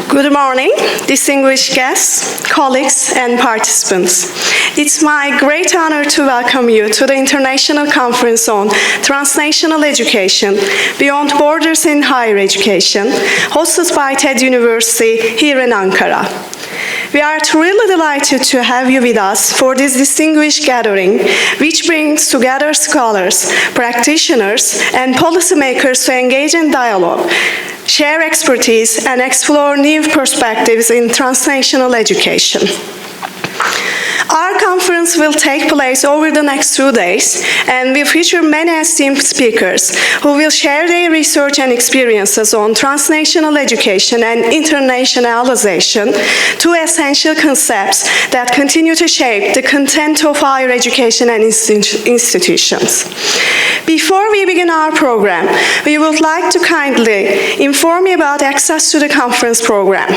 Good morning, distinguished guests, colleagues, and participants. It's my great honor to welcome you to the International Conference on Transnational Education, Beyond Borders in Higher Education, hosted by TED University here in Ankara. We are truly delighted to have you with us for this distinguished gathering, which brings together scholars, practitioners, and policymakers to engage in dialogue, share expertise, and explore new perspectives in transnational education. Our conference will take place over the next 2 days and will feature many esteemed speakers who will share their research and experiences on transnational education and internationalization, two essential concepts that continue to shape the content of higher education and institutions. Before we begin our program, we would like to kindly inform you about access to the conference program.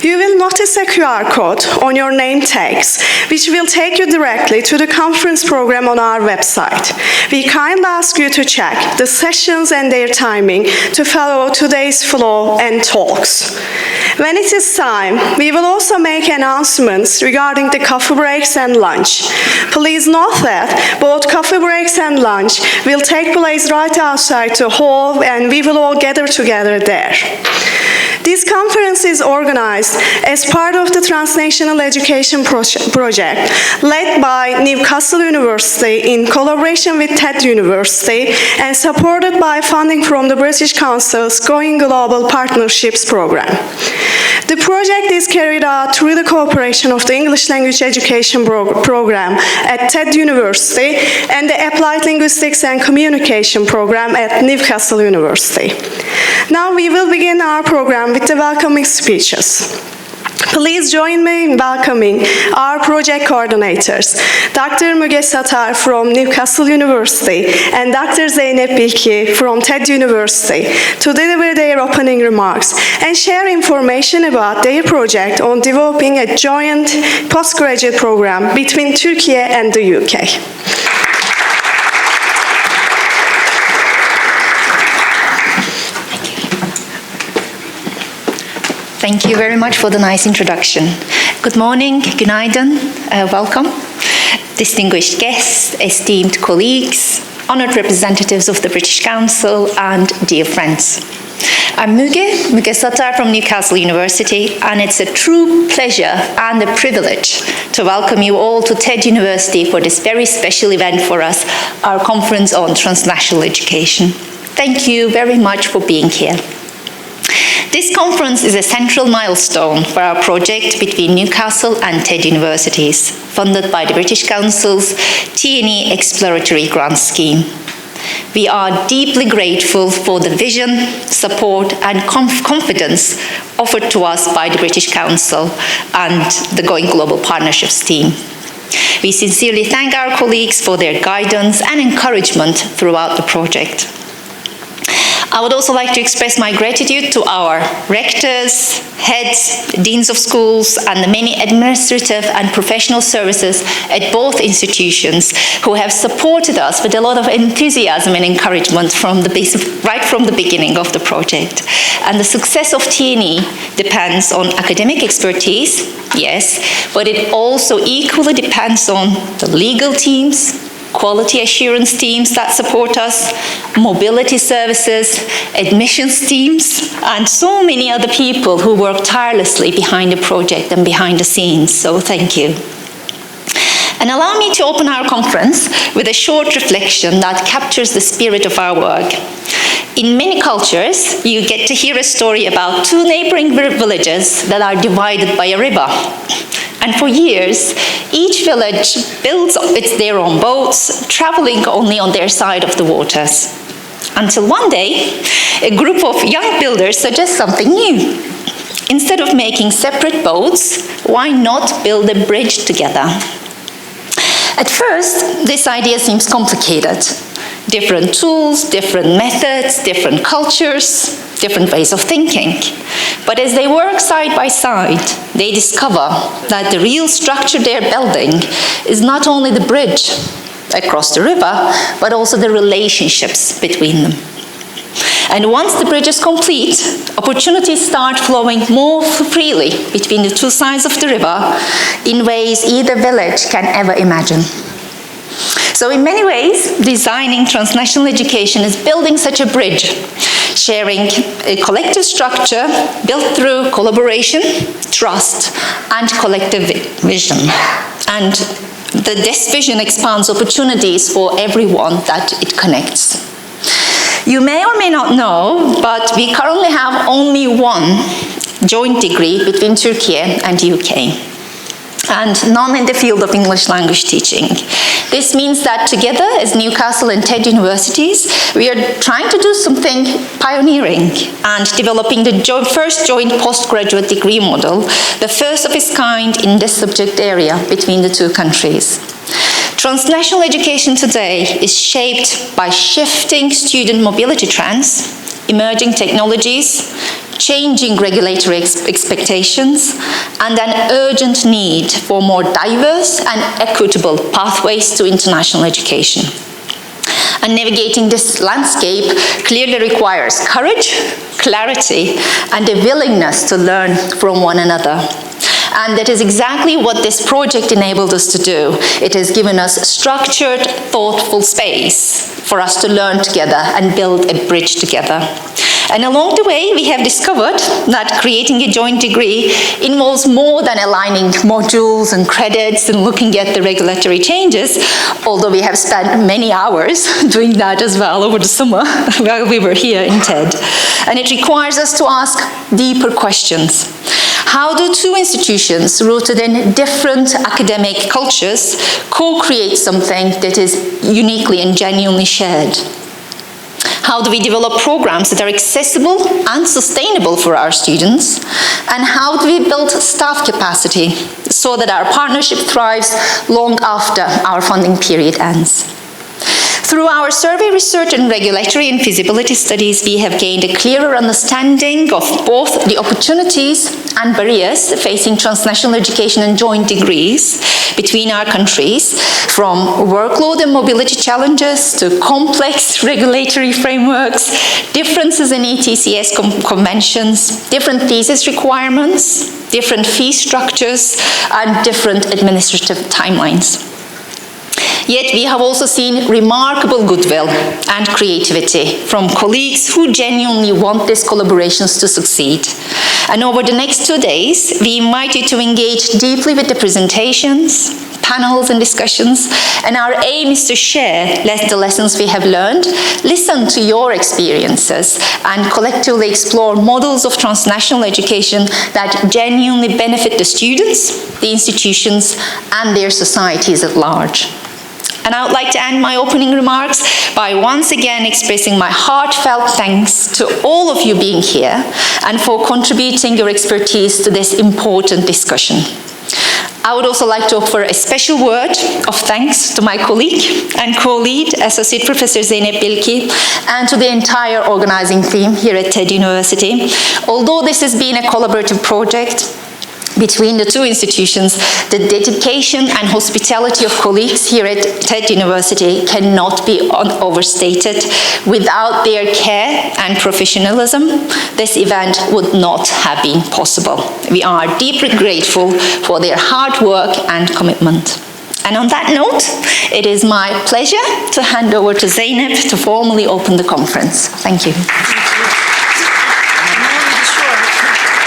You will notice a QR code on your name tags, which will take you directly to the conference program on our website. We kindly ask you to check the sessions and their timing to follow today's flow and talks. When it is time, we will also make announcements regarding the coffee breaks and lunch. Please note that both coffee breaks and lunch will take place right outside the hall, and we will all gather together there. This conference is organized as part of the Transnational Education Project, led by Newcastle University in collaboration with TED University and supported by funding from the British Council's Going Global Partnerships Program. The project is carried out through the cooperation of the English Language Education Program at TED University and the Applied Linguistics and Communication Program at Newcastle University. Now we will begin our program with the welcoming speeches. Please join me in welcoming our project coordinators, Dr. Müge Satar from Newcastle University and Dr. Zeynep Bilki from TED University to deliver their opening remarks and share information about their project on developing a joint postgraduate program between Turkey and the UK. Thank you very much for the nice introduction. Good morning, günaydın, welcome. Distinguished guests, esteemed colleagues, honored representatives of the British Council, and dear friends. I'm Müge Satar from Newcastle University, and it's a true pleasure and a privilege to welcome you all to TED University for this very special event for us, our conference on transnational education. Thank you very much for being here. This conference is a central milestone for our project between Newcastle and TED Universities, funded by the British Council's TNE Exploratory Grant Scheme. We are deeply grateful for the vision, support, and confidence offered to us by the British Council and the Going Global Partnerships team. We sincerely thank our colleagues for their guidance and encouragement throughout the project. I would also like to express my gratitude to our rectors, heads, deans of schools, and the many administrative and professional services at both institutions who have supported us with a lot of enthusiasm and encouragement right from the beginning of the project. And the success of TNE depends on academic expertise, yes, but it also equally depends on the legal teams, quality assurance teams that support us, mobility services, admissions teams, and so many other people who work tirelessly behind the project and behind the scenes, so thank you. And allow me to open our conference with a short reflection that captures the spirit of our work. In many cultures, you get to hear a story about two neighboring villages that are divided by a river. And for years, each village builds their own boats, traveling only on their side of the waters. Until one day, a group of young builders suggests something new. Instead of making separate boats, why not build a bridge together? At first, this idea seems complicated. Different tools, different methods, different cultures, different ways of thinking. But as they work side by side, they discover that the real structure they're building is not only the bridge across the river, but also the relationships between them. And once the bridge is complete, opportunities start flowing more freely between the two sides of the river in ways either village can ever imagine. So in many ways, designing transnational education is building such a bridge, sharing a collective structure built through collaboration, trust, and collective vision. And this vision expands opportunities for everyone that it connects. You may or may not know, but we currently have only one joint degree between Turkey and UK, and none in the field of English language teaching. This means that together as Newcastle and TED universities, we are trying to do something pioneering and developing the first joint postgraduate degree model, the first of its kind in this subject area between the two countries. Transnational education today is shaped by shifting student mobility trends, emerging technologies, changing regulatory expectations, and an urgent need for more diverse and equitable pathways to international education. And navigating this landscape clearly requires courage, clarity, and a willingness to learn from one another. And that is exactly what this project enabled us to do. It has given us structured, thoughtful space for us to learn together and build a bridge together. And along the way, we have discovered that creating a joint degree involves more than aligning modules and credits and looking at the regulatory changes, although we have spent many hours doing that as well over the summer while we were here in TED. And it requires us to ask deeper questions. How do two institutions rooted in different academic cultures co-create something that is uniquely and genuinely shared? How do we develop programs that are accessible and sustainable for our students? And how do we build staff capacity so that our partnership thrives long after our funding period ends? Through our survey research and regulatory and feasibility studies, we have gained a clearer understanding of both the opportunities and barriers facing transnational education and joint degrees between our countries, from workload and mobility challenges to complex regulatory frameworks, differences in ETCS conventions, different thesis requirements, different fee structures, and different administrative timelines. Yet we have also seen remarkable goodwill and creativity from colleagues who genuinely want these collaborations to succeed. And over the next 2 days, we invite you to engage deeply with the presentations, panels and discussions, and our aim is to share the lessons we have learned, listen to your experiences, and collectively explore models of transnational education that genuinely benefit the students, the institutions, and their societies at large. And I would like to end my opening remarks by once again expressing my heartfelt thanks to all of you being here and for contributing your expertise to this important discussion. I would also like to offer a special word of thanks to my colleague and co-lead, Associate Professor Zeynep Bilki, and to the entire organizing team here at TED University. Although this has been a collaborative project between the two institutions, the dedication and hospitality of colleagues here at TED University cannot be overstated. Without their care and professionalism, this event would not have been possible. We are deeply grateful for their hard work and commitment. And on that note, it is my pleasure to hand over to Zeynep to formally open the conference. Thank you.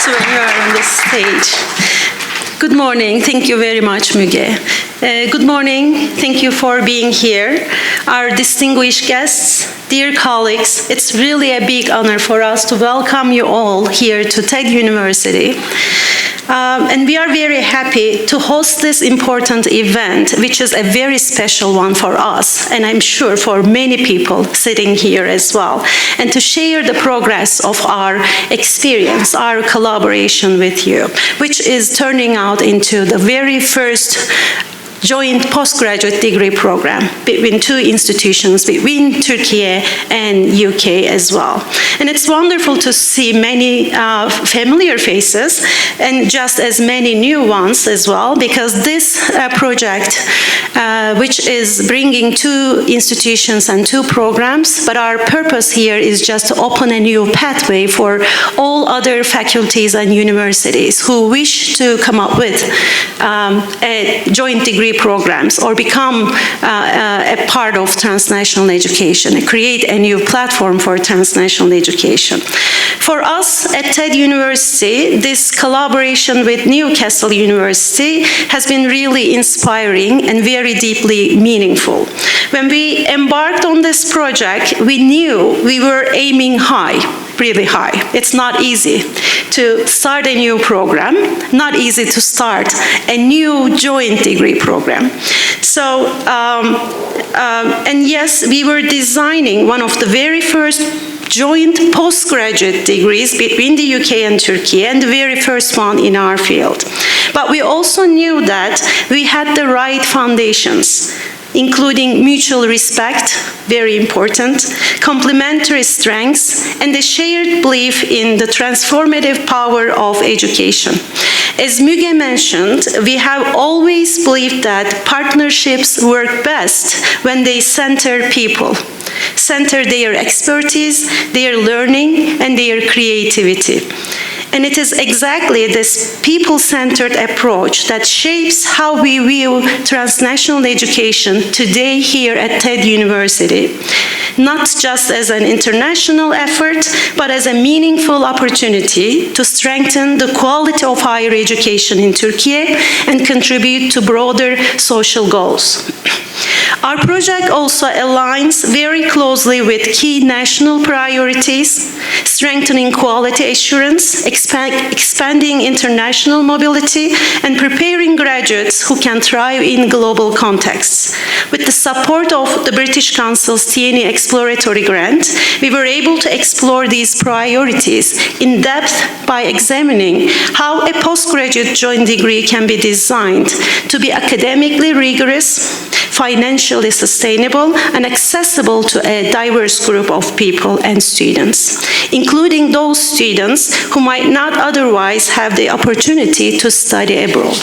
When you are on the stage. Good morning. Thank you very much, Müge. Good morning. Thank you for being here. Our distinguished guests, dear colleagues, it's really a big honor for us to welcome you all here to TED University. And we are very happy to host this important event, which is a very special one for us, and I'm sure for many people sitting here as well, and to share the progress of our experience, our collaboration with you, which is turning out into the very first joint postgraduate degree program between two institutions, between Turkey and UK as well. And it's wonderful to see many familiar faces and just as many new ones as well, because this project, which is bringing two institutions and two programs, but our purpose here is just to open a new pathway for all other faculties and universities who wish to come up with a joint degree programs or become a part of transnational education and create a new platform for transnational education. For us at TED University, this collaboration with Newcastle University has been really inspiring and very deeply meaningful. When we embarked on this project, we knew we were aiming high, really high. It's not easy to start a new program, not easy to start a new joint degree program. So, and yes, we were designing one of the very first joint postgraduate degrees between the UK and Turkey, and the very first one in our field. But we also knew that we had the right foundations, including mutual respect, very important, complementary strengths, and a shared belief in the transformative power of education. As Müge mentioned, we have always believed that partnerships work best when they center people, center their expertise, their learning, and their creativity. And it is exactly this people-centered approach that shapes how we view transnational education today here at TED University, not just as an international effort, but as a meaningful opportunity to strengthen the quality of higher education in Turkey and contribute to broader social goals. Our project also aligns very closely with key national priorities, strengthening quality assurance, expanding international mobility, and preparing graduates who can thrive in global contexts. With the support of the British Council's TNE Exploratory Grant, we were able to explore these priorities in depth by examining how a postgraduate joint degree can be designed to be academically rigorous, financially sustainable, and accessible to a diverse group of people and students, including those students who might not otherwise have the opportunity to study abroad.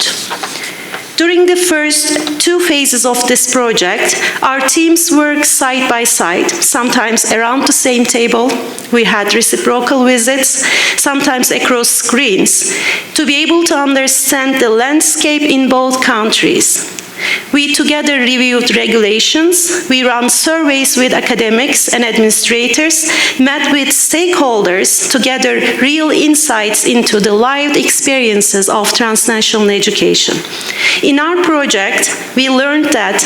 During the first two phases of this project, our teams worked side by side, sometimes around the same table. We had reciprocal visits, sometimes across screens, to be able to understand the landscape in both countries. We together reviewed regulations, we ran surveys with academics and administrators, met with stakeholders to gather real insights into the lived experiences of transnational education. In our project, we learned that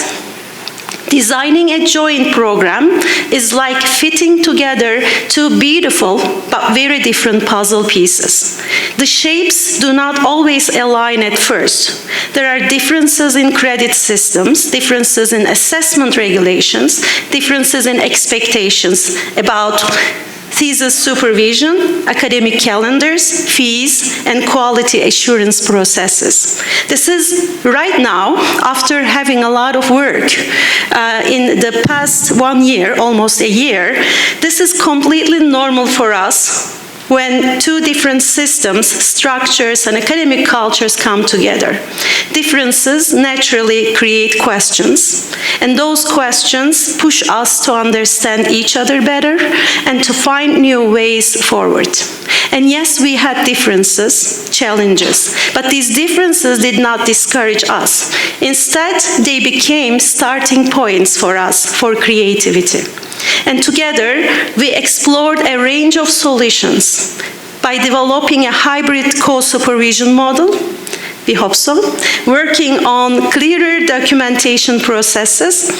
designing a joint program is like fitting together two beautiful but very different puzzle pieces. The shapes do not always align at first. There are differences in credit systems, differences in assessment regulations, differences in expectations about thesis supervision, academic calendars, fees, and quality assurance processes. This is right now, after having a lot of work in the past 1 year, almost a year, this is completely normal for us when two different systems, structures, and academic cultures come together. Differences naturally create questions, and those questions push us to understand each other better and to find new ways forward. And yes, we had differences, challenges, but these differences did not discourage us. Instead, they became starting points for us for creativity. And together, we explored a range of solutions by developing a hybrid co-supervision model, we hope so, working on clearer documentation processes,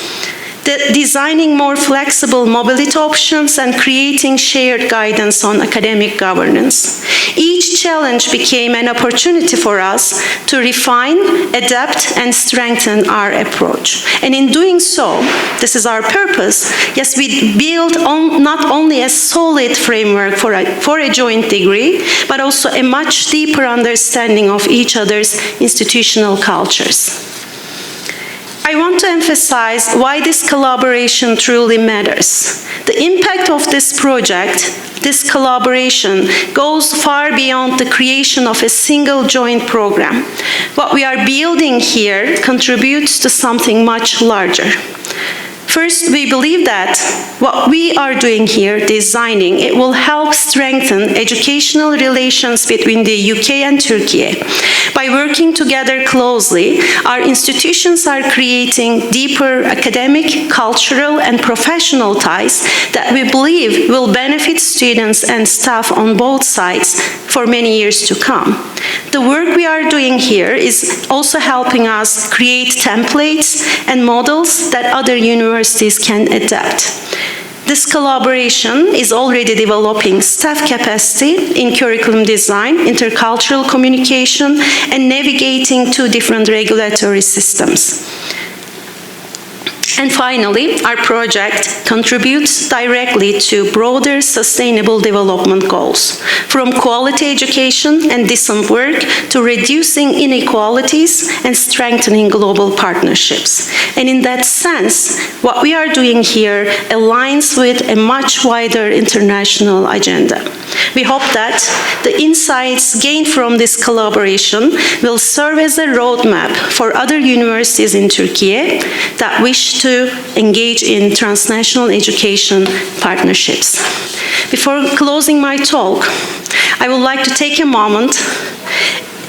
designing more flexible mobility options, and creating shared guidance on academic governance. Each challenge became an opportunity for us to refine, adapt, and strengthen our approach. And in doing so, this is our purpose, yes, we build on not only a solid framework for a joint degree, but also a much deeper understanding of each other's institutional cultures. I want to emphasize why this collaboration truly matters. The impact of this project, this collaboration, goes far beyond the creation of a single joint program. What we are building here contributes to something much larger. First, we believe that what we are doing here, designing, it will help strengthen educational relations between the UK and Turkey. By working together closely, our institutions are creating deeper academic, cultural, and professional ties that we believe will benefit students and staff on both sides for many years to come. The work we are doing here is also helping us create templates and models that other universities can adapt. This collaboration is already developing staff capacity in curriculum design, intercultural communication, and navigating two different regulatory systems. And finally, our project contributes directly to broader sustainable development goals, from quality education and decent work to reducing inequalities and strengthening global partnerships. And in that sense, what we are doing here aligns with a much wider international agenda. We hope that the insights gained from this collaboration will serve as a roadmap for other universities in Turkey that wish to engage in transnational education partnerships. Before closing my talk, I would like to take a moment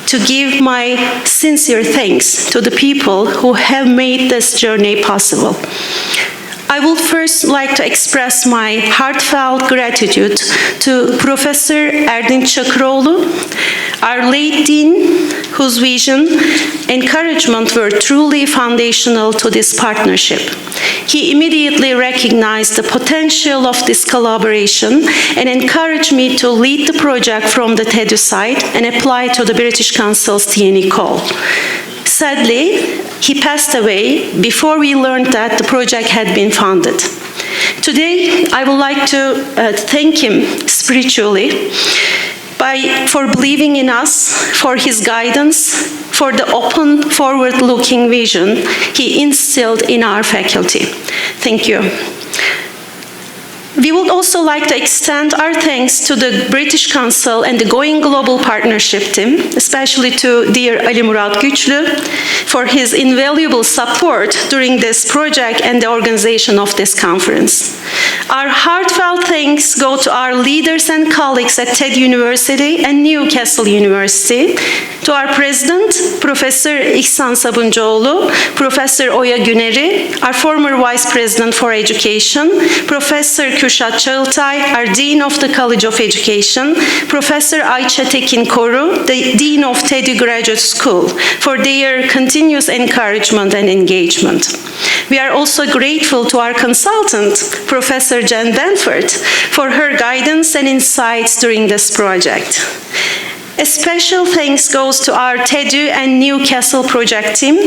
to give my sincere thanks to the people who have made this journey possible. I would first like to express my heartfelt gratitude to Professor Erdinç Çakıroğlu, our late dean, whose vision, encouragement were truly foundational to this partnership. He immediately recognized the potential of this collaboration and encouraged me to lead the project from the TEDÜ side and apply to the British Council's TNE call. Sadly, he passed away before we learned that the project had been funded. Today, I would like to thank him spiritually for believing in us, for his guidance, for the open, forward-looking vision he instilled in our faculty. Thank you. We would also like to extend our thanks to the British Council and the Going Global Partnership team, especially to dear Ali Murat Güçlü, for his invaluable support during this project and the organization of this conference. Our heartfelt thanks go to our leaders and colleagues at TED University and Newcastle University, to our president, Professor İhsan Sabuncuoğlu, Professor Oya Güneri, our former Vice President for Education, Professor Kürşat Çağıltay, our Dean of the College of Education, Professor Ayça Tekin Koru, the Dean of TEDÜ Graduate School, for their continuous encouragement and engagement. We are also grateful to our consultant, Professor Jen Benford, for her guidance and insights during this project. A special thanks goes to our TEDÜ and Newcastle project team,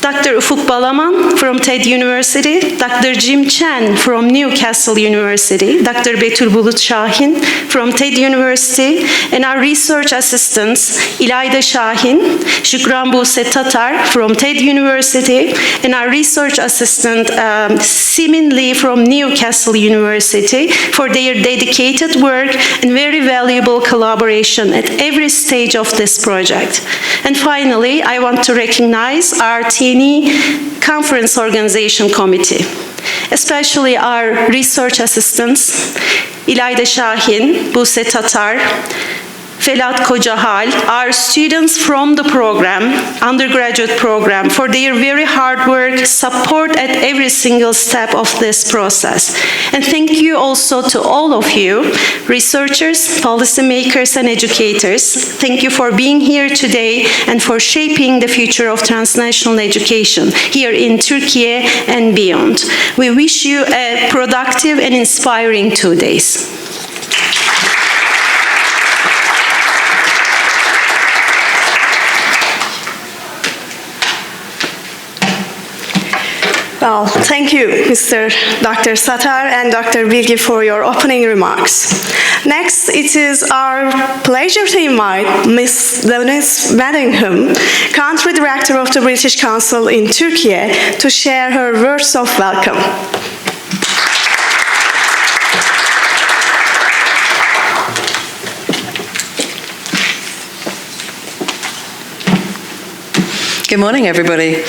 Dr. Ufuk Balaman from TED University, Dr. Jim Chen from Newcastle University, Dr. Betül Bulut Şahin from TED University, and our research assistants, İlayda Şahin, Şükran Buse Tatar from TED University, and our research assistant, Simin Lee from Newcastle University, for their dedicated work and very valuable collaboration at every stage of this project. And finally, I want to recognize our TNE Conference Organization Committee, especially our research assistants, İlayda Şahin, Buse Tatar, Felat Kocahal, our students from the program, undergraduate program, for their very hard work, support at every single step of this process. And thank you also to all of you, researchers, policymakers, and educators. Thank you for being here today and for shaping the future of transnational education here in Turkey and beyond. We wish you a productive and inspiring 2 days. Well, thank you, Mr. Dr. Satar and Dr. Bilgi, for your opening remarks. Next, it is our pleasure to invite Ms. Deniz Madingham, Country Director of the British Council in Turkey, to share her words of welcome. Good morning, everybody.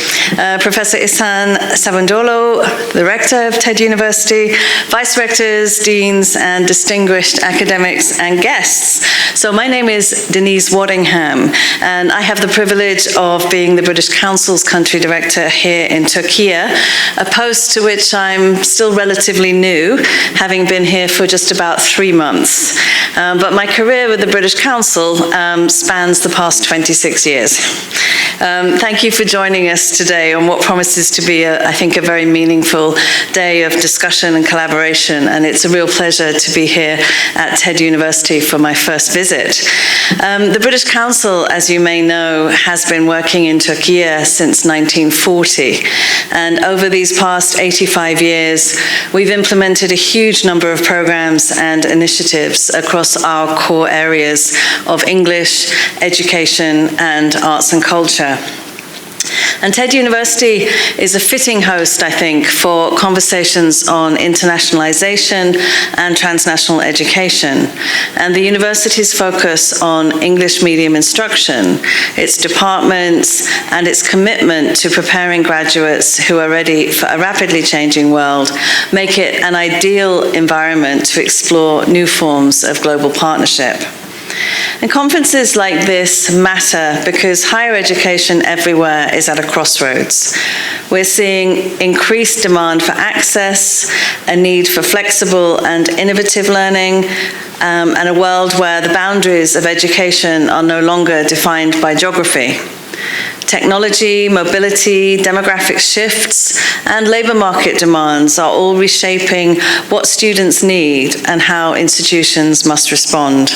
Professor Ihsan Savundolo, the Rector of TED University, Vice Rectors, Deans, and distinguished academics and guests. So my name is Denise Waddingham, and I have the privilege of being the British Council's Country Director here in Turkey, a post to which I'm still relatively new, having been here for just about 3 months. But my career with the British Council spans the past 26 years. Thank you for joining us today on what promises to be, I think, a very meaningful day of discussion and collaboration, and it's a real pleasure to be here at TED University for my first visit. The British Council, as you may know, has been working in Turkey since 1940, and over these past 85 years, we've implemented a huge number of programs and initiatives across our core areas of English, education, and arts and culture. And TED University is a fitting host, I think, for conversations on internationalization and transnational education. And the university's focus on English medium instruction, its departments, and its commitment to preparing graduates who are ready for a rapidly changing world make it an ideal environment to explore new forms of global partnership. And conferences like this matter because higher education everywhere is at a crossroads. We're seeing increased demand for access, a need for flexible and innovative learning, and a world where the boundaries of education are no longer defined by geography. Technology, mobility, demographic shifts, and labor market demands are all reshaping what students need and how institutions must respond.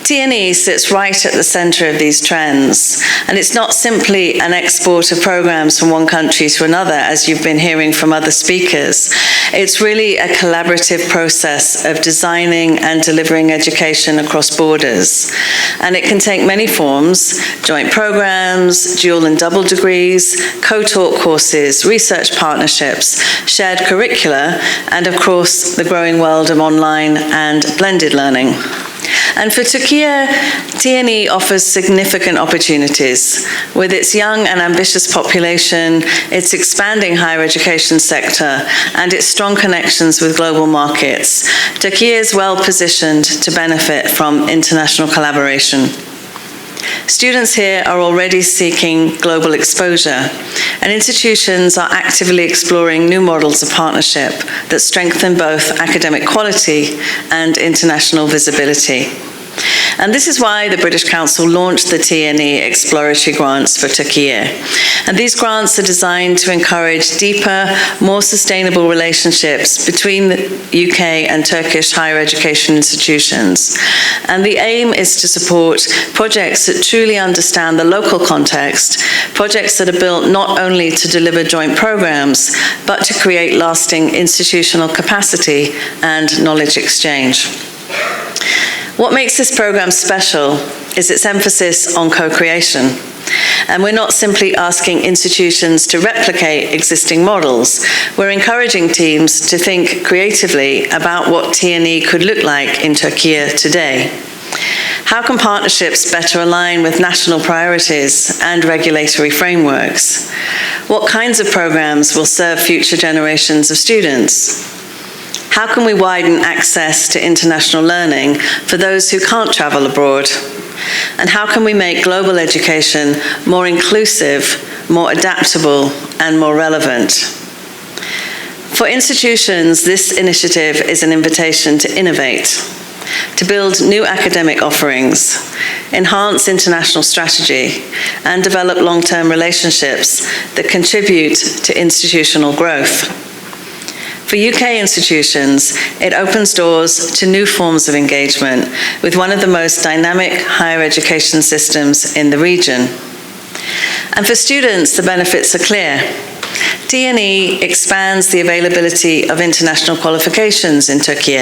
TNE sits right at the center of these trends, and it's not simply an export of programs from one country to another, as you've been hearing from other speakers. It's really a collaborative process of designing and delivering education across borders. And it can take many forms: joint programs, dual and double degrees, co-taught courses, research partnerships, shared curricula, and of course, the growing world of online and blended learning. And for Turkey, TNE offers significant opportunities. With its young and ambitious population, its expanding higher education sector, and its strong connections with global markets, Turkey is well positioned to benefit from international collaboration. Students here are already seeking global exposure, and institutions are actively exploring new models of partnership that strengthen both academic quality and international visibility. And this is why the British Council launched the TNE Exploratory Grants for Turkey. And these grants are designed to encourage deeper, more sustainable relationships between the UK and Turkish higher education institutions. And the aim is to support projects that truly understand the local context, projects that are built not only to deliver joint programs, but to create lasting institutional capacity and knowledge exchange. What makes this program special is its emphasis on co-creation. And we're not simply asking institutions to replicate existing models. We're encouraging teams to think creatively about what TNE could look like in Turkey today. How can partnerships better align with national priorities and regulatory frameworks? What kinds of programs will serve future generations of students? How can we widen access to international learning for those who can't travel abroad? And how can we make global education more inclusive, more adaptable, and more relevant? For institutions, this initiative is an invitation to innovate, to build new academic offerings, enhance international strategy, and develop long-term relationships that contribute to institutional growth. For UK institutions, it opens doors to new forms of engagement with one of the most dynamic higher education systems in the region. And for students, the benefits are clear. TNE expands the availability of international qualifications in Turkey.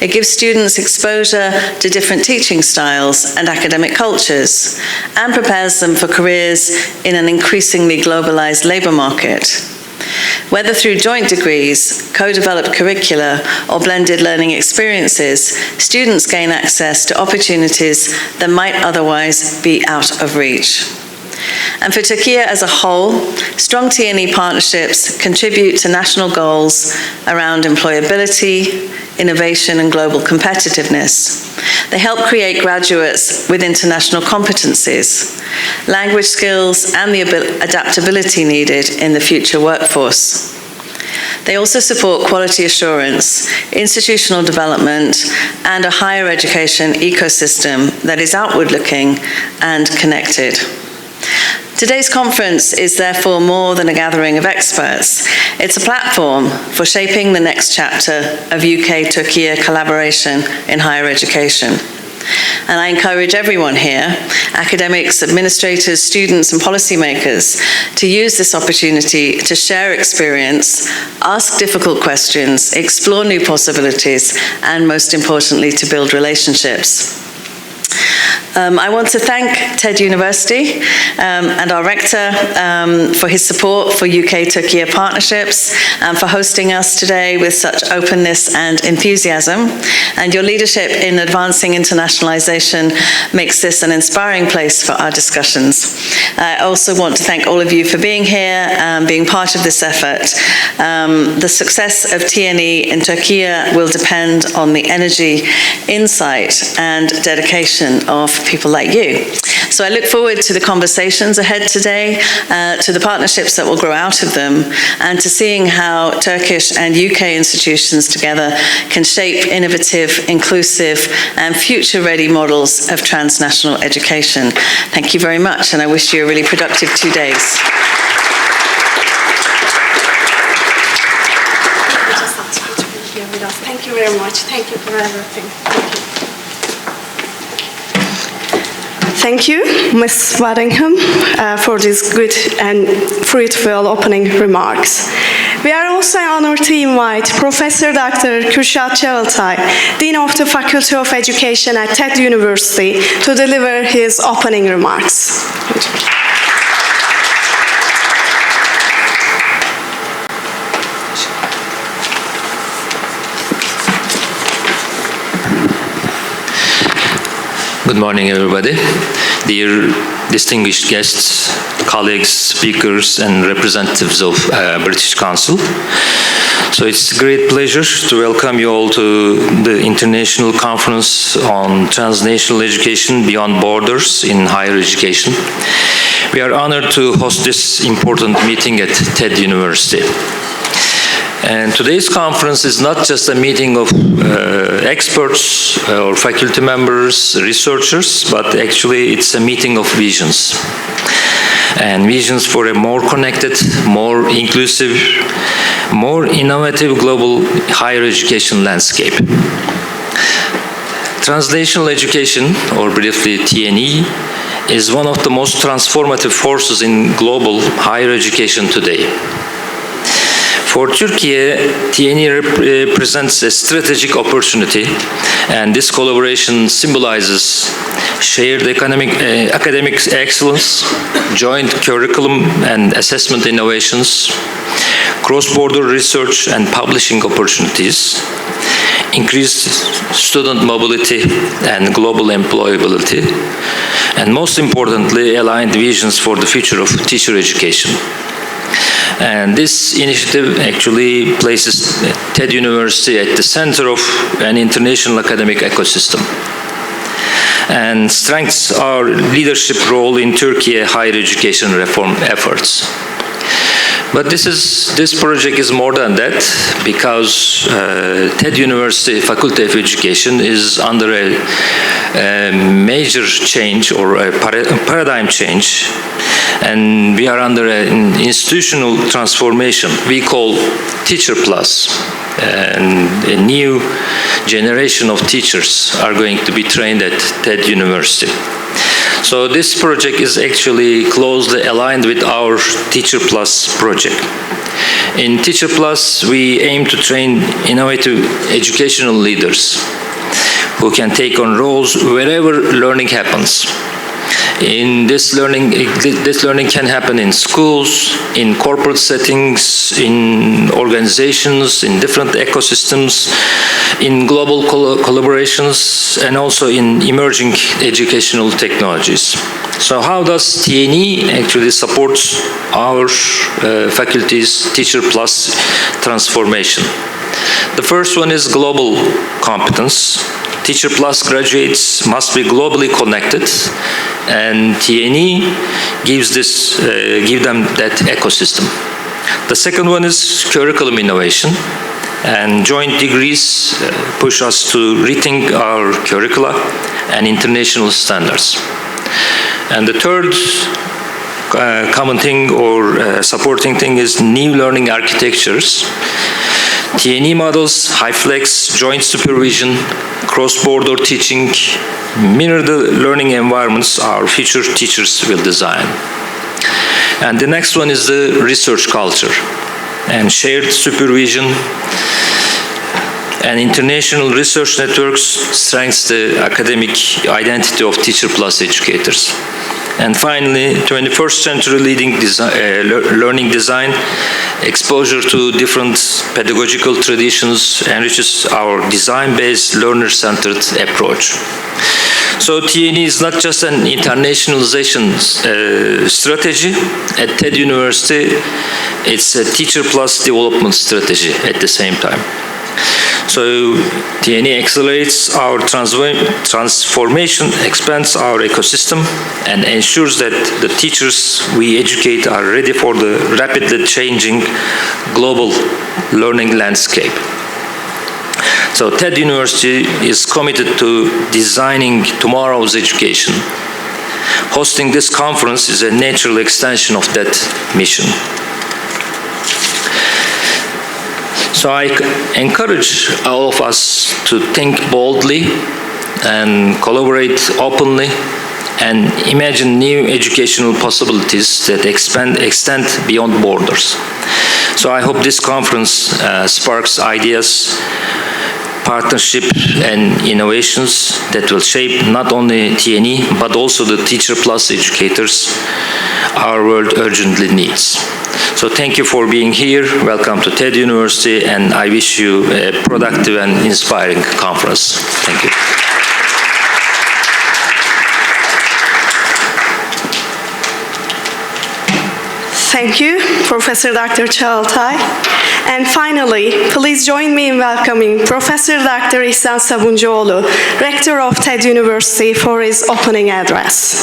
It gives students exposure to different teaching styles and academic cultures, and prepares them for careers in an increasingly globalized labor market. Whether through joint degrees, co-developed curricula, or blended learning experiences, students gain access to opportunities that might otherwise be out of reach. And for Turkey as a whole, strong TNE partnerships contribute to national goals around employability, innovation, and global competitiveness. They help create graduates with international competencies, language skills, and the adaptability needed in the future workforce. They also support quality assurance, institutional development, and a higher education ecosystem that is outward-looking and connected. Today's conference is therefore more than a gathering of experts. It's a platform for shaping the next chapter of UK-Turkey collaboration in higher education. And I encourage everyone here, academics, administrators, students, and policymakers, to use this opportunity to share experience, ask difficult questions, explore new possibilities, and most importantly, to build relationships. I want to thank TED University and our rector for his support for UK-Turkey partnerships and for hosting us today with such openness and enthusiasm. And your leadership in advancing internationalization makes this an inspiring place for our discussions. I also want to thank all of you for being here and being part of this effort. The success of TNE in Turkey will depend on the energy, insight, and dedication of people like you. So I look forward to the conversations ahead today, to the partnerships that will grow out of them, and to seeing how Turkish and UK institutions together can shape innovative, inclusive, and future-ready models of transnational education. Thank you very much, and I wish you a really productive 2 days. Thank you very much. Thank you for everything. Thank you. Thank you, Ms. Waddingham, for these good and fruitful opening remarks. We are also honored to invite Professor Dr. Kürşat Çağatay, Dean of the Faculty of Education at TED University, to deliver his opening remarks. Good morning, everybody. Dear distinguished guests, colleagues, speakers, and representatives of British Council. So it's a great pleasure to welcome you all to the International Conference on Transnational Education Beyond Borders in Higher Education. We are honored to host this important meeting at TED University. And today's conference is not just a meeting of experts or faculty members, researchers, but actually it's a meeting of visions. And visions for a more connected, more inclusive, more innovative global higher education landscape. Transnational education, or briefly TNE, is one of the most transformative forces in global higher education today. For Turkey, TNE represents a strategic opportunity, and this collaboration symbolizes shared academic excellence, joint curriculum and assessment innovations, cross-border research and publishing opportunities, increased student mobility and global employability, and most importantly, aligned visions for the future of teacher education. And this initiative actually places TED University at the center of an international academic ecosystem and strengthens our leadership role in Turkey higher education reform efforts. But this project is more than that, because TED University Faculty of Education is under a major change, or a paradigm change, and we are under an institutional transformation we call Teacher Plus, and a new generation of teachers are going to be trained at TED University. So this project is actually closely aligned with our Teacher Plus project. In Teacher Plus, we aim to train innovative educational leaders who can take on roles wherever learning happens. In this learning can happen in schools, in corporate settings, in organizations, in different ecosystems, in global collaborations, and also in emerging educational technologies. So how does TNE actually support our faculty's Teacher Plus transformation? The first one is global competence. Teacher Plus graduates must be globally connected, and TNE gives them that ecosystem. The second one is curriculum innovation, and joint degrees push us to rethink our curricula and international standards. And the third common thing or supporting thing is new learning architectures. TNE models, high-flex, joint supervision, cross-border teaching, mirror the learning environments our future teachers will design. And the next one is the research culture. And shared supervision and international research networks strengthen the academic identity of Teacher Plus educators. And finally, 21st century leading learning design, exposure to different pedagogical traditions enriches our design-based, learner-centered approach. So TNE is not just an internationalization strategy. At TED University, it's a Teacher Plus development strategy at the same time. So TNE accelerates our transformation, expands our ecosystem, and ensures that the teachers we educate are ready for the rapidly changing global learning landscape. So TED University is committed to designing tomorrow's education. Hosting this conference is a natural extension of that mission. So I encourage all of us to think boldly and collaborate openly and imagine new educational possibilities that extend beyond borders. So I hope this conference sparks ideas, partnership and innovations that will shape not only TNE but also the Teacher Plus educators our world urgently needs. So thank you for being here. Welcome to TED University, and I wish you a productive and inspiring conference. Thank you. Thank you, Professor Dr. Çağatay. And finally, please join me in welcoming Professor Dr. İhsan Sabuncuoğlu, Rector of TED University, for his opening address.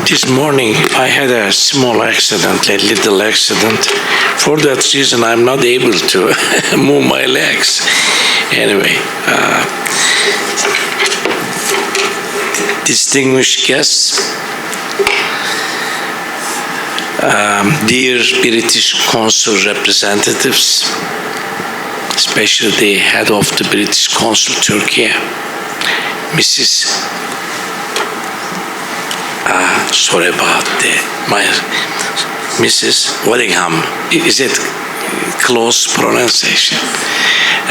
This morning I had a small accident, a little accident. For that reason I'm not able to move my legs. Anyway, distinguished guests, dear British Consul representatives, especially the head of the British Consul Turkey, sorry about Mrs. Waddingham. Is it close pronunciation?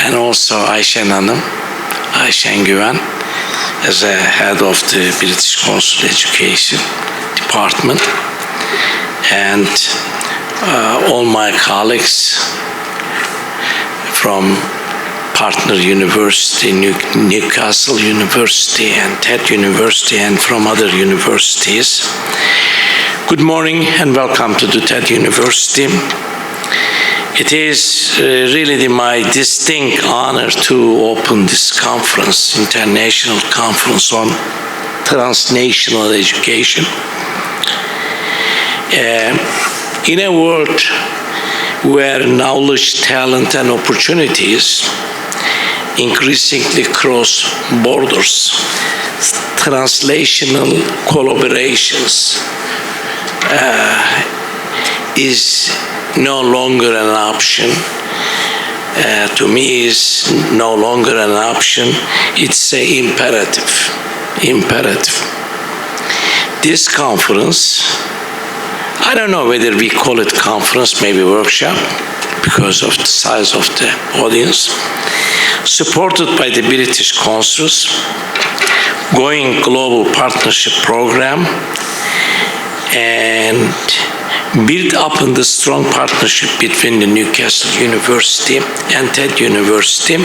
And also Ayşen Hanım, Ayşen Güven, as a head of the British Consul Education Department, and all my colleagues from Partner University, Newcastle University, and TED University, and from other universities. Good morning and welcome to the TED University. It is really my distinct honor to open this conference, international conference on transnational education. In a world where knowledge, talent, and opportunities increasingly cross borders, translational collaborations is no longer an option. to me is no longer an option. It's an imperative. This conference, I don't know whether we call it conference, maybe workshop, because of the size of the audience, supported by the British Consuls, going global partnership program, and built up in the strong partnership between the Newcastle University and TED University,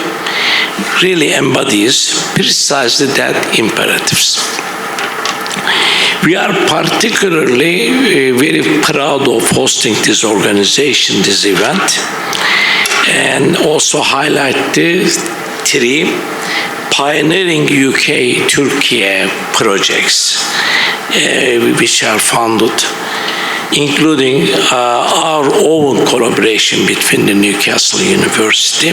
really embodies precisely that imperatives. We are particularly very proud of hosting this organization, this event, and also highlight the 3 pioneering UK-Turkey projects which are funded, including our own collaboration between the Newcastle University,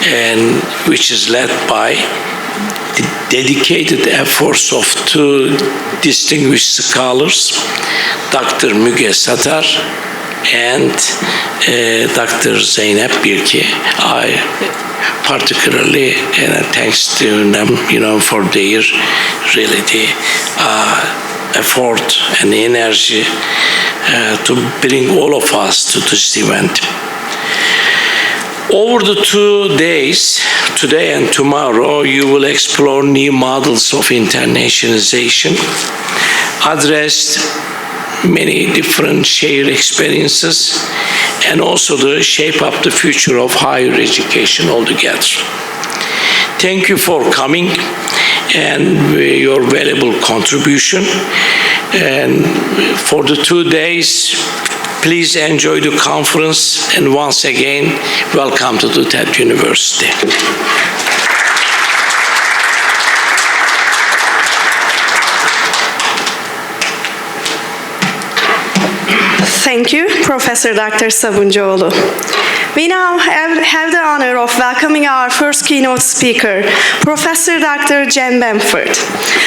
and which is led by the dedicated efforts of 2 distinguished scholars, Dr. Müge Satar and Dr. Zeynep Birki. I particularly, thanks to them, for their really the effort and energy to bring all of us to this event. Over the 2 days, today and tomorrow, you will explore new models of internationalization, address many different shared experiences, and also to shape up the future of higher education altogether. Thank you for coming and your valuable contribution. And for the 2 days, please enjoy the conference, and once again, welcome to the TED University. Thank you, Professor Dr. Sabuncuoğlu. We now have the honor of welcoming our first keynote speaker, Professor Dr. Jem Bamford.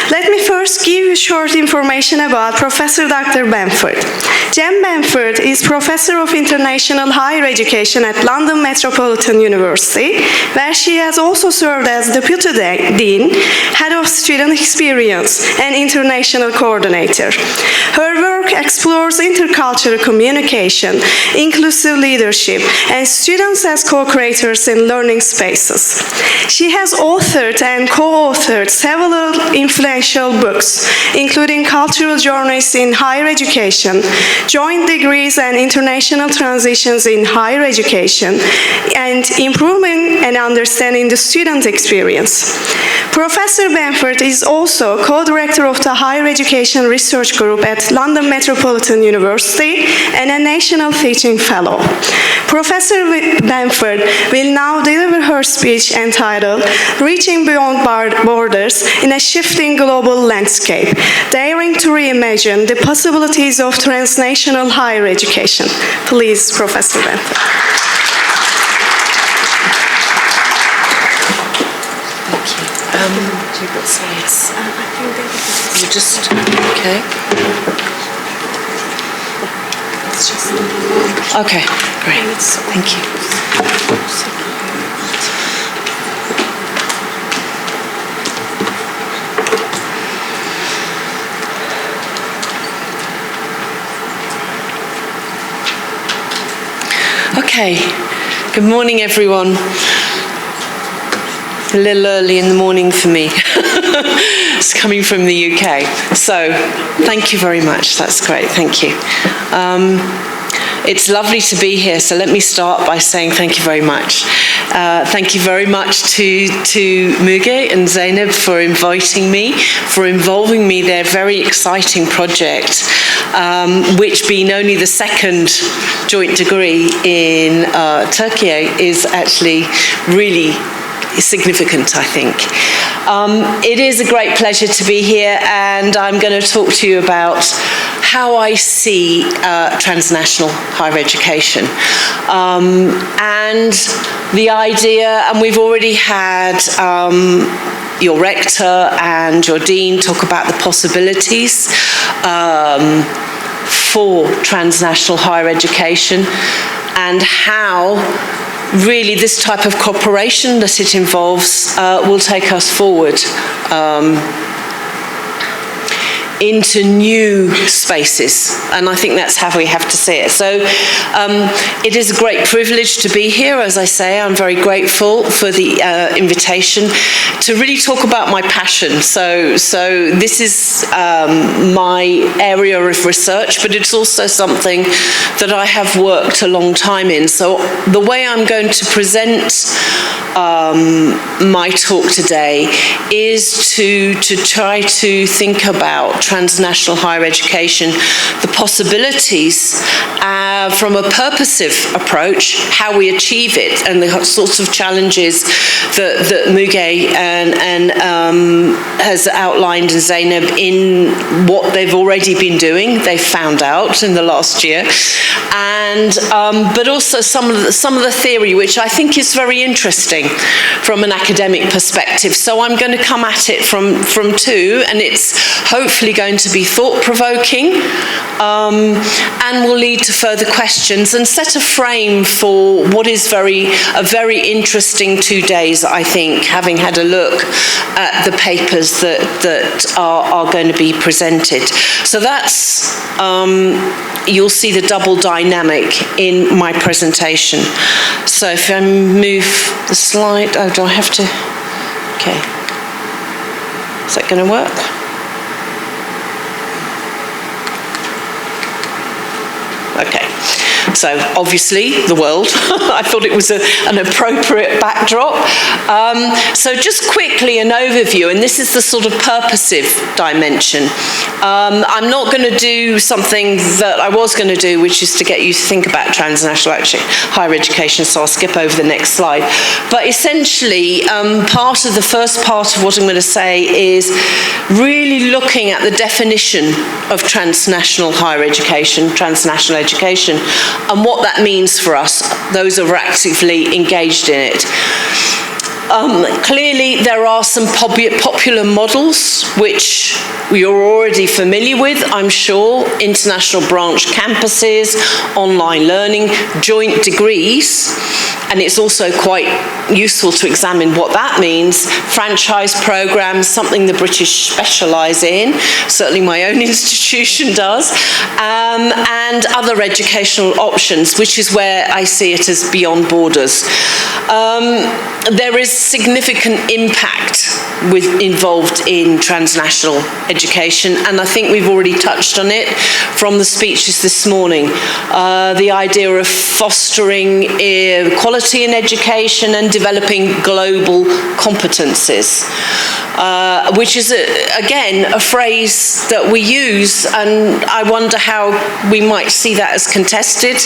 Let me first give you short information about Professor Dr. Bamford. Jem Bamford is Professor of International Higher Education at London Metropolitan University, where she has also served as Deputy Dean, Head of Student Experience, and International Coordinator. Her work explores intercultural communication, inclusive leadership, and students as co-creators in learning spaces. She has authored and co-authored several influential books, including Cultural Journeys in Higher Education, Joint Degrees and International Transitions in Higher Education, and Improving and Understanding the Student Experience. Professor Bamford is also co-director of the Higher Education Research Group at London Metropolitan University and a National Teaching Fellow. Professor Bamford will now deliver her speech entitled Reaching Beyond Borders in a Shifting Global Landscape, Daring to Reimagine the Possibilities of Transnational Higher Education. Please, Professor Bamford. Thank you. You've got slides. You just, okay. Okay, great. Thank you. Okay, good morning, everyone. A little early in the morning for me. It's coming from the UK. So, thank you very much. That's great. Thank you. It's lovely to be here, so let me start by saying thank you very much. Thank you very much to Müge and Zeynep for inviting me, for involving me in their very exciting project, which being only the 2nd joint degree in Turkey is actually really significant, I think. It is a great pleasure to be here, and I'm going to talk to you about how I see transnational higher education. And the idea, and we've already had your rector and your dean talk about the possibilities for transnational higher education and how really this type of cooperation that it involves will take us forward into new spaces, and I think that's how we have to see it. So it is a great privilege to be here. As I say, I'm very grateful for the invitation to really talk about my passion. So this is my area of research, but it's also something that I have worked a long time in. So the way I'm going to present my talk today is to try to think about transnational higher education, the possibilities from a purposive approach, how we achieve it, and the sorts of challenges that Müge and has outlined, and Zainab, in what they've already been doing, they've found out in the last year, and but also some of the theory, which I think is very interesting from an academic perspective. So I'm going to come at it from two, and it's hopefully going to be thought-provoking and will lead to further questions and set a frame for what is a very interesting 2 days, I think, having had a look at the papers that are going to be presented. So that's, you'll see the double dynamic in my presentation. So if I move the slide, oh, do I have to? Okay. Is that going to work? Okay, so obviously the world. I thought it was an appropriate backdrop. So just quickly an overview, and this is the sort of purposive dimension. I'm not going to do something that I was going to do, which is to get you to think about transnational higher education, so I'll skip over the next slide. But essentially, the first part of what I'm going to say is really looking at the definition of transnational higher education, transnational education, and what that means for us, those who are actively engaged in it. Clearly, there are some popular models which you're already familiar with, I'm sure. International branch campuses, online learning, joint degrees, and it's also quite useful to examine what that means. Franchise programs, something the British specialise in, certainly my own institution does, and other educational options, which is where I see it as beyond borders. There is significant impact involved in transnational education, and I think we've already touched on it from the speeches this morning. The idea of fostering equality in education and developing global competences, which is, again, a phrase that we use, and I wonder how we might see that as contested.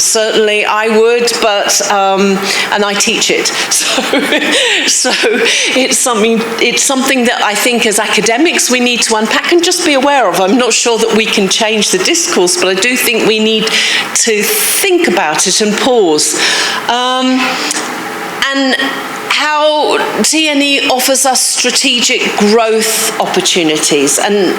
Certainly I would, but, and I teach it, so it's something that I think as academics we need to unpack and just be aware of. I'm not sure that we can change the discourse, but I do think we need to think about it and pause. And how TNE offers us strategic growth opportunities. And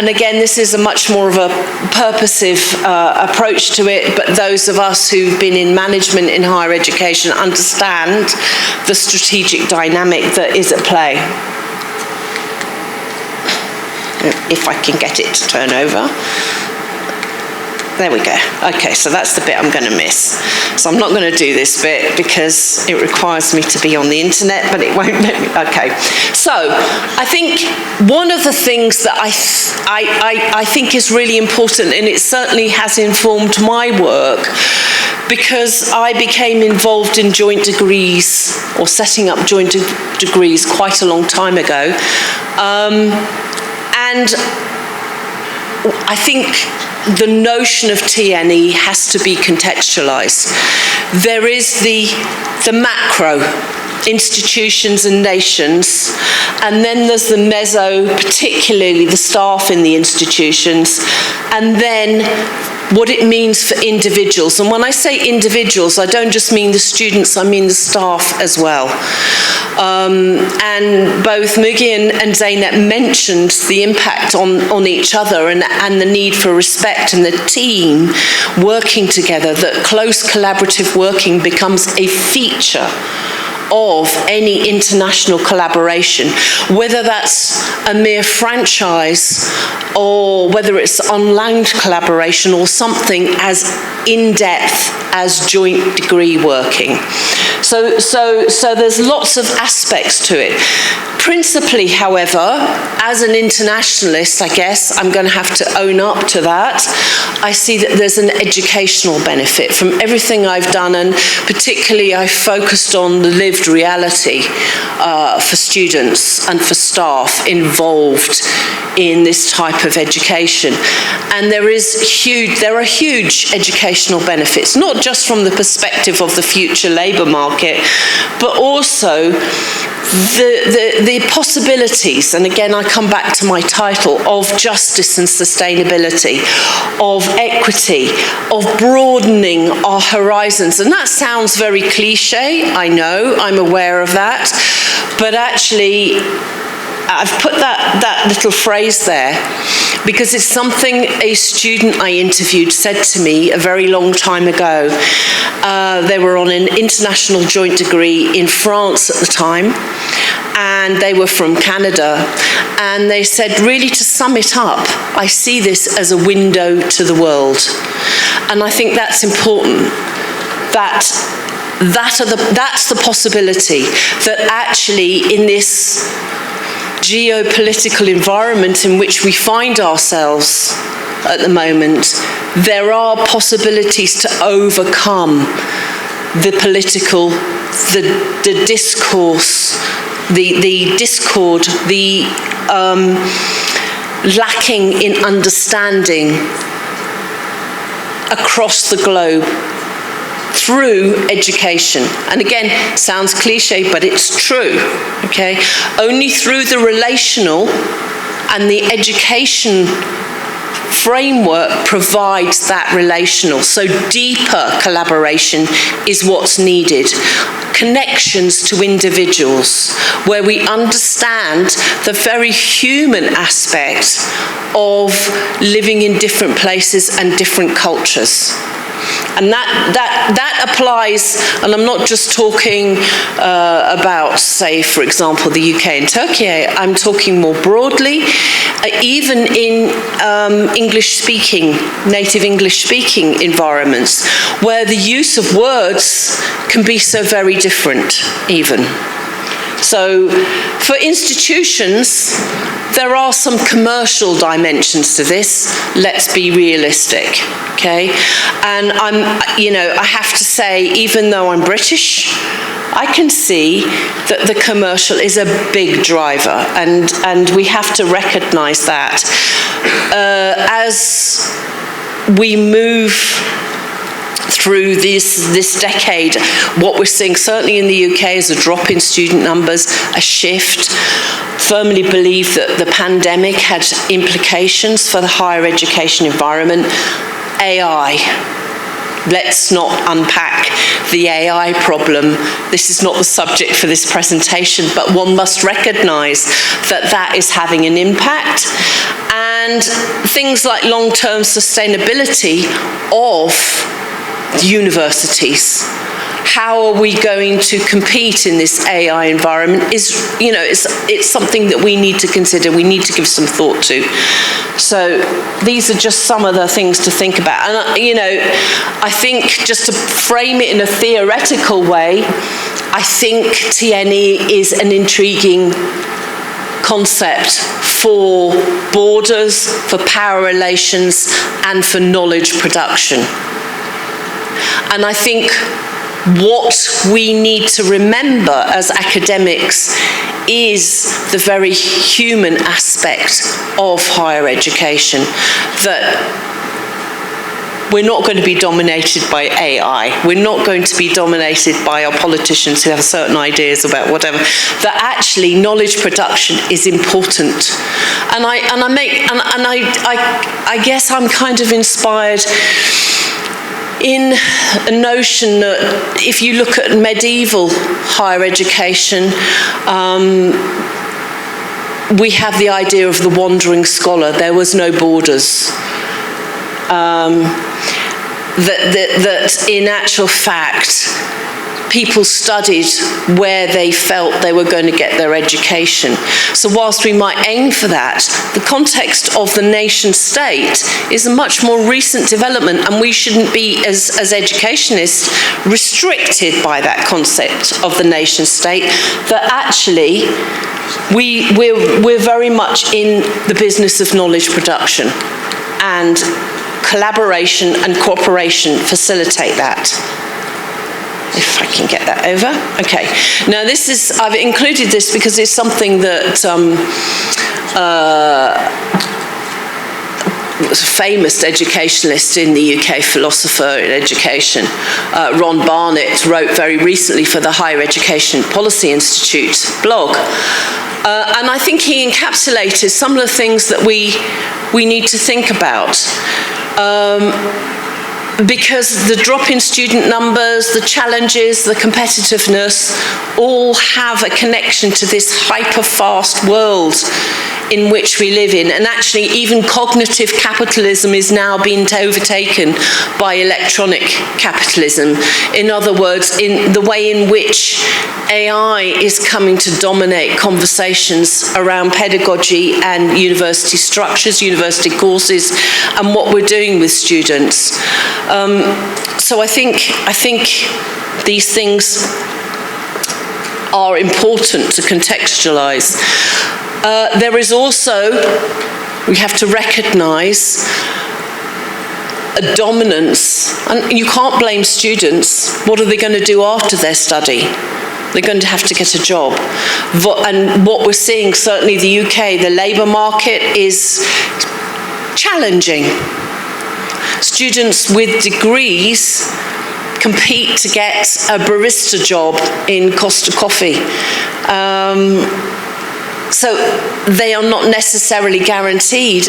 again, this is a much more of a purposive approach to it, but those of us who've been in management in higher education understand the strategic dynamic that is at play. If I can get it to turn over. There we go. Okay, so that's the bit I'm going to miss. So I'm not going to do this bit because it requires me to be on the internet, but it won't let me. Okay. So I think one of the things that I think is really important, and it certainly has informed my work, because I became involved in joint degrees, or setting up joint degrees, quite a long time ago. And I think the notion of TNE has to be contextualised. There is the macro, institutions and nations, and then there's the meso, particularly the staff in the institutions, and then what it means for individuals. And when I say individuals, I don't just mean the students, I mean the staff as well. And both Mugi and Zeynep mentioned the impact on each other and the need for respect and the team working together, that close collaborative working becomes a feature of any international collaboration, whether that's a mere franchise or whether it's online collaboration or something as in-depth as joint degree working. So there's lots of aspects to it. Principally, however, as an internationalist, I guess I'm going to have to own up to that. I see that there's an educational benefit from everything I've done, and particularly I focused on the lived reality for students and for staff involved in this type of education. And there are huge educational benefits, not just from the perspective of the future labour market, but also the possibilities, and again I come back to my title, of justice and sustainability, of equity, of broadening our horizons. And that sounds very cliche, I know, I'm aware of that, but actually I've put that little phrase there because it's something a student I interviewed said to me a very long time ago. They were on an international joint degree in France at the time, and they were from Canada, and they said, really, to sum it up, I see this as a window to the world. And I think that's important, that's the possibility that actually in this geopolitical environment in which we find ourselves at the moment, there are possibilities to overcome the political, the discourse, the discord, the lacking in understanding across the globe through education. And again, sounds cliche, but it's true, okay? Only through the relational and the education framework provides that relational. So deeper collaboration is what's needed. Connections to individuals, where we understand the very human aspect of living in different places and different cultures. And that applies, and I'm not just talking about, say, for example, the UK and Turkey. I'm talking more broadly, even in English-speaking, native English-speaking environments, where the use of words can be so very different, even. So, for institutions, there are some commercial dimensions to this. Let's be realistic, okay? And I have to say, even though I'm British, I can see that the commercial is a big driver, and we have to recognise that. As we move through this decade, what we're seeing certainly in the UK is a drop in student numbers, a shift. Firmly believe that the pandemic had implications for the higher education environment. AI. Let's not unpack the AI problem. This is not the subject for this presentation, but one must recognise that that is having an impact. And things like long-term sustainability of universities. How are we going to compete in this AI environment is, it's something that we need to consider, we need to give some thought to. So these are just some of the things to think about. And, I think just to frame it in a theoretical way, I think TNE is an intriguing concept for borders, for power relations, and for knowledge production. And I think what we need to remember as academics is the very human aspect of higher education, that we're not going to be dominated by AI. We're not going to be dominated by our politicians who have certain ideas about whatever. That actually knowledge production is important. And I guess I'm kind of inspired in a notion that if you look at medieval higher education, we have the idea of the wandering scholar. There was no borders. That in actual fact, people studied where they felt they were going to get their education. So whilst we might aim for that, the context of the nation state is a much more recent development, and we shouldn't be, as educationists, restricted by that concept of the nation state, that actually we're very much in the business of knowledge production, and collaboration and cooperation facilitate that. If I can get that over. Okay. Now this is, I've included this because it's something that a famous educationalist in the UK, philosopher in education, Ron Barnett, wrote very recently for the Higher Education Policy Institute blog. And I think he encapsulated some of the things that we need to think about. Because the drop in student numbers, the challenges, the competitiveness, all have a connection to this hyper-fast world in which we live in. And actually, even cognitive capitalism is now being overtaken by electronic capitalism. In other words, in the way in which AI is coming to dominate conversations around pedagogy and university structures, university courses, and what we're doing with students. So I think these things are important to contextualize. There is also, we have to recognize a dominance, and you can't blame students. What are they going to do after their study? They're going to have to get a job. And what we're seeing, certainly the UK, the labour market is challenging. Students with degrees compete to get a barista job in Costa Coffee. So they are not necessarily guaranteed,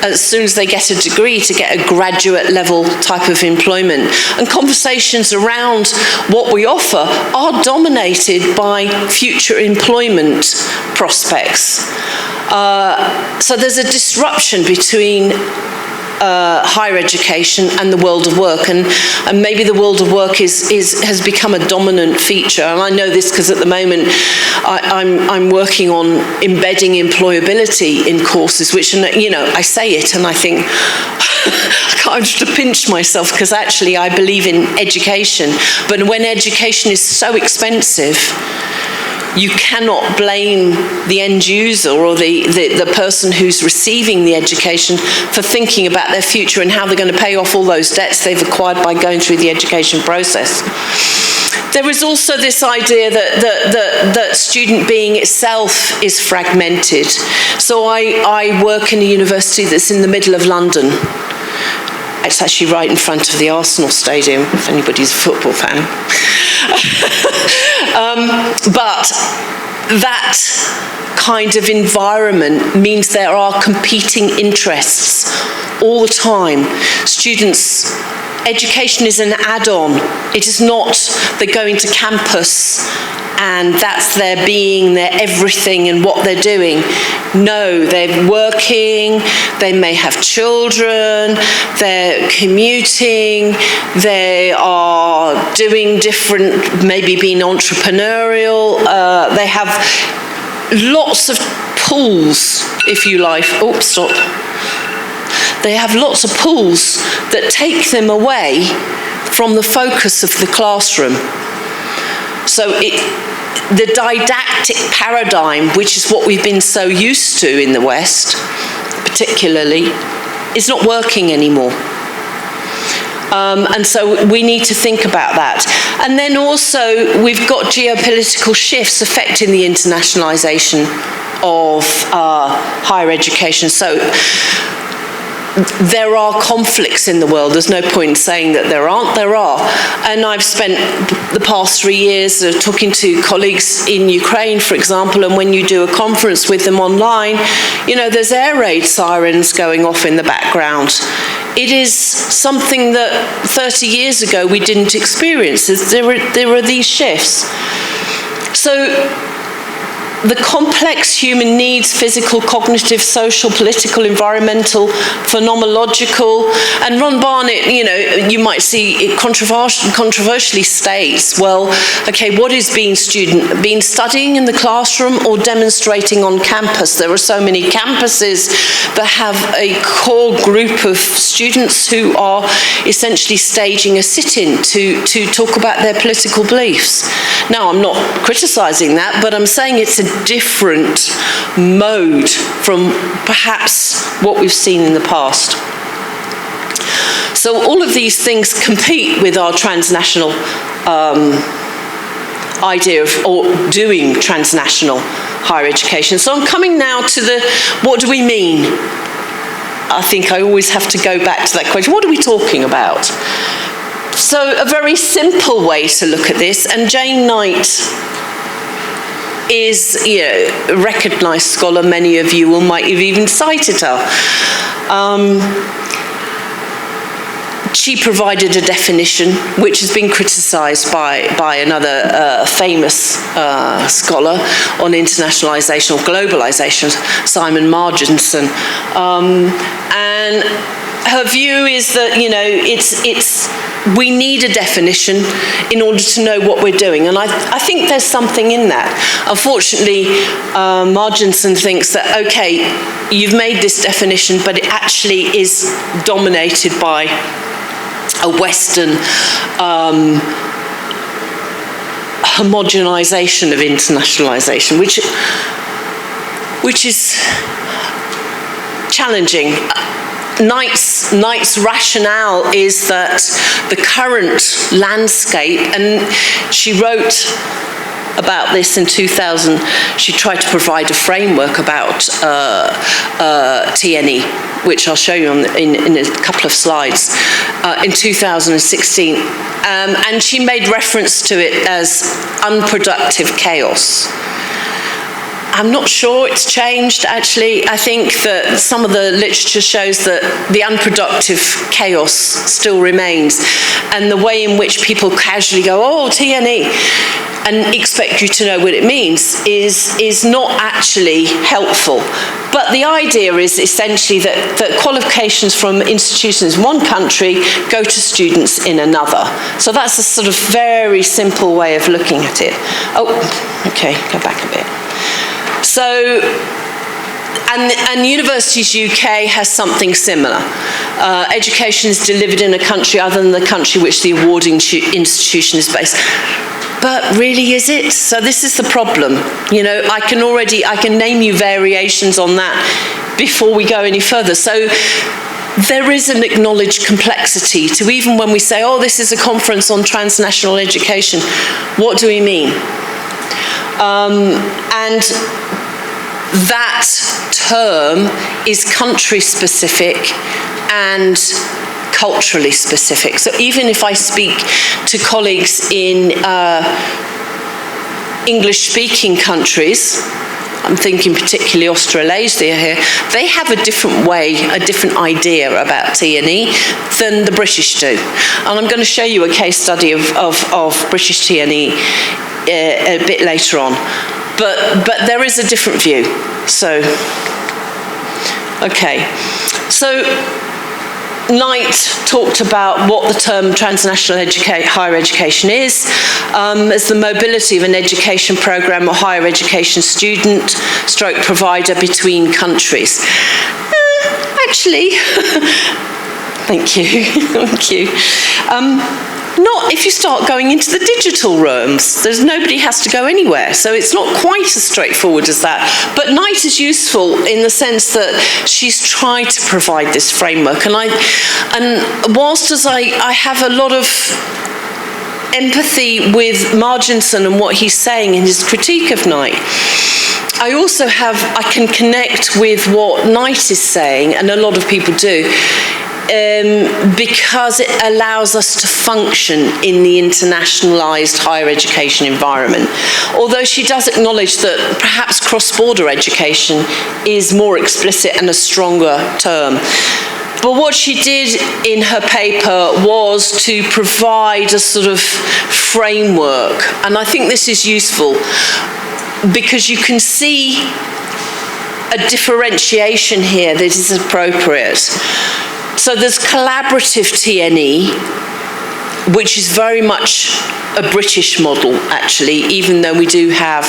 as soon as they get a degree, to get a graduate level type of employment. And conversations around what we offer are dominated by future employment prospects. So there's a disruption between higher education and the world of work, and maybe the world of work has become a dominant feature. And I know this because at the moment I'm working on embedding employability in courses, which, you know, I say it and I think I can't just to pinch myself, because actually I believe in education, but when education is so expensive, you cannot blame the end user or the person who's receiving the education for thinking about their future and how they're going to pay off all those debts they've acquired by going through the education process. There is also this idea that student being itself is fragmented. So I work in a university that's in the middle of London. It's actually right in front of the Arsenal Stadium, if anybody's a football fan. But that kind of environment means there are competing interests all the time. Students, education is an add-on. It is not they're going to campus and that's their being, their everything and what they're doing. No, they're working, they may have children, they're commuting, they are doing different, maybe being entrepreneurial, they have lots of pools, if you like. Oh, stop. They have lots of pools that take them away from the focus of the classroom. So the didactic paradigm, which is what we've been so used to in the West, particularly, is not working anymore. And so we need to think about that. And then also, we've got geopolitical shifts affecting the internationalization of higher education. So there are conflicts in the world. There's no point in saying that there aren't. There are. And I've spent the past 3 years talking to colleagues in Ukraine, for example, and when you do a conference with them online, you know, there's air raid sirens going off in the background. It is something that 30 years ago we didn't experience. There are these shifts. So the complex human needs, physical, cognitive, social, political, environmental, phenomenological, and Ron Barnett, you know, you might see it controversially states, well, okay, what is being studying in the classroom or demonstrating on campus? There are so many campuses that have a core group of students who are essentially staging a sit-in to talk about their political beliefs. Now, I'm not criticizing that, but I'm saying it's a different mode from perhaps what we've seen in the past. So all of these things compete with our transnational idea of doing transnational higher education. So I'm coming now to what do we mean? I think I always have to go back to that question. What are we talking about? So a very simple way to look at this, and Jane Knight is, you know, a recognised scholar. Many of you might have even cited her. She provided a definition which has been criticised by another famous scholar on internationalisation or globalisation, Simon Marginson, and her view is that, you know, we need a definition in order to know what we're doing, and I think there's something in that. Unfortunately, Marginson thinks that, okay, you've made this definition, but it actually is dominated by a Western homogenization of internationalization, which is challenging. Knight's rationale is that the current landscape, and she wrote about this in 2000, she tried to provide a framework about TNE, which I'll show you in a couple of slides, in 2016. And she made reference to it as unproductive chaos. I'm not sure it's changed, actually. I think that some of the literature shows that the unproductive chaos still remains, and the way in which people casually go, oh, TNE, and expect you to know what it means is not actually helpful. But the idea is essentially that qualifications from institutions in one country go to students in another. So that's a sort of very simple way of looking at it. Oh, okay, go back a bit. So, and Universities UK has something similar. Education is delivered in a country other than the country which the awarding institution is based. But really, is it? So this is the problem. You know, I can name you variations on that before we go any further. So there is an acknowledged complexity to, even when we say, oh, this is a conference on transnational education, what do we mean? And that term is country specific and culturally specific. So even if I speak to colleagues in English-speaking countries, I'm thinking particularly Australasia here, they have a different way, a different idea about TNE than the British do. And I'm going to show you a case study of British TNE a bit later on. But there is a different view. So, okay. So, Knight talked about what the term transnational higher education is as the mobility of an education program or higher education student stroke provider between countries. Actually, thank you, thank you. Not if you start going into the digital realms. Nobody has to go anywhere, so it's not quite as straightforward as that. But Knight is useful in the sense that she's tried to provide this framework, and whilst as I have a lot of empathy with Marginson and what he's saying in his critique of Knight, I can connect with what Knight is saying, and a lot of people do, because it allows us to function in the internationalised higher education environment. Although she does acknowledge that perhaps cross-border education is more explicit and a stronger term. But what she did in her paper was to provide a sort of framework, and I think this is useful because you can see a differentiation here that is appropriate. So there's collaborative TNE, which is very much a British model, actually, even though we do have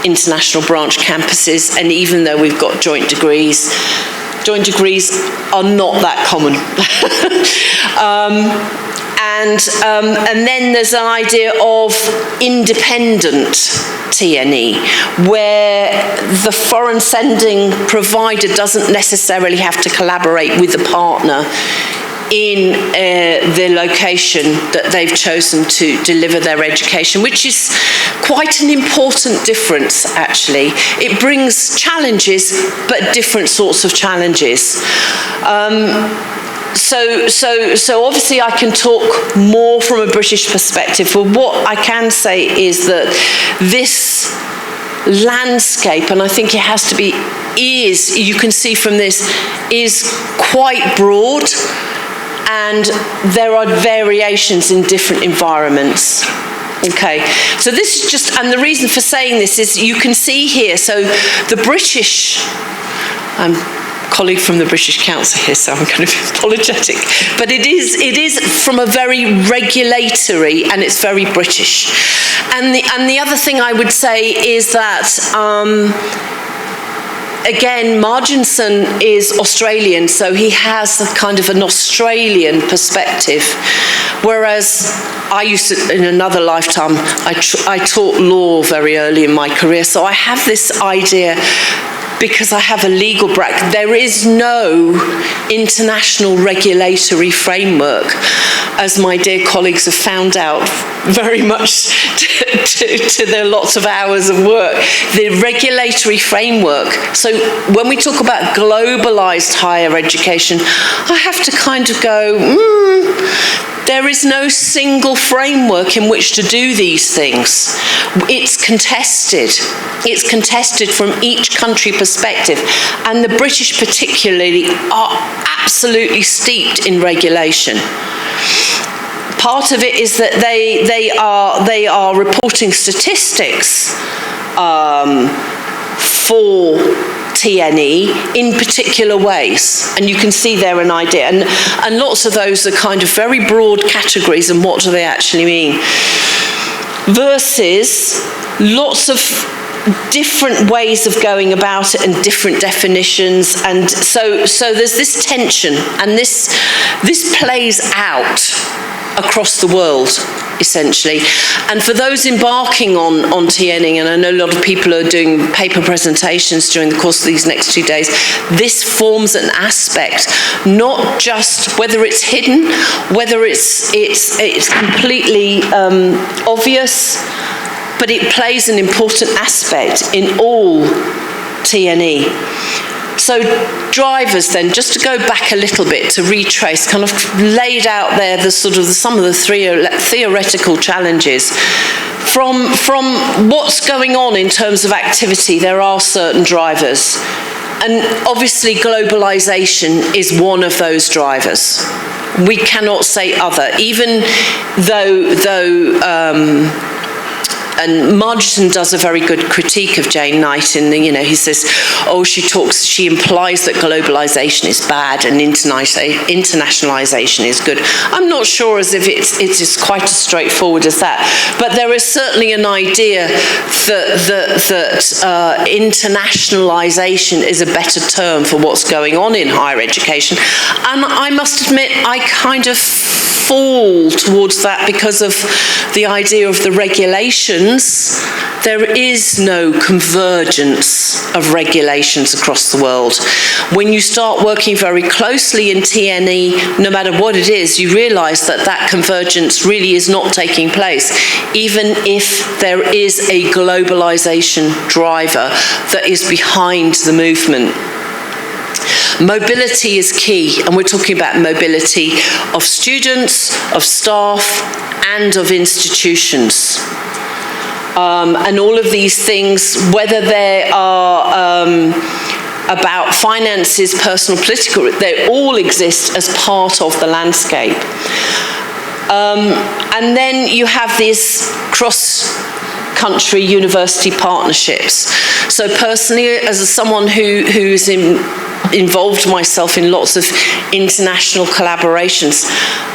international branch campuses and even though we've got joint degrees. Joint degrees are not that common. And then there's an idea of independent TNE, where the foreign sending provider doesn't necessarily have to collaborate with the partner in the location that they've chosen to deliver their education, which is quite an important difference, actually. It brings challenges, but different sorts of challenges. So obviously I can talk more from a British perspective, but what I can say is that this landscape, and I think it has to be, you can see from this, is quite broad, and there are variations in different environments. Okay, so this is just, and the reason for saying this is you can see here, so the British, colleague from the British Council here, so I'm kind of apologetic, but it is from a very regulatory, and it's very British. And the other thing I would say is that again, Marginson is Australian, so he has a kind of an Australian perspective, whereas I used to, in another lifetime, I taught law very early in my career, so I have this idea, because I have a legal background, there is no international regulatory framework, as my dear colleagues have found out very much to their lots of hours of work. The regulatory framework, so when we talk about globalised higher education, I have to kind of go, there is no single framework in which to do these things. It's contested. It's contested from each country perspective. And the British particularly are absolutely steeped in regulation. Part of it is that they are reporting statistics for TNE in particular ways, and you can see there an idea, and lots of those are kind of very broad categories, and what do they actually mean, versus lots of different ways of going about it and different definitions, and so there's this tension, and this plays out across the world, essentially. And for those embarking on TNing, and I know a lot of people are doing paper presentations during the course of these next 2 days, this forms an aspect, not just whether it's hidden, whether it's completely obvious, but it plays an important aspect in all TNE. So drivers then, just to go back a little bit to retrace, kind of laid out there some of the theoretical challenges. From what's going on in terms of activity, there are certain drivers. And obviously globalization is one of those drivers. We cannot say other, even though and Marginson does a very good critique of Jane Knight in the, he says, she implies that globalization is bad and internationalization is good. I'm not sure as if it is quite as straightforward as that, but there is certainly an idea that internationalization is a better term for what's going on in higher education. And I must admit, I kind of fall towards that because of the idea of the regulations. There is no convergence of regulations across the world. When you start working very closely in TNE, no matter what it is, you realise that that convergence really is not taking place, even if there is a globalisation driver that is behind the movement. Mobility is key, and we're talking about mobility of students, of staff, and of institutions. And all of these things, whether they are about finances, personal, political, they all exist as part of the landscape. And then you have these cross-country university partnerships. So personally, as someone who's involved myself in lots of international collaborations,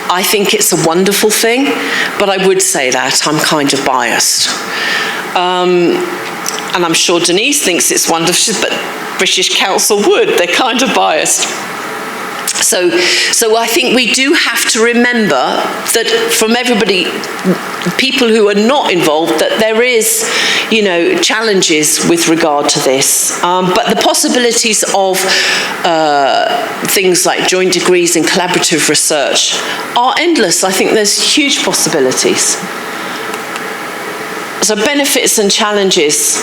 I think it's a wonderful thing, but I would say that I'm kind of biased. And I'm sure Denise thinks it's wonderful, but British Council would. They're kind of biased. So I think we do have to remember that from everybody, people who are not involved, that there is, challenges with regard to this. But the possibilities of things like joint degrees and collaborative research are endless. I think there's huge possibilities. So benefits and challenges.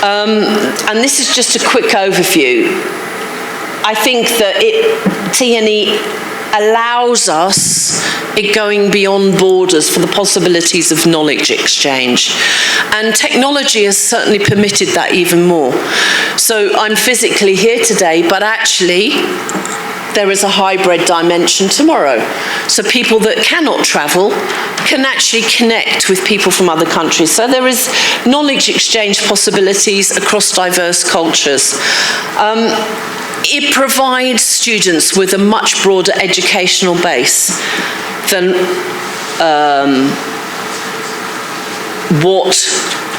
And this is just a quick overview. I think that TNE allows us it going beyond borders for the possibilities of knowledge exchange. And technology has certainly permitted that even more. So I'm physically here today, but actually there is a hybrid dimension tomorrow. So people that cannot travel can actually connect with people from other countries. So there is knowledge exchange possibilities across diverse cultures. It provides students with a much broader educational base than what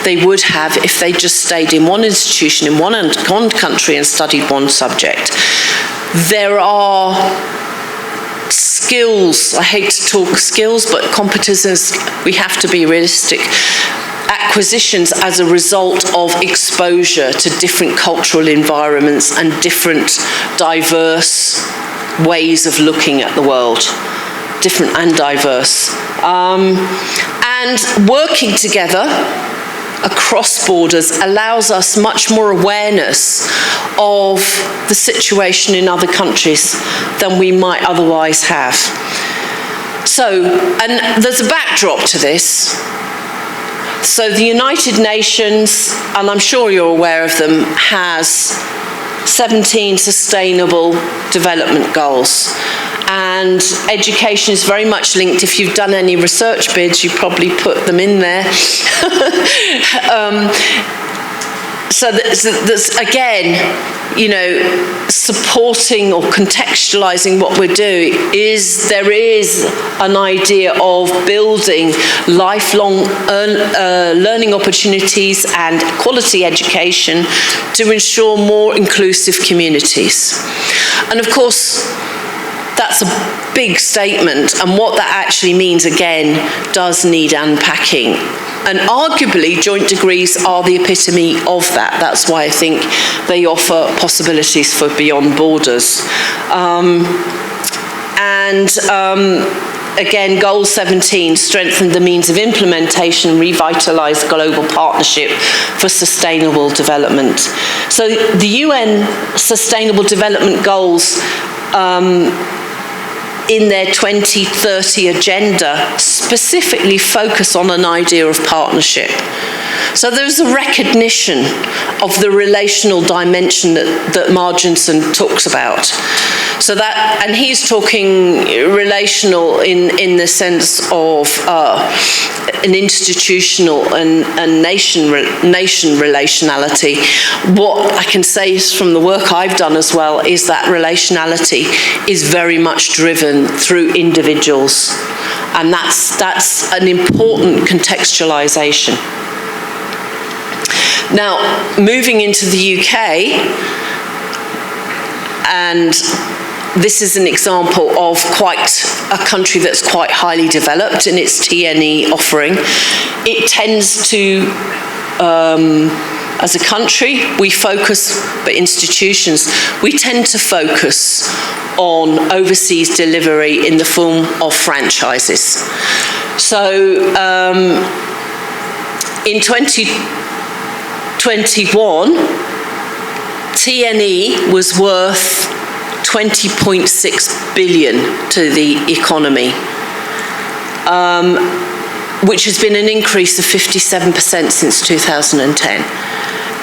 they would have if they just stayed in one institution, in one country and studied one subject. There are skills, I hate to talk skills, but competences, we have to be realistic, acquisitions as a result of exposure to different cultural environments and different diverse ways of looking at the world. Different and diverse. And working together across borders allows us much more awareness of the situation in other countries than we might otherwise have. So, and there's a backdrop to this. So the United Nations, and I'm sure you're aware of them, has 17 Sustainable Development Goals. And education is very much linked. If you've done any research bids, you probably put them in there. So that's again, supporting or contextualizing what we're doing there is an idea of building lifelong learning opportunities and quality education to ensure more inclusive communities. And of course, that's a big statement, and what that actually means, again, does need unpacking. And arguably, joint degrees are the epitome of that. That's why I think they offer possibilities for beyond borders. Again, Goal 17, strengthen the means of implementation, revitalise global partnership for sustainable development. So the UN Sustainable Development Goals in their 2030 agenda specifically focus on an idea of partnership. So there's a recognition of the relational dimension that Marginson talks about. So that, and he's talking relational in the sense of an institutional and nation relationality. What I can say is from the work I've done as well is that relationality is very much driven through individuals, and that's an important contextualization. Now, moving into the UK, and this is an example of quite a country that's quite highly developed in its TNE offering. It tends to, as a country, we focus, but institutions, we tend to focus on overseas delivery in the form of franchises. So in 2021, TNE was worth 20.6 billion to the economy, which has been an increase of 57% since 2010.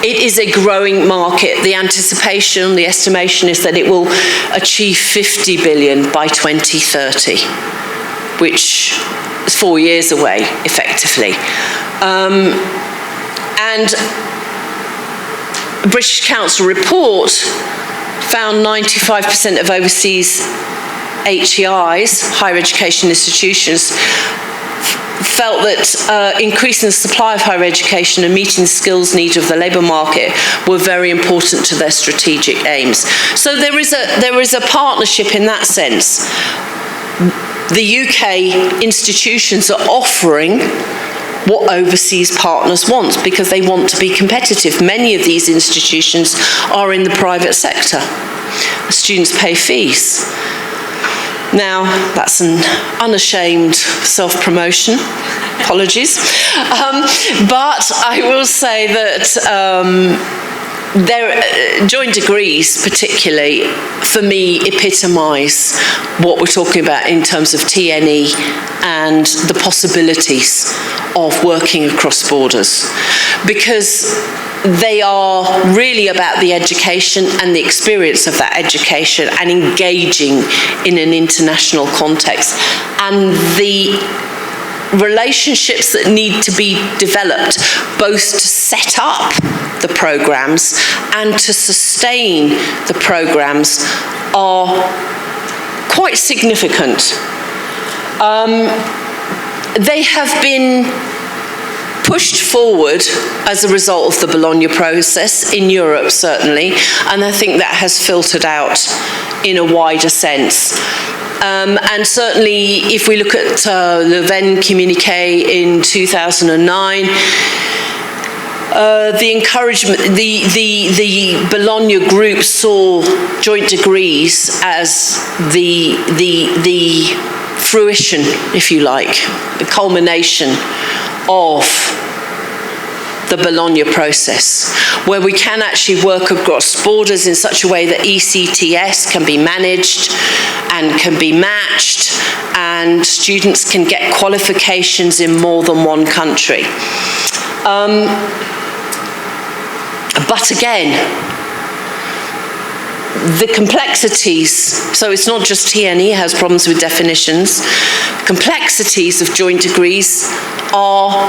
It is a growing market. The anticipation, the estimation is that it will achieve 50 billion by 2030, which is 4 years away, effectively. And a British Council report found 95% of overseas HEIs, higher education institutions, felt that increasing the supply of higher education and meeting the skills needs of the labour market were very important to their strategic aims. So there is a partnership in that sense. The UK institutions are offering what overseas partners want because they want to be competitive. Many of these institutions are in the private sector. Students pay fees. Now, that's an unashamed self-promotion. Apologies. But I will say that joint degrees, particularly, for me, epitomise what we're talking about in terms of TNE and the possibilities of working across borders. Because they are really about the education and the experience of that education and engaging in an international context. And the relationships that need to be developed, both to set up the programs and to sustain the programs, are quite significant. They have been pushed forward as a result of the Bologna process, in Europe certainly, and I think that has filtered out in a wider sense. And certainly if we look at the Venn communiqué in 2009, the encouragement, the Bologna group saw joint degrees as the fruition, if you like, the culmination of the Bologna process, where we can actually work across borders in such a way that ECTS can be managed and can be matched, and students can get qualifications in more than one country. But again, the complexities, so it's not just TNE has problems with definitions, complexities of joint degrees are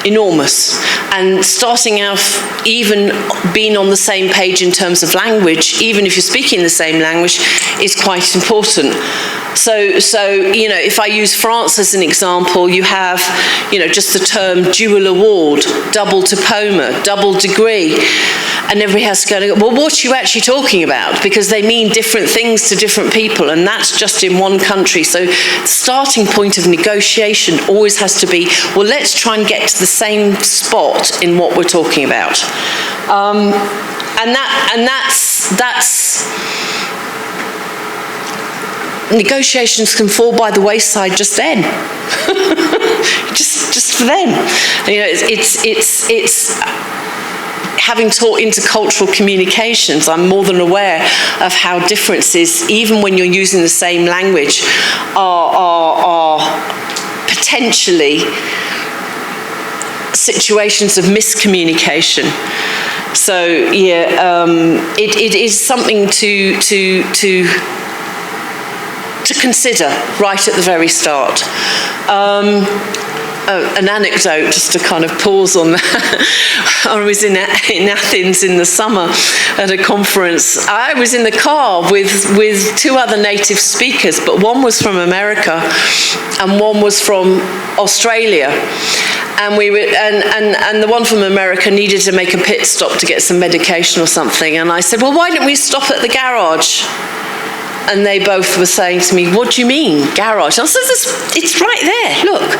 enormous, and starting out, even being on the same page in terms of language, even if you're speaking the same language, is quite important. So you know, if I use France as an example, you have, you know, just the term dual award, double diploma, double degree, and everybody has to go, well, what are you actually talking about? Because they mean different things to different people, and that's just in one country. So the starting point of negotiation always has to be, well, let's try and get to the same spot in what we're talking about. And that's negotiations can fall by the wayside just then, just for them. You know, it's having taught intercultural communications, I'm more than aware of how differences, even when you're using the same language, are potentially situations of miscommunication. So yeah, it is something to consider right at the very start. An anecdote, just to kind of pause on that. I was in Athens in the summer at a conference. I was in the car with two other native speakers, but one was from America and one was from Australia. And we were, and the one from America needed to make a pit stop to get some medication or something. And I said, well, why don't we stop at the garage? And they both were saying to me, what do you mean, garage? I said, it's right there, look.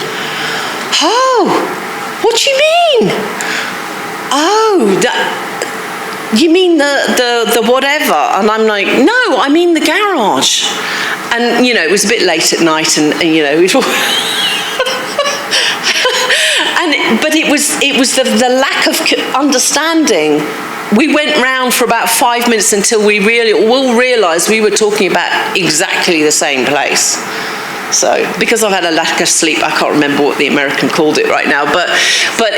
Oh, what do you mean? Oh, you mean the whatever? And I'm like, no, I mean the garage. And, you know, it was a bit late at night and you know, but it was the lack of understanding. We went round for about 5 minutes until we all realised we were talking about exactly the same place. So, because I've had a lack of sleep, I can't remember what the American called it right now, but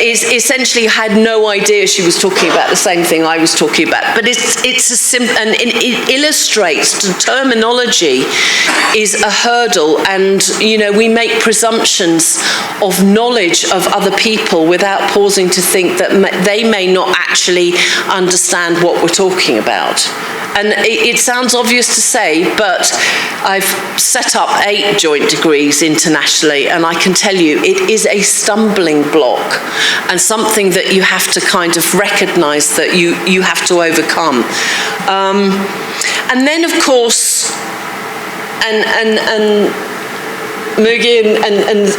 essentially had no idea she was talking about the same thing I was talking about. But it's a and it illustrates the terminology is a hurdle, and you know, we make presumptions of knowledge of other people without pausing to think that they may not actually understand what we're talking about. And it sounds obvious to say, but I've set up 8 joint degrees internationally, and I can tell you it is a stumbling block and something that you have to kind of recognise that you have to overcome. And then, of course, and Mugi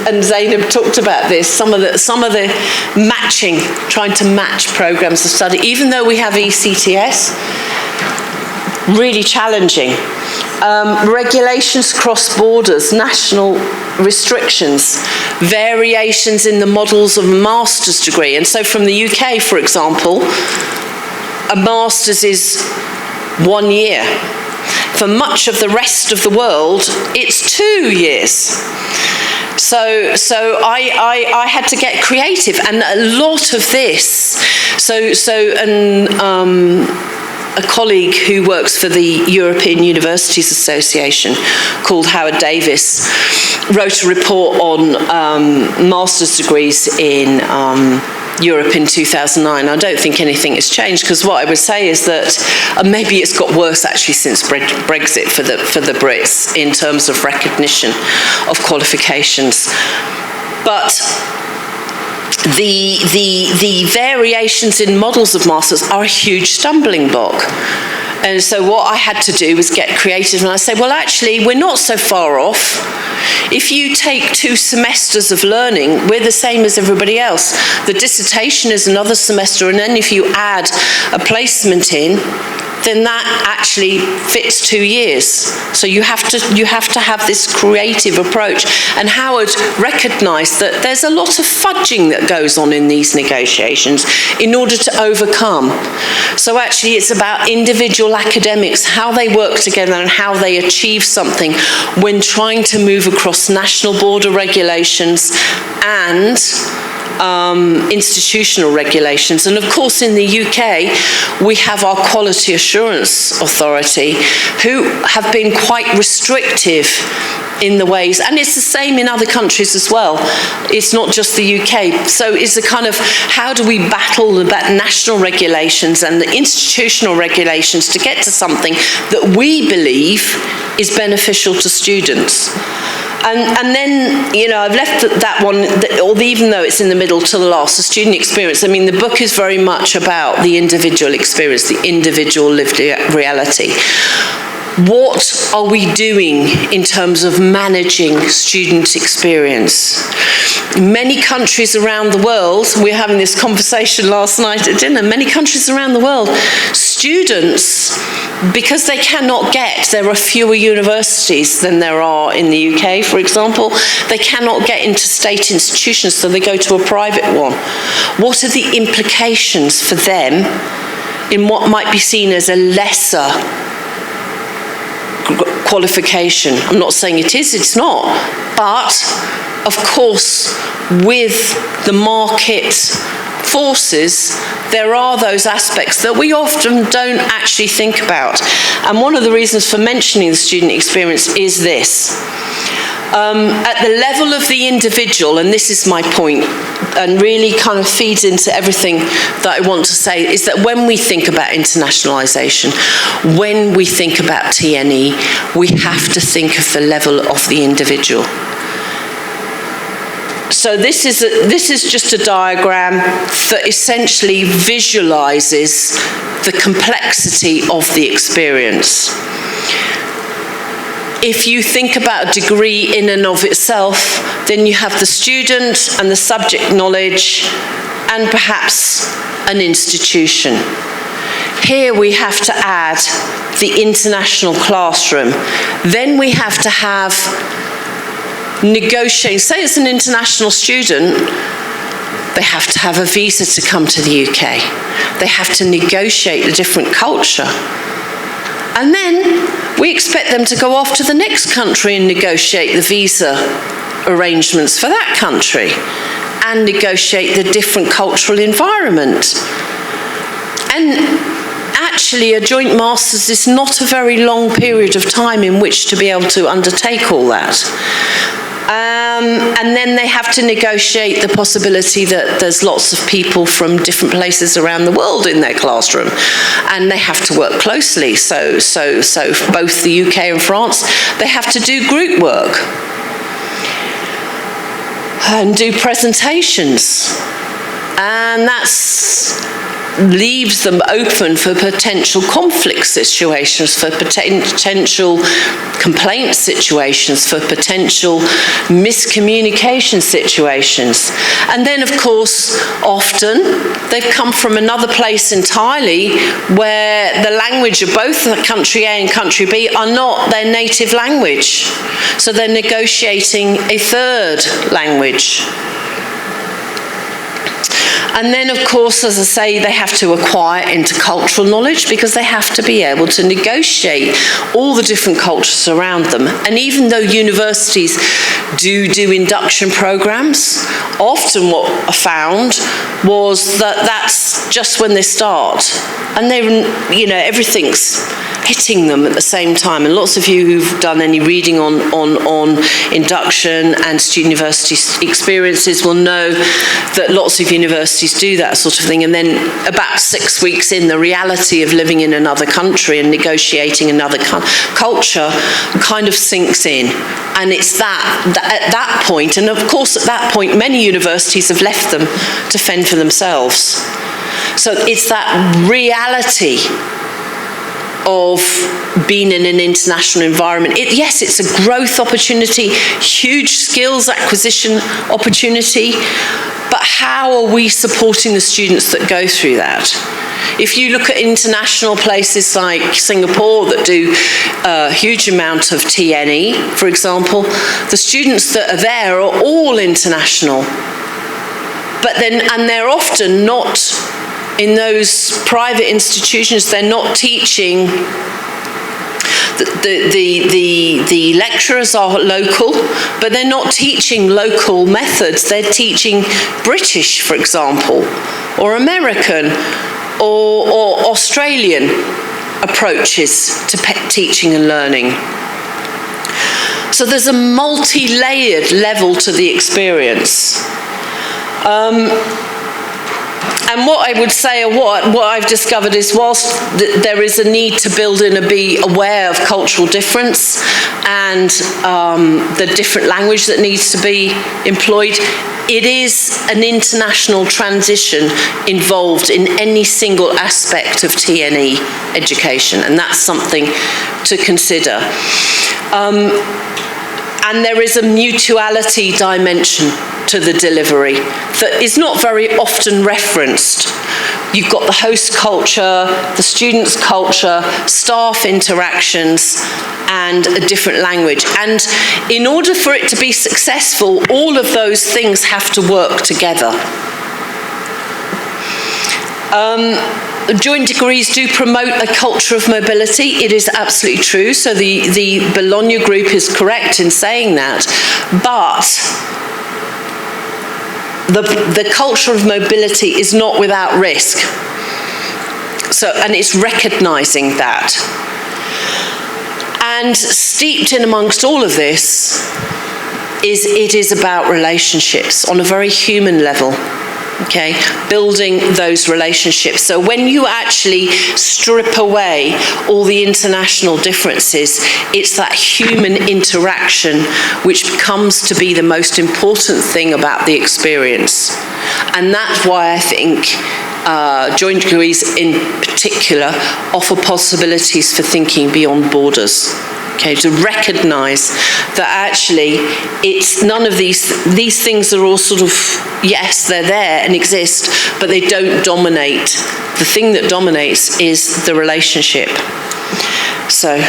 and Zainab talked about this, some of the matching, trying to match programs of study, even though we have ECTS, really challenging. Regulations cross borders, national restrictions, variations in the models of a master's degree. And so from the UK, for example, a master's is 1 year. For much of the rest of the world, it's 2 years. So I had to get creative, and a lot of this. A colleague who works for the European Universities Association called Howard Davis wrote a report on master's degrees in Europe in 2009. I don't think anything has changed, because what I would say is that maybe it's got worse actually since Brexit for the Brits in terms of recognition of qualifications. But the variations in models of masters are a huge stumbling block. And so what I had to do was get creative, and I say, well, actually, we're not so far off. If you take 2 semesters of learning, we're the same as everybody else. The dissertation is another semester, and then if you add a placement in, then that actually fits 2 years. So you have to have this creative approach. And Howard recognised that there's a lot of fudging that goes on in these negotiations in order to overcome. So actually it's about individual academics, how they work together and how they achieve something when trying to move across national border regulations and institutional regulations. And of course in the UK we have our Quality Assurance Authority, who have been quite restrictive in the ways, and it's the same in other countries as well. It's not just the UK. So it's a kind of, how do we battle the national regulations and the institutional regulations to get to something that we believe is beneficial to students? And then, you know, I've left that one, even though it's in the middle, to the last, the student experience. I mean, the book is very much about the individual experience, the individual lived reality. What are we doing in terms of managing student experience? Many countries around the world, we were having this conversation last night at dinner, many countries around the world, students, because they cannot get, there are fewer universities than there are in the UK, for example, they cannot get into state institutions, so they go to a private one. What are the implications for them in what might be seen as a lesser qualification? I'm not saying it is, it's not. But, of course, with the market forces, there are those aspects that we often don't actually think about. And one of the reasons for mentioning the student experience is this. At the level of the individual, and this is my point, and really kind of feeds into everything that I want to say, is that when we think about internationalisation, when we think about TNE, we have to think of the level of the individual. So this is just a diagram that essentially visualises the complexity of the experience. if you think about a degree in and of itself, then you have the student and the subject knowledge and perhaps an institution. Here we have to add the international classroom. Then we have to have negotiating. Say it's an international student, they have to have a visa to come to the UK. They have to negotiate a different culture. And then we expect them to go off to the next country and negotiate the visa arrangements for that country and negotiate the different cultural environment. And actually, a joint master's is not a very long period of time in which to be able to undertake all that. And then they have to negotiate the possibility that there's lots of people from different places around the world in their classroom, and they have to work closely. So both the UK and France, they have to do group work and do presentations, and leaves them open for potential conflict situations, for potential complaint situations, for potential miscommunication situations. And then, of course, often they've come from another place entirely where the language of both country A and country B are not their native language. So they're negotiating a third language. And then, of course, as I say, they have to acquire intercultural knowledge because they have to be able to negotiate all the different cultures around them. And even though universities do induction programs, often what I found was that that's just when they start. And everything's hitting them at the same time. And lots of you who've done any reading on induction and student university experiences will know that lots of universities do that sort of thing, and then about 6 weeks in, the reality of living in another country and negotiating another culture kind of sinks in. And it's at that point, and of course at that point many universities have left them to fend for themselves. So it's that reality of being in an international environment. Yes, it's a growth opportunity, huge skills acquisition opportunity, but how are we supporting the students that go through that? If you look at international places like Singapore that do a huge amount of TNE, for example, the students that are there are all international. And they're often not, in those private institutions, they're not teaching. The lecturers are local, but they're not teaching local methods. They're teaching British, for example, or American, or Australian approaches to teaching and learning. So there's a multi-layered level to the experience. And what I would say, or what I've discovered is, whilst there is a need to build in and be aware of cultural difference and the different language that needs to be employed, it is an international transition involved in any single aspect of TNE education, and that's something to consider. And there is a mutuality dimension to the delivery that is not very often referenced. You've got the host culture, the students' culture, staff interactions, and a different language. And in order for it to be successful, all of those things have to work together. Joint degrees do promote a culture of mobility. It is absolutely true. So the Bologna group is correct in saying that. But the culture of mobility is not without risk. And it's recognizing that. And steeped in amongst all of this it is about relationships on a very human level. Okay, building those relationships. So when you actually strip away all the international differences, it's that human interaction which comes to be the most important thing about the experience. And that's why I think joint degrees in particular offer possibilities for thinking beyond borders. Okay, to recognise that actually it's none of these things are all sort of, yes, they're there and exist, but they don't dominate. The thing that dominates is the relationship. So,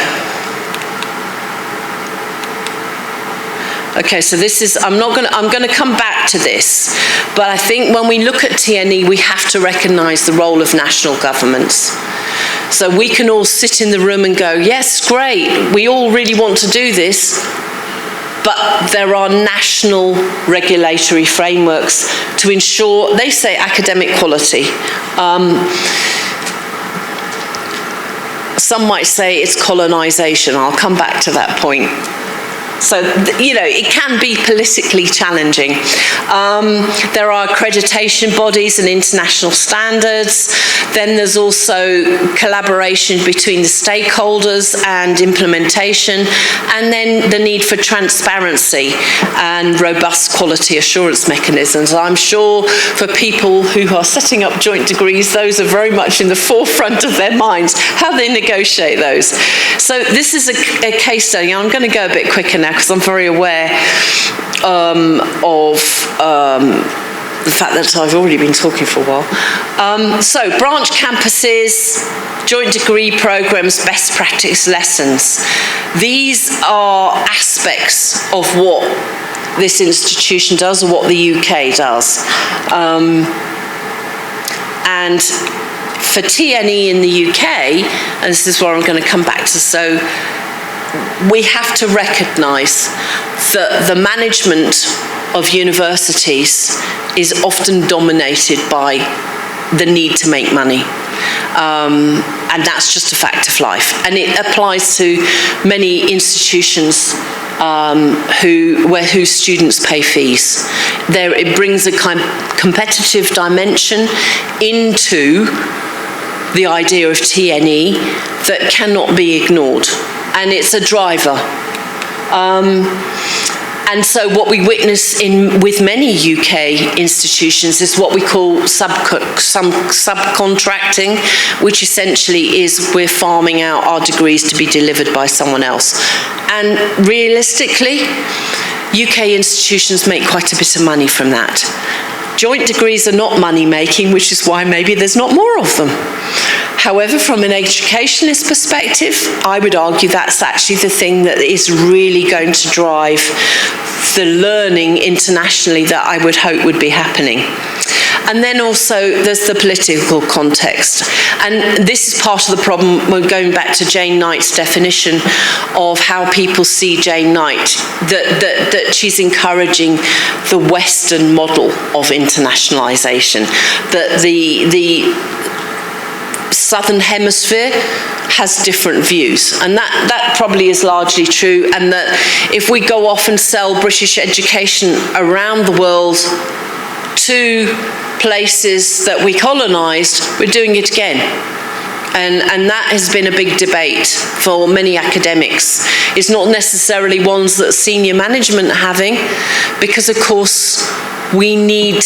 okay, so this is, I'm going to come back to this, but I think when we look at TNE, we have to recognise the role of national governments. So we can all sit in the room and go, yes, great, we all really want to do this, but there are national regulatory frameworks to ensure, they say academic quality. Some might say it's colonisation. I'll come back to that point. So, you know, it can be politically challenging. There are accreditation bodies and international standards. Then there's also collaboration between the stakeholders and implementation. And then the need for transparency and robust quality assurance mechanisms. I'm sure for people who are setting up joint degrees, those are very much in the forefront of their minds, how they negotiate those. So this is a case study. I'm going to go a bit quicker now, because I'm very aware of the fact that I've already been talking for a while. So branch campuses, joint degree programs, best practice lessons. These are aspects of what this institution does or what the UK does. And for TNE in the UK, and this is where I'm going to come back to, so we have to recognise that the management of universities is often dominated by the need to make money. And that's just a fact of life. And it applies to many institutions whose students pay fees. It brings a kind of competitive dimension into the idea of TNE that cannot be ignored. And it's a driver. And so what we witness with many UK institutions is what we call subcontracting, which essentially is we're farming out our degrees to be delivered by someone else. And realistically, UK institutions make quite a bit of money from that. Joint degrees are not money-making, which is why maybe there's not more of them. However, from an educationalist perspective, I would argue that's actually the thing that is really going to drive the learning internationally that I would hope would be happening. And then also there's the political context. And this is part of the problem, we're going back to Jane Knight's definition of how people see Jane Knight, that she's encouraging the Western model of internationalisation, that the Southern Hemisphere has different views, and that probably is largely true, and that if we go off and sell British education around the world to places that we colonised, we're doing it again. And that has been a big debate for many academics. It's not necessarily ones that senior management are having, because of course we need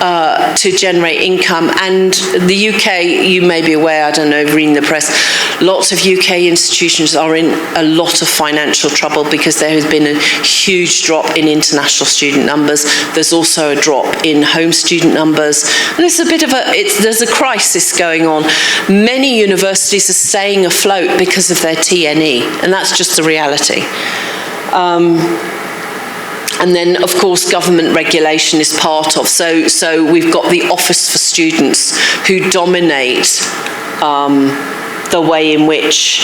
to generate income. And the UK, you may be aware, I don't know, reading the press, lots of UK institutions are in a lot of financial trouble because there has been a huge drop in international student numbers. There's also a drop in home student numbers. And there's a bit of there's a crisis going on. Many universities are staying afloat because of their TNE, and that's just the reality. And then, of course, government regulation is part of. So we've got the Office for Students who dominate the way in which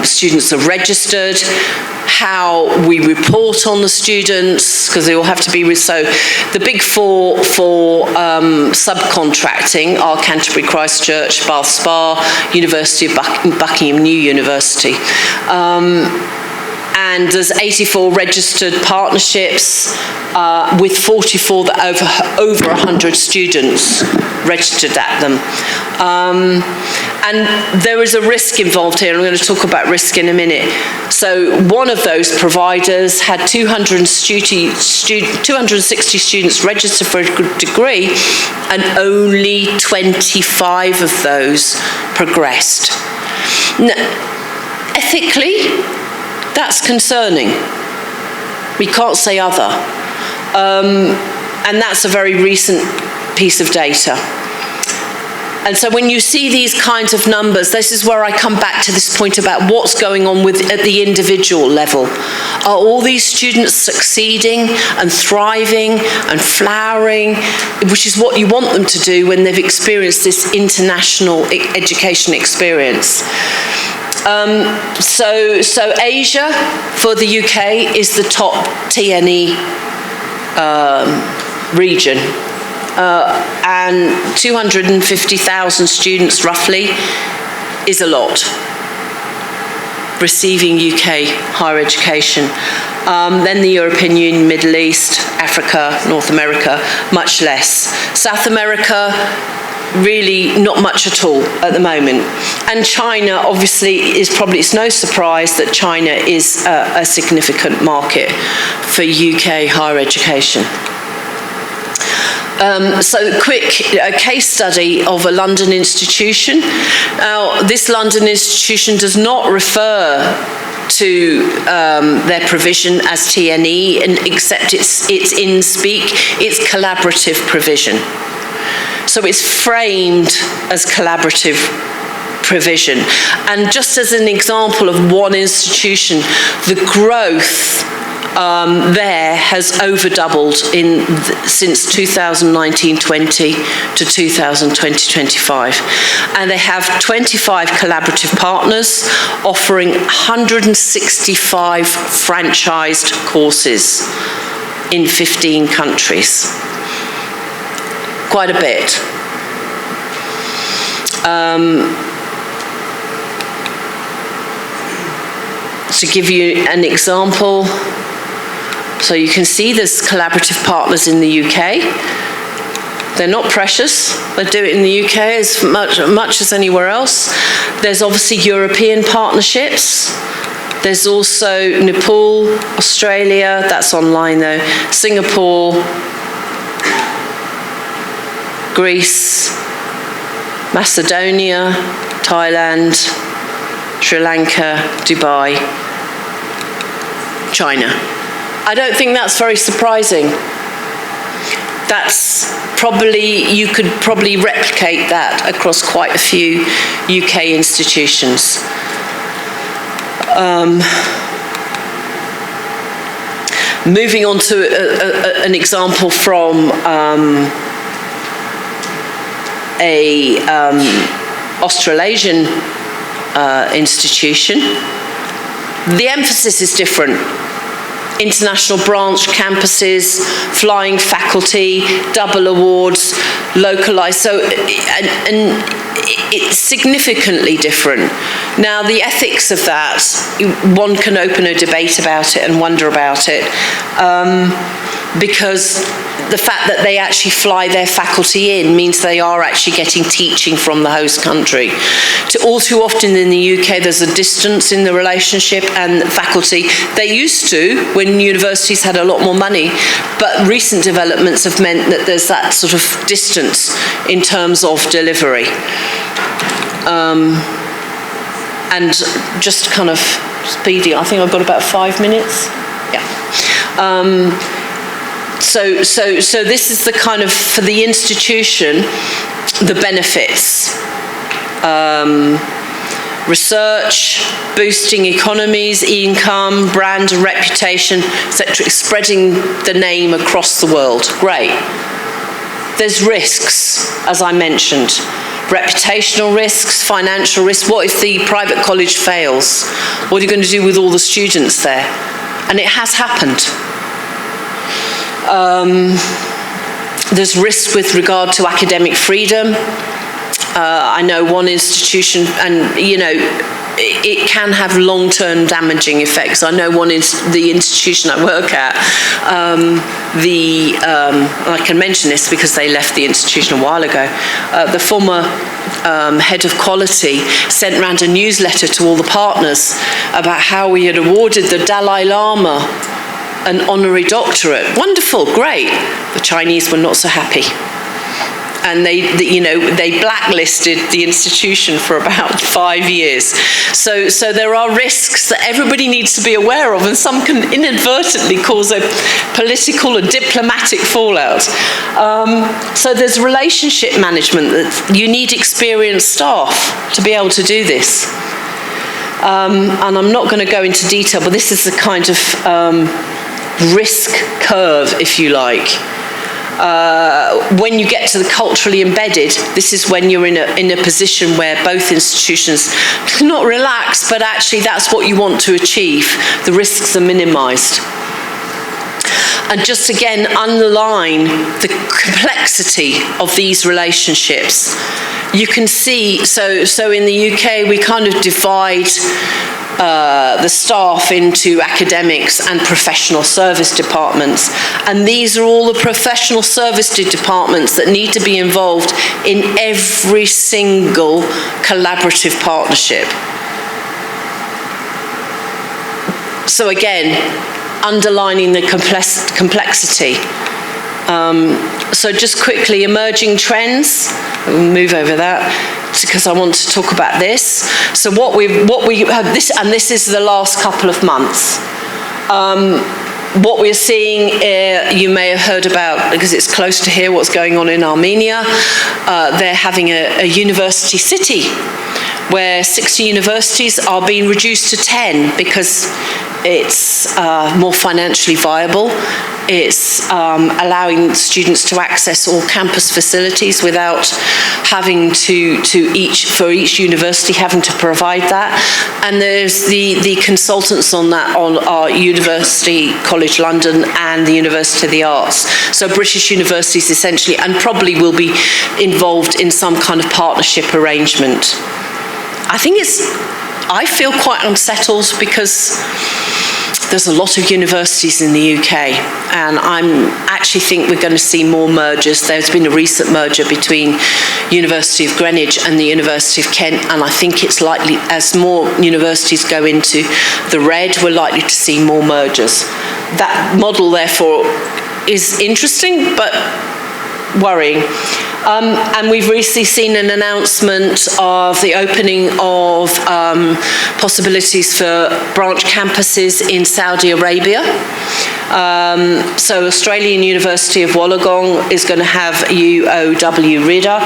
students are registered, how we report on the students, because they all have to be. So the big four for subcontracting are Canterbury, Christchurch, Bath Spa, University of Buckingham New University. And there's 84 registered partnerships with 44 that over 100 students registered at them. And there is a risk involved here. I'm going to talk about risk in a minute. So one of those providers had 260 students registered for a degree, and only 25 of those progressed. Now, Ethically, that's concerning. We can't say other. And that's a very recent piece of data. And so when you see these kinds of numbers, this is where I come back to this point about what's going on at the individual level. Are all these students succeeding and thriving and flowering, which is what you want them to do when they've experienced this international education experience? So Asia, for the UK, is the top TNE region. And 250,000 students, roughly, is a lot receiving UK higher education. Then the European Union, Middle East, Africa, North America, much less. South America, really not much at all at the moment. And China, obviously, it's no surprise that China is a significant market for UK higher education. So quick case study of a London institution. Now, this London institution does not refer to their provision as TNE, except it's in speak, it's collaborative provision. So it's framed as collaborative provision. And just as an example of one institution, the growth there has over doubled since 2019-20 to 2020-25. And they have 25 collaborative partners offering 165 franchised courses in 15 countries. Quite a bit. To give you an example, so you can see there's collaborative partners in the UK. They're not precious. They do it in the UK as much as anywhere else. There's obviously European partnerships. There's also Nepal, Australia, that's online though, Singapore, Greece, Macedonia, Thailand, Sri Lanka, Dubai, China. I don't think that's very surprising. That's probably, you could probably replicate that across quite a few UK institutions. Moving on to an example from Australasian institution. The emphasis is different. International branch campuses, flying faculty, double awards, localized, so, and it's significantly different. Now, the ethics of that, one can open a debate about it and wonder about it, because the fact that they actually fly their faculty in means they are actually getting teaching from the host country. All too often in the UK, there's a distance in the relationship and faculty. They used to, when universities had a lot more money, but recent developments have meant that there's that sort of distance in terms of delivery. And just kind of speedy, I think I've got about 5 minutes. Yeah. So this is the kind of, for the institution, the benefits. Research, boosting economies, income, brand and reputation, etc., spreading the name across the world. Great. There's risks, as I mentioned. Reputational risks, financial risks. What if the private college fails? What are you going to do with all the students there? And it has happened. There's risks with regard to academic freedom. I know one institution, and you know, it can have long-term damaging effects. I know the institution I work at, I can mention this because they left the institution a while ago. The former head of quality sent around a newsletter to all the partners about how we had awarded the Dalai Lama an honorary doctorate. Wonderful, great. The Chinese were not so happy. and they blacklisted the institution for about 5 years. So there are risks that everybody needs to be aware of, and some can inadvertently cause a political or diplomatic fallout. So there's relationship management, that you need experienced staff to be able to do this. And I'm not going to go into detail, but this is the kind of risk curve, if you like. When you get to the culturally embedded, this is when you're in a position where both institutions cannot relax, but actually that's what you want to achieve. The risks are minimised. And just again underline the complexity of these relationships. You can see, so in the UK we kind of divide the staff into academics and professional service departments. And these are all the professional service departments that need to be involved in every single collaborative partnership. So again, underlining the complexity. So just quickly, emerging trends. We'll move over that because I want to talk about this. So what we have this, and this is the last couple of months. What we're seeing, you may have heard about, because it's close to here, what's going on in Armenia. They're having a university city where 60 universities are being reduced to 10 because it's more financially viable. It's allowing students to access all campus facilities without having for each university having to provide that. And there's the consultants on that are University College London and the University of the Arts. So British universities essentially, and probably will be involved in some kind of partnership arrangement. I feel quite unsettled because there's a lot of universities in the UK, and I actually think we're going to see more mergers. There's been a recent merger between University of Greenwich and the University of Kent, and I think it's likely, as more universities go into the red, we're likely to see more mergers. That model, therefore, is interesting, but worrying. And we've recently seen an announcement of the opening of possibilities for branch campuses in Saudi Arabia. So Australian University of Wollongong is going to have UOW Rida.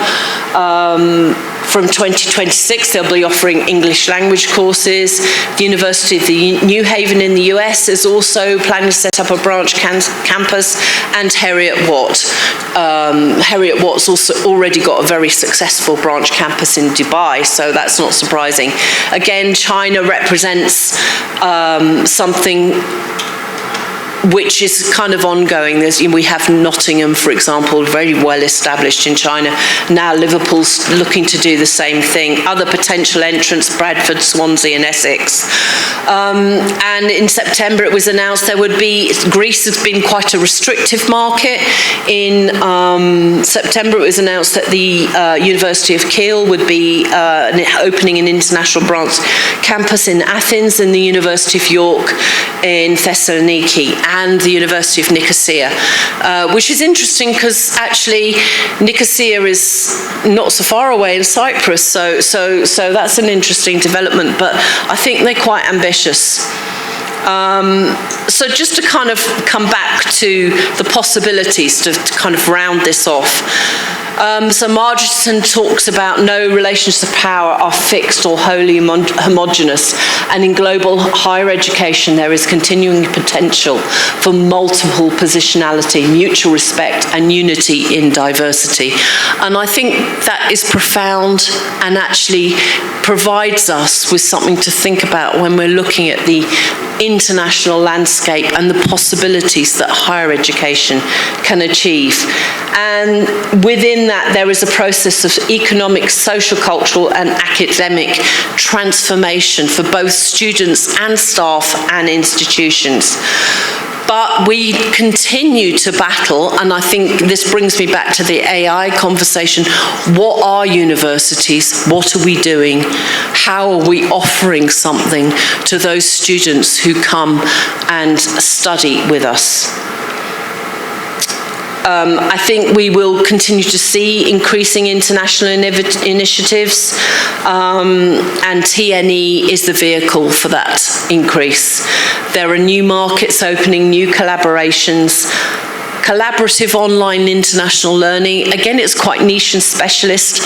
From 2026, they'll be offering English language courses. The University of New Haven in the US is also planning to set up a branch campus, and Heriot-Watt. Heriot-Watt's also already got a very successful branch campus in Dubai, so that's not surprising. Again, China represents something which is kind of ongoing. We have Nottingham, for example, very well established in China. Now Liverpool's looking to do the same thing. Other potential entrants, Bradford, Swansea and Essex. And in September it was announced Greece has been quite a restrictive market. In September it was announced that the University of Kiel would be opening an international branch campus in Athens, and the University of York in Thessaloniki, and the University of Nicosia, which is interesting because actually Nicosia is not so far away in Cyprus, so that's an interesting development, but I think they're quite ambitious. So just to kind of come back to the possibilities to kind of round this off. So Margeson talks about no relations of power are fixed or wholly homogeneous, and in global higher education there is continuing potential for multiple positionality, mutual respect and unity in diversity. And I think that is profound and actually provides us with something to think about when we're looking at the international landscape and the possibilities that higher education can achieve. And within that, there is a process of economic, social, cultural and academic transformation for both students and staff and institutions. But we continue to battle, and I think this brings me back to the AI conversation. What are universities? What are we doing? How are we offering something to those students who come and study with us? I think we will continue to see increasing international initiatives, and TNE is the vehicle for that increase. There are new markets opening, new collaborations, collaborative online international learning. Again, it's quite niche and specialist,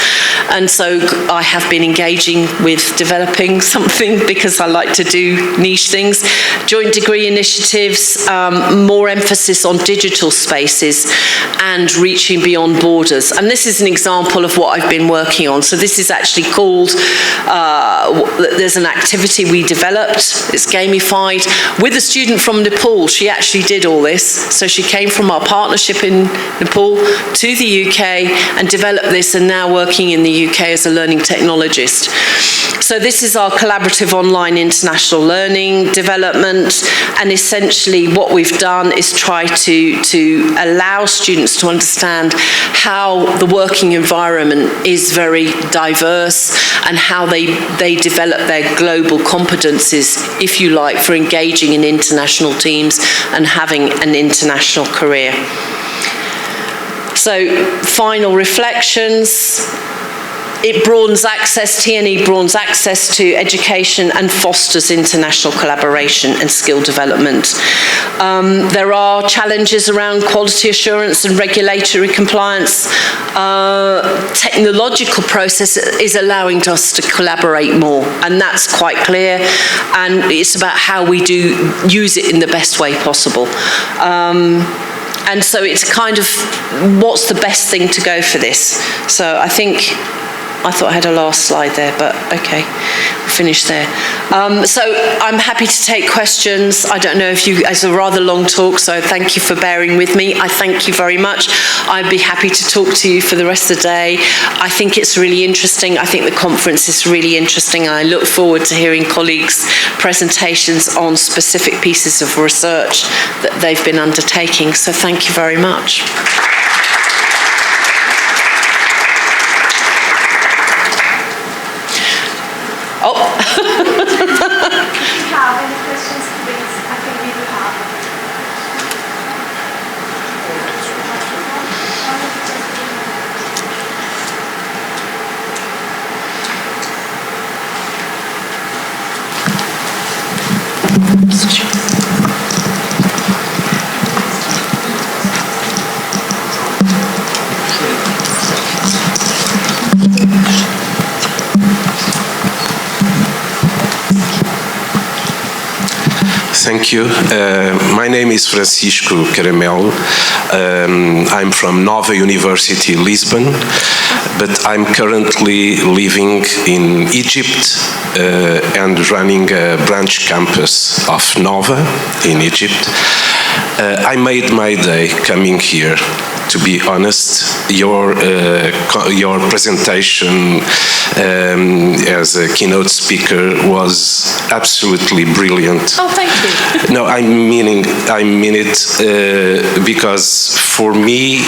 and so I have been engaging with developing something because I like to do niche things. Joint degree initiatives, more emphasis on digital spaces and reaching beyond borders. And this is an example of what I've been working on. So this is actually called, there's an activity we developed, it's gamified, with a student from Nepal. She actually did all this. So she came from our partnership in Nepal to the UK and developed this, and now working in the UK as a learning technologist. So this is our collaborative online international learning development, and essentially what we've done is try to allow students to understand how the working environment is very diverse and how they develop their global competencies, if you like, for engaging in international teams and having an international career. So, final reflections. It broadens access, TNE broadens access to education and fosters international collaboration and skill development. There are challenges around quality assurance and regulatory compliance. Technological process is allowing us to collaborate more, and that's quite clear, and it's about how we do use it in the best way possible. And so it's kind of, what's the best thing to go for this? So I thought I had a last slide there, but okay, we'll finish there. So I'm happy to take questions. I don't know if it's a rather long talk, so thank you for bearing with me. I thank you very much. I'd be happy to talk to you for the rest of the day. I think it's really interesting. I think the conference is really interesting, and I look forward to hearing colleagues' presentations on specific pieces of research that they've been undertaking. So thank you very much. Oh. If you have any questions, please, I think we do have. Thank you. My name is Francisco Caramelo. I'm from Nova University, Lisbon, but I'm currently living in Egypt and running a branch campus of Nova in Egypt. I made my day coming here. To be honest, your presentation as a keynote speaker was absolutely brilliant. Oh, thank you. No, I mean it because for me,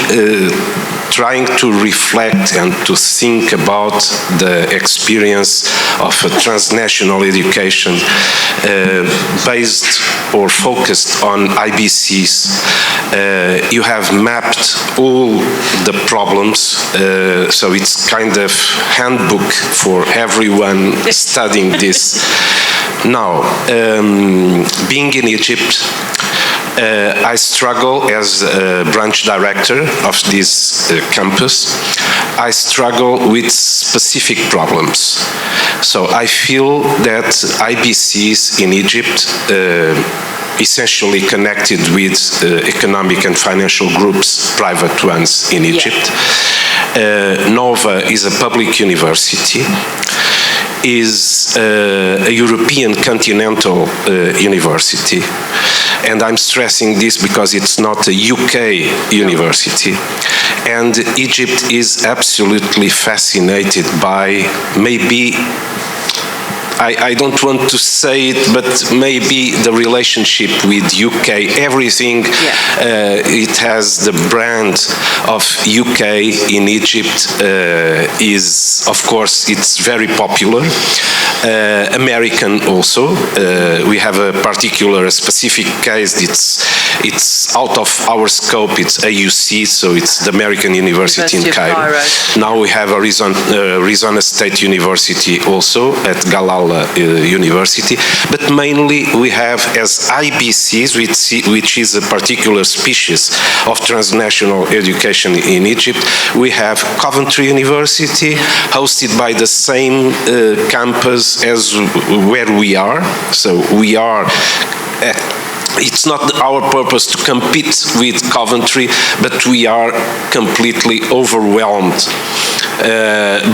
trying to reflect and to think about the experience of a transnational education based or focused on IBCs, you have mapped all the problems, so it's kind of handbook for everyone studying this. Now, being in Egypt, I struggle as a branch director of this campus. I struggle with specific problems. So I feel that IBCs in Egypt essentially connected with economic and financial groups, private ones in Egypt. Nova is a public university, is a European continental university, and I'm stressing this because it's not a UK university. And Egypt is absolutely fascinated by maybe I don't want to say it, but maybe the relationship with UK, everything, it has the brand of UK in Egypt is, of course, it's very popular. American also. We have a particular, a specific case. It's out of our scope. It's AUC, so it's the American University in Cairo. Now we have Arizona State University also at Galala University. But mainly we have as IBCs, which is a particular species of transnational education in Egypt. We have Coventry University, hosted by the same campus as where we are. So we are it's not our purpose to compete with Coventry, but we are completely overwhelmed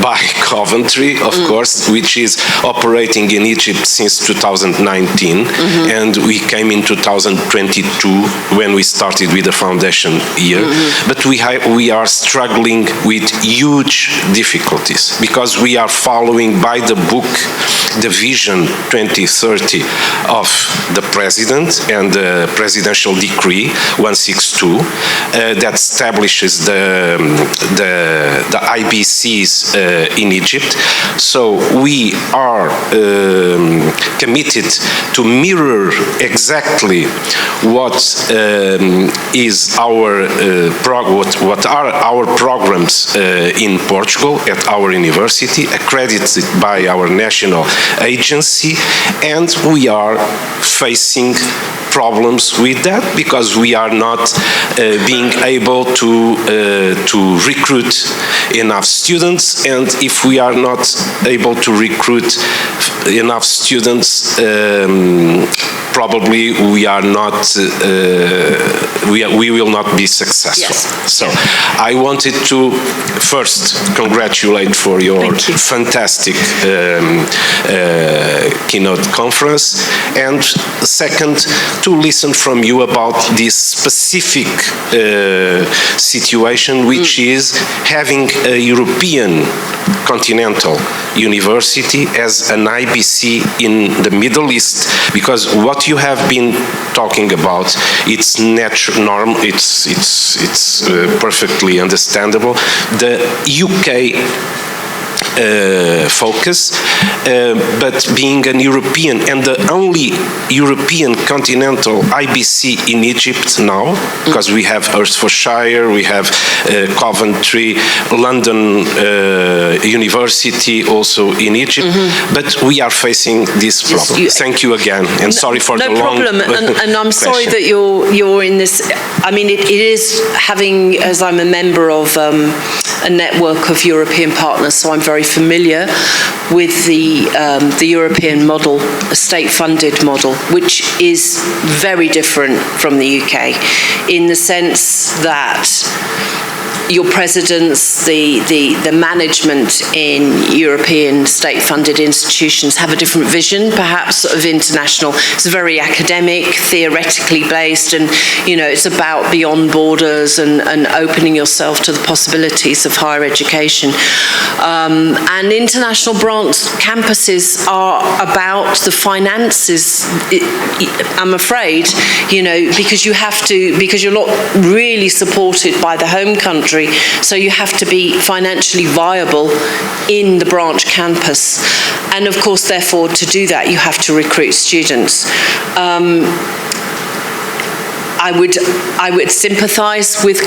by Coventry, of course, which is operating in Egypt since 2019, and we came in 2022 when we started with the foundation year. But we are struggling with huge difficulties because we are following by the book the Vision 2030 of the President and the Presidential Decree 162 that establishes the IBCs in Egypt. So we are committed to mirror exactly what is our what are our programs in Portugal at our university, accredited by our national agency, and we are facing problems with that because we are not being able to recruit enough students, and if we are not able to recruit enough students, probably we are not we will not be successful. Yes. So I wanted to first congratulate for your fantastic keynote conference, and second, to listen from you about this specific situation, which is having a European continental university as an IBC in the Middle East, because what you have been talking about, it's normal, it's perfectly understandable. The UK focus, but being an European and the only European continental IBC in Egypt now, because we have Hertfordshire, we have Coventry, London University also in Egypt, but we are facing this problem. Thank you again, and sorry for the long problem, and I'm sorry that you're in this. I mean, it is having, as I'm a member of a network of European partners, so I'm very familiar with the European model, a state-funded model, which is very different from the UK in the sense that your presidents, the management in European state-funded institutions have a different vision, perhaps, of international. It's very academic, theoretically based, and it's about beyond borders and opening yourself to the possibilities of higher education. And international branch campuses are about the finances, I'm afraid, because you're not really supported by the home country. So you have to be financially viable in the branch campus. And of course, therefore, to do that, you have to recruit students. I would sympathise with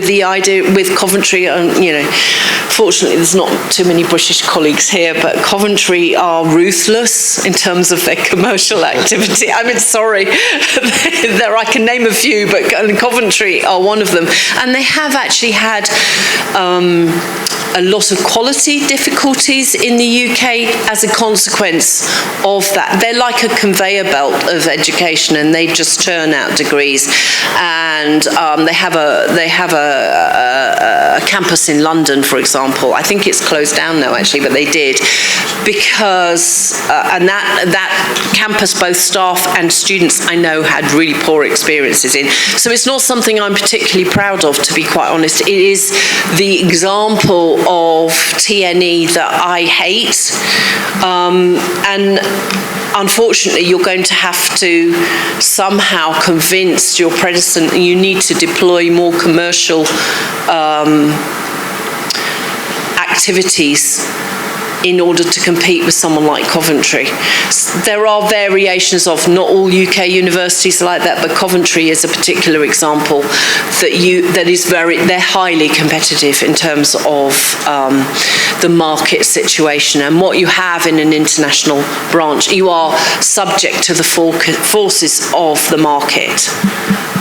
the idea with Coventry. Fortunately, there's not too many British colleagues here, but Coventry are ruthless in terms of their commercial activity. I mean, sorry, I can name a few, but Coventry are one of them, and they have actually had a lot of quality difficulties in the UK as a consequence of that. They're like a conveyor belt of education, and they just churn out degrees. And they have a campus in London, for example. I think it's closed down now, actually, but they did, because and that campus, both staff and students, I know, had really poor experiences in. So it's not something I'm particularly proud of, to be quite honest. It is the example of TNE that I hate, and unfortunately, you're going to have to somehow convince your predecessor you need to deploy more commercial activities in order to compete with someone like Coventry. There are variations of, not all UK universities are like that, but Coventry is a particular example they're highly competitive in terms of the market situation. And what you have in an international branch, you are subject to the forces of the market.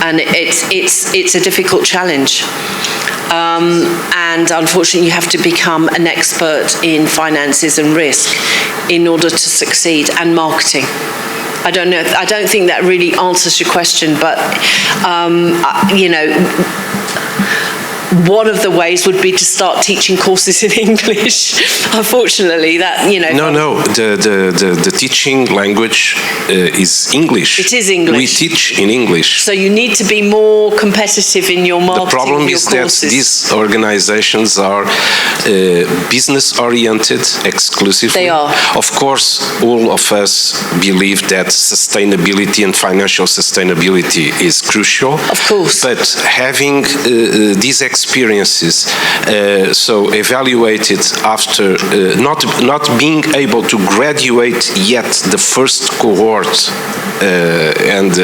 And it's a difficult challenge. And unfortunately, you have to become an expert in finances and risk in order to succeed, and marketing. I don't think that really answers your question, but one of the ways would be to start teaching courses in English. Unfortunately, No. The teaching language is English. It is English. We teach in English. So you need to be more competitive in your marketing. The problem of your is that courses. these organizations are business-oriented exclusively. They are. Of course, all of us believe that sustainability and financial sustainability is crucial. Of course. But having these experiences, so evaluated after not being able to graduate yet the first cohort, and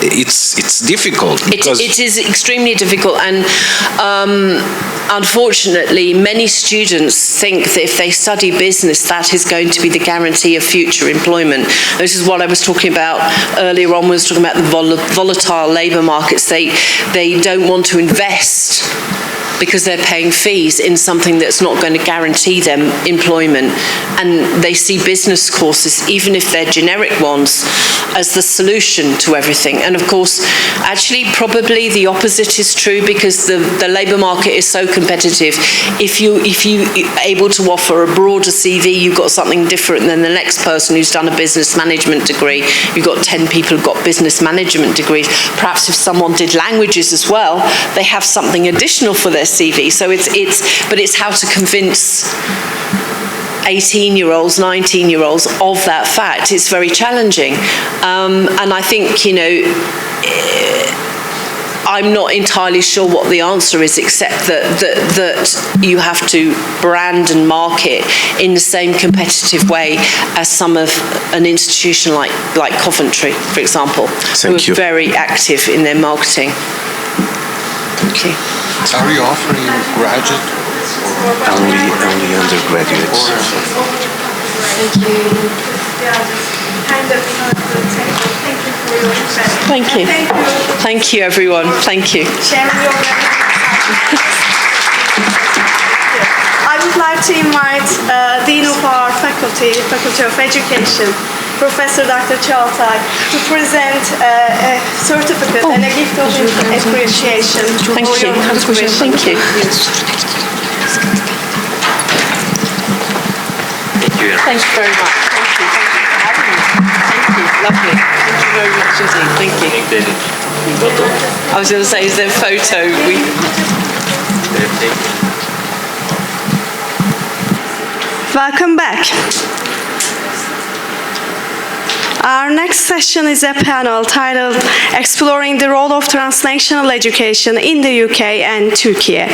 it's difficult. It is extremely difficult, and unfortunately, many students think that if they study business, that is going to be the guarantee of future employment. This is what I was talking about earlier on. We was talking about the volatile labour markets. They don't want to invest because they're paying fees in something that's not going to guarantee them employment. And they see business courses, even if they're generic ones, as the solution to everything. And of course, actually, probably the opposite is true, because the labour market is so competitive. If you able to offer a broader CV, you've got something different than the next person who's done a business management degree. You've got 10 people who've got business management degrees. Perhaps if someone did languages as well, they have something additional for their CV. So it's how to convince 18-year-olds, 19-year-olds of that fact. It's very challenging. And I think, I'm not entirely sure what the answer is, except that you have to brand and market in the same competitive way as some of an institution like Coventry, for example, who are very active in their marketing. Thank you. Are you offering graduate or only undergraduates? Thank you. Thank you. Thank you, everyone. Thank you. I would like to invite Dean of our Faculty of Education, Professor Dr. Çağatay, to present a certificate and a gift of appreciation for your contribution. Thank you. Thank you very much. Thank you. Thank you for having me. Thank you. Lovely. Thank you very much indeed. Thank you. I was going to say, is there a photo? Welcome back. Our next session is a panel titled Exploring the Role of Transnational Education in the UK and Turkey.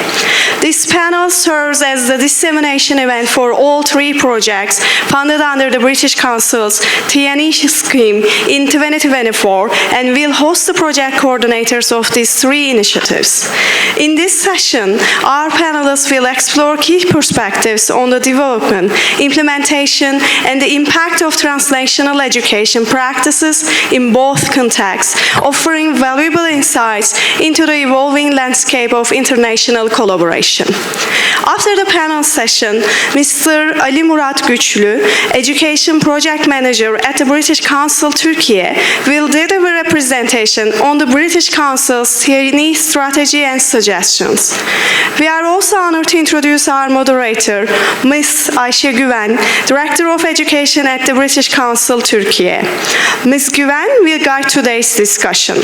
This panel serves as the dissemination event for all three projects funded under the British Council's TNE scheme in 2024, and will host the project coordinators of these three initiatives. In this session, our panelists will explore key perspectives on the development, implementation, and the impact of transnational education practices in both contexts, offering valuable insights into the evolving landscape of international collaboration. After the panel session, Mr. Ali Murat Güçlü, Education Project Manager at the British Council Turkey, will deliver a presentation on the British Council's TNE strategy and suggestions. We are also honored to introduce our moderator, Ms. Ayşe Güven, Director of Education at the British Council Turkey. Ms. Güven will guide today's discussion.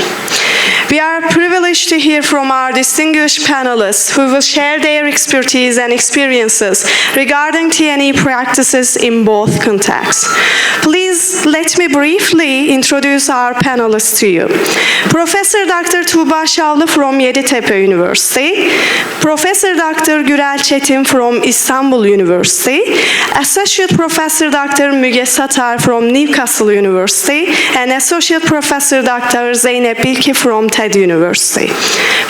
We are privileged to hear from our distinguished panelists who will share their expertise and experiences regarding TNE practices in both contexts. Please Please let me briefly introduce our panelists to you. Professor Dr. Tuğba Şavlı from Yeditepe University, Professor Dr. Gürel Çetin from Istanbul University, Associate Professor Dr. Müge Satar from Newcastle University, and Associate Professor Dr. Zeynep Bilki from TED University.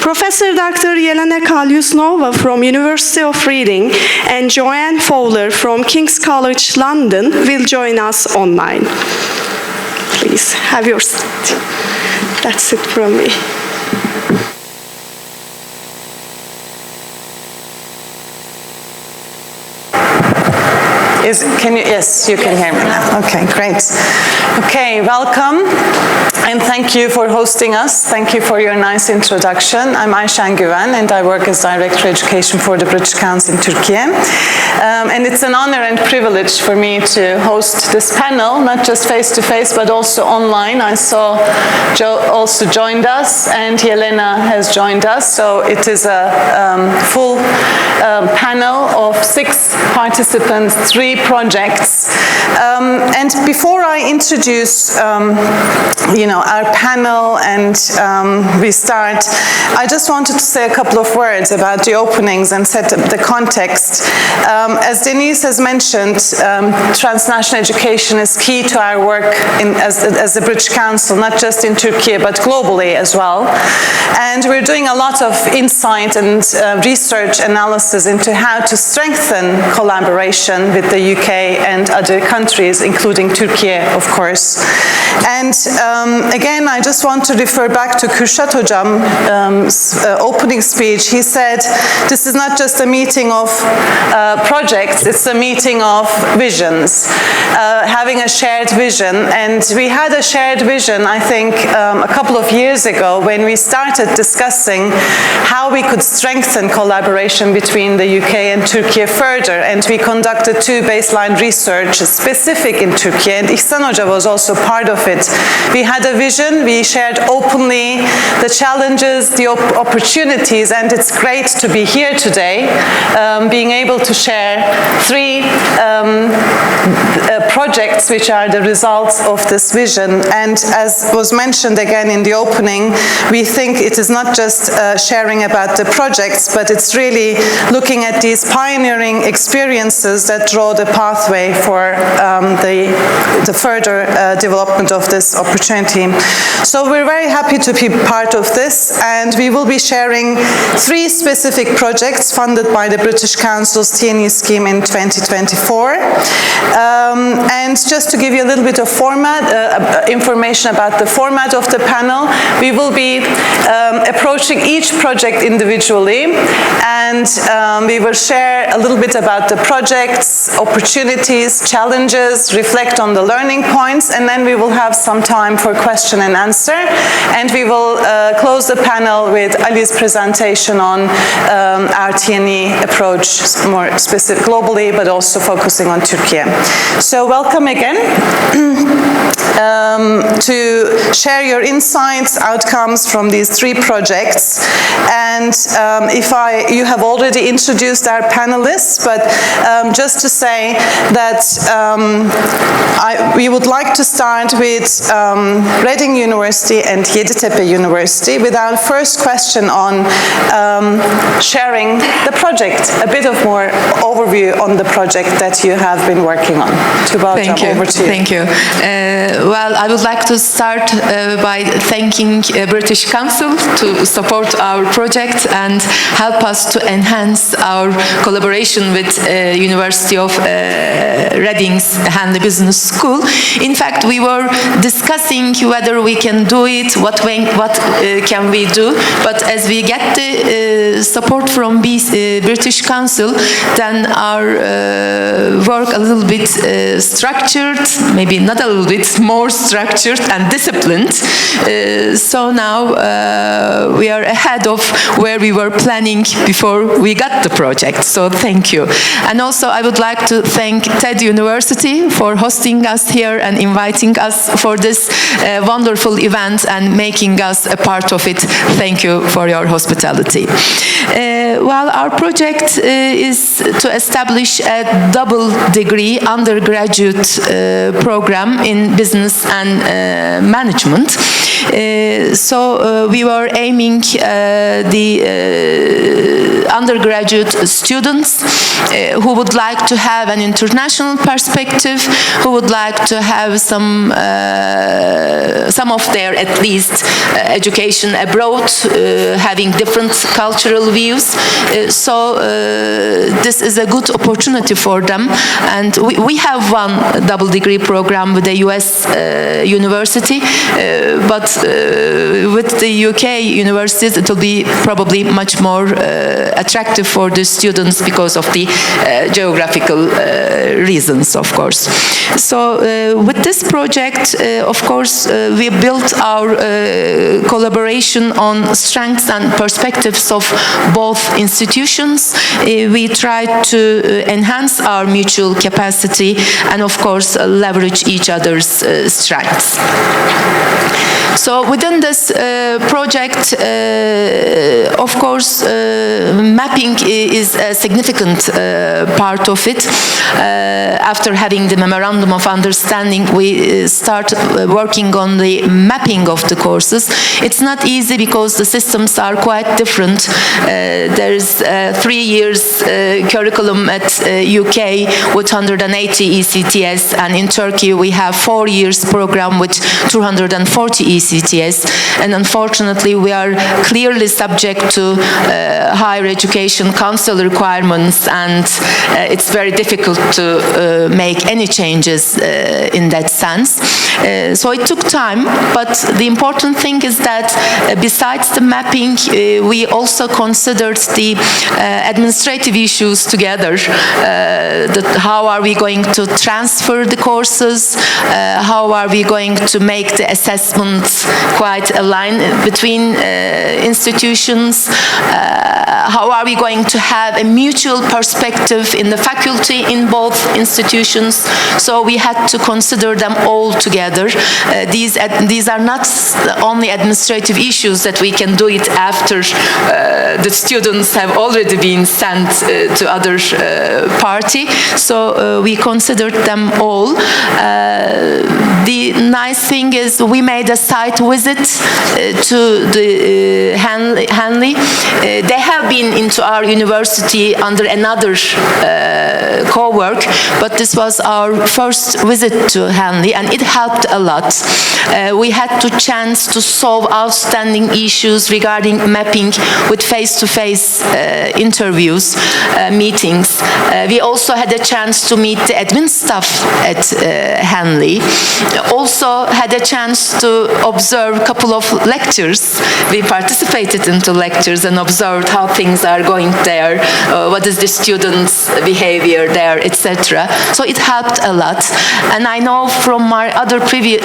Professor Dr. Yelena Kalyusnova from University of Reading and Joanne Fowler from King's College London will join us online. Please have your seat. That's it from me. Yes, you can hear me now. Okay, great. Okay, welcome, and thank you for hosting us. Thank you for your nice introduction. I'm Ayşen Güven, and I work as Director Education for the British Council in Turkey. And it's an honor and privilege for me to host this panel, not just face-to-face, but also online. I saw Joe also joined us, and Yelena has joined us, so it is a full panel of 6 participants, 3 projects. And before I introduce our panel and we start, I just wanted to say a couple of words about the openings and set the context. As Denise has mentioned, transnational education is key to our work as the British Council, not just in Turkey, but globally as well. And we're doing a lot of insight and research analysis into how to strengthen collaboration with the UK and other countries, including Turkey, of course. And again, I just want to refer back to Kürşat Hocam's opening speech. He said, this is not just a meeting of projects, it's a meeting of visions, having a shared vision. And we had a shared vision, I think, a couple of years ago when we started discussing how we could strengthen collaboration between the UK and Turkey further. And we conducted 2 baseline research specific in Turkey, and İhsan Hoca was also part of it. We had a vision, we shared openly the challenges, the opportunities, and it's great to be here today, being able to share 3 projects which are the results of this vision. And as was mentioned again in the opening, we think it is not just sharing about the projects, but it's really looking at these pioneering experiences that draw the pathway for the further development of this opportunity. So we're very happy to be part of this, and we will be sharing 3 specific projects funded by the British Council's TNE scheme in 2024. And just to give you a little bit of format, information about the format of the panel, we will be approaching each project individually, and we will share a little bit about the projects, opportunities, challenges, reflect on the learning points, and then we will have some time for question and answer. And we will close the panel with Ali's presentation on our TNE approach, more specific globally, but also focusing on Turkey. So welcome again to share your insights, outcomes from these 3 projects. And you have already introduced our panelists, but just to say that we would like to start with Reading University and Yeditepe University with our first question on sharing the project, a bit of more overview on the project that you have been working on. Thank you. Over to you. Thank you. Well, I would like to start by thanking British Council to support our project and help us to enhance our collaboration with University of Reading's Henley Business School. In fact, we were discussing whether we can do it, what can we do, but as we get the support from British Council, then our work a little bit structured, maybe not a little bit, more structured and disciplined. So now we are ahead of where we were planning before we got the project. So thank you. And also I would like to thank TED University for hosting us here and inviting us for this wonderful event and making us a part of it. Thank you for your hospitality. Well, our project is to establish a double degree undergraduate program in business and management. So we were aiming the undergraduate students who would like to have an international perspective, who would like to have some of their, at least, education abroad, having different cultural views. So this is a good opportunity for them. And we have one double degree program with the US university, but with the UK universities, it will be probably much more attractive for the students because of the geographical reasons, of course. So with this project, of course, we built our collaboration on strengths and perspectives of both institutions. We tried to enhance our mutual capacity and, of course, leverage each other's strengths. So within this project, of course, mapping is a significant part of it. After having the Memorandum of Understanding, we start working on the mapping of the courses. It's not easy because the systems are quite different. There is 3 years curriculum at UK with 180 ECTS, and in Turkey we have 4 years program with 240 ECTS, and unfortunately we are clearly subject to higher education council requirements, and it's very difficult to make any changes in that sense. So it took time, but the important thing is that besides the mapping, we also considered the administrative issues together. How are we going to transfer the courses? How are we going to make the assessments quite aligned between institutions? How are we going to have a mutual perspective in the faculty in both institutions? So we had to consider them all together. These are not only administrative issues that we can do it after the students have already been sent to other party. So we considered them all. The nice thing is we made a site visit to the Hanley. They have been into our university under another co-work, but this was our first visit to Hanley, and it helped a lot. We had the chance to solve outstanding issues regarding mapping with face-to-face interviews, meetings. We also had a chance to meet the admin staff at Hanley. Also had a chance to observe a couple of lectures. We participated into lectures and observed how things are going there, what is the students' behavior there, etc. So it helped a lot. And I know from my other previous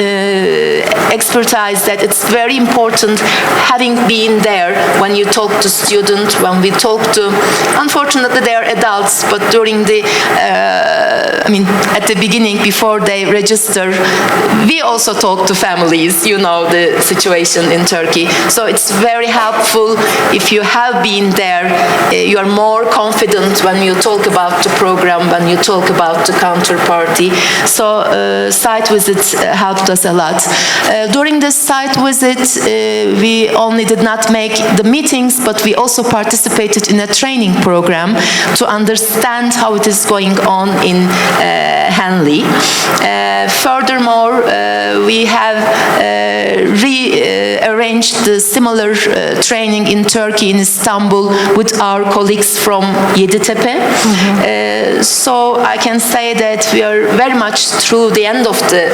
expertise that it's very important having been there when you talk to students, when we talk to, unfortunately they are adults, but during the, at the beginning before they register, we also talk to families, you know the situation in Turkey. So it's very helpful if you have been there, you are more confident when you talk about the program, when you talk about the counterparty. So site visits helped us a lot. During this site visit, we only did not make the meetings, but we also participated in a training program to understand how it is going on in Hanley. Furthermore, we have rearranged the similar training in Turkey, in Istanbul, with our colleagues from TEDÜ'de. So I can say that we are very much through the end of the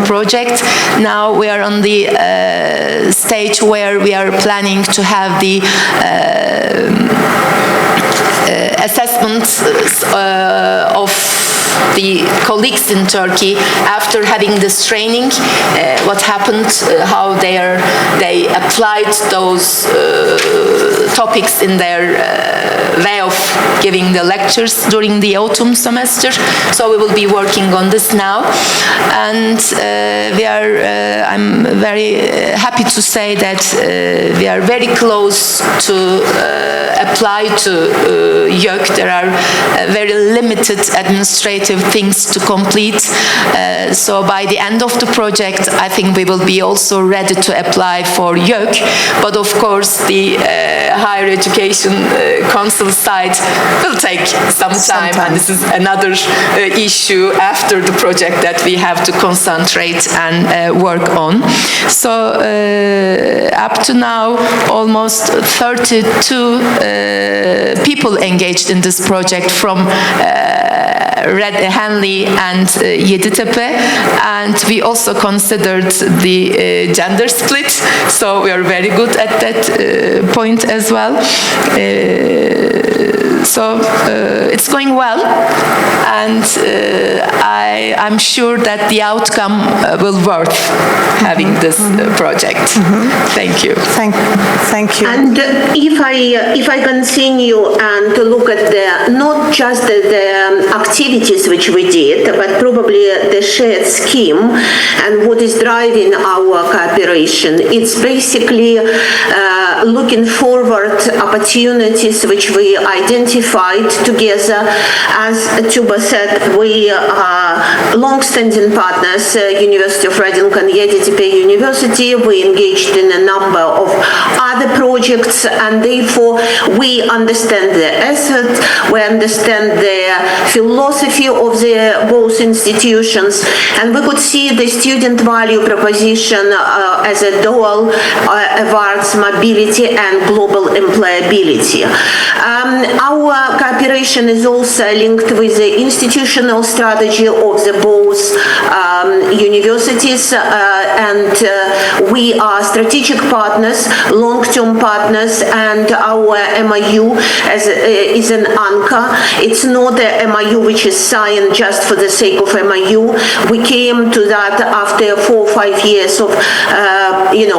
project. Now we are on the stage where we are planning to have the assessments of the colleagues in Turkey, after having this training, what happened, how they applied those topics in their way of giving the lectures during the autumn semester. So we will be working on this now, and I'm very happy to say that we are very close to apply to YÖK. There are very limited administrative things to complete. So by the end of the project, I think we will be also ready to apply for YÖK. But of course, the Higher Education Council side will take some time, and this is another issue after the project that we have to concentrate and work on. So up to now, almost 32 people engaged in this project from Hanley and Yeditepe, and we also considered the gender split, so we are very good at that point as well. So it's going well, and I'm sure that the outcome will worth having this project. Thank you. Thank you. And if I continue and to look at not just the activities which we did, but probably the shared scheme and what is driving our cooperation, it's basically looking forward opportunities which we identified together. As Tuba said, we are long-standing partners, University of Reading and Yeditepe University. We engaged in a number of other projects, and therefore we understand the asset, we understand the philosophy of the both institutions, and we could see the student value proposition as a dual towards mobility and global employability. Our cooperation is also linked with the institutional strategy of the both universities, and we are strategic partners, long-term partners, and our MOU is an anchor. It's not a MOU which is signed just for the sake of MOU. We came to that after 4 or 5 years of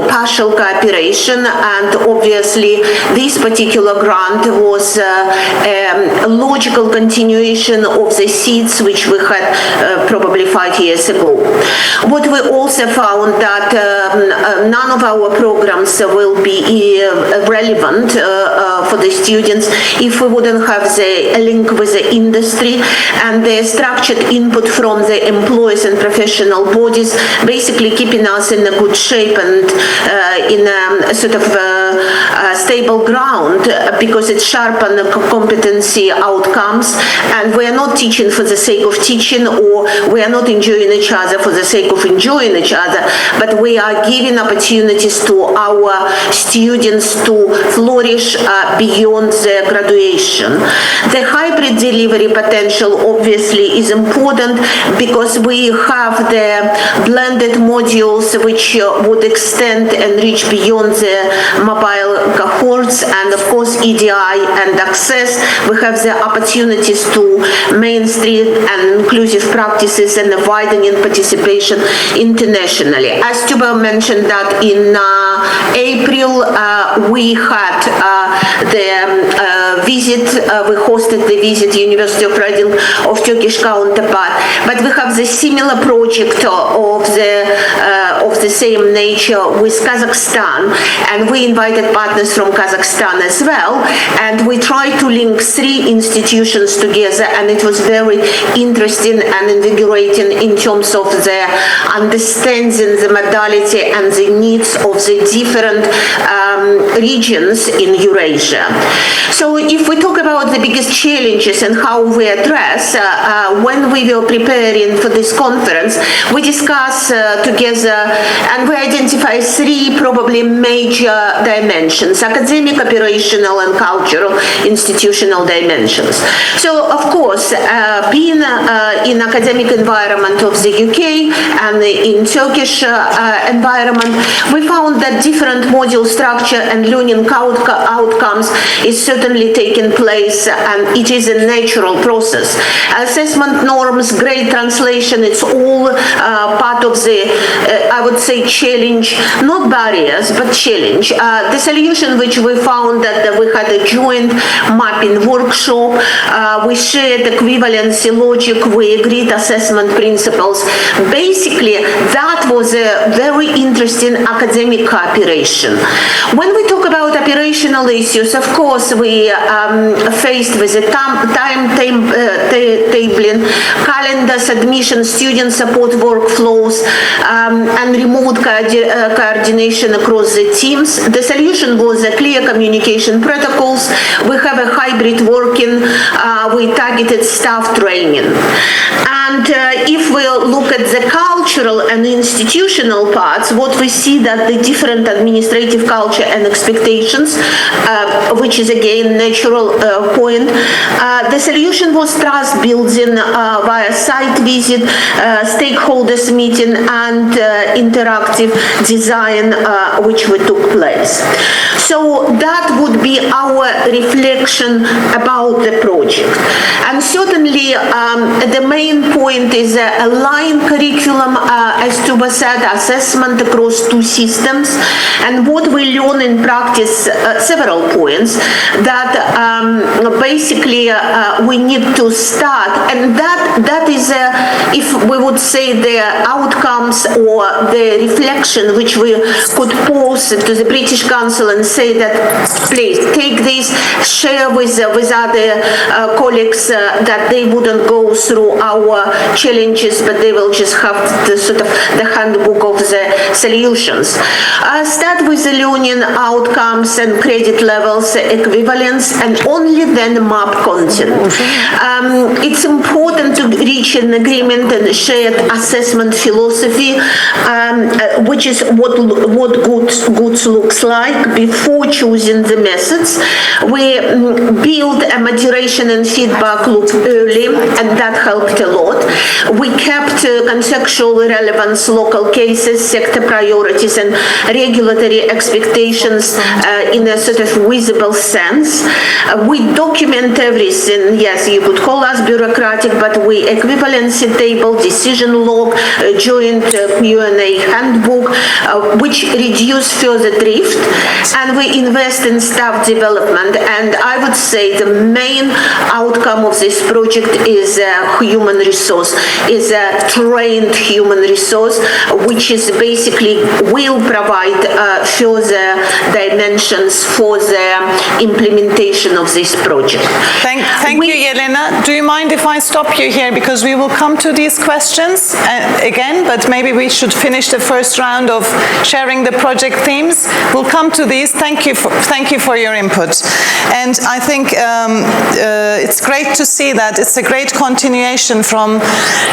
partial cooperation, and obviously this particular grant was a logical continuation of the seeds which we had probably 5 years ago. What we also found that none of our programs will be relevant for the students if we wouldn't have the link with the industry and the structured input from the employees and professional bodies, basically keeping us in a good shape and in a sort of stable ground, because it sharpens competency outcomes, and we are not teaching for the sake of teaching, or we are not enjoying each other for the sake of enjoying each other, but we are giving opportunities to our students to flourish beyond their graduation. The hybrid delivery potential obviously is important because we have the blended modules which would extend and reach beyond the mobile cohorts, and of course EDI and access. We have the opportunities to mainstream and inclusive practices and widening participation internationally. As Tuba mentioned that in April we had the visit, we hosted the visit University of Reading of Turkish counterpart, but we have the similar project of the same nature with Kazakhstan, and we invited partners from Kazakhstan as well, and we tried to link 3 institutions together, and it was very interesting and invigorating in terms of the understanding the modality and the needs of the different regions in Eurasia. So if we talk about the biggest challenges and how we address, when we were preparing for this conference, we discussed together and we identify three probably major dimensions: academic, operational, and cultural institutional dimensions. So, of course, being in academic environment of the UK and in Turkish environment, we found that different module structure and learning outcomes is certainly taking place, and it is a natural process. Assessment norms, grade translation, it's all part of the, I would say, challenge, not barriers, but challenge. The solution which we found that we had a joint mapping workshop, we shared equivalency logic, we agreed assessment principles. Basically, that was a very interesting academic cooperation. When we talk about operational issues, of course, we faced with the tabling, calendars, admission, student support workflows, and remote coordination across the teams. The solution was a clear communication protocols. We have a hybrid working, we targeted staff training. And if we look at the cultural and institutional parts, what we see that the different administrative culture and expectations, which is again natural point, the solution was trust building via site visit, stakeholders meeting, and interactive design which we took place. So that would be our reflection about the project. And certainly the main point is a aligned curriculum, as Tuba said, assessment across two systems. And what we learn in practice, several points, that basically we need to start, and that is, if we would say, the outcomes or the reflection which we could pose to the British Council and say that, please take this, share with other colleagues that they wouldn't go through our challenges, but they will just have the sort of the handbook of the solutions. Start with the learning outcomes and credit levels, equivalence, and only then map content. It's important to reach an agreement and shared assessment philosophy, which is what good looks like before choosing the methods. We build a moderation and feedback loop early, and that helped a lot. We kept contextual relevance, local cases, sector priorities, and regulatory expectations in a sort of visible sense. We document everything. Yes, you could call us bureaucratic, but we equivalency table, decision log, joint Q&A handbook, which reduce further drift, and we invest in staff development. And I would say the main outcome of this project is human resource, is a trained human resource, which is basically will provide further dimensions for the implementation of this project. Thank you, Yelena. Do you mind if I stop you here, because we will come to these questions again, but maybe we should finish the first round of sharing the project themes. We'll come to these. Thank you for your input. And I think it's great to see that it's a great continuation from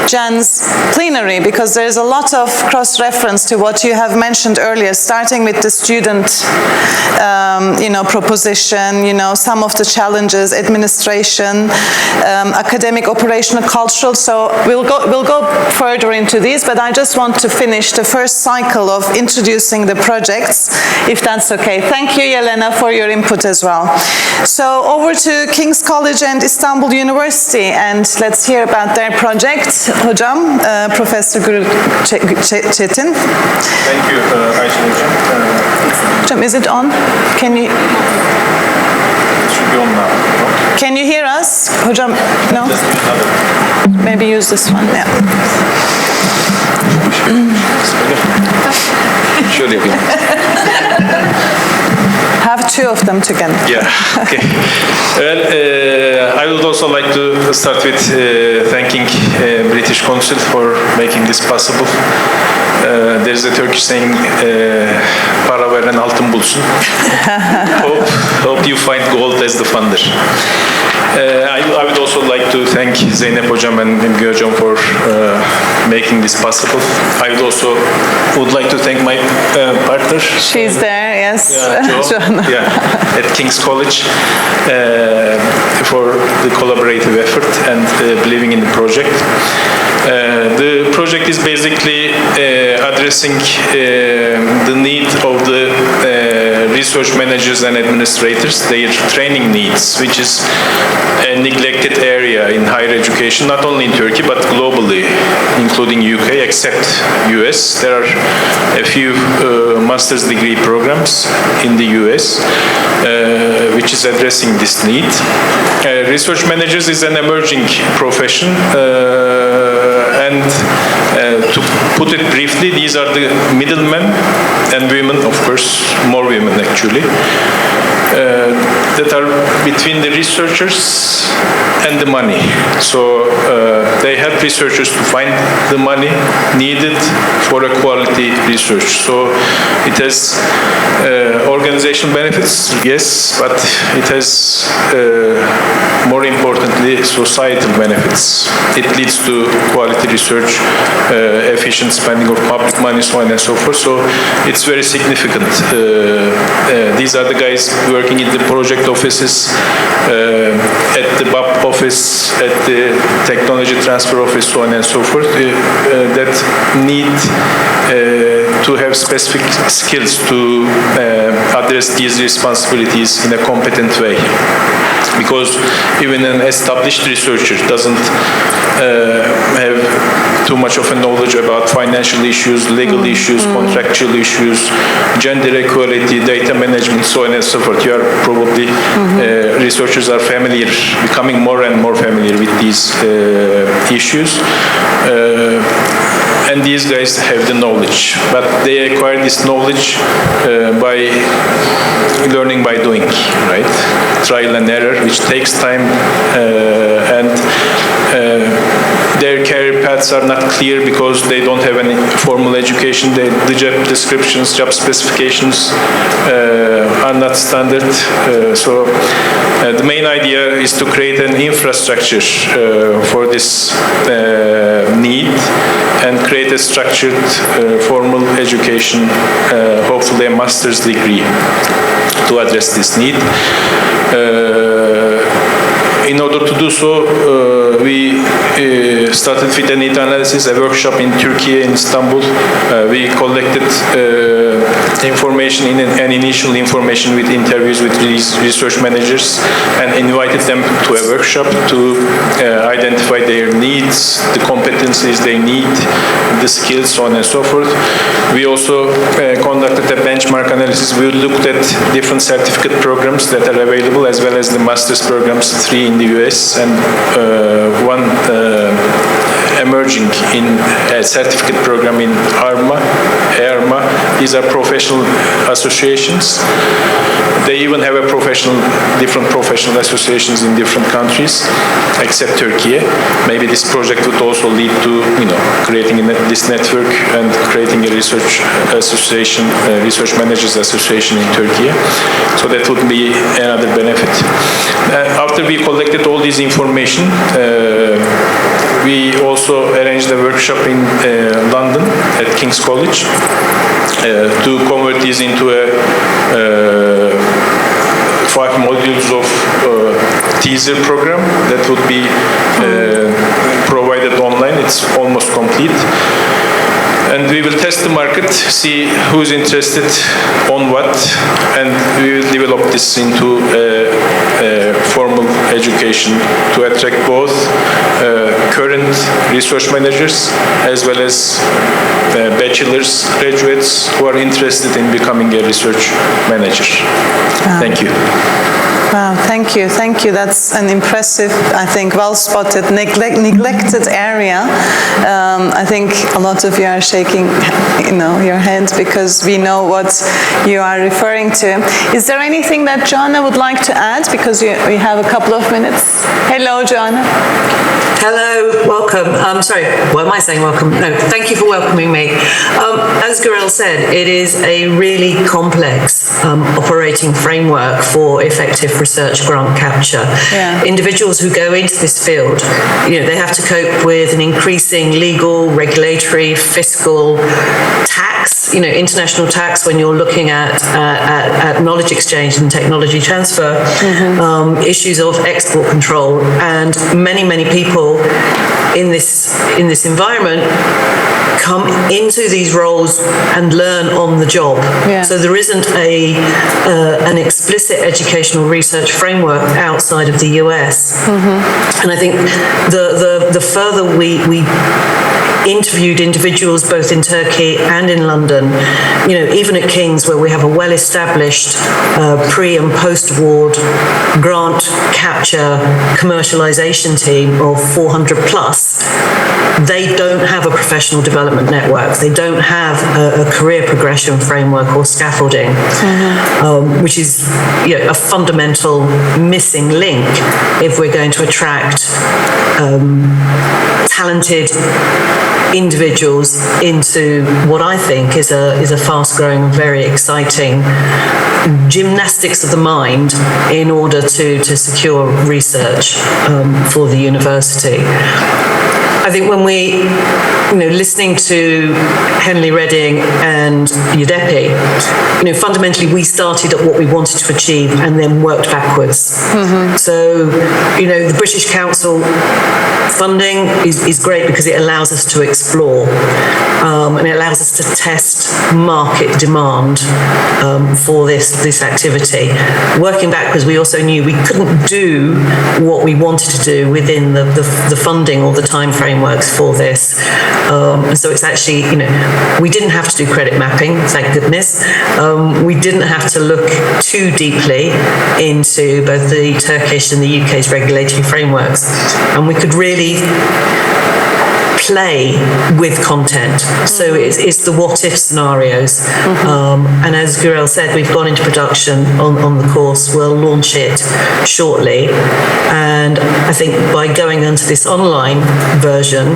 Jan's plenary, because there's a lot of cross-reference to what you have mentioned earlier, starting with the student proposition, some of the challenges, administration, academic, operational, cultural. So we'll go further into these, but I just want to finish the first cycle of introducing the projects, if that's okay. Thank you, Yelena, for your input as well. So over to King's College and Istanbul University, and let's hear about their project. Hocam, Professor Guru Çetin. Thank you, Ayşe Hocam. Is it on? Can you? It should be on now. Can you hear us, Hocam? No? Maybe use this one. Yeah. Şöyle yapayım. Have two of them together. Yeah, okay. Well, I would also like to start with thanking British Council for making this possible. There is a Turkish saying, para veren altın bulsun. Hope you find gold as the funder. I would also also like to thank Zeynep Hocam and Müge Hocam for making this possible. I would like to thank my partner. She's there, yes. Jo, at King's College for the collaborative effort and believing in the project. The project is basically addressing the need of the research managers and administrators, their training needs, which is a neglected area in higher education, not only in Turkey but globally, including UK, except US. There are a few master's degree programs in the US which is addressing this need. Research managers is an emerging profession. And to put it briefly, these are the middlemen and women, of course, more women actually, that are between the researchers and the money. So they help researchers to find the money needed for a quality research. So it has organizational benefits, yes, but it has more importantly societal benefits. It leads to quality research, efficient spending of public money, so on and so forth. So it's very significant. These are the guys working in the project offices, at the BAP office, at the technology transfer office, so on and so forth, that need to have specific skills to address these responsibilities in a competent way. Because even an established researcher doesn't have too much of a knowledge about financial issues, legal issues, contractual issues, gender equality, data management, so on and so forth. You are probably, researchers are familiar, becoming more and more familiar with these issues. And these guys have the knowledge, but they acquire this knowledge by learning by doing, right? Trial and error, which takes time, and their career paths are not clear because they don't have any formal education. The job descriptions, job specifications are not standard. So the main idea is to create an infrastructure for this need and create a structured formal education, hopefully a master's degree, to address this need. In order to do so, we started with a need analysis, a workshop in Turkey, in Istanbul. We collected information, an initial information with interviews with these research managers, and invited them to a workshop to identify their needs, the competencies they need, the skills, so on and so forth. We also conducted a benchmark analysis. We looked at different certificate programs that are available, as well as the master's programs, 3 in the US and one emerging in a certificate program in ARMA. These are professional associations. They even have different professional associations in different countries, except Turkey. Maybe this project would also lead to, creating this network and creating a research association, research managers association in Turkey. So that would be another benefit. After we collected all this information, we also arranged a workshop in London at King's College to convert these into a 5 modules of teaser program that would be provided online. It's almost complete. And we will test the market, see who's interested on what, and we will develop this into a formal education to attract both current research managers as well as bachelor's graduates who are interested in becoming a research manager. Thank you. Wow, thank you. That's an impressive, I think, well-spotted, neglected area. I think a lot of you are shaking, your heads because we know what you are referring to. Is there anything that Joanna would like to add? Because we have a couple of minutes. Hello, Joanna. Hello. welcome. Sorry, what am I saying? Welcome. No, thank you for welcoming me. As Gurel said, it is a really complex operating framework for effective research grant capture. Yeah. Individuals who go into this field, they have to cope with an increasing legal, regulatory, fiscal, tax, international tax when you're looking at knowledge exchange and technology transfer, issues of export control, and many people in this environment come into these roles and learn on the job. Yeah. So there isn't an explicit educational research framework outside of the US. And I think the further we interviewed individuals both in Turkey and in London, even at King's, where we have a well-established pre- and post-award grant capture commercialization team of 400 plus, they don't have a professional development network. They don't have a career progression framework or scaffolding, which is a fundamental missing link if we're going to attract talented individuals into what I think is a fast-growing, very exciting gymnastics of the mind in order to secure research for the university. I think when we, listening to Henley Reading and UDEPI, fundamentally we started at what we wanted to achieve and then worked backwards. So, the British Council funding is great because it allows us to explore and it allows us to test market demand for this activity. Working backwards, we also knew we couldn't do what we wanted to do within the funding or the time frameworks for this. So it's actually, we didn't have to do credit mapping, thank goodness. We didn't have to look too deeply into both the Turkish and the UK's regulatory frameworks. And we could really play with content. So it's the what-if scenarios. And as Gurel said, we've gone into production on the course. We'll launch it shortly. And I think by going into this online version,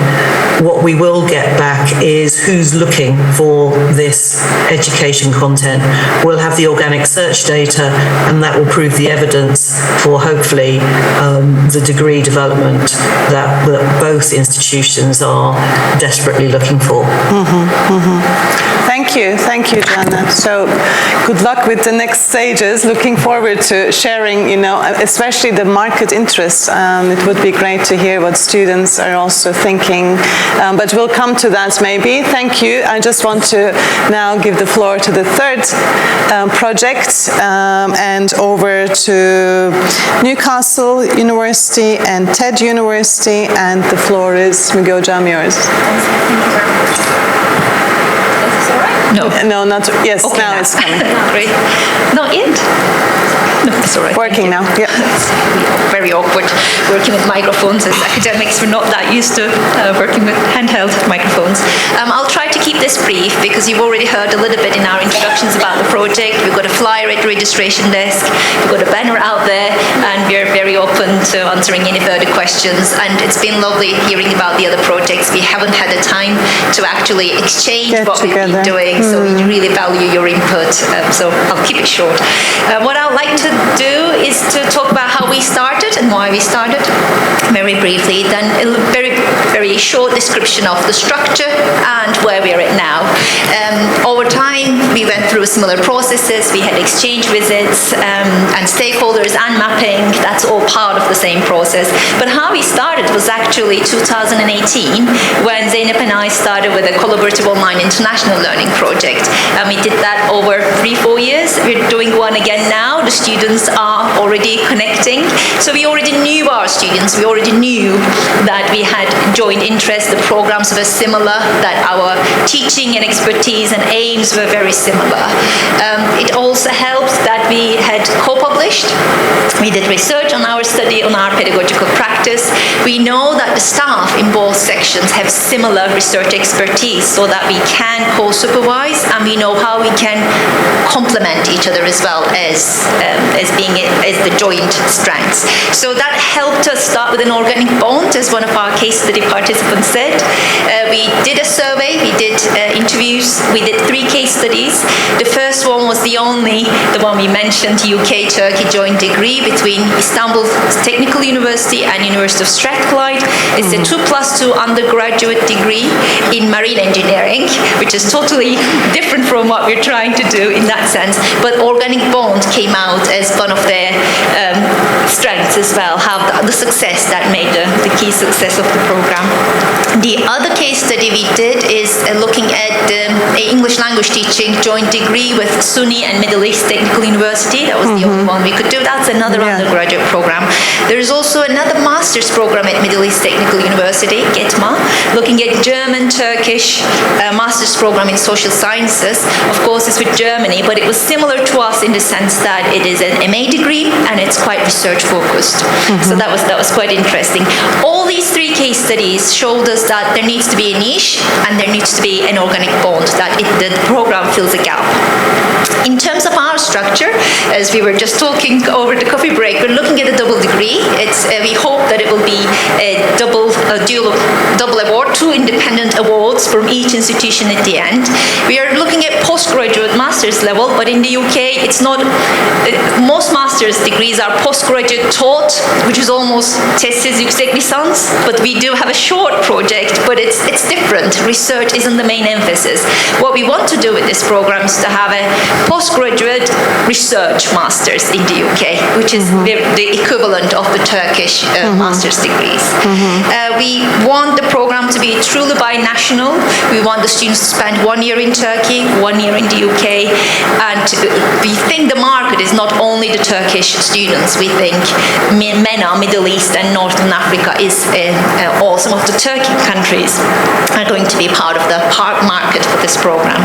what we will get back is who's looking for this education content. We'll have the organic search data, and that will prove the evidence for hopefully the degree development that both institutions are desperately looking for. Thank you, Joanna. So good luck with the next stages. Looking forward to sharing, especially the market interest. It would be great to hear what students are also thinking, but we'll come to that maybe. Thank you. I just want to now give the floor to the third project and over to Newcastle University and TED University, and the floor is Müge, yours. No, not, yes, okay, now it's coming. Great. Not yet? No, it's all right. Working now, yeah. It's very awkward working with microphones, as academics we're not that used to working with handheld microphones. I'll try to keep this brief because you've already heard a little bit in our introductions about the project. We've got a flyer at the registration desk, we've got a banner out there, and we're very open to answering any further questions. And it's been lovely hearing about the other projects. We haven't had the time to actually exchange what we've been doing, so we really value your input. So I'll keep it short. What I'd like to do is to talk about how we started and why we started very briefly, then a very short description of the structure and where we are at now. Over time we went through similar processes. We had exchange visits and stakeholders and mapping. That's all part of the same process. But how we started was actually 2018 when Zeynep and I started with a collaborative online international learning project, and we did that over 3-4 years. We're doing one again now. The students are already connecting. So we already knew our students. We already knew that we had joint interests, the programs were similar, that our teaching and expertise and aims were very similar. It also helped that we had co-published. We did research on our study, on our pedagogical practice. We know that the staff in both sections have similar research expertise so that we can co-supervise, and we know how we can complement each other as well as the joint strengths. So that helped us start with an organic bond bond, as one of our case study participants said. We did a survey, we did interviews, we did 3 case studies. The first one was the one we mentioned, UK-Turkey joint degree between Istanbul Technical University and University of Strathclyde. It's a 2+2 undergraduate degree in marine engineering, which is totally different from what we're trying to do in that sense. But organic bond came out as one of their strengths as well, how the success that made the key success of the program. The other case study we did is looking at the English language teaching joint degree with SUNY and Middle East Technical University. That was the only one we could do. That's another undergraduate program. There is also another master's program at Middle East Technical University, GETMA, looking at German-Turkish master's program in social sciences. Of course, it's with Germany, but it was similar to us in the sense that it is an MA degree and it's quite research focused. So that was quite interesting. All these 3 case studies showed us that there needs to be a niche and there needs to be an organic bond, that the program fills a gap. In terms of our structure, as we were just talking over the coffee break, we're looking at a double degree. We hope that it will be a double award, 2 independent awards from each institution at the end. We are looking at postgraduate master's level, but in the UK, it's not. Most master's degrees are postgraduate taught, which is almost tesis yüksek lisans, but we do have a short project, but it's different. Research isn't the main emphasis. What we want to do with this program is to have a postgraduate research master's in the UK, which is the equivalent of the Turkish master's degrees. We want the program to be truly binational. We want the students to spend 1 year in Turkey, 1 year in the UK, and we think the market is not only the Turkish students. We think MENA, Middle East and Northern Africa is or some of the Turkic countries are going to be part of the market for this program.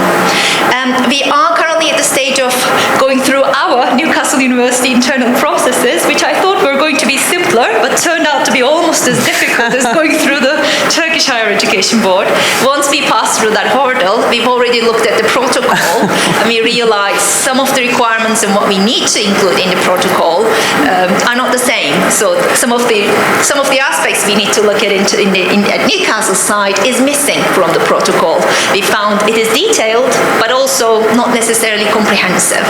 We are currently at the stage of going through our Newcastle University internal processes, which I thought were going to be simpler, but turned out to be almost as difficult as going through the Turkish Higher Education Board. Once we passed through that hurdle, we've already looked at the protocol and we realized some of the requirements and what we need to include in the protocol are not the same. So some of the aspects we need to look at at Newcastle side is missing from the protocol. We found it is detailed, but also not necessarily comprehensive.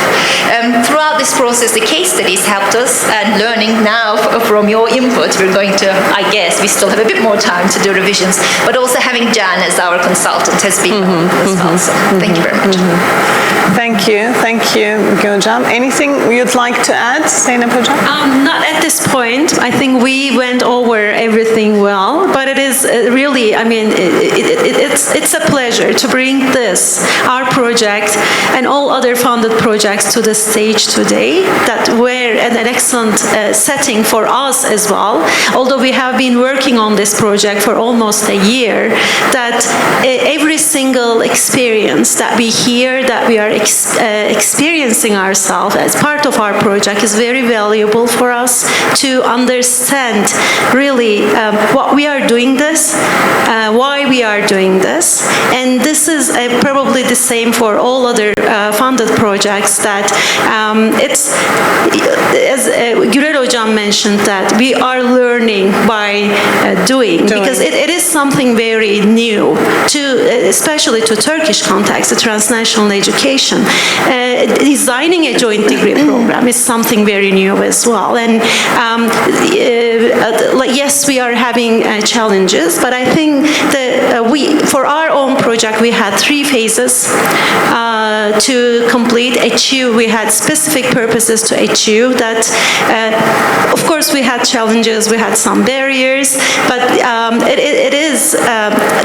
Throughout this process, the case studies helped us, and learning now from your input, we're going to, I guess, we still have a bit more time to do revisions, but also having Jan as our consultant has been as well. So thank you very much. Thank you, Gülcan. Anything you'd like to add, Zeynep Hocam? Not at this point. I think we went over everything well, but it is really, I mean, it's a pleasure to bring this, our project, and all other funded projects to the stage today that were an excellent setting for us as well. Although we have been working on this project for almost a year, that every single experience that we hear, that we are experiencing ourselves as part of our project is very valuable for us to understand really what we are doing this, why we are doing this, and this is probably the same for all other funded projects, that it's, as Gürel Hocam mentioned, that we are learning by doing, because it is something very new, especially to Turkish context, the transnational education. Designing a joint degree program is something very new as well, and yes, we are having challenges, but I think that for our own project, we had 3 phases to complete, achieve. We had specific purposes to achieve that. Of course, we had challenges, we had some barriers, but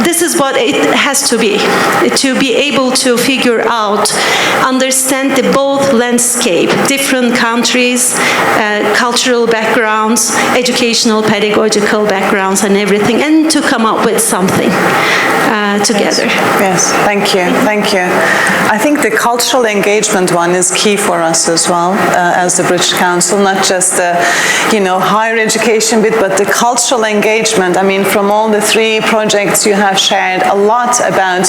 this is what it has to be able to figure out, understand the both landscape, different countries, cultural backgrounds, educational, pedagogical backgrounds, and everything, and to come up with something together. Yes, thank you. I think the cultural engagement one is key for us as well, as the British Council, not just the, higher education bit, but the cultural engagement. I mean, from all the 3 projects, you have shared a lot about,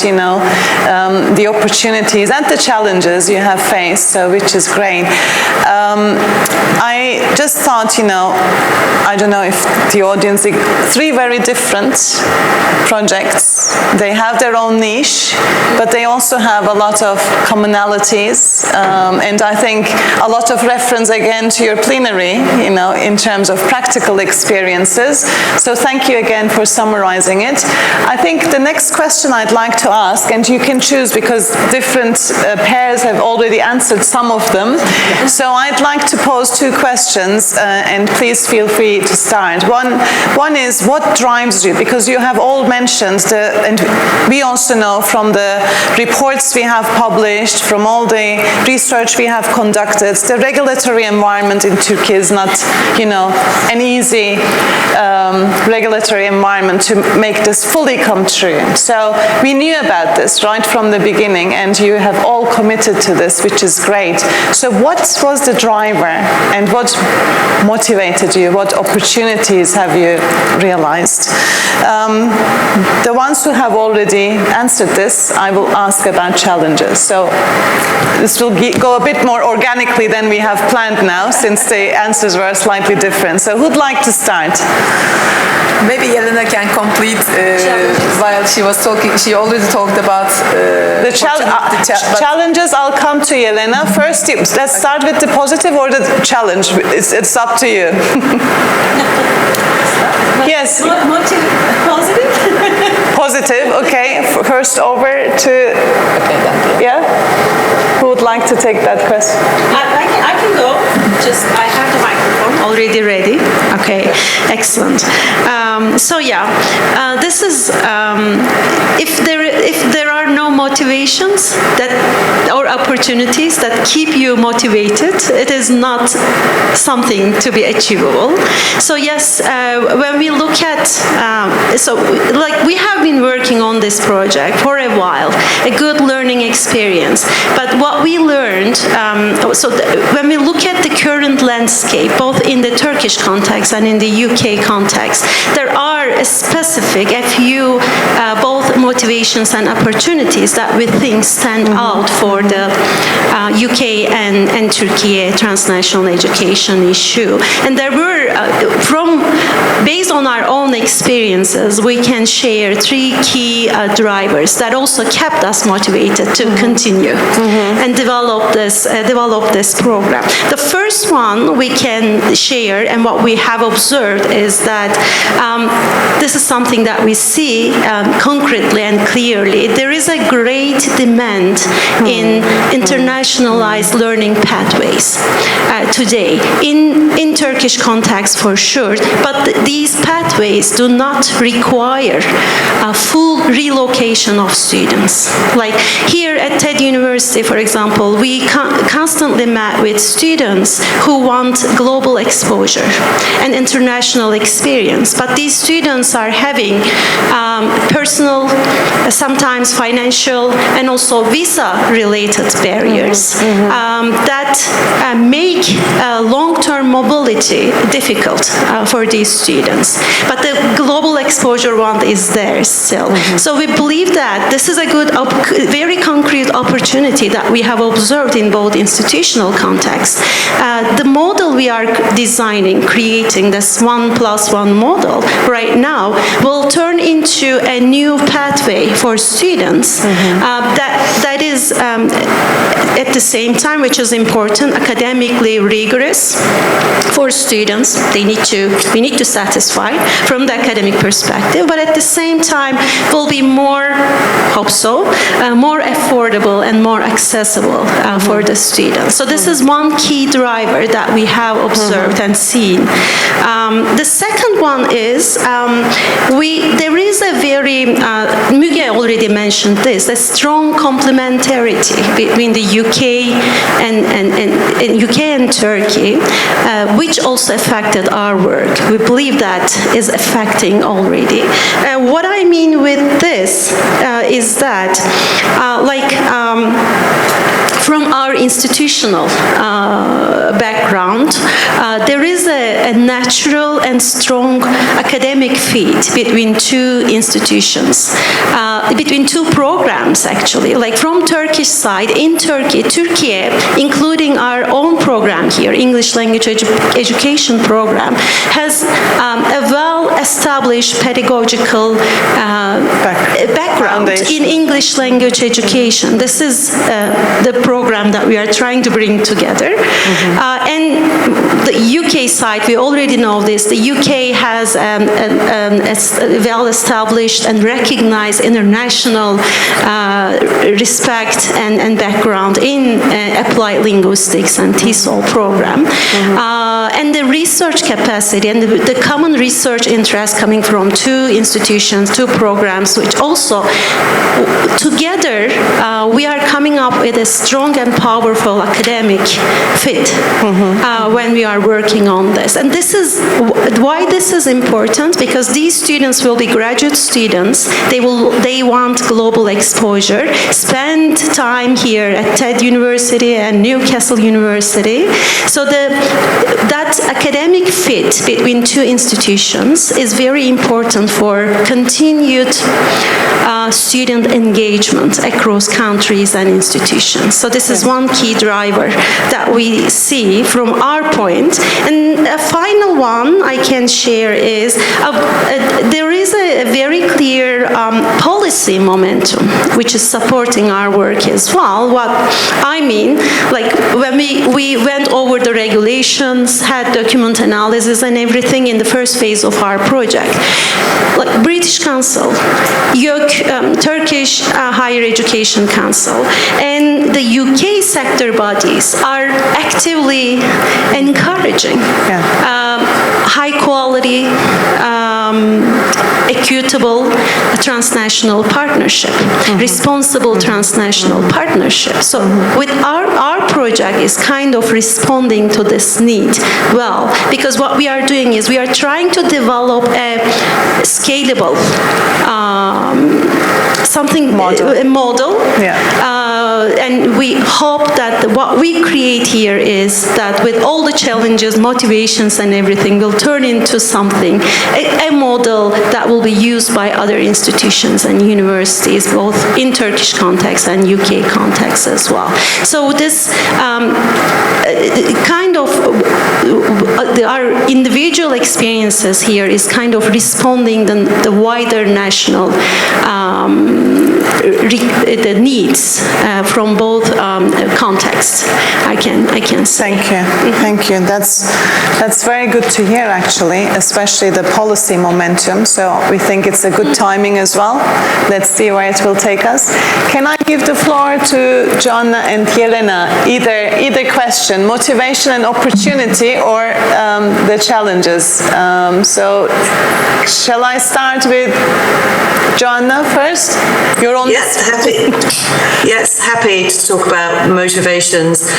the opportunities and the challenges you have faced, so which is great. I just thought, I don't know if the audience, 3 very different projects. They have their own niche, but they also have a lot of commonalities, and I think a lot of reference again to your plenary, in terms of practical experiences. So thank you again for summarizing it. I think the next question I'd like to ask, and you can choose because different pairs have already answered some of them. So I'd like to pose 2 questions, and please feel free to start. One is, what drives you? Because you have all mentioned, and we also know from the reports we have published, from all the research we have conducted, the regulatory environment in Turkey is not, an easy regulatory environment to make this fully come true. So we knew about this right from the beginning, and you have all committed to this, which is great. So what was the driver, and what motivated you? What opportunities have you realized? The ones who have already answered this, I will ask about challenges. So this will go a bit more organically than we have planned now, since the answers were slightly different. So who'd like to start? Maybe Elena can complete while she was talking. She already talked about the challenges. I'll come to you, Elena. First, let's start with the positive or the challenge. It's up to you. Yes. Positive? Positive, okay. First over to, yeah? Who would like to take that question? I can go. Just, I have the microphone already ready. Okay, excellent. This is, if there are no motivations or opportunities that keep you motivated, it is not something to be achievable. So yes, when we look at, we have been working on this project for a while, a good learning experience. But what we learned, when we look at the current landscape, both in the Turkish context and in the UK context, there are a few both motivations and opportunities that we think stand out for the UK and Turkey transnational education issue. And there were, based on our own experiences, we can share 3 key drivers that also kept us motivated to continue and develop this program. The first one we can share, and what we have observed, is that this is something that we see concretely and clearly. There is a great demand in internationalized learning pathways today, in Turkish context for sure, but these pathways do not require a full relocation of students. Like here at TED University, for example, we constantly met with students who want global exposure and international experience, but these students are having personal, sometimes financial, and also visa-related barriers that make long-term mobility difficult for these students. But the global exposure one is there still. So we believe that this is a good, very concrete opportunity that we have observed in both institutional contexts. The model we are designing, creating this 1+1 model right now, will turn into a new pathway for students that is at the same time, which is important, academically rigorous for students. We need to satisfy from the academic perspective, but at the same time will be more, hope so, more affordable and more accessible for the students. So this is one key driver that we have observed and seen. The second one is there is a very, Müge already mentioned this, a strong complementarity between the UK and Turkey, which also affected our work. We believe that is affecting already. What I mean with this is that, from our our institutional background, there is a natural and strong academic fit between two institutions, between two programs actually. Like from Turkish side, in Turkey, including our own program here, English language education program, has a well-established pedagogical background in English language education. This is the program that we are trying to bring together. And the UK side, we already know this, the UK has a well-established and recognized international respect and background in applied linguistics and TESOL program. And the research capacity and the common research interest coming from two institutions, two programs, which also together we are coming up with a strong and powerful academic fit when we are working on this. And this is why this is important, because these students will be graduate students. They want global exposure, spend time here at TED University and Newcastle University. So that academic fit between two institutions is very important for continued student engagement across countries and institutions. So this is one key driver that we see from our point. And a final one I can share is there is a very clear policy momentum which is supporting our work as well. What I mean, like when we went over the regulations, had document analysis and everything in the first phase of our project, like British Council, Turkish Higher Education Council, and the UK sector bodies are actively encouraging high quality, equitable transnational partnership, responsible transnational partnership. So with our project is kind of responding to this need well, because what we are doing is we are trying to develop a scalable a model. And we hope that what we create here is that with all the challenges, motivations and everything will turn into something, a model that will be used by other institutions and universities, both in Turkish context and UK context as well. So this kind of, our individual experiences here is kind of responding the wider national the needs from both contexts. I can say. Thank you. That's very good to hear, actually, especially the policy momentum. So we think it's a good timing as well. Let's see where it will take us. Can I give the floor to Joanna and Jelena? Either question, motivation and opportunity, or the challenges. So shall I start with Joanna first? You're on. Yes, happy. Yes, happy to talk about motivations.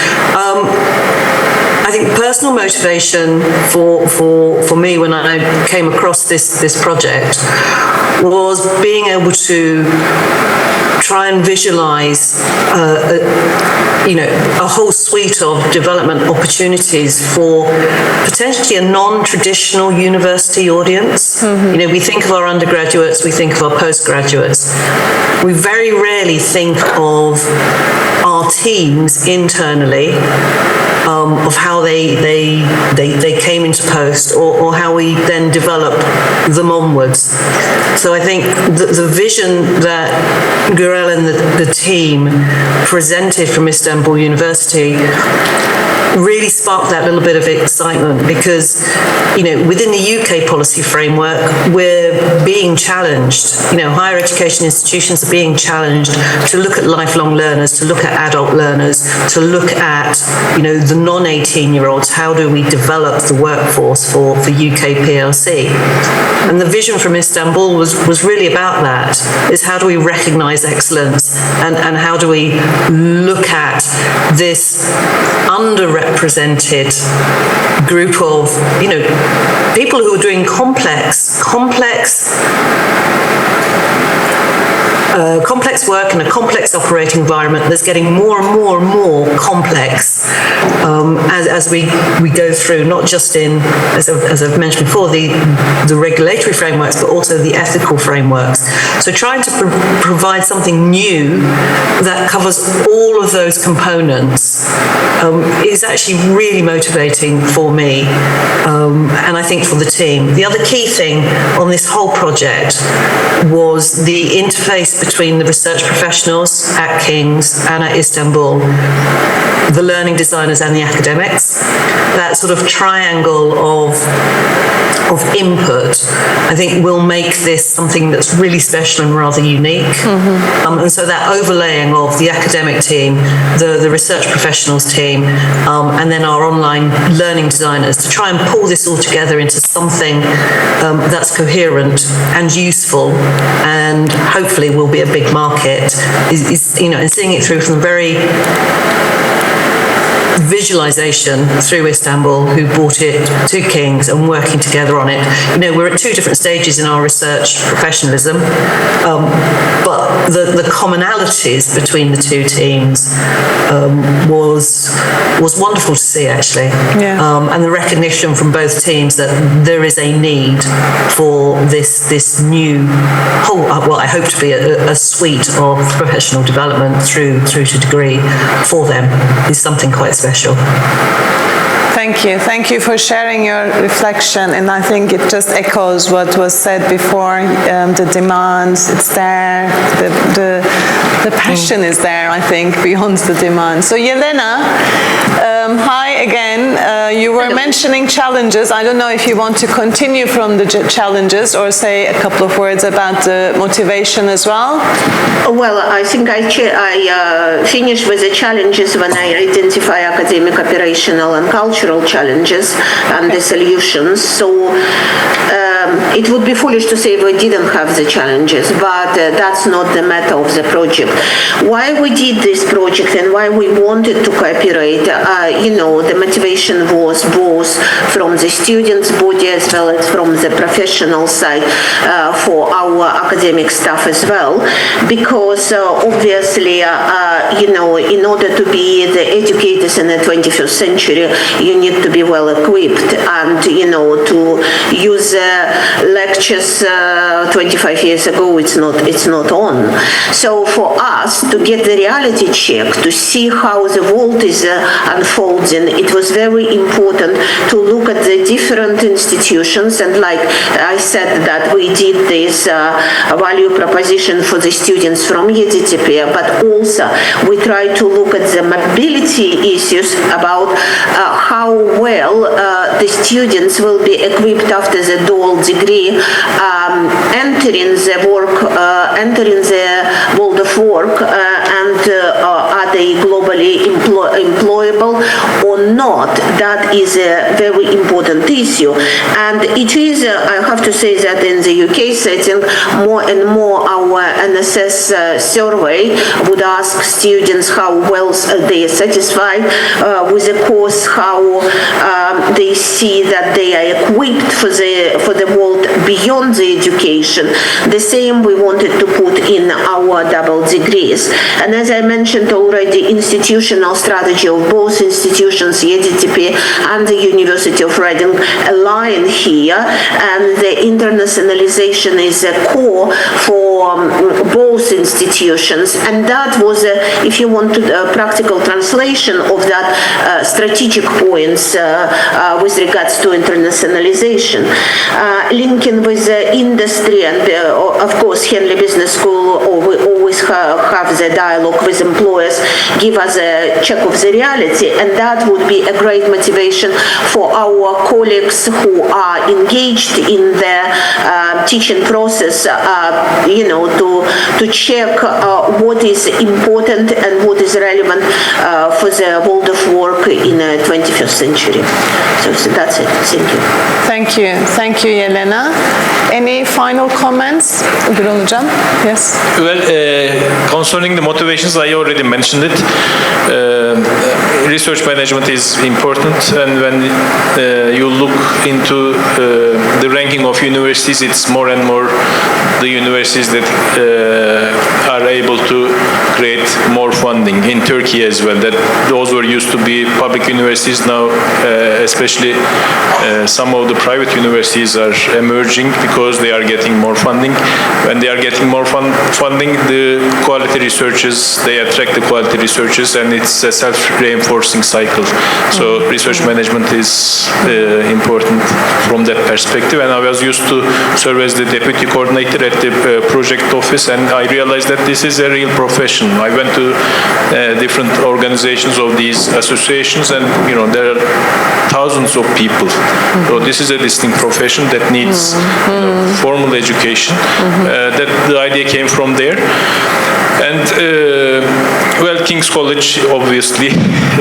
I think personal motivation for me when I came across this project was being able to try and visualize a whole suite of development opportunities for potentially a non-traditional university audience. We think of our undergraduates, we think of our postgraduates. We very rarely think of our teams internally, of how they came into post, or how we then develop them onwards. So I think the vision that Gürel and the team presented from Istanbul University really sparked that little bit of excitement, because within the UK policy framework we're being challenged. Higher education institutions are being challenged to look at lifelong learners, to look at adult learners, to look at the non-18-year-olds. How do we develop the workforce for UK PLC? And the vision from Istanbul was really about that, is how do we recognise excellence, and how do we look at this underrepresented group of people who are doing complex complex work in a complex operating environment that's getting more and more and more complex as we go through, not just in, as I've mentioned before, the regulatory frameworks, but also the ethical frameworks. So trying to provide something new that covers all of those components is actually really motivating for me, and I think for the team. The other key thing on this whole project was the interface between the research professionals at King's and at Istanbul, the learning designers and the academics. That sort of triangle of input, I think, will make this something that's really special and rather unique. And so that overlaying of the academic team, the research professionals team, and then our online learning designers to try and pull this all together into something that's coherent and useful and hopefully will be a big market is and seeing it through from the very visualization through Istanbul, who brought it to King's, and working together on it. We're at two different stages in our research professionalism, but the commonalities between the two teams was wonderful to see, actually. And the recognition from both teams that there is a need for this new whole, well, I hope to be a suite of professional development through to degree for them is something quite special. Thank you. Thank you for sharing your reflection, and I think it just echoes what was said before. The demand, it's there. The passion is there, I think, beyond the demand. So, Yelena, hi again. You were mentioning challenges. I don't know if you want to continue from the challenges or say a couple of words about the motivation as well. Well, I think I finished with the challenges when I identify academic, operational, and cultural challenges and the solutions. So it would be foolish to say we didn't have the challenges, but that's not the matter of the project. Why we did this project and why we wanted to cooperate, the motivation was both from the students' body as well as from the professional side for our academic staff as well, because obviously, in order to be the educators in the 21st century, you need to be well equipped and, to use lectures 25 years ago, it's not on. So for us to get the reality check, to see how the world is unfolding, it was very important to look at the different institutions, and like I said that we did this value proposition for the students from EDTP, but also we try to look at the mobility issues about how well the students will be equipped after the dual degree, entering the world of work, and are they globally employable or not? That is a very important issue, and it is, I have to say that in the UK setting, more and more our NSS survey would ask students how well they are satisfied with the course, how they see that they are equipped for the world beyond the education. The same we wanted to put in our double degrees. And as I mentioned already, institutional strategy of both institutions, EDTP and the University of Reading, align here, and the internationalization is a core for both institutions, and that was, if you want, a practical translation of that strategic points with regards to internationalization. Linking with the industry, and of course Henley Business School, we always have the dialogue with employers, give us a check of the reality, and that would be a great motivation for our colleagues who are engaged in the teaching process, to check what is important and what is relevant for the world of work in the 21st century. So that's it. Thank you. Thank you. Thank you, Yelena. Any final comments? Gürol Hocam? Yes. Well, concerning the motivations, I already mentioned it. Research management is important, and when you look into the ranking of universities, it's more and more the universities that are able to create more funding in Turkey as well. That those were used to be public universities. Now, especially some of the private universities are emerging because they are getting more funding. When they are getting more funding, the quality researchers, they attract the quality researchers, and it's a self-reinforcing cycle. So research management is important from that perspective. And I was used to serve as the deputy coordinator at the project office, and I realized that this is a real profession. I went to different organizations of these associations, and there are thousands of people. So this is a distinct profession that needs formal education. That the idea came from there. And well, King's College obviously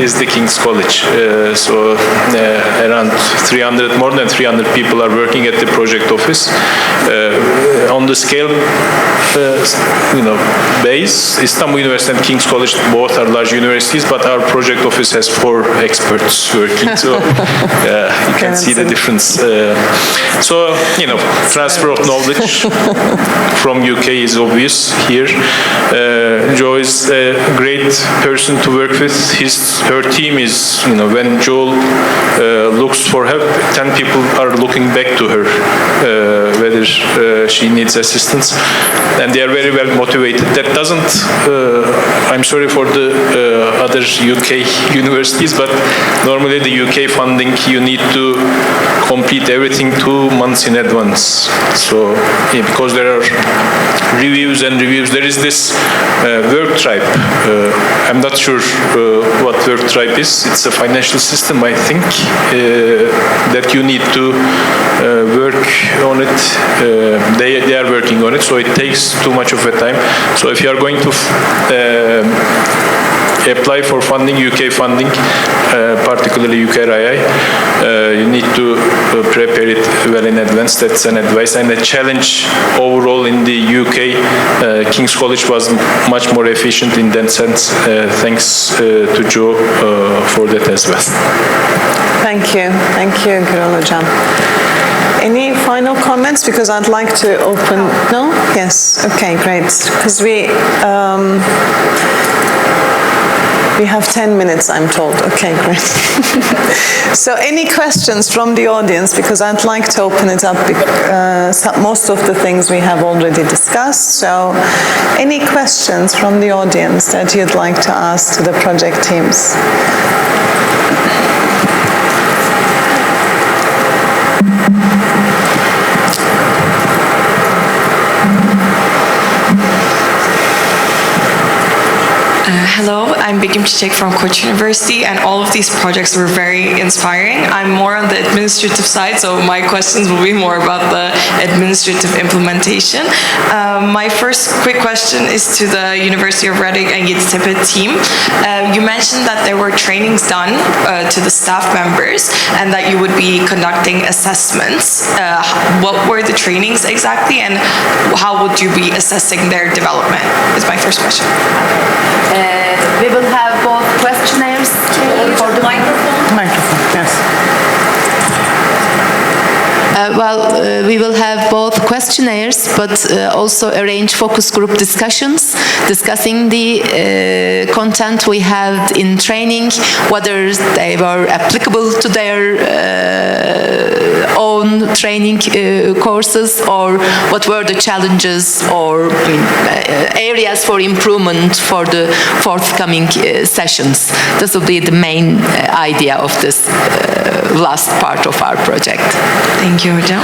is the King's College. So around more than 300 people are working at the project office. On the scale base, Istanbul University and King's College both are large universities, but our project office has 4 experts working. So you can see the difference. So transfer of knowledge from UK is obvious here. Joe is a great person to work with. Her team is, when Joel looks for help, 10 people are looking back to her, whether she needs assistance, and they are very well motivated. That doesn't, I'm sorry for the other UK universities, but normally the UK funding, you need to complete everything 2 months in advance. So, because there are reviews and reviews, there is this work tribe. I'm not sure what work tribe is. It's a financial system, I think, that you need to work on it. They are working on it, so it takes too much of a time. So if you are going to apply for funding, UK funding, particularly UKRII, you need to prepare it well in advance. That's an advice. And the challenge overall in the UK, King's College was much more efficient in that sense, thanks to Joe for that as well. Thank you. Thank you, Gürol Hocam. Any final comments? Because I'd like to open... No? Yes. Okay, great. Because we have 10 minutes, I'm told. Okay, great. So any questions from the audience? Because I'd like to open it up. Most of the things we have already discussed. So any questions from the audience that you'd like to ask to the project teams? Hello, I'm Begüm Çiçek from Koç University, and all of these projects were very inspiring. I'm more on the administrative side, so my questions will be more about the administrative implementation. My first quick question is to the University of Reading and Yeditepe team. You mentioned that there were trainings done to the staff members and that you would be conducting assessments. What were the trainings exactly, and how would you be assessing their development? Is my first question. We will have both questionnaires for the microphone. Yes. We will have both questionnaires, but also arrange focus group discussions, discussing the content we had in training, whether they were applicable to their own training courses, or what were the challenges or areas for improvement for the forthcoming sessions. This will be the main idea of this last part of our project. Thank you, Hocam.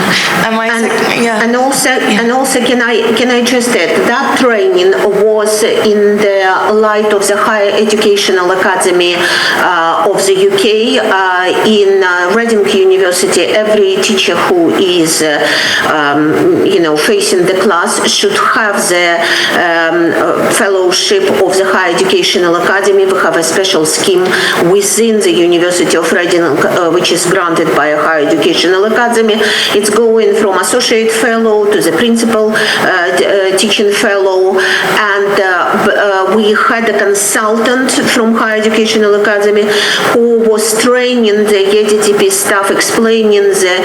And also, can I just add that training was in the light of the Higher Educational Academy of the UK. In Reading University, every teacher who is, facing the class should have the fellowship of the Higher Educational Academy. We have a special scheme within the University of Reading, which is granted by a Higher Educational Academy. It's going from associate fellow to the principal teaching fellow, and we had a consultant from Higher Educational Academy who was training the YEDTP staff, explaining the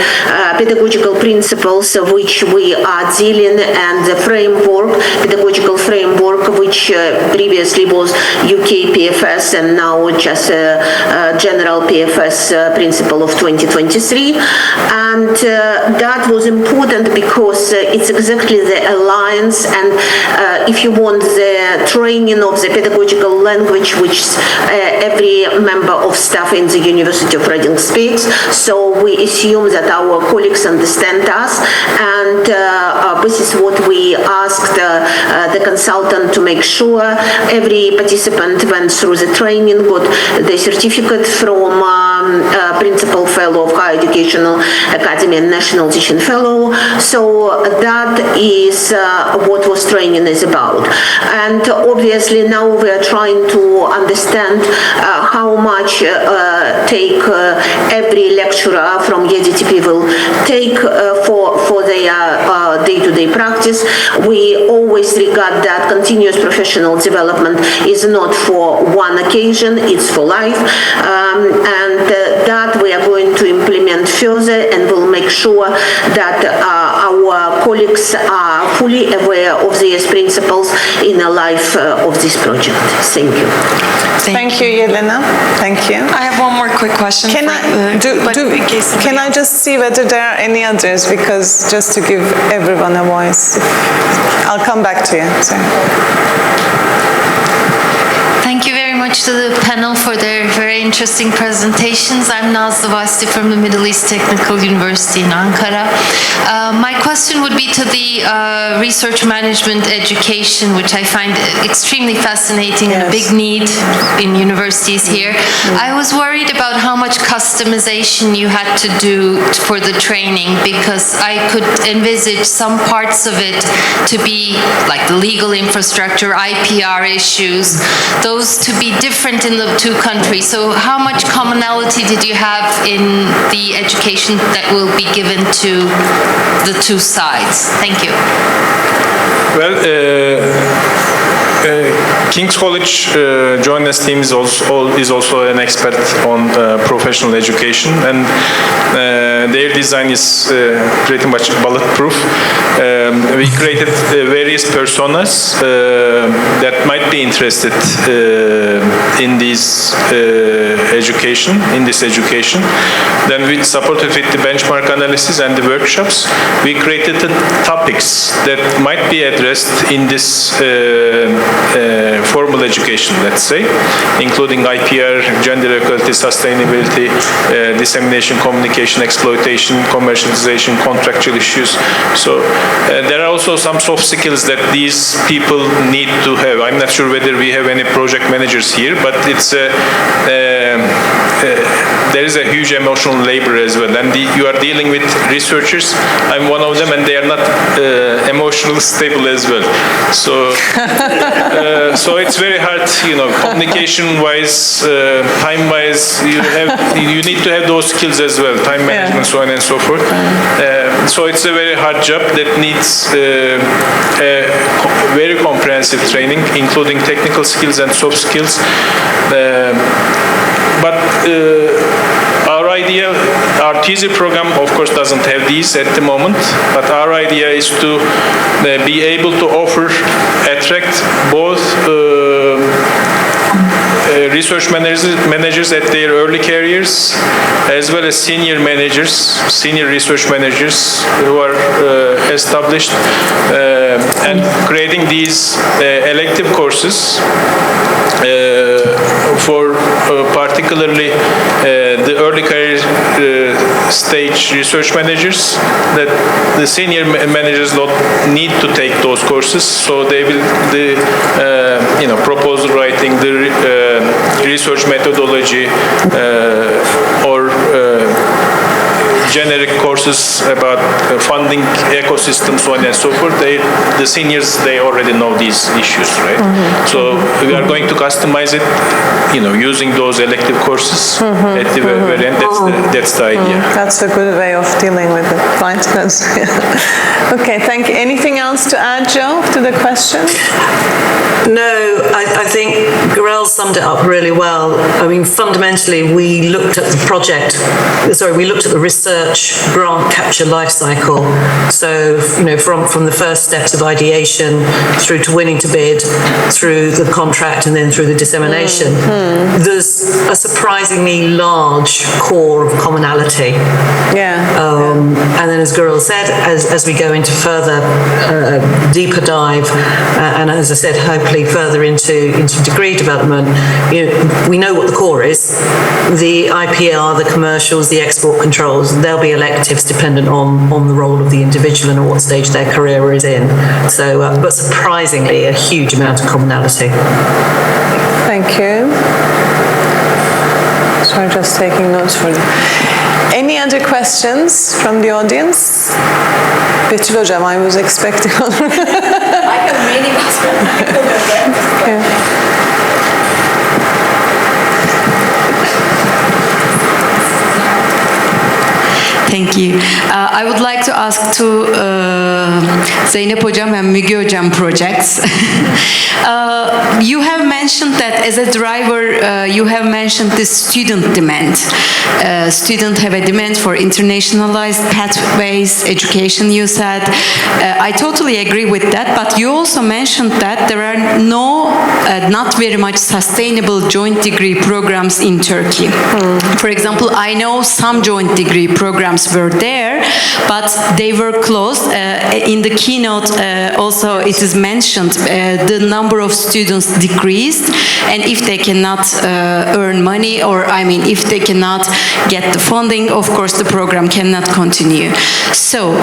pedagogical principles which we are dealing, and the framework, pedagogical framework, which previously was UK PFS and now just general PFS principle of 2023. And that was important because it's exactly the alliance, and if you want, the training of the pedagogical language which every member of staff in the University of Reading speaks. So we assume that our colleagues understand us, and this is what we asked the consultant to make sure every participant went through the training, got the certificate from Principal Fellow of Higher Educational Academy and National Teaching Fellow. So that is what was training is about. And obviously now we are trying to understand how much take every lecturer from EDTP will take for their day-to-day practice. We always regard that continuous professional development is not for one occasion, it's for life. And that we are going to implement further, and we'll make sure that our colleagues are fully aware of these principles in the life of this project. Thank you. Thank you, Yelena. Thank you. I have one more quick question. Can I just see whether there are any others, because just to give everyone a voice. I'll come back to you. Sorry. Thank you very much to the panel for their very interesting presentations. I'm Nazlı Vasti from the Middle East Technical University in Ankara. My question would be to the research management education, which I find extremely fascinating and a big need in universities here. I was worried about how much customization you had to do for the training, because I could envisage some parts of it to be like the legal infrastructure, IPR issues, those to be different in the two countries. So how much commonality did you have in the education that will be given to the two sides? Thank you. Well, King's College Joint Team is also an expert on professional education, and their design is pretty much bulletproof. We created various personas that might be interested in this education. Then we supported with the benchmark analysis and the workshops. We created the topics that might be addressed in this formal education, let's say, including IPR, gender equality, sustainability, dissemination, communication, exploitation, commercialization, contractual issues. So there are also some soft skills that these people need to have. I'm not sure whether we have any project managers here, but it's there is a huge emotional labor as well, and you are dealing with researchers. I'm one of them, and they are not emotionally stable as well. So, so it's very hard, communication-wise, time-wise. You need to have those skills as well, time management, so on and so forth. So it's a very hard job that needs very comprehensive training, including technical skills and soft skills. But our TESE program, of course, doesn't have these at the moment, but our idea is to be able to attract both research managers at their early careers, as well as senior research managers who are established, and creating these elective courses for particularly the early career stage research managers, that the senior managers don't need to take those courses, so they will proposal writing, the research methodology, or generic courses about funding ecosystem, so on and so forth. The seniors, they already know these issues, right? So we are going to customize it, using those elective courses at the very end. That's the idea. That's a good way of dealing with it, right? Okay, thank you. Anything else to add, Joe, to the question? No, I think Gurel girls summed it up really well. I mean, fundamentally, we looked at the research grant capture life cycle. So, from the first steps of ideation through to winning to bid, through the contract, and then through the dissemination. There's a surprisingly large core of commonality. And then, as Gurul said, as we go into further deeper dive, and as I said, hopefully further into degree development, we know what the core is. The IPR, the commercials, the export controls, there'll be electives dependent on the role of the individual and at what stage their career is in. So, but surprisingly, a huge amount of commonality. Thank you. So I'm just taking notes for you. Any other questions from the audience? Betül Hocam, I was expecting. I have many questions. Thank you. I would like to ask to Zeynep Hocam and Müge Hocam projects. You have mentioned that as a driver, you have mentioned the student demand. Students have a demand for internationalized pathways, education, you said. I totally agree with that, but you also mentioned that there are not very much sustainable joint degree programs in Turkey. For example, I know some joint degree programs were there, but they were closed. In the keynote also it is mentioned the number of students decreased, and if they cannot earn money, or if they cannot get the funding, of course the program cannot continue. So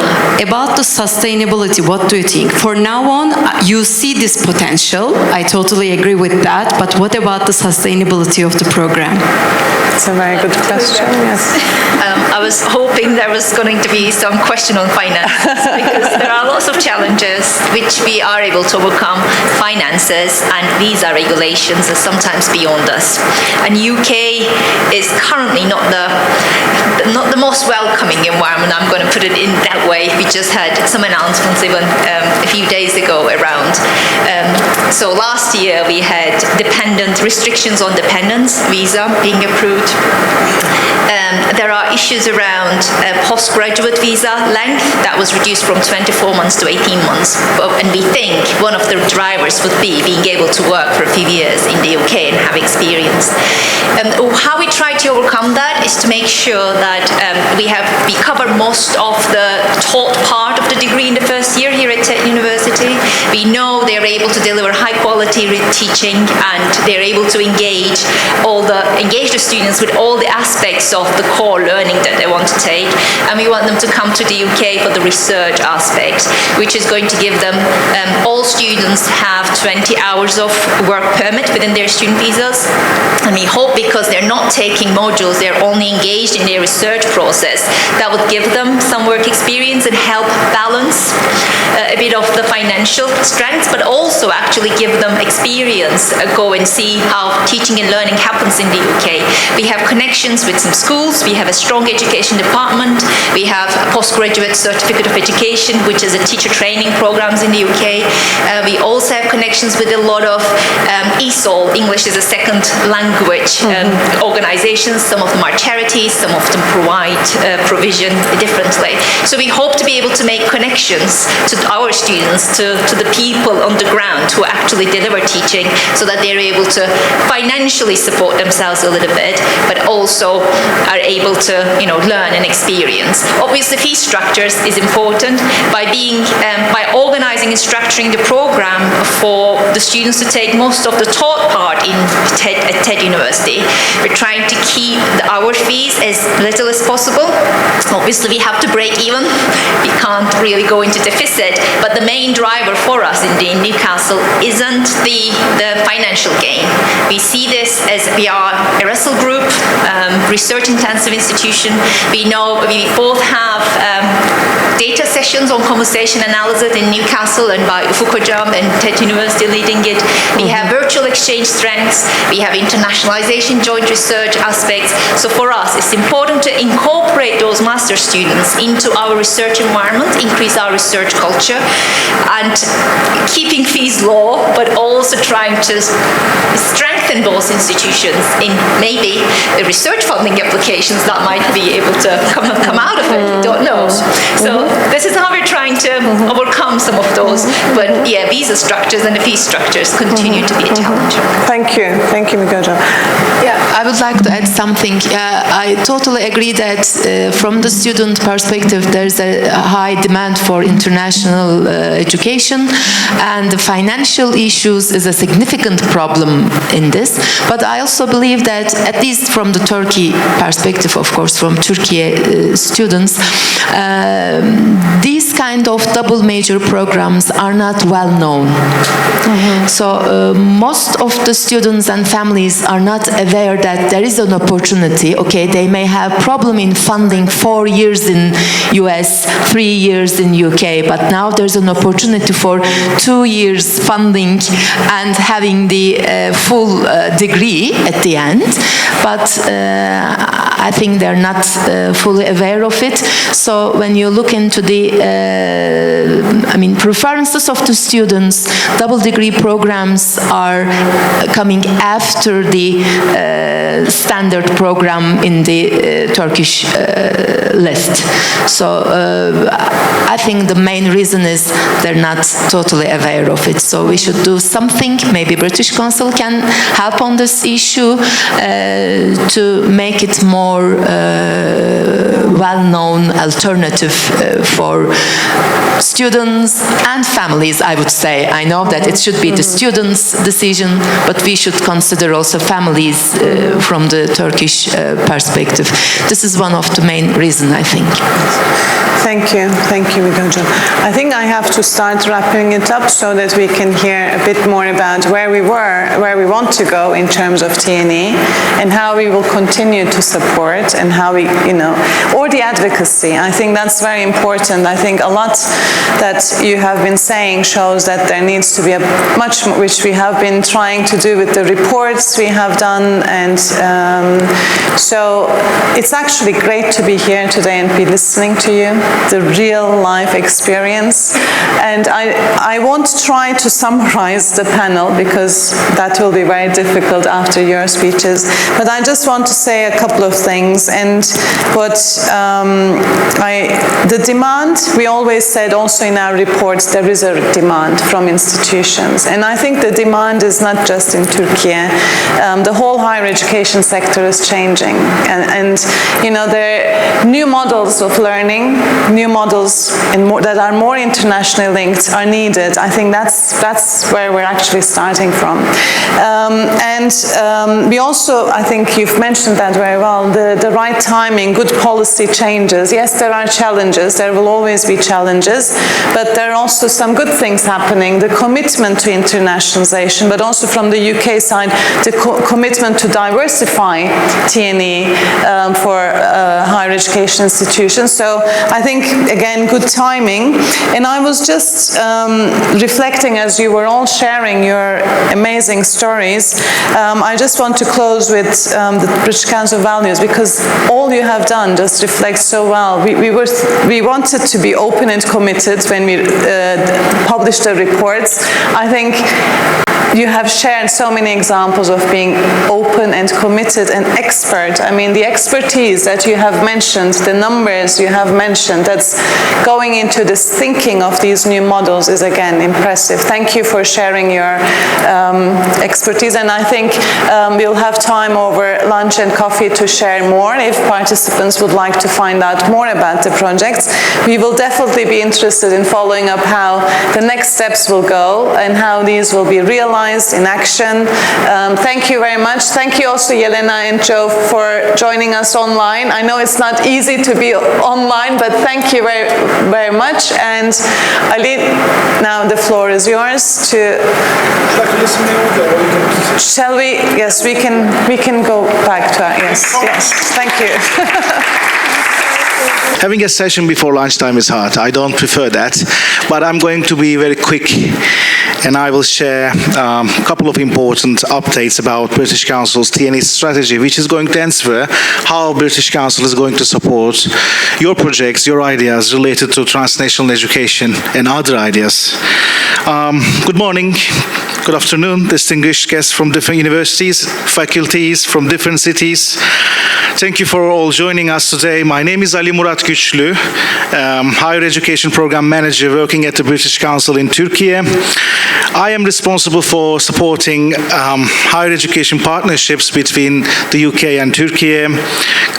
about the sustainability, what do you think? For now on, you see this potential. I totally agree with that, but what about the sustainability of the program? It's a very good question, yes. I was hoping there was going to be some question on finances, because there are lots of challenges which we are able to overcome. Finances and visa regulations are sometimes beyond us. And UK is currently not the most welcoming environment, I'm going to put it in that way. We just had some announcements even a few days ago around. So last year we had restrictions on dependents visa being approved. There are issues around postgraduate visa length that was reduced from 24 months to 18 months. And we think one of the drivers would be being able to work for a few years in the UK and have experience. How we try to overcome that is to make sure that we cover most of the taught part of the degree in the first year here at TED University. We know they're able to deliver high quality teaching, and they're able to engage the students with all the aspects of the core learning that they want to take. And we want them to come to the UK for the research aspect, which is going to give them, all students have 20 hours of work permit within their student visas. And we hope, because they're not taking modules, they're only engaged in their research process, that would give them some work experience and help balance a bit of the financial strength, but also actually give them experience, go and see how teaching and learning happens in the UK. We have connections with some schools, we have a strong education department, we have a postgraduate certificate of education, which is a teacher training programs in the UK. We also have connections with a lot of ESOL, English as a second language organizations. Some of them are charities, some of them provide provision differently. So we hope to be able to make connections to our students, to the people on the ground who actually deliver teaching, so that they're able to financially support themselves a little bit, but also are able to learn and experience. Obviously, fee structures is important. By organizing and structuring the program for the students to take most of the taught part at TED University, we're trying to keep our fees as little as possible. Obviously, we have to break even. We can't really go into deficit, but the main driver for us in Newcastle isn't the financial gain. We see this as we are a Russell Group, research-intensive institution. We both have data sessions on conversation analysis in Newcastle and by Ufuk Hocam and TED University University leading it. We have virtual exchange strengths. We have internationalization, joint research aspects. So for us, it's important to incorporate those master students into our research environment, increase our research culture, and keeping fees low, but also trying to strengthen those institutions in maybe research funding applications that might be able to come out of it. Don't know. So this is how we're trying to overcome some of those. But yeah, visa structures and the fee structures continue to be a challenge. Thank you. Thank you, Migoja. Yeah, I would like to add something. I totally agree that from the student perspective, there's a high demand for international education, and the financial issues is a significant problem in this. But I also believe that, at least from the Turkey perspective, of course, from Turkey students, these kind of double major programs are not well known. So most of the students and families are not aware that there is an opportunity. Okay, they may have problem in funding 4 years in US, 3 years in UK, but now there's an opportunity for 2 years funding and having the full degree at the end. But I think they're not fully aware of it. So when you look into the preferences of the students, double degree programs are coming after the standard program in the Turkish list. So I think the main reason is they're not totally aware of it. So we should do something. Maybe British Council can help on this issue to make it more well-known alternative for students and families, I would say. I know that it should be the students' decision, but we should consider also families from the Turkish perspective. This is one of the main reasons, I think. Thank you, Migoja. I think I have to start wrapping it up so that we can hear a bit more about where we were, where we want to go in terms of TNE, and how we will continue to support, and how we, or the advocacy. I think that's very important. I think a lot that you have been saying shows that there needs to be much more, which we have been trying to do with the reports we have done, and so it's actually great to be here today and be listening to you, the real life experience. And I won't try to summarize the panel because that will be very difficult after your speeches, but I just want to say a couple of things. And what the demand, we always said also in our reports, there is a demand from institutions. And I think the demand is not just in Turkey. The whole higher education sector is changing. And there are new models of learning, new models that are more internationally linked are needed. I think that's where we're actually starting from. We also, I think you've mentioned that very well, the right timing, good policy changes. Yes, there are challenges, there will always be challenges, but there are also some good things happening. The commitment to internationalization, but also from the UK side, the commitment to diversify TNE for higher education institutions. So I think, again, good timing. And I was just reflecting as you were all sharing your amazing stories. I just want to close with the British Council values, because all you have done just reflects so well. We wanted to be open and committed when we published the reports. I think you have shared so many examples of being open and committed and expert. I mean, the expertise that you have mentioned, the numbers you have mentioned, that's going into this thinking of these new models is, again, impressive. Thank you for sharing your expertise. And I think we'll have time over lunch and coffee to share more if participants would like to find out more about the projects. We will definitely be interested in following up how the next steps will go and how these will be realized in action. Thank you very much. Thank you also, Yelena and Joe, for joining us online. I know it's not easy to be online, but thank you very, very much. And Ali, now the floor is yours to... Shall we? Yes, we can go back to our... Yes, thank you. Having a session before lunchtime is hard. I don't prefer that, but I'm going to be very quick. and I will share a couple of important updates about British Council's TNE strategy, which is going to answer how British Council is going to support your projects, your ideas related to transnational education and other ideas. Good morning, good afternoon, distinguished guests from different universities, faculties from different cities. Thank you for all joining us today. My name is Ali Murat Güçlü, Higher Education Program Manager working at the British Council in Turkey. I am responsible for supporting higher education partnerships between the UK and Turkey,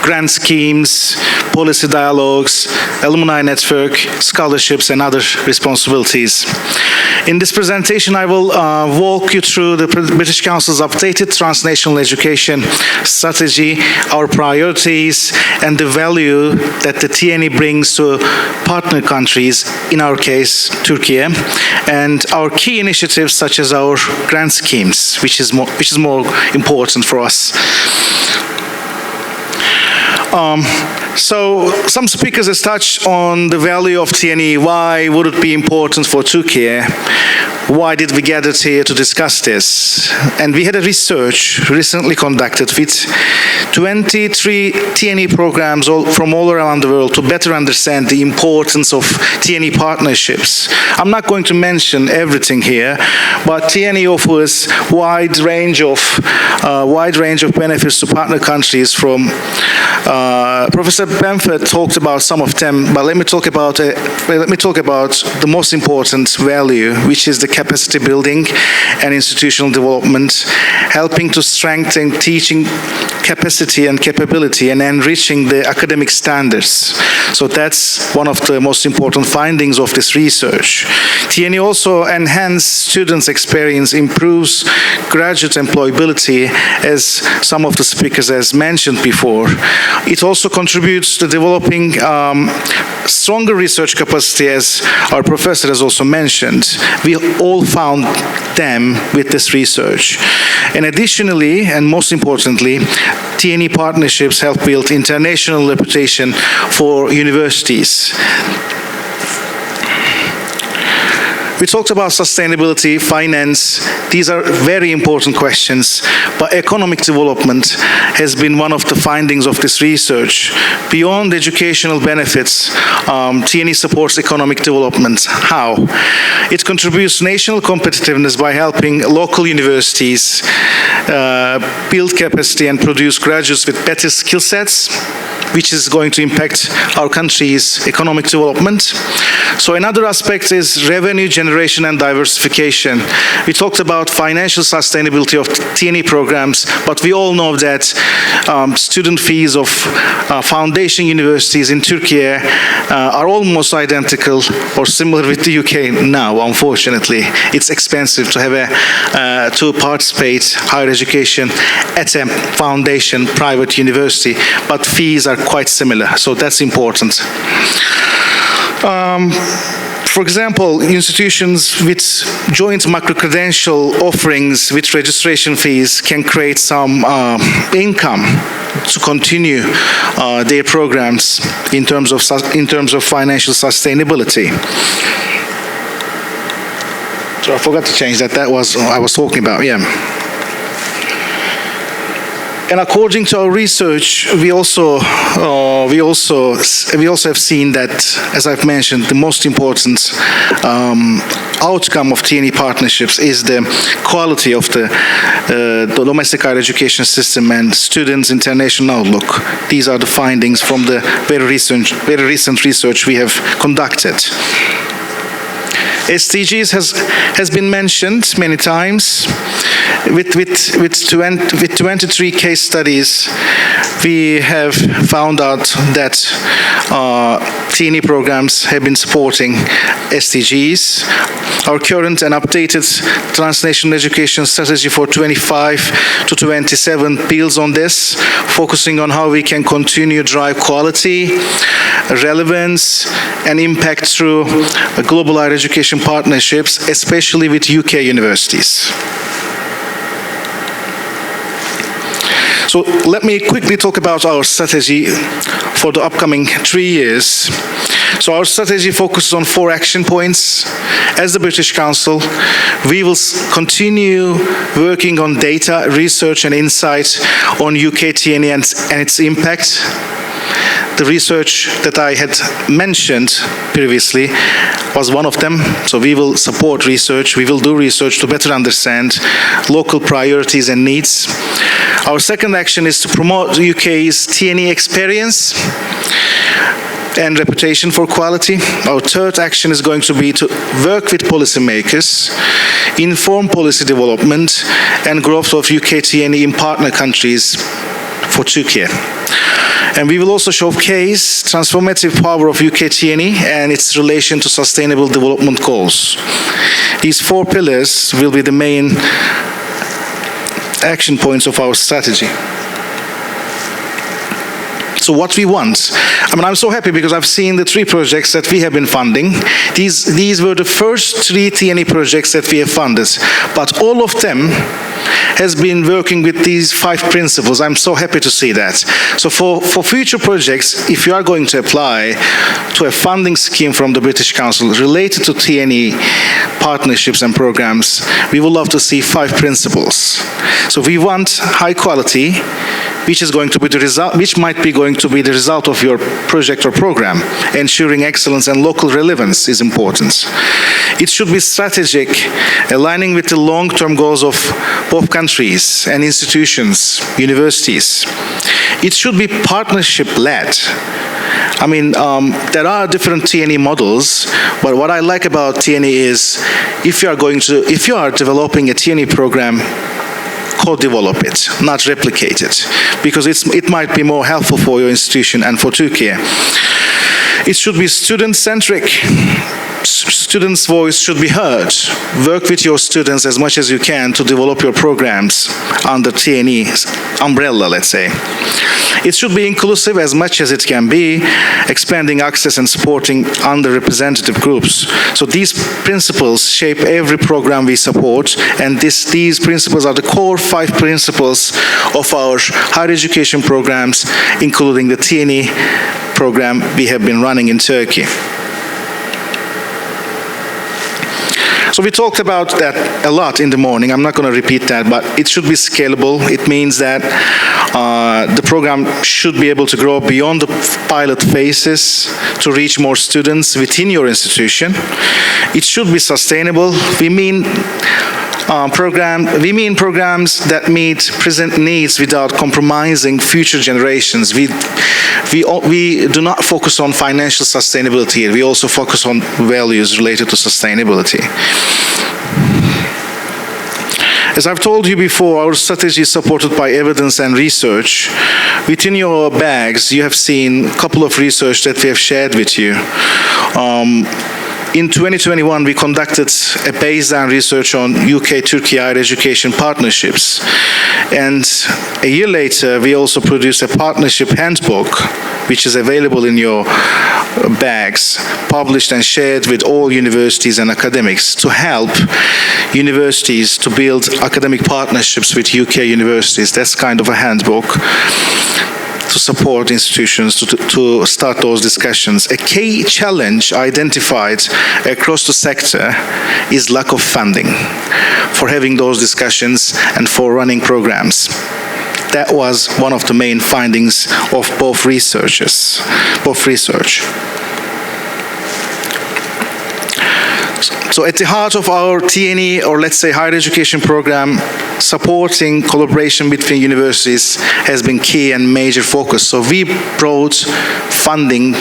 grant schemes, policy dialogues, alumni network, scholarships, and other responsibilities. In this presentation, I will walk you through the British Council's updated transnational education strategy, our priorities, and the value that the TNE brings to partner countries, in our case, Turkey, and our key initiatives such as our grant schemes, which is more important for us. So some speakers have touched on the value of TNE. Why would it be important for Turkey? Why did we gather here to discuss this? And we had a research recently conducted with 23 TNE programs from all around the world to better understand the importance of TNE partnerships. I'm not going to mention everything here, but TNE offers wide range of benefits to partner countries. From Professor Benford talked about some of them, but let me talk about the most important value, which is the capacity building and institutional development, helping to strengthen teaching capacity and capability and enriching the academic standards. So that's one of the most important findings of this research. TNE also enhances students' experience, improves graduate employability, as some of the speakers has mentioned before. It also contributes to developing stronger research capacity, as our professor has also mentioned. We all found them with this research. And additionally, and most importantly, TNE partnerships help build international reputation for universities. We talked about sustainability, finance. These are very important questions, but economic development has been one of the findings of this research. Beyond educational benefits, TNE supports economic development. How? It contributes national competitiveness by helping local universities build capacity and produce graduates with better skill sets, which is going to impact our country's economic development. So another aspect is revenue generation and diversification. We talked about financial sustainability of TNE programs, but we all know that student fees of foundation universities in Turkey are almost identical or similar with the UK now, unfortunately. It's expensive to have to participate higher education at a foundation private university, but fees are quite similar, so that's important. For example, institutions with joint macro-credential offerings with registration fees can create some income to continue their programs in terms of financial sustainability. So I forgot to change that. That was I was talking about, yeah. And according to our research, we also have seen that, as I've mentioned, the most important outcome of TNE partnerships is the quality of the domestic higher education system and students' international outlook. These are the findings from the very recent research we have conducted. SDGs has been mentioned many times. With 23 case studies, we have found out that TNE programs have been supporting SDGs. Our current and updated transnational education strategy for 25 to 27 builds on this, focusing on how we can continue to drive quality, relevance, and impact through global higher education partnerships, especially with UK universities. So let me quickly talk about our strategy for the upcoming 3 years. So our strategy focuses on 4 action points. As the British Council, we will continue working on data, research and insight on UK TNE and its impact. The research that I had mentioned previously was one of them. So we will support research. We will do research to better understand local priorities and needs. Our second action is to promote the UK's TNE experience and reputation for quality. Our third action is going to be to work with policymakers, inform policy development and growth of UK TNE in partner countries for Turkey. And we will also showcase transformative power of UK TNE and its relation to sustainable development goals. These 4 pillars will be the main action points of our strategy. So what we want, I'm so happy because I've seen the 3 projects that we have been funding. These were the first 3 TNE projects that we have funded, but all of them has been working with these 5 principles. I'm so happy to see that. So for future projects, if you are going to apply to a funding scheme from the British Council related to TNE partnerships and programs, we would love to see 5 principles. So we want high quality, which is going to be the result, which might be going to be the result of your project or program. Ensuring excellence and local relevance is important. It should be strategic, aligning with the long-term goals of both countries and institutions, universities. It should be partnership-led. There are different TNE models, but what I like about TNE is if you are developing a TNE program, co-develop it, not replicate it, because it might be more helpful for your institution and for Turkey. It should be student-centric. Students' voice should be heard. Work with your students as much as you can to develop your programs under TNE's umbrella, let's say. It should be inclusive as much as it can be, expanding access and supporting underrepresented groups. So these principles shape every program we support, and these principles are the core 5 principles of our higher education programs, including the TNE program we have been running in Turkey. So we talked about that a lot in the morning. I'm not going to repeat that, but it should be scalable. It means that the program should be able to grow beyond the pilot phases to reach more students within your institution. It should be sustainable. We mean programs that meet present needs without compromising future generations. We do not focus on financial sustainability. We also focus on values related to sustainability. As I've told you before, our strategy is supported by evidence and research. Within your bags, you have seen a couple of research that we have shared with you. In 2021, we conducted a baseline research on UK-Turkey higher education partnerships. And a year later, we also produced a partnership handbook, which is available in your bags, published and shared with all universities and academics to help universities to build academic partnerships with UK universities. That's kind of a handbook to support institutions to start those discussions. A key challenge identified across the sector is lack of funding for having those discussions and for running programs. That was one of the main findings of both research. So at the heart of our TNE, or let's say higher education program, supporting collaboration between universities has been key and major focus. So we brought funding,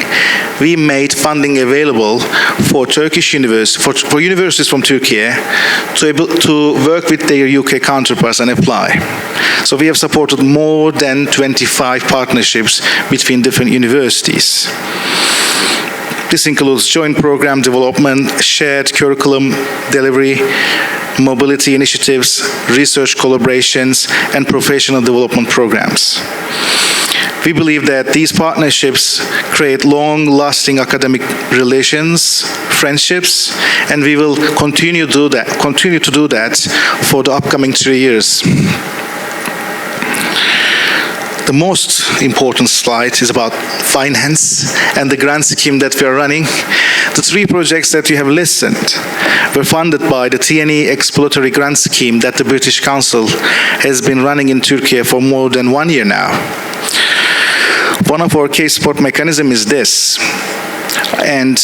we made funding available for Turkish universities, for universities from Turkey to work with their UK counterparts and apply. So we have supported more than 25 partnerships between different universities. This includes joint program development, shared curriculum delivery, mobility initiatives, research collaborations, and professional development programs. We believe that these partnerships create long-lasting academic relations, friendships, and we will continue to do that for the upcoming 3 years. the most important slide is about finance and the grant scheme that we are running. The 3 projects that you have listened were funded by the TNE Exploratory Grant Scheme that the British Council has been running in Turkey for more than 1 year now. One of our case support mechanisms is this, and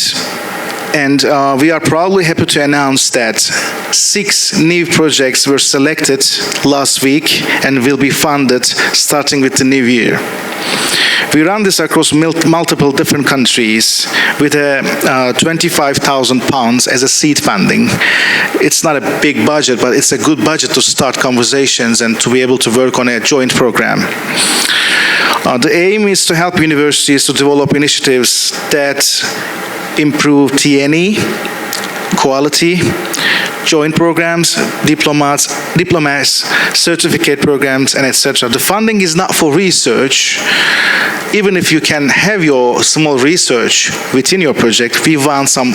we are proudly happy to announce that 6 new projects were selected last week and will be funded starting with the new year. We run this across multiple different countries with £25,000 as a seed funding. It's not a big budget, but it's a good budget to start conversations and to be able to work on a joint program. The aim is to help universities to develop initiatives that improve TNE, quality, joint programs, diplomas, certificate programs, and etc. The funding is not for research. Even if you can have your small research within your project, we want some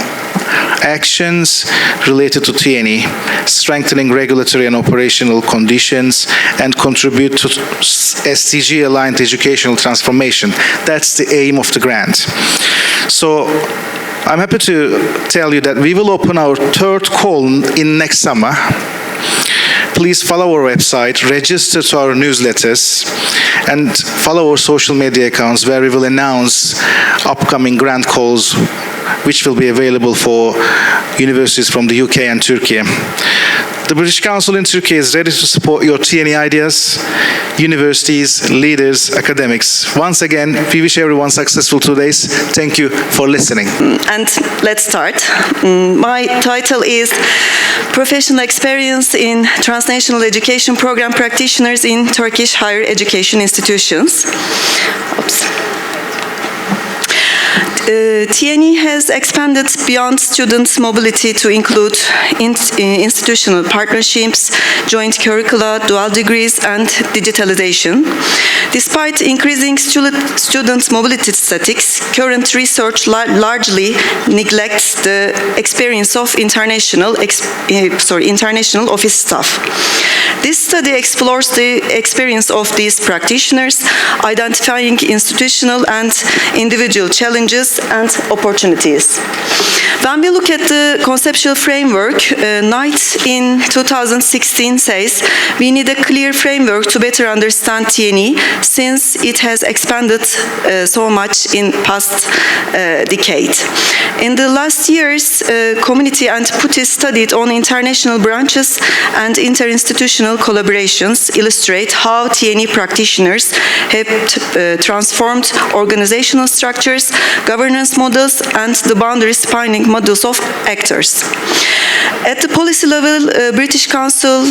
actions related to TNE, strengthening regulatory and operational conditions, and contribute to SDG-aligned educational transformation. That's the aim of the grant. So I'm happy to tell you that we will open our 3rd call in next summer. Please follow our website, register to our newsletters, and follow our social media accounts where we will announce upcoming grant calls which will be available for universities from the UK and Turkey. The British Council in Turkey is ready to support your TNE ideas, universities, leaders, academics. Once again, we wish everyone successful 2 days. Thank you for listening. And let's start. My title is Professional Experience in Transnational Education Program Practitioners in Turkish Higher Education Institutions. Oops. TNE has expanded beyond students' mobility to include institutional partnerships, joint curricula, dual degrees, and digitalization. Despite increasing students' mobility statistics, current research largely neglects the experience of international office staff. This study explores the experience of these practitioners, identifying institutional and individual challenges and opportunities. When we look at the conceptual framework, Knight in 2016 says we need a clear framework to better understand TNE since it has expanded so much in past decade. In the last years, Community and Putty studied on international branches and interinstitutional collaborations illustrate how TNE practitioners have transformed organizational structures, governance models, and the boundary-spanning models of actors. At the policy level, British Council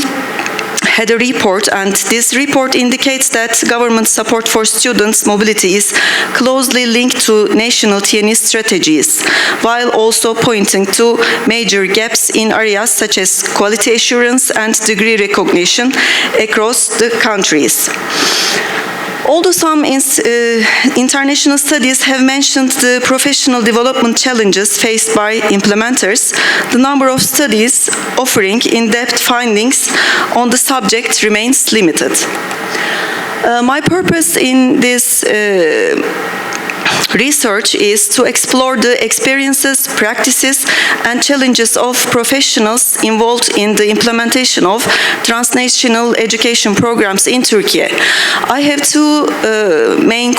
had a report, and this report indicates that government support for students' mobility is closely linked to national TNE strategies, while also pointing to major gaps in areas such as quality assurance and degree recognition across the countries. Although some international studies have mentioned the professional development challenges faced by implementers, the number of studies offering in-depth findings on the subject remains limited. My purpose in this research is to explore the experiences, practices, and challenges of professionals involved in the implementation of transnational education programs in Turkey. I have 2 main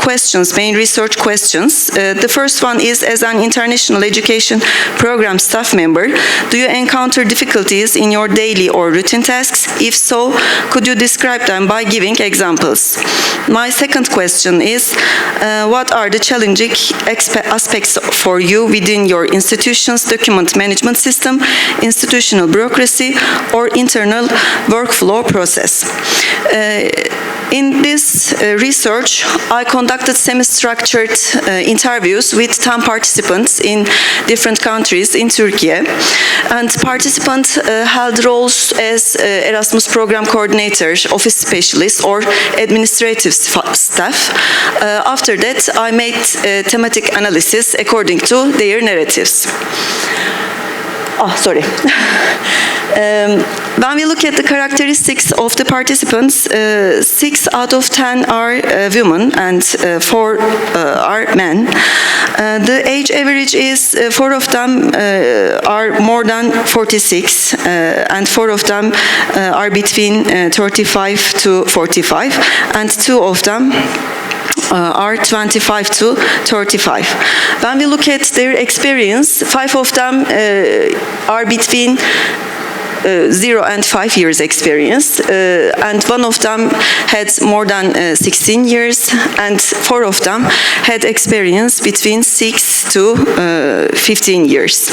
research questions. The first one is, as an international education program staff member, do you encounter difficulties in your daily or routine tasks? If so, could you describe them by giving examples? My second question is, what are the challenging aspects for you within your institution's document management system, institutional bureaucracy, or internal workflow process? In this research, I conducted semi-structured interviews with 10 participants in different countries in Turkey, and participants held roles as Erasmus program coordinators, office specialists, or administrative staff. After that, I made thematic analysis according to their narratives. when we look at the characteristics of the participants, 6 out of 10 are women and 4 are men. The age average is 4 of them are more than 46 and 4 of them are between 35 to 45 and 2 of them are 25 to 35. When we look at their experience, 5 of them are between 0 and 5 years experience, and 1 of them had more than 16 years, and 4 of them had experience between 6 to 15 years.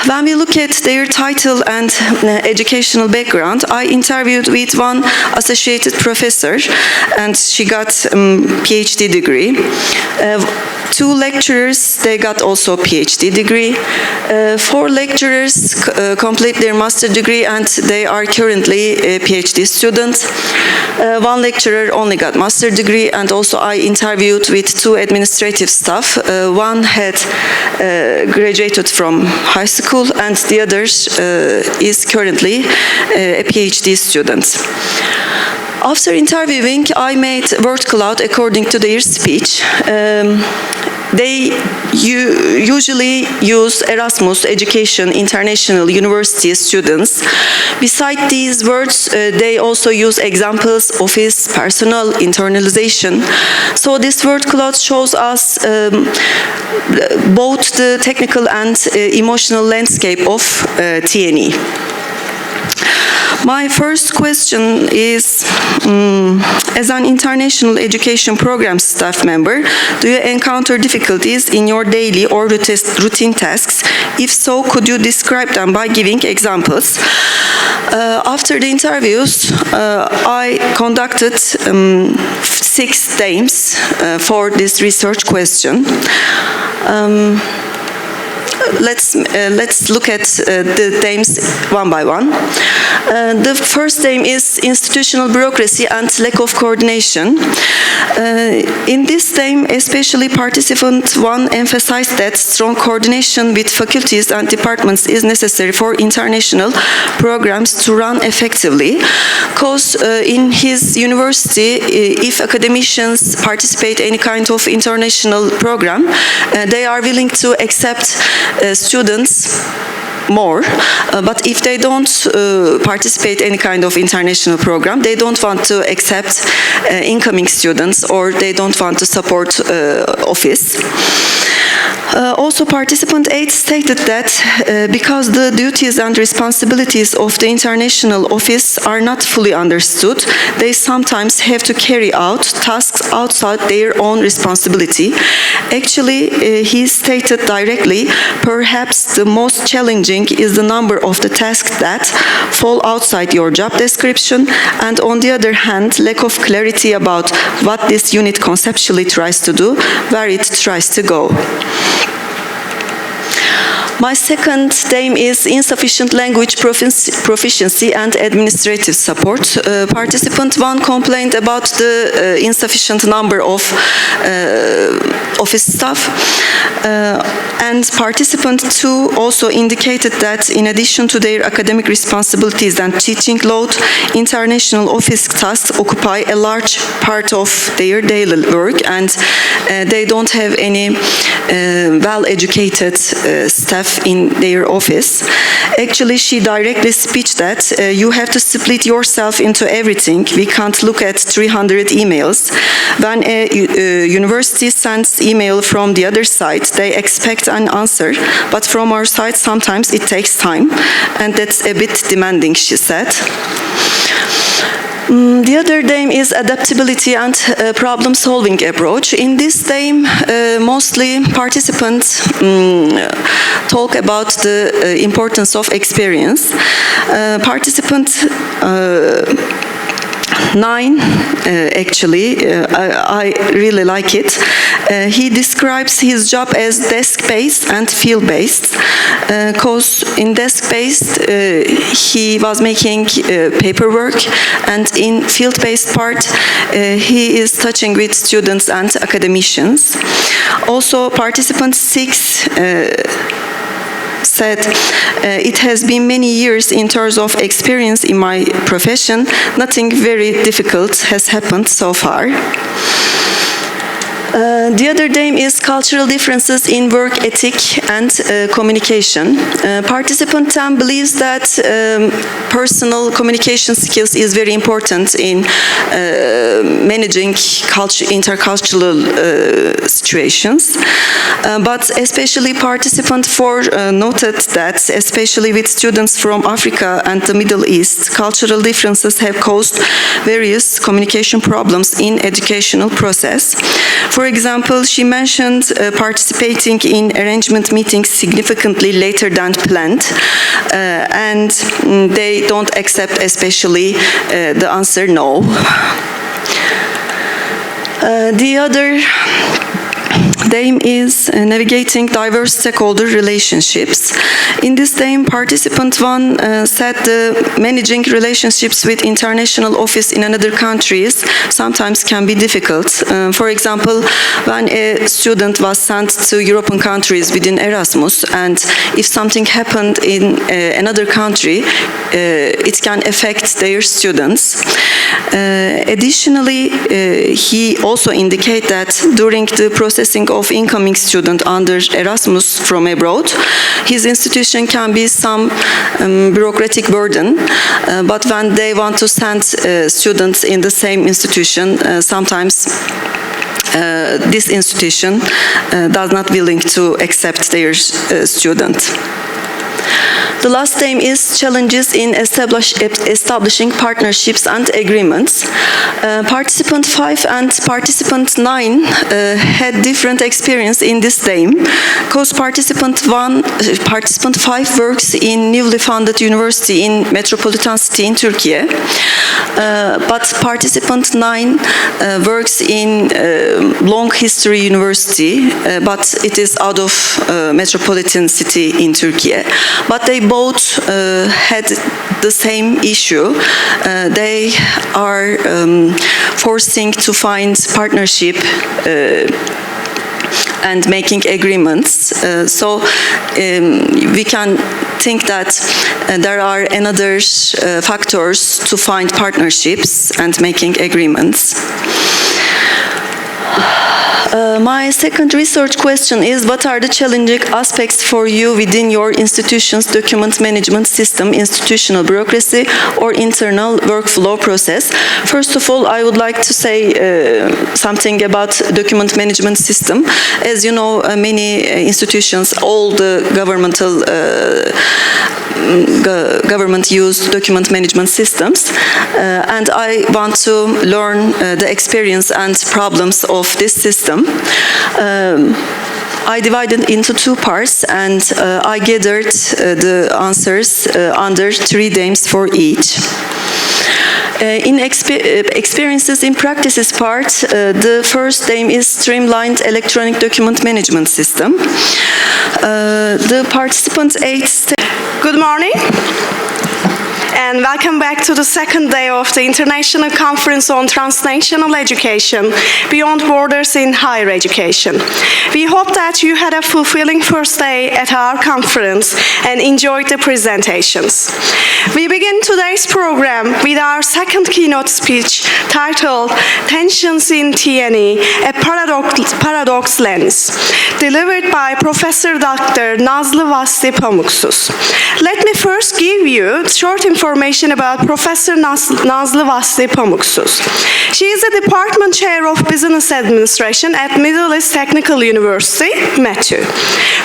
When we look at their title and educational background, I interviewed with one associated professor, and she got PhD degree. 2 lecturers, they got also PhD degree. 4 lecturers complete their master degree and they are currently a PhD student. 1 lecturer only got master degree, and also I interviewed with 2 administrative staff. One had graduated from high school and the other is currently a PhD student. After interviewing, I made word cloud according to their speech. They usually use Erasmus Education International University students. Besides these words, they also use examples, office, personal, internalization. So this word cloud shows us both the technical and emotional landscape of TNE. My first question is, as an international education program staff member, do you encounter difficulties in your daily or routine tasks? If so, could you describe them by giving examples? After the interviews, I conducted 6 themes for this research question. Let's look at the themes one by one. The first theme is institutional bureaucracy and lack of coordination. In this theme, especially participant 1 emphasized that strong coordination with faculties and departments is necessary for international programs to run effectively. Because in his university, if academicians participate in any kind of international program, they are willing to accept students more, but if they don't participate in any kind of international program, they don't want to accept incoming students, or they don't want to support office. Also, participant 8 stated that because the duties and responsibilities of the international office are not fully understood, they sometimes have to carry out tasks outside their own responsibility. Actually, he stated directly, perhaps the most challenging is the number of the tasks that fall outside your job description, and on the other hand, lack of clarity about what this unit conceptually tries to do, where it tries to go. My second theme is insufficient language proficiency and administrative support. Participant 1 complained about the insufficient number of office staff, and participant 2 also indicated that in addition to their academic responsibilities and teaching load, international office tasks occupy a large part of their daily work, and they don't have any well-educated staff in their office. Actually, she directly speaks that you have to split yourself into everything. We can't look at 300 emails. When a university sends email from the other side, they expect an answer, but from our side, sometimes it takes time, and that's a bit demanding, she said. The other theme is adaptability and problem-solving approach. In this theme, mostly participants talk about the importance of experience. Participant 9, actually, I really like it. He describes his job as desk-based and field-based, because in desk-based he was making paperwork, and in field-based part he is touching with students and academicians. Also, participant 6 said, it has been many years in terms of experience in my profession. Nothing very difficult has happened so far. The other theme is cultural differences in work ethic and communication. Participant 10 believes that personal communication skills is very important in managing intercultural situations. But especially participant 4 noted that, especially with students from Africa and the Middle East, cultural differences have caused various communication problems in educational process. For example, she mentioned participating in arrangement meetings significantly later than planned, and they don't accept especially the answer no. The other theme is navigating diverse stakeholder relationships. In this theme, participant 1 said managing relationships with international office in another countries sometimes can be difficult. For example, when a student was sent to European countries within Erasmus, and if something happened in another country, it can affect their students. Additionally, he also indicated that during the processing of incoming student under Erasmus from abroad, his institution can be some bureaucratic burden, but when they want to send students in the same institution, sometimes this institution does not willing to accept their student. The last theme is challenges in establishing partnerships and agreements. Participant 5 and participant 9 had different experience in this theme, because participant 5 works in newly funded university in metropolitan city in Turkey, but participant 9 works in long history university, but it is out of metropolitan city in Turkey. But they both had the same issue. They are forcing to find partnership and making agreements. So we can think that there are another factors to find partnerships and making agreements. My second research question is, what are the challenging aspects for you within your institution's document management system, institutional bureaucracy, or internal workflow process? First of all, I would like to say something about document management system. As you know, many institutions, all the government use document management systems, and I want to learn the experience and problems of this system. I divided into 2 parts, and I gathered the answers under 3 themes for each. In experiences in practices part, the first theme is streamlined electronic document management system. The participants 8. Good morning, and welcome back to the second day of the International Conference on Transnational Education, Beyond Borders in Higher Education. We hope that you had a fulfilling first day at our conference and enjoyed the presentations. We begin today's program with our second keynote speech titled Tensions in TNE, a Paradox Lens, delivered by Professor Dr. Nazlı Vasli Pamuksuz. Let me first give you short information about Professor Nazlı Vasli Pamuksuz. She is the Department Chair of Business Administration at Middle East Technical University, METÜ.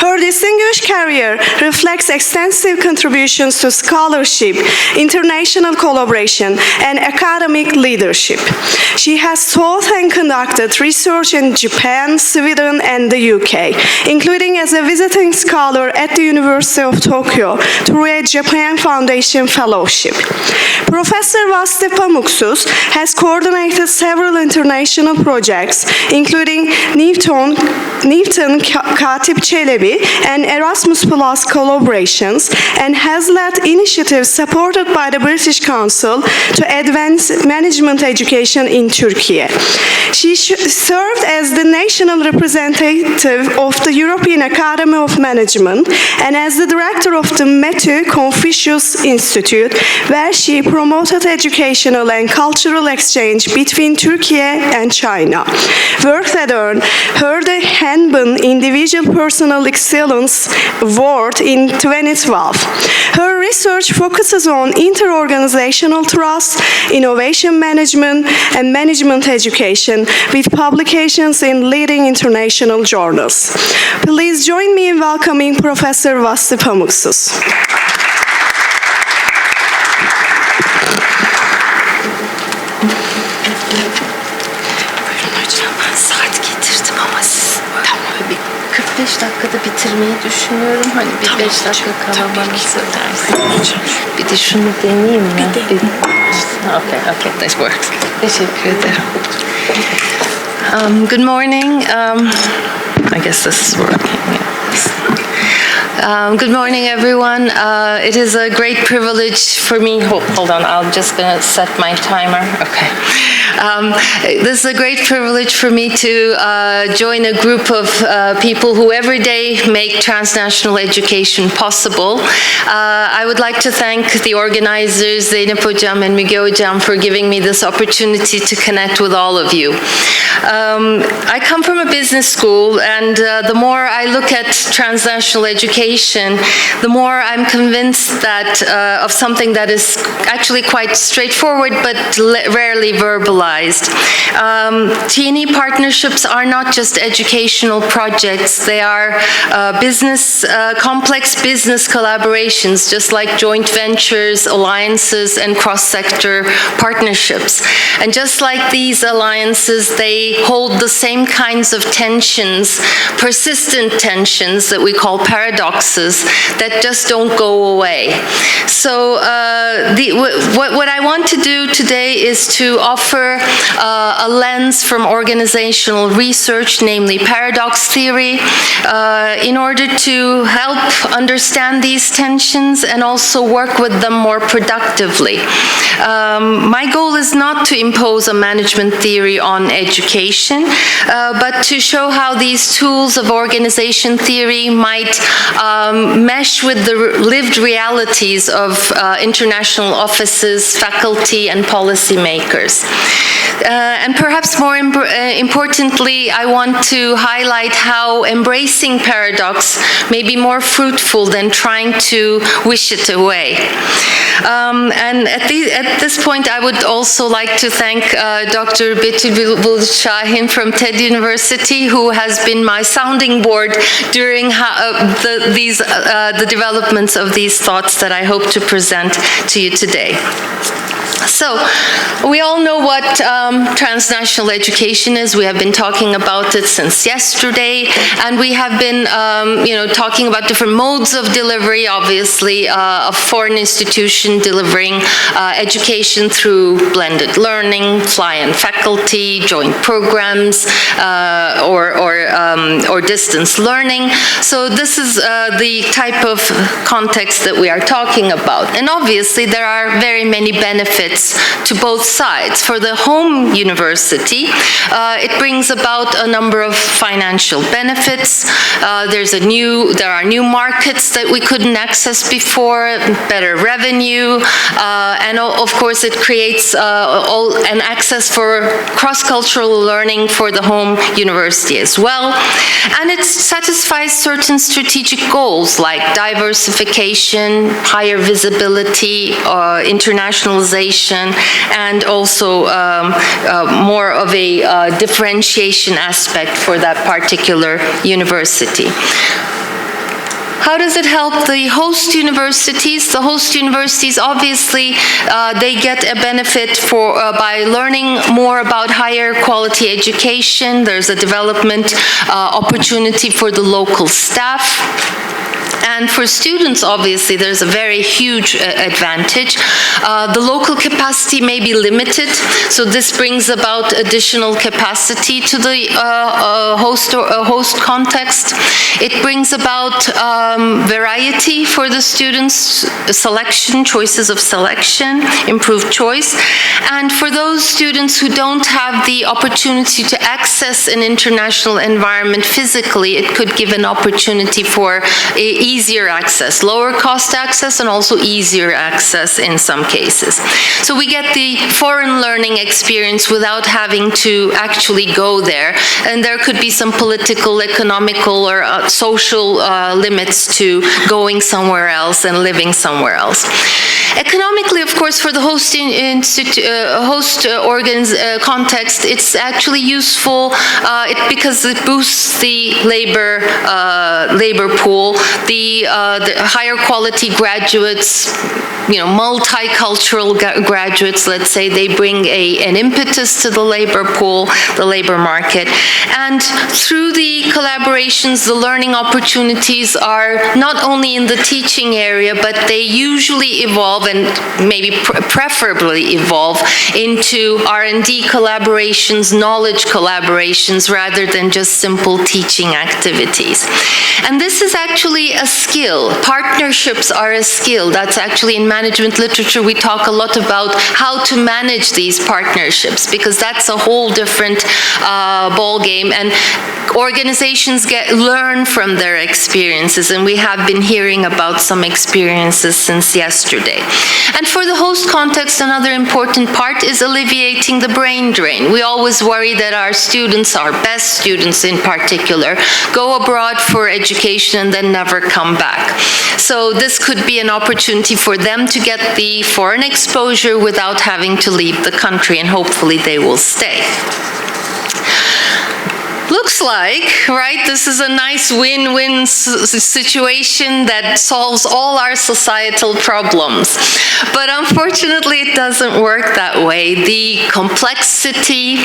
Her distinguished career reflects extensive contributions to scholarship, international collaboration, and academic leadership. She has taught and conducted research in Japan, Sweden, and the UK, including as a visiting scholar at the University of Tokyo through a Japan Foundation Fellowship. Professor Vasli Pamuksuz has coordinated several international projects, including Newton Katip Çelebi and Erasmus Plus collaborations, and has led initiatives supported by the British Council to advance management education in Turkey. She served as the national representative of the European Academy of Management and as the director of the Matthew Confucius Institute, where she promoted educational and cultural exchange between Turkey and China. Work that earned her the Hanbin Individual Personal Excellence Award in 2012. Her research focuses on inter-organizational trust, innovation management, and management education with publications in leading international journals. Please join me in welcoming Professor Vasli Pamuksuz. Saat getirdim ama siz bir 45 dakikada bitirmeyi düşünüyorum. Hani bir 5 dakika kala bana söylersiniz. Bir de şunu deneyeyim mi? Okay, that works. Teşekkür ederim. Good morning. I guess this is working. Good morning, everyone. It is a great privilege for me. Hold on, I'm just going to set my timer. Okay. This is a great privilege for me to join a group of people who every day make transnational education possible. I would like to thank the organizers, Zeynep Hocam and Müge Hocam, for giving me this opportunity to connect with all of you. I come from a business school, and the more I look at transnational education, the more I'm convinced that of something that is actually quite straightforward but rarely verbalized. T&E partnerships are not just educational projects, they are complex business collaborations, just like joint ventures, alliances, and cross-sector partnerships. And just like these alliances, they hold the same kinds of tensions, persistent tensions that we call paradoxes, that just don't go away. So what I want to do today is to offer a lens from organizational research, namely paradox theory, in order to help understand these tensions and also work with them more productively. My goal is not to impose a management theory on education, but to show how these tools of organization theory might mesh with the lived realities of international offices, faculty, and policymakers. And perhaps more importantly, I want to highlight how embracing paradox may be more fruitful than trying to wish it away. And at this point, I would also like to thank Dr. Betül Bulut Şahin from TED University, who has been my sounding board during the developments of these thoughts that I hope to present to you today. So, we all know what transnational education is. We have been talking about it since yesterday, and we have been, talking about different modes of delivery. Obviously, a foreign institution delivering education through blended learning, fly-in faculty, joint programs, or distance learning. So, this is the type of context that we are talking about, and obviously, there are very many benefits to both sides. For the home university, it brings about a number of financial benefits. There are new markets that we couldn't access before, better revenue, and of course it creates an access for cross-cultural learning for the home university as well. And it satisfies certain strategic goals like diversification, higher visibility, internationalization, and also more of a differentiation aspect for that particular university. How does it help the host universities? The host universities, obviously, they get a benefit by learning more about higher quality education. There's a development opportunity for the local staff. And for students, obviously, there's a very huge advantage. The local capacity may be limited, so this brings about additional capacity to the host context. It brings about variety for the students, selection, choices of selection, improved choice. And for those students who don't have the opportunity to access an international environment physically, it could give an opportunity for easier access, lower cost access, and also easier access in some cases. So we get the foreign learning experience without having to actually go there. And there could be some political, economical, or social limits to going somewhere else and living somewhere else. Economically, of course, for the host organs context, it's actually useful because it boosts the labor pool. The higher quality graduates, multicultural graduates, let's say, they bring an impetus to the labor pool, the labor market. And through the collaborations, the learning opportunities are not only in the teaching area, but they usually evolve and maybe preferably evolve into R&D collaborations, knowledge collaborations, rather than just simple teaching activities. And this is actually a skill. Partnerships are a skill. That's actually in management literature, we talk a lot about how to manage these partnerships, because that's a whole different ball game, and organizations learn from their experiences, and we have been hearing about some experiences since yesterday. And for the host context, another important part is alleviating the brain drain. We always worry that our students, our best students in particular, go abroad for education and then never come back. So this could be an opportunity for them to get the foreign exposure without having to leave the country, and hopefully they will stay. Looks like, right, this is a nice win-win situation that solves all our societal problems. But unfortunately, it doesn't work that way. The complexity,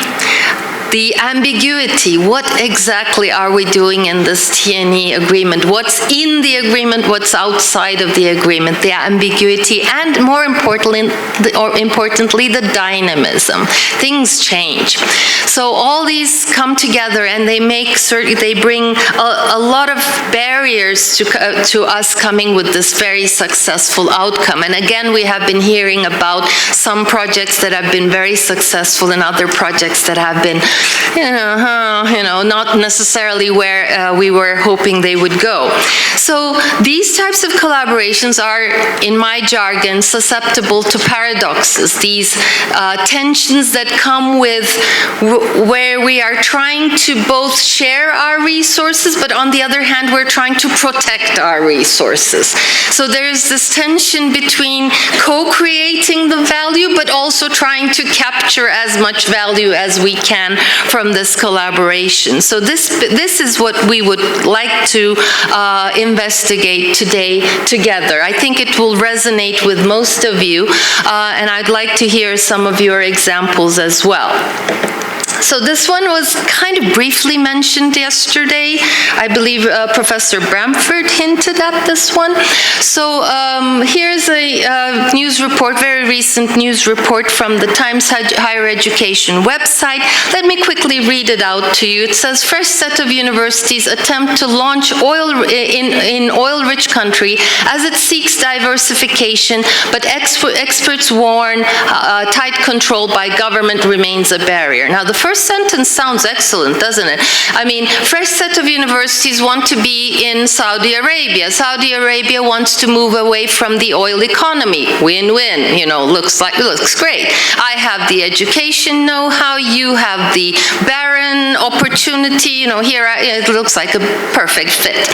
the ambiguity, what exactly are we doing in this TNE agreement? What's in the agreement? What's outside of the agreement? The ambiguity, and more importantly, the dynamism. Things change. So all these come together, and they bring a lot of barriers to us coming with this very successful outcome. And again, we have been hearing about some projects that have been very successful and other projects that have been, not necessarily where we were hoping they would go. So these types of collaborations are, in my jargon, susceptible to paradoxes, these tensions that come with where we are trying to both share our resources, but on the other hand, we're trying to protect our resources. So there's this tension between co-creating the value, but also trying to capture as much value as we can from this collaboration. So this is what we would like to investigate today together. I think it will resonate with most of you, and I'd like to hear some of your examples as well. So this one was kind of briefly mentioned yesterday. I believe Professor Bramford hinted at this one. So here's a news report, very recent news report from the Times Higher Education website. Let me quickly read it out to you. It says, fresh set of universities attempt to launch oil in oil-rich country as it seeks diversification, but experts warn tight control by government remains a barrier. Now, the first sentence sounds excellent, doesn't it? I mean, fresh set of universities want to be in Saudi Arabia. Saudi Arabia wants to move away from the oil economy. Win-win, looks great. I have the education know-how, you have the barren opportunity, here it looks like a perfect fit.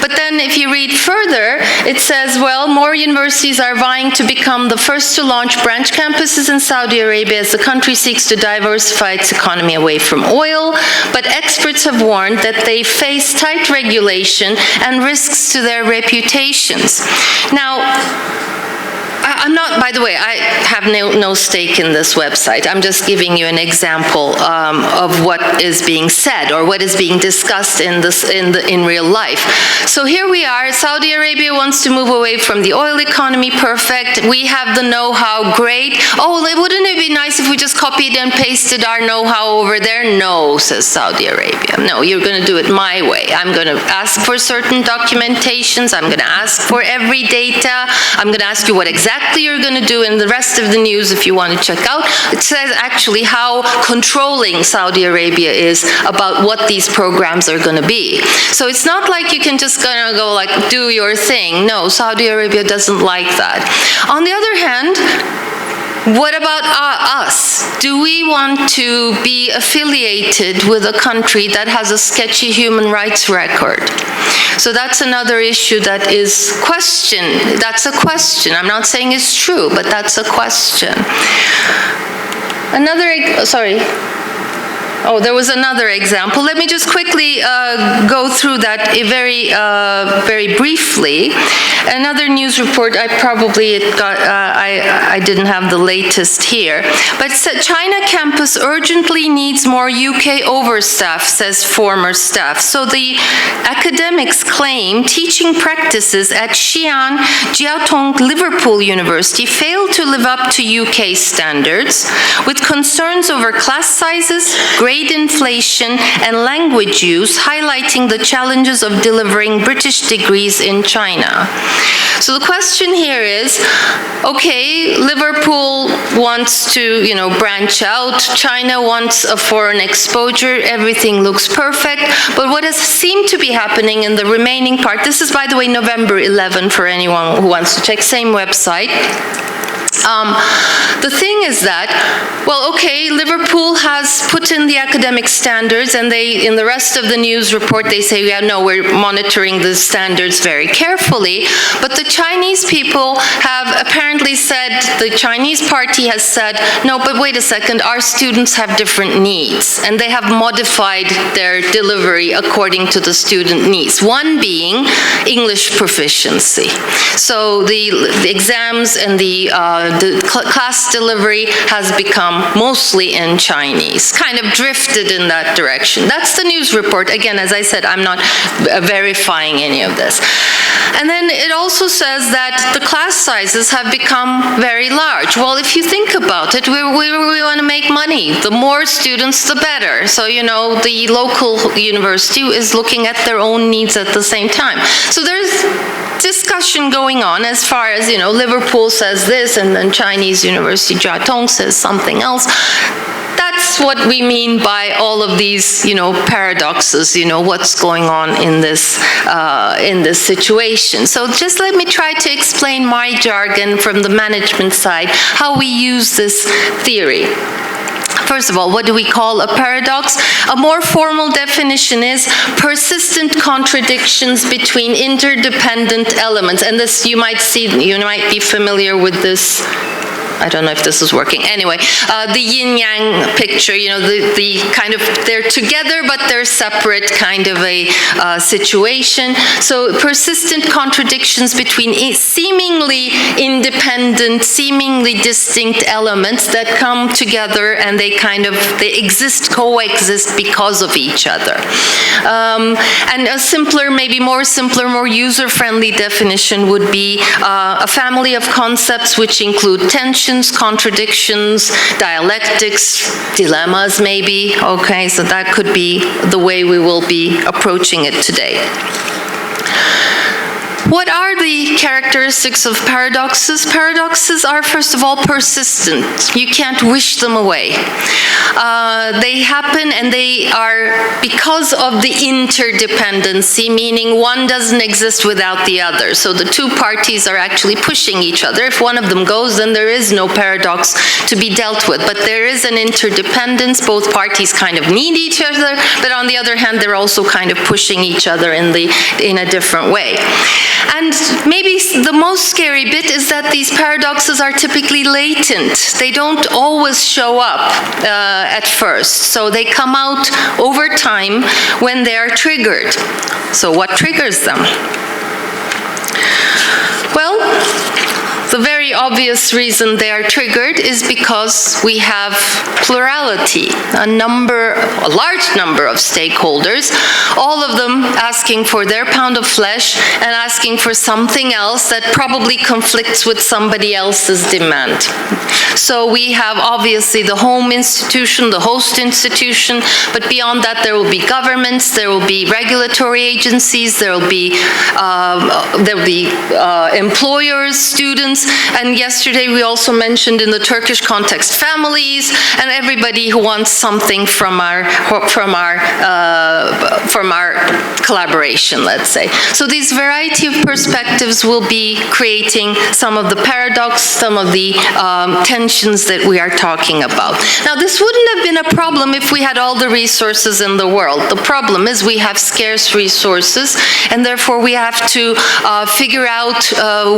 But then if you read further, it says, well, more universities are vying to become the first to launch branch campuses in Saudi Arabia as the country seeks to diversify its economy away from oil, but experts have warned that they face tight regulation and risks to their reputations. Now, I'm not, by the way, I have no stake in this website. I'm just giving you an example of what is being said or what is being discussed in real life. So here we are, Saudi Arabia wants to move away from the oil economy, perfect. We have the know-how, great. Oh, wouldn't it be nice if we just copied and pasted our know-how over there? No, says Saudi Arabia. No, you're going to do it my way. I'm going to ask for certain documentations. I'm going to ask for every data. I'm going to ask you what exactly you're going to do, and the rest of the news, if you want to check out, it says actually how controlling Saudi Arabia is about what these programs are going to be. So it's not like you can just kind of go like, do your thing. No, Saudi Arabia doesn't like that. On the other hand, what about us? Do we want to be affiliated with a country that has a sketchy human rights record? So that's another issue that is questioned. That's a question. I'm not saying it's true, but that's a question. There was another example. Let me just quickly go through that very briefly. Another news report, I didn't have the latest here, but it said China campus urgently needs more UK overstaff, says former staff. So the academics claim teaching practices at Xi'an Jiaotong Liverpool University failed to live up to UK standards, with concerns over class sizes, grade inflation, and language use, highlighting the challenges of delivering British degrees in China. So the question here is, okay, Liverpool wants to, branch out. China wants a foreign exposure. Everything looks perfect. But what has seemed to be happening in the remaining part, this is, by the way, November 11 for anyone who wants to check, same website. The thing is that, Liverpool has put in the academic standards, and in the rest of the news report, they say, yeah, no, we're monitoring the standards very carefully. But the Chinese people have apparently said, the Chinese party has said, no, but wait a second, our students have different needs, and they have modified their delivery according to the student needs, one being English proficiency. So the exams and the class delivery has become mostly in Chinese, kind of drifted in that direction. That's the news report. Again, as I said, I'm not verifying any of this. And then it also says that the class sizes have become very large. Well, if you think about it, we want to make money. The more students, the better. So, the local university is looking at their own needs at the same time. So there's discussion going on as far as, Liverpool says this, and then Chinese University Jiaotong says something else. That's what we mean by all of these, paradoxes, what's going on in this situation. So just let me try to explain my jargon from the management side, how we use this theory. First of all, what do we call a paradox? A more formal definition is persistent contradictions between interdependent elements. And this, you might be familiar with this. I don't know if this is working. Anyway, the yin-yang picture, the kind of, they're together, but they're separate kind of a situation. So persistent contradictions between seemingly independent, seemingly distinct elements that come together, and they coexist because of each other. And a simpler, more user-friendly definition would be a family of concepts which include tension, contradictions, dialectics, dilemmas maybe. Okay, so that could be the way we will be approaching it today. What are the characteristics of paradoxes? Paradoxes are, first of all, persistent. You can't wish them away. They happen, and they are because of the interdependency, meaning one doesn't exist without the other. So the two parties are actually pushing each other. If one of them goes, then there is no paradox to be dealt with. But there is an interdependence. Both parties kind of need each other, but on the other hand, they're also kind of pushing each other in a different way. And maybe the most scary bit is that these paradoxes are typically latent. They don't always show up at first. So they come out over time when they are triggered. So what triggers them? Well, the very obvious reason they are triggered is because we have plurality, a large number of stakeholders, all of them asking for their pound of flesh and asking for something else that probably conflicts with somebody else's demand. So we have obviously the home institution, the host institution, but beyond that there will be governments, there will be regulatory agencies, there will be employers, students, and yesterday we also mentioned in the Turkish context families and everybody who wants something from our collaboration, let's say. So these variety of perspectives will be creating some of the paradox, some of the tensions that we are talking about. Now, this wouldn't have been a problem if we had all the resources in the world. The problem is we have scarce resources, and therefore we have to figure out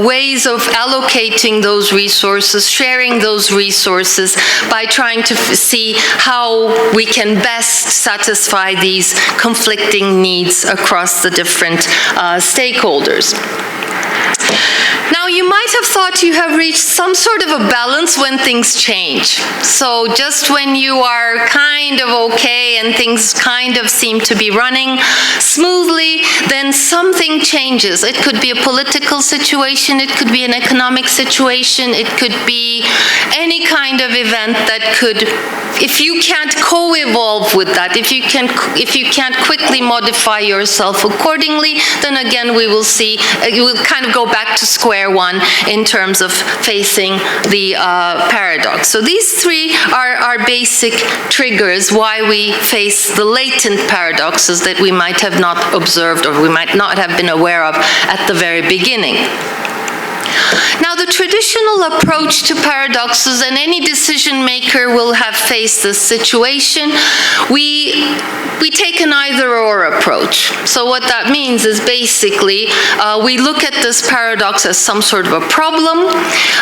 ways of allocating those resources, sharing those resources by trying to see how we can best satisfy these conflicting needs across the different stakeholders. Now, you might have thought you have reached some sort of a balance when things change. So just when you are kind of okay and things kind of seem to be running smoothly, then something changes. It could be a political situation, it could be an economic situation, it could be any kind of event that could, if you can't co-evolve with that, if you can't quickly modify yourself accordingly, then again we will see, you will kind of go back to square one in terms of facing the paradox. So these three are basic triggers why we face the latent paradoxes that we might have not observed or we might not have been aware of at the very beginning. Now, the traditional approach to paradoxes, and any decision maker will have faced this situation, we take an either-or approach. So what that means is basically we look at this paradox as some sort of a problem,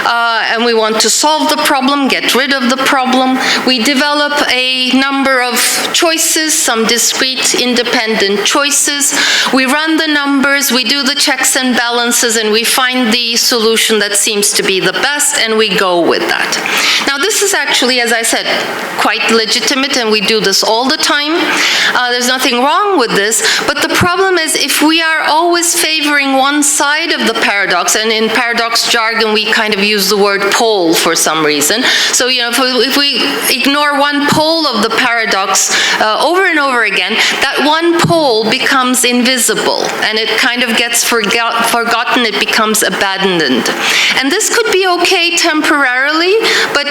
and we want to solve the problem, get rid of the problem. We develop a number of choices, some discrete independent choices. We run the numbers, we do the checks and balances, and we find the solution that seems to be the best, and we go with that. Now, this is actually, as I said, quite legitimate, and we do this all the time. There's nothing wrong with this, but the problem is if we are always favoring one side of the paradox, and in paradox jargon we kind of use the word pole for some reason. So, you know, if we ignore one pole of the paradox over and over again, that one pole becomes invisible, and it kind of gets forgotten, it becomes abandoned. And this could be okay temporarily, but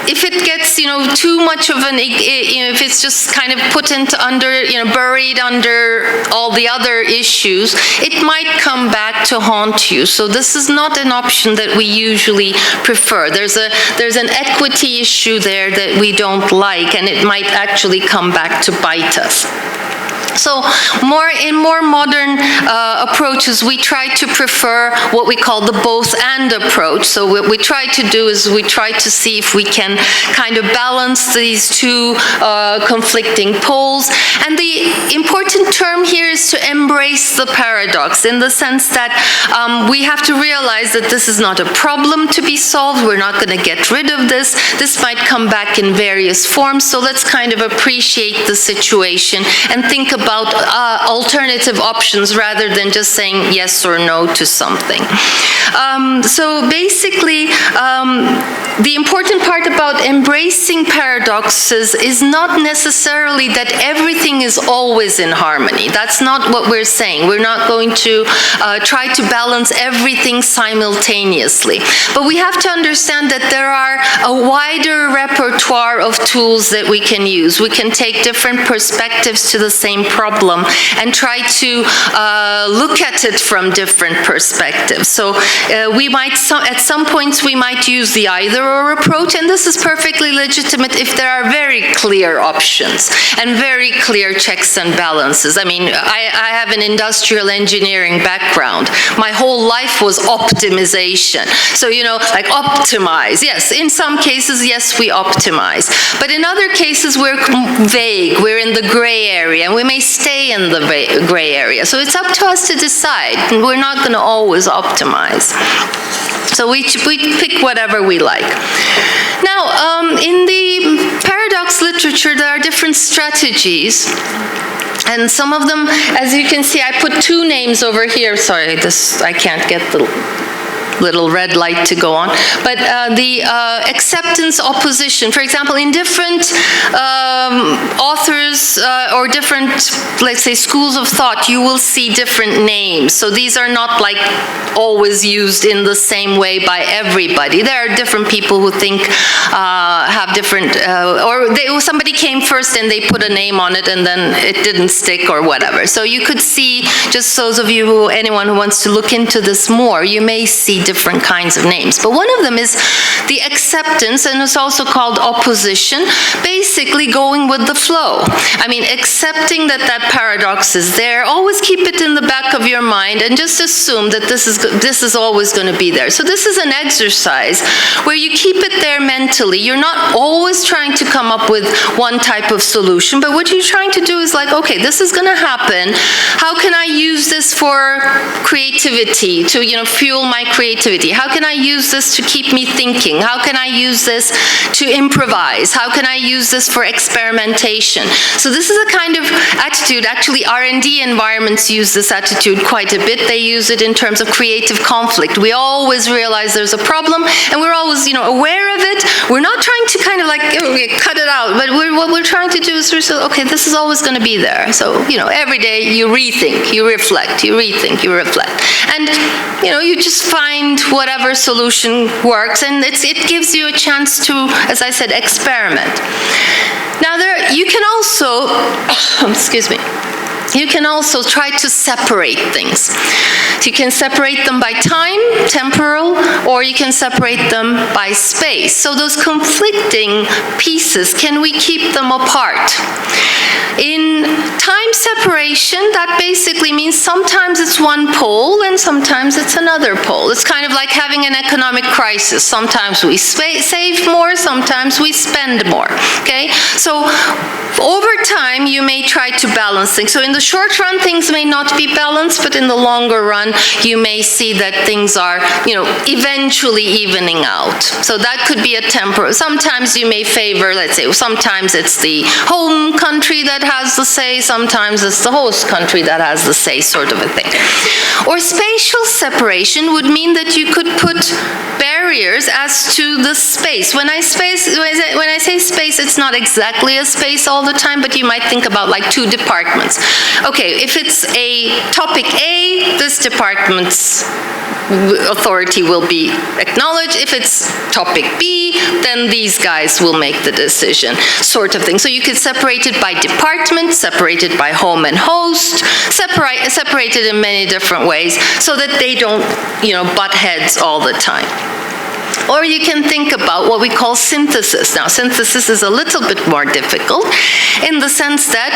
if it gets, you know, too much of an, if it's just kind of put into under, you know, buried under all the other issues, it might come back to haunt you. So this is not an option that we usually prefer. There's an equity issue there that we don't like, and it might actually come back to bite us. So in more modern approaches, we try to prefer what we call the both and approach. So what we try to do is we try to see if we can kind of balance these two conflicting poles. And the important term here is to embrace the paradox, in the sense that we have to realize that this is not a problem to be solved. We're not going to get rid of this. This might come back in various forms. So let's kind of appreciate the situation and think about alternative options rather than just saying yes or no to something. So basically, the important part about embracing paradoxes is not necessarily that everything is always in harmony. That's not what we're saying. We're not going to try to balance everything simultaneously. But we have to understand that there are a wider repertoire of tools that we can use. We can take different perspectives to the same problem and try to look at it from different perspectives. So we might, at some points, we might use the either-or approach, and this is perfectly legitimate if there are very clear options and very clear checks and balances. I mean, I have an industrial engineering background. My whole life was optimization. So, you know, like optimize. Yes, in some cases, yes, we optimize. But in other cases, we're vague. We're in the gray area, and we may stay in the gray area. So it's up to us to decide, and we're not going to always optimize. So we pick whatever we like. Now, in the paradox literature, there are different strategies. And some of them, as you can see, I put two names over here. Sorry, I can't get the little red light to go on. But the acceptance opposition, for example, in different authors or different, let's say, schools of thought, you will see different names. So these are not like always used in the same way by everybody. There are different people who think have different, somebody came first and they put a name on it and then it didn't stick or whatever. So you could see, just those of you, anyone who wants to look into this more, you may see different kinds of names. But one of them is the acceptance, and it's also called opposition, basically going with the flow. I mean, accepting that that paradox is there, always keep it in the back of your mind and just assume that this is always going to be there. So this is an exercise where you keep it there mentally. You're not always trying to come up with one type of solution, but what you're trying to do is like, okay, this is going to happen. How can I use this for creativity, to fuel my creativity? How can I use this to keep me thinking? How can I use this to improvise? How can I use this for experimentation? So this is a kind of attitude. Actually, R&D environments use this attitude quite a bit. They use it in terms of creative conflict. We always realize there's a problem, and we're always, aware of it. We're not trying to kind of like cut it out, but what we're trying to do is sort of, okay, this is always going to be there. So, every day you rethink, you reflect, you rethink, you reflect. And, you just find whatever solution works, and it gives you a chance to, as I said, experiment. Now, you can also, excuse me, you can also try to separate things. You can separate them by time, temporal, or you can separate them by space. So those conflicting pieces, can we keep them apart? In time separation, that basically means sometimes it's one pole and sometimes it's another pole. It's kind of like having an economic crisis. Sometimes we save more, sometimes we spend more, okay? So over time, you may try to balance things. So in the short run, things may not be balanced, but in the longer run, you may see that things are, eventually evening out. So that could be a temporal. Sometimes you may favor, let's say, sometimes it's the home country that has the say, sometimes it's the host country that has the say, sort of a thing. Or spatial separation would mean that you could put barriers as to the space. When I say space, it's not exactly a space all the time, but you might think about like two departments. Okay, if it's a topic A, this department's authority will be acknowledged. If it's topic B, then these guys will make the decision, sort of thing. So you could separate it by department, separate it by home and host, separate it in many different ways so that they don't, butt heads all the time. Or you can think about what we call synthesis. Now, synthesis is a little bit more difficult in the sense that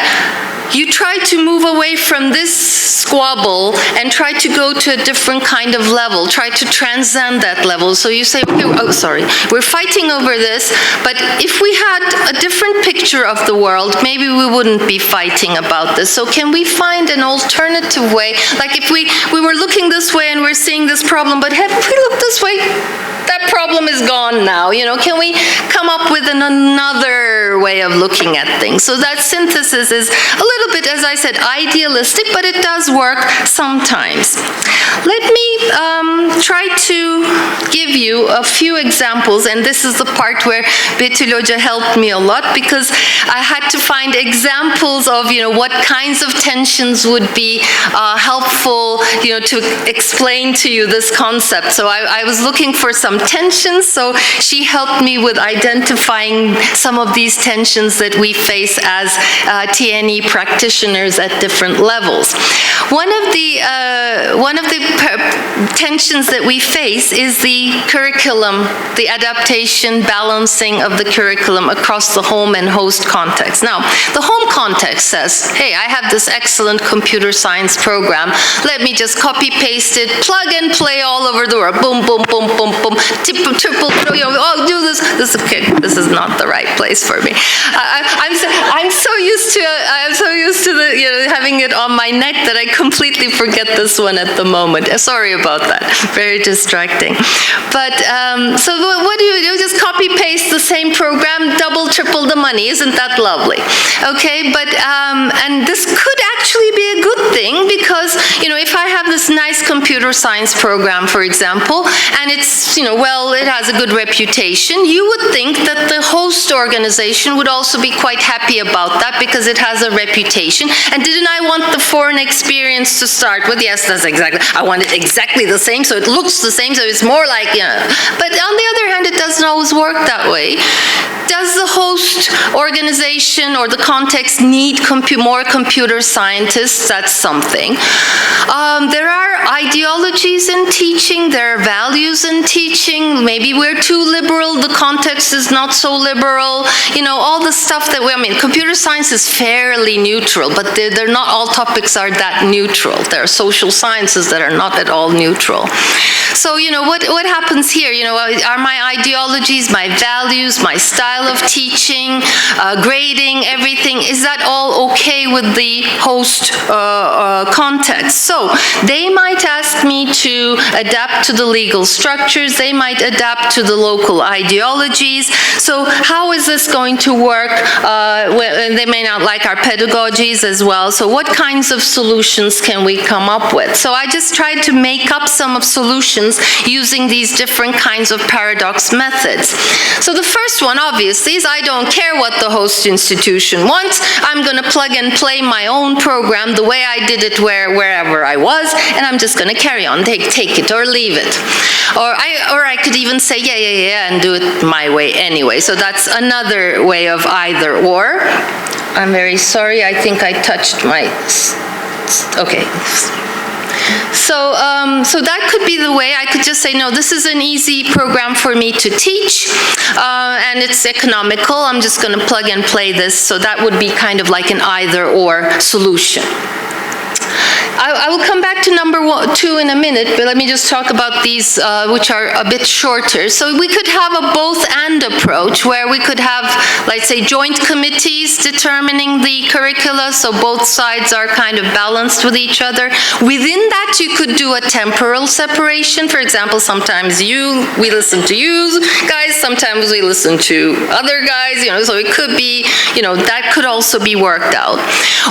you try to move away from this squabble and try to go to a different kind of level, try to transcend that level. So you say, okay, we're fighting over this, but if we had a different picture of the world, maybe we wouldn't be fighting about this. So can we find an alternative way? Like if we were looking this way and we're seeing this problem, but if we look this way, that problem is gone now. Can we come up with another way of looking at things? So that synthesis is a little bit, as I said, idealistic, but it does work sometimes. Let me try to give you a few examples, and this is the part where Betül Hoca helped me a lot, because I had to find examples of, what kinds of tensions would be helpful, to explain to you this concept. So I was looking for some tensions, so she helped me with identifying some of these tensions that we face as TNE practitioners at different levels. One of the tensions that we face is the curriculum, the adaptation, balancing of the curriculum across the home and host context. Now, the home context says, hey, I have this excellent computer science program. Let me just copy paste it, plug and play all over the world. Boom, boom, boom, boom, boom. Triple, do this. this is not the right place for me. I'm so used to the, having it on my neck that I completely forget this one at the moment. Sorry about that. Very distracting. But so what do? Just copy paste the same program, double, triple the money. Isn't that lovely? Okay, but and this could actually be a good thing because if I have this nice computer science program, for example, and it's well, it has a good reputation, you would think that the host organization would also be quite happy about that because it has a reputation. And didn't I want the foreign experience to start with? Yes, that's exactly. I want it exactly the same, so it looks the same, so it's more like, But on the other hand, it doesn't always work that way. Does the host organization or the context need more computer scientists? That's something. There are ideologies in teaching, there are values in teaching. Maybe we're too liberal, the context is not so liberal. All the stuff that computer science is fairly neutral, but they're not all topics are that neutral. There are social sciences that are not at all neutral. So, what happens here? Are my ideologies, my values, my style of teaching, grading, everything, is that all okay with the host context? So, they might ask me to adapt to the legal structures, they might adapt to the local ideologies. So, how is this going to work? And they may not like our pedagogies as well. So, what kinds of solutions can we come up with? So, I just tried to make up some of solutions using these different kinds of paradox methods. So the first one, obviously, is I don't care what the host institution wants. I'm going to plug and play my own program the way I did it wherever I was, and I'm just going to carry on, take it or leave it. Or I could even say, yeah, and do it my way anyway. So that's another way of either or. I'm very sorry, I think I touched my... Okay. So that could be the way. I could just say, no, this is an easy program for me to teach, and it's economical. I'm just going to plug and play this. So that would be kind of like an either-or solution. I will come back to number 2 in a minute, but let me just talk about these, which are a bit shorter. So we could have a both-and approach, where we could have, let's say, joint committees determining the curricula, so both sides are kind of balanced with each other. Within that, you could do a temporal separation. For example, sometimes we listen to you guys, sometimes we listen to other guys, so it could be, that could also be worked out.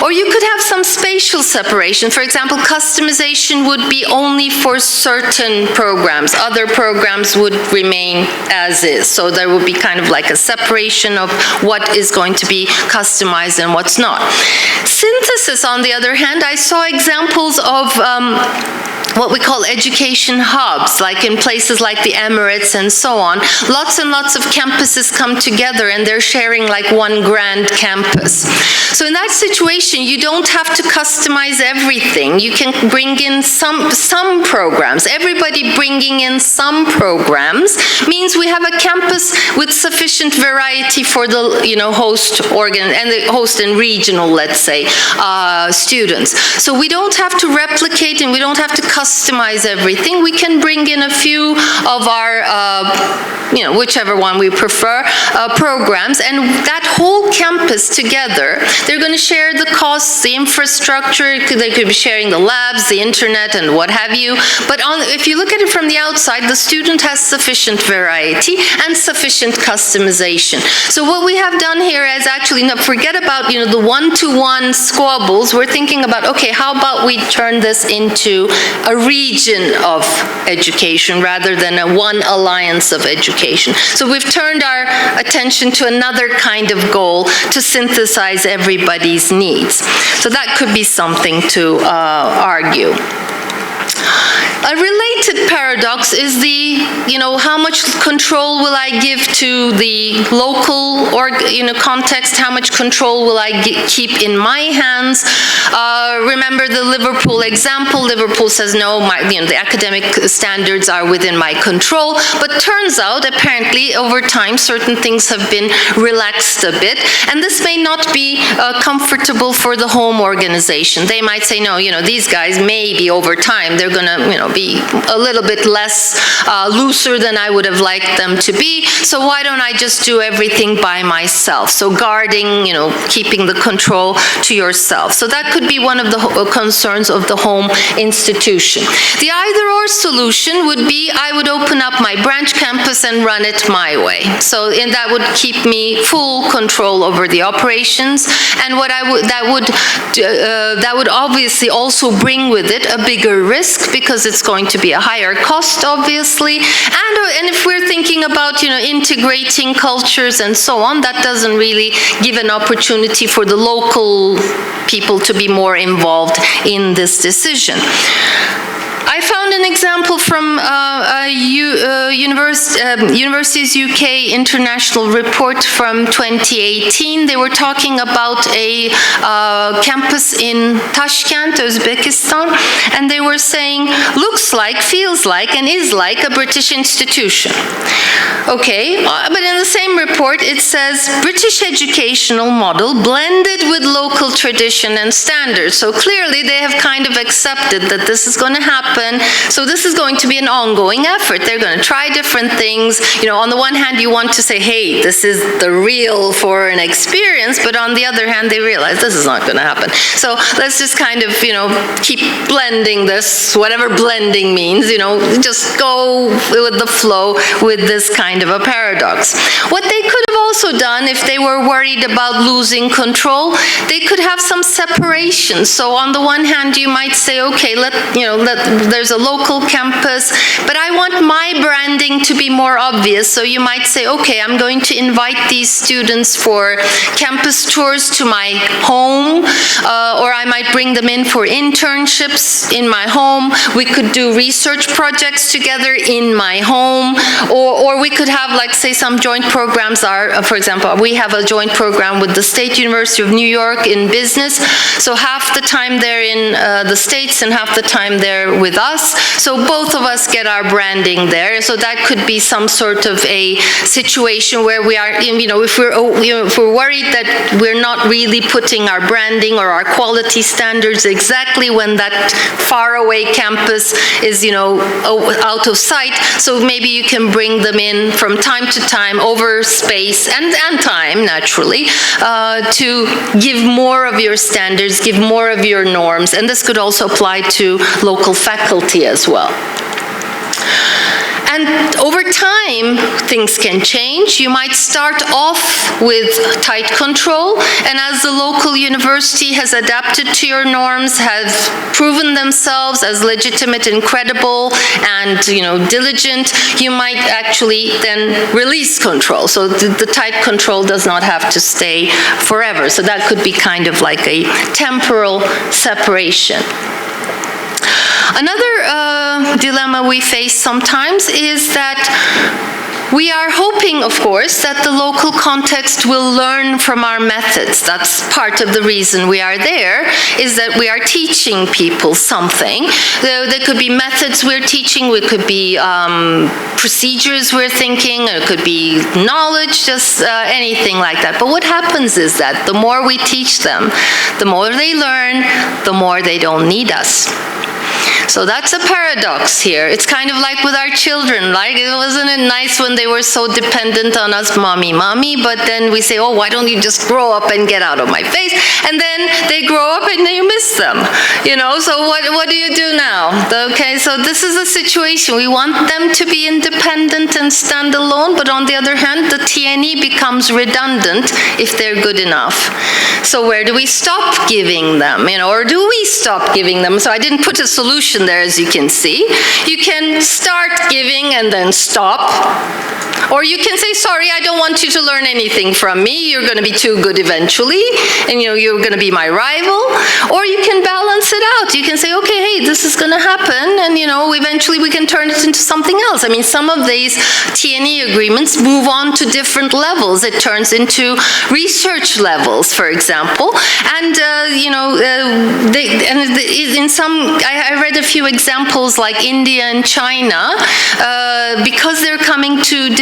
Or you could have some spatial separation. For example, customization would be only for certain programs. Other programs would remain as is. So there would be kind of like a separation of what is going to be customized and what's not. Synthesis, on the other hand, I saw examples of what we call education hubs, like in places like the Emirates and so on. Lots and lots of campuses come together and they're sharing like one grand campus. So in that situation, you don't have to customize everything. You can bring in some programs. Everybody bringing in some programs means we have a campus with sufficient variety for the host organ and the host and regional, let's say, students. So we don't have to replicate and we don't have to customize everything. We can bring in a few of our, whichever one we prefer, programs, and that whole campus together, they're going to share the costs, the infrastructure, they could be sharing the labs, the internet, and what have you. But if you look at it from the outside, the student has sufficient variety and sufficient customization. So what we have done here is actually, forget about the one-to-one squabbles. We're thinking about, okay, how about we turn this into a region of education rather than a one alliance of education. So we've turned our attention to another kind of goal to synthesize everybody's needs. So that could be something to argue. A related paradox is the, how much control will I give to the local context? How much control will I keep in my hands? Remember the Liverpool example. Liverpool says, no, the academic standards are within my control. But turns out, apparently, over time, certain things have been relaxed a bit. And this may not be comfortable for the home organization. They might say, no, these guys, maybe over time, they're going to, be a little bit less looser than I would have liked them to be. So why don't I just do everything by myself? So guarding, keeping the control to yourself. So that could be one of the concerns of the home institution. The either-or solution would be I would open up my branch campus and run it my way. So and that would keep me full control over the operations, and what that would obviously also bring with it a bigger risk, because it's going to be a higher cost, obviously, and if we're thinking about integrating cultures and so on, that doesn't really give an opportunity for the local people to be more involved in this decision. I found an example from Universities UK International report from 2018. They were talking about a campus in Tashkent, Uzbekistan, and they were saying, looks like, feels like, and is like a British institution. Okay, but in the same report it says British educational model blended with local tradition and standards. So clearly they have kind of accepted that this is going to happen. So this is going to be an ongoing effort. They're going to try different things. On the one hand, you want to say, hey, this is the real foreign experience, but on the other hand, they realize this is not going to happen. So let's just kind of, keep blending this, whatever blending means, just go with the flow with this kind of a paradox. What they could have also done, if they were worried about losing control, they could have some separation. So on the one hand, you might say, okay, there's a local campus, but I want my branding to be more obvious. So you might say, okay, I'm going to invite these students for campus tours to my home, or I might bring them in for internships in my home. We could do research projects together in my home, or we could have, like, say, some joint programs are, for example, we have a joint program with the State University of New York in business. So half the time they're in the States and half the time they're with us. So both of us get our branding there. So that could be some sort of a situation where we are, if we're worried that we're not really putting our branding or our quality standards exactly when that faraway campus is, out of sight. So maybe you can bring them in from time to time over space and time, naturally, to give more of your standards, give more of your norms. And this could also apply to local faculty as well. And over time, things can change. You might start off with tight control, and as the local university has adapted to your norms, has proven themselves as legitimate and credible and diligent, you might actually then release control. So the tight control does not have to stay forever. So that could be kind of like a temporal separation. Another dilemma we face sometimes is that we are hoping, of course, that the local context will learn from our methods. That's part of the reason we are there, is that we are teaching people something. There could be methods we're teaching, it could be procedures we're thinking, it could be knowledge, just anything like that. But what happens is that the more we teach them, the more they learn, the more they don't need us. So that's a paradox here. It's kind of like with our children, like, wasn't it nice when they were so dependent on us, mommy, but then we say, oh, why don't you just grow up and get out of my face? And then they grow up and then you miss them, so what do you do now? Okay, so this is a situation. We want them to be independent and stand alone, but on the other hand, the TNE becomes redundant if they're good enough. So where do we stop giving them, or do we stop giving them? So I didn't put a solution there, as you can see. You can start giving and then stop. Or you can say, sorry, I don't want you to learn anything from me. You're going to be too good eventually, and you're going to be my rival. Or you can balance it out. You can say, okay, hey, this is going to happen, and eventually we can turn it into something else. I mean, some of these TNE agreements move on to different levels. It turns into research levels, for example. And in some, I read a few examples like India and China, because they're coming to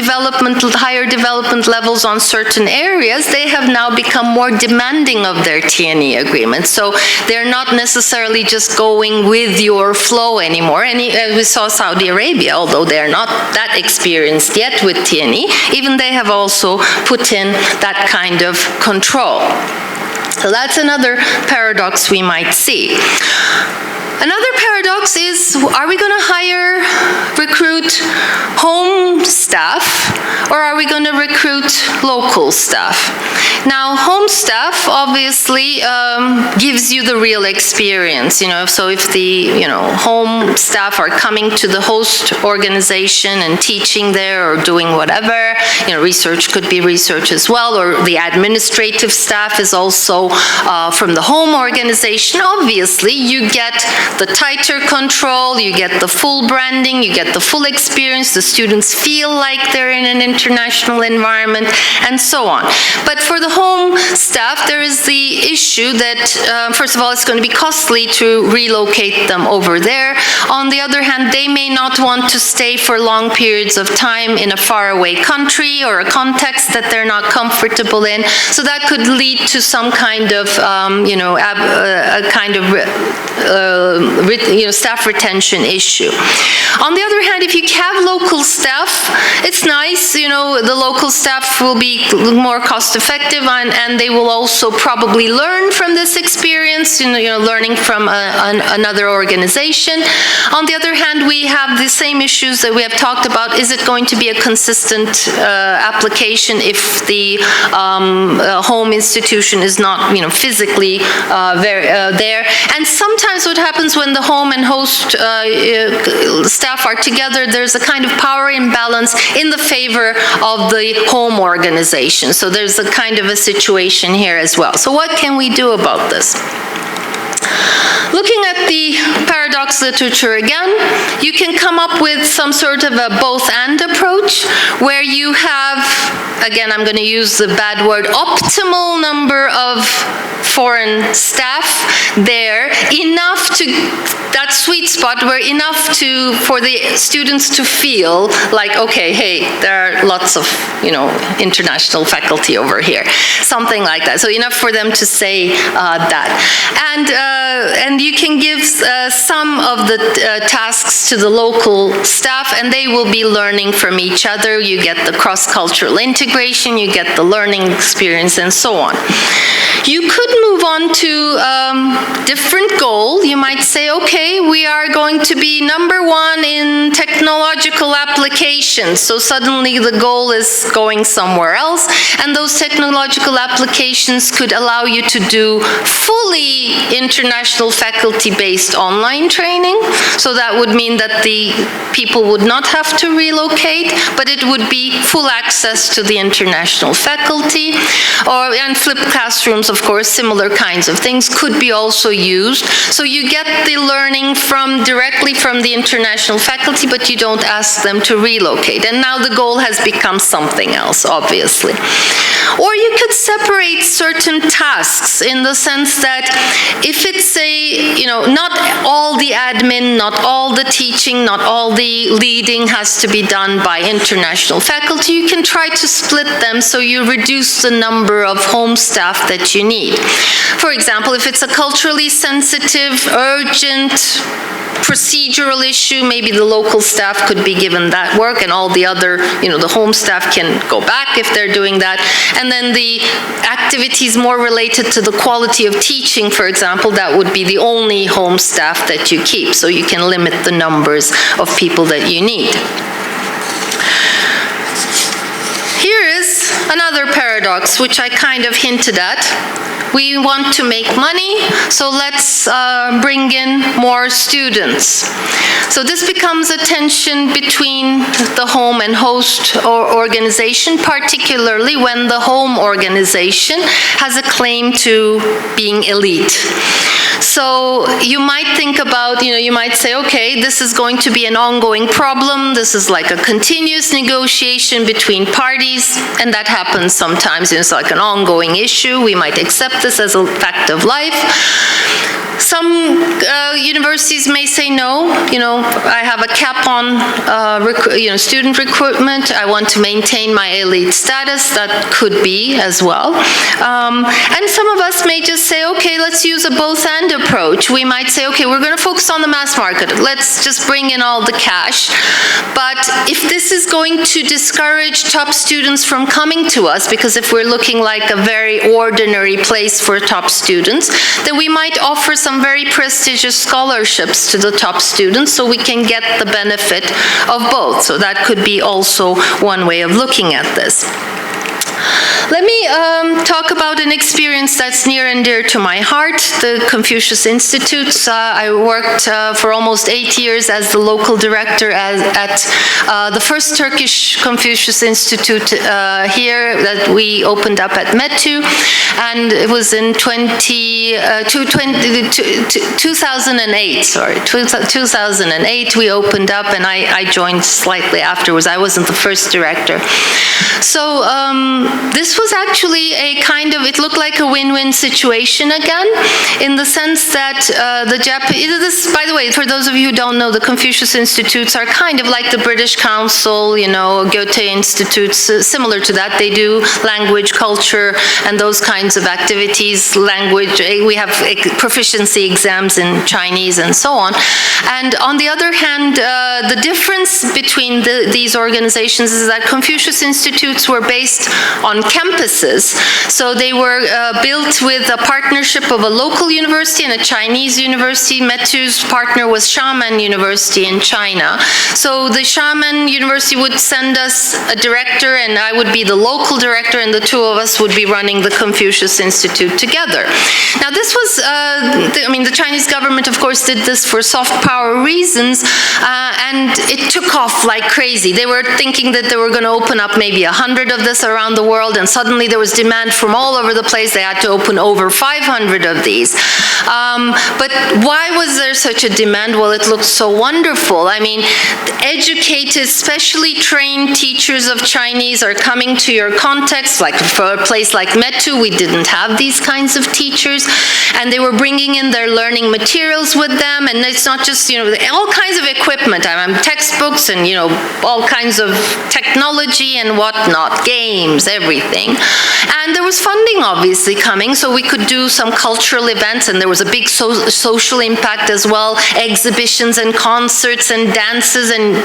higher development levels on certain areas, they have now become more demanding of their TNE agreements. So they're not necessarily necessarily just going with your flow anymore. And we saw Saudi Arabia, although they're not that experienced yet with TNE, even they have also put in that kind of control. So that's another paradox we might see. Another paradox is, are we going to recruit home staff, or are we going to recruit local staff? Now, home staff obviously gives you the real experience, so if the, home staff are coming to the host organization and teaching there or doing whatever, research could be research as well, or the administrative staff is also from the home organization, obviously you get the tighter control, you get the full branding, you get the full experience, the students feel like they're in an international environment, and so on. But for the home staff, there is the issue that, first of all, it's going to be costly to relocate them over there. On the other hand, they may not want to stay for long periods of time in a faraway country or a context that they're not comfortable in. So that could lead to some kind of, staff retention issue. On the other hand, if you have local staff, it's nice, the local staff will be more cost effective, and they will also probably learn from this experience, learning from another organization. On the other hand, we have the same issues that we have talked about. Is it going to be a consistent application if the home institution is not, physically there? And sometimes what happens when the home and host staff are together, there's a kind of power imbalance in the favor of the home organization. So there's a kind of a situation here as well. So what can we do about this? Looking at the paradox literature again, you can come up with some sort of a both-and approach where you have, again, I'm going to use the bad word, optimal number of foreign staff there, enough to, that sweet spot where enough for the students to feel like, okay, hey, there are lots of, international faculty over here, something like that. So enough for them to say that. And you can give some of the tasks to the local staff, and they will be learning from each other. You get the cross-cultural integration, you get the learning experience, and so on. You could move on to different goal. You might say, okay, we are going to be #1 in technological applications. So suddenly the goal is going somewhere else, and those technological applications could allow you to do fully international faculty-based online training. So that would mean that the people would not have to relocate, but it would be full access to the international faculty. And flipped classrooms, of course, similar kinds of things could be also used. So you get the learning directly from the international faculty, but you don't ask them to relocate. And now the goal has become something else, obviously. Or you could separate certain tasks in the sense that if it's not all the admin, not all the teaching, not all the leading has to be done by international faculty, you can try to split them so you reduce the number of home staff that you need. For example, if it's a culturally sensitive, urgent, procedural issue, maybe the local staff could be given that work, and all the other, the home staff can go back if they're doing that. And then the activities more related to the quality of teaching, for example, that would be the only home staff that you keep, so you can limit the numbers of people that you need. Here is another paradox, which I kind of hinted at. We want to make money, so let's bring in more students. So this becomes a tension between the home and host organization, particularly when the home organization has a claim to being elite. So you might think about, you might say, okay, this is going to be an ongoing problem. This is like a continuous negotiation between parties, and that happens sometimes. It's like an ongoing issue. We might accept this as a fact of life. Some universities may say no. I have a cap on student recruitment. I want to maintain my elite status. That could be as well. And some of us may just say, okay, let's use a both-and approach. We might say, okay, we're going to focus on the mass market. Let's just bring in all the cash. But if this is going to discourage top students from coming to us, because if we're looking like a very ordinary place for top students, then we might offer some very prestigious scholarships to the top students so we can get the benefit of both. So that could be also one way of looking at this. Let me talk about an experience that's near and dear to my heart, the Confucius Institutes. I worked for almost 8 years as the local director at the first Turkish Confucius Institute here that we opened up at METÜ, and it was in 2008, sorry, 2008 we opened up, and I joined slightly afterwards. I wasn't the first director. So this was actually a kind of, it looked like a win-win situation again, in the sense that the Japanese, by the way, for those of you who don't know, the Confucius Institutes are kind of like the British Council, Goethe Institutes, similar to that. They do language, culture, and those kinds of activities. Language, we have proficiency exams in Chinese and so on. And on the other hand, the difference between these organizations is that Confucius Institutes were based on campuses. So they were built with a partnership of a local university and a Chinese university. METÜ's partner was Xiamen University in China. So the Xiamen University would send us a director, and I would be the local director, and the two of us would be running the Confucius Institute together. Now this was, the Chinese government, of course, did this for soft power reasons, and it took off like crazy. They were thinking that they were going to open up maybe 100 of this around the world, and suddenly there was demand from all over the place. They had to open over 500 of these. But why was there such a demand? Well, it looked so wonderful. I mean, educated, specially trained teachers of Chinese are coming to your context. Like for a place like METÜ, we didn't have these kinds of teachers, and they were bringing in their learning materials with them, and it's not just, all kinds of equipment, textbooks and, all kinds of technology and whatnot, games, everything. And there was funding obviously coming, so we could do some cultural events, and there was a big social impact as well, exhibitions and concerts and dances and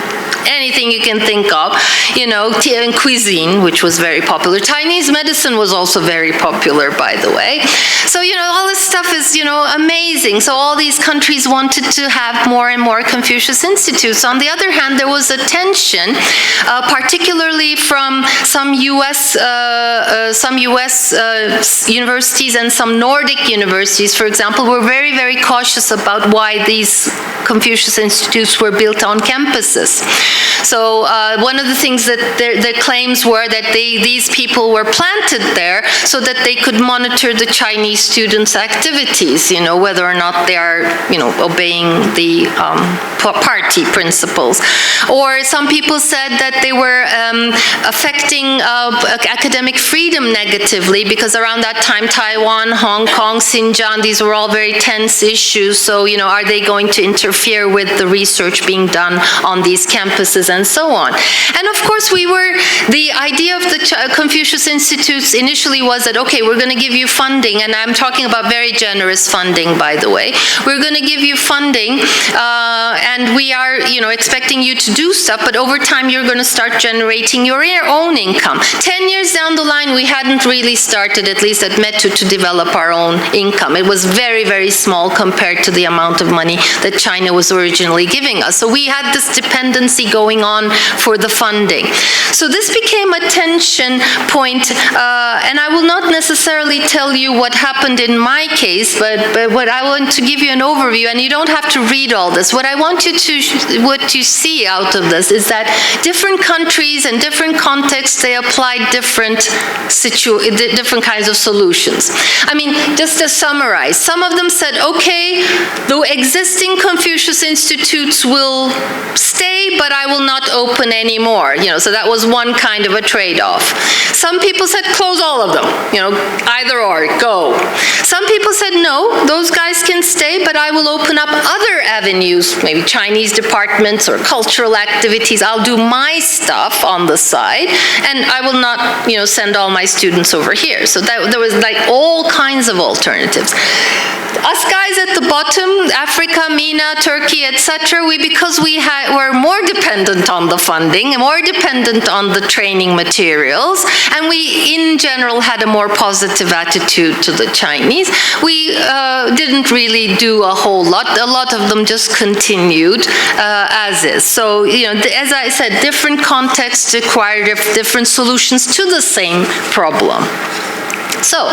anything you can think of, and cuisine, which was very popular. Chinese medicine was also very popular, by the way. So, all this stuff is, amazing. So all these countries wanted to have more and more Confucius Institutes. On the other hand, there was a tension, particularly from some U.S. Universities and some Nordic universities, for example, were very, very cautious about why these Confucius Institutes were built on campuses. So one of the things that their claims were that these people were planted there so that they could monitor the Chinese students' activities, whether or not they are, obeying the party principles. Or some people said that they were affecting academic freedom negatively, because around that time, Taiwan, Hong Kong, Xinjiang, these were all very tense issues. So, are they going to interfere with the research being done on these campuses and so on? And of course, the idea of the Confucius Institutes initially was that, okay, we're going to give you funding, and I'm talking about very generous funding, by the way. We're going to give you funding, and we are, expecting you to do stuff, but over time, you're going to start generating your own income. 10 years down the line, we hadn't really started, at least at METÜ, to develop our own income. It was very, very small compared to the amount of money that China was originally giving us. So we had this dependency going on for the funding. So this became a tension point, and I will not necessarily tell you what happened in my case, but what I want to give you an overview, and you don't have to read all this. What I want you to, what you see out of this is that different countries and different contexts, they apply different kinds of solutions. Just to summarize, some of them said, okay, the existing Confucius Institutes will stay, but I will not open anymore. So that was one kind of a trade-off. Some people said, close all of them, either or, go. Some people said, no, those guys can stay, but I will open up other avenues, maybe Chinese departments or cultural activities. I'll do my stuff on the side, and I will not, send all my students over here. So there was like all kinds of alternatives. Us guys at the bottom, Africa, MENA, Turkey, etc., because we were more dependent on the funding and more dependent on the training materials, and we in general had a more positive attitude to the Chinese, we didn't really do a whole lot. A lot of them just continued as is. So, as I said, different contexts require different solutions to the same problem. So,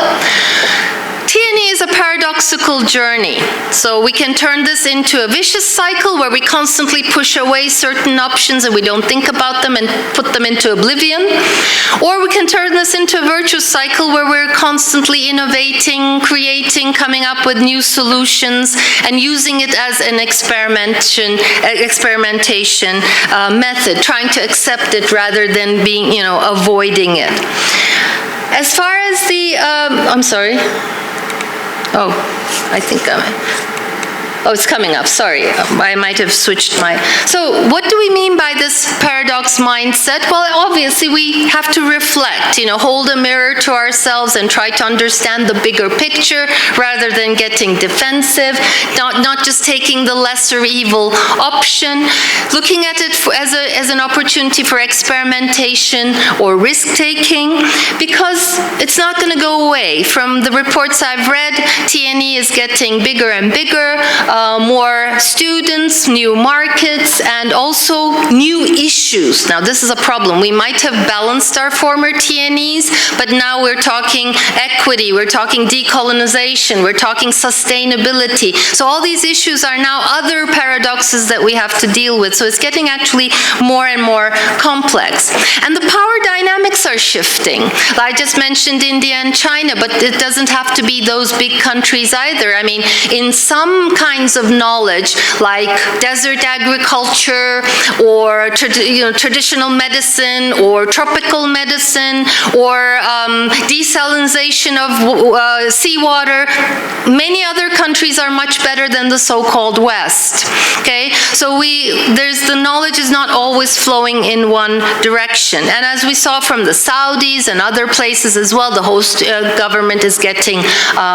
TNE is a paradoxical journey. So we can turn this into a vicious cycle where we constantly push away certain options and we don't think about them and put them into oblivion. Or we can turn this into a virtuous cycle where we're constantly innovating, creating, coming up with new solutions and using it as an experimentation method, trying to accept it rather than being, avoiding it. As far as the, I'm sorry. Oh, I think oh, it's coming up, sorry. I might have switched my... So what do we mean by this paradox mindset? Well, obviously we have to reflect, hold a mirror to ourselves and try to understand the bigger picture rather than getting defensive, not just taking the lesser evil option, looking at it as an opportunity for experimentation or risk-taking, because it's not going to go away. From the reports I've read, TNE is getting bigger and bigger. More students, new markets, and also new issues. Now, this is a problem. We might have balanced our former TNEs, but now we're talking equity, we're talking decolonization, we're talking sustainability. So all these issues are now other paradoxes that we have to deal with. So it's getting actually more and more complex. And the power dynamics are shifting. I just mentioned India and China, but it doesn't have to be those big countries either. I mean, in some kinds of knowledge, like desert agriculture or traditional medicine or tropical medicine or desalination of seawater, many other countries are much better than the so-called West. Okay, so the knowledge is not always flowing in one direction. And as we saw from the Saudis and other places as well, the host government is getting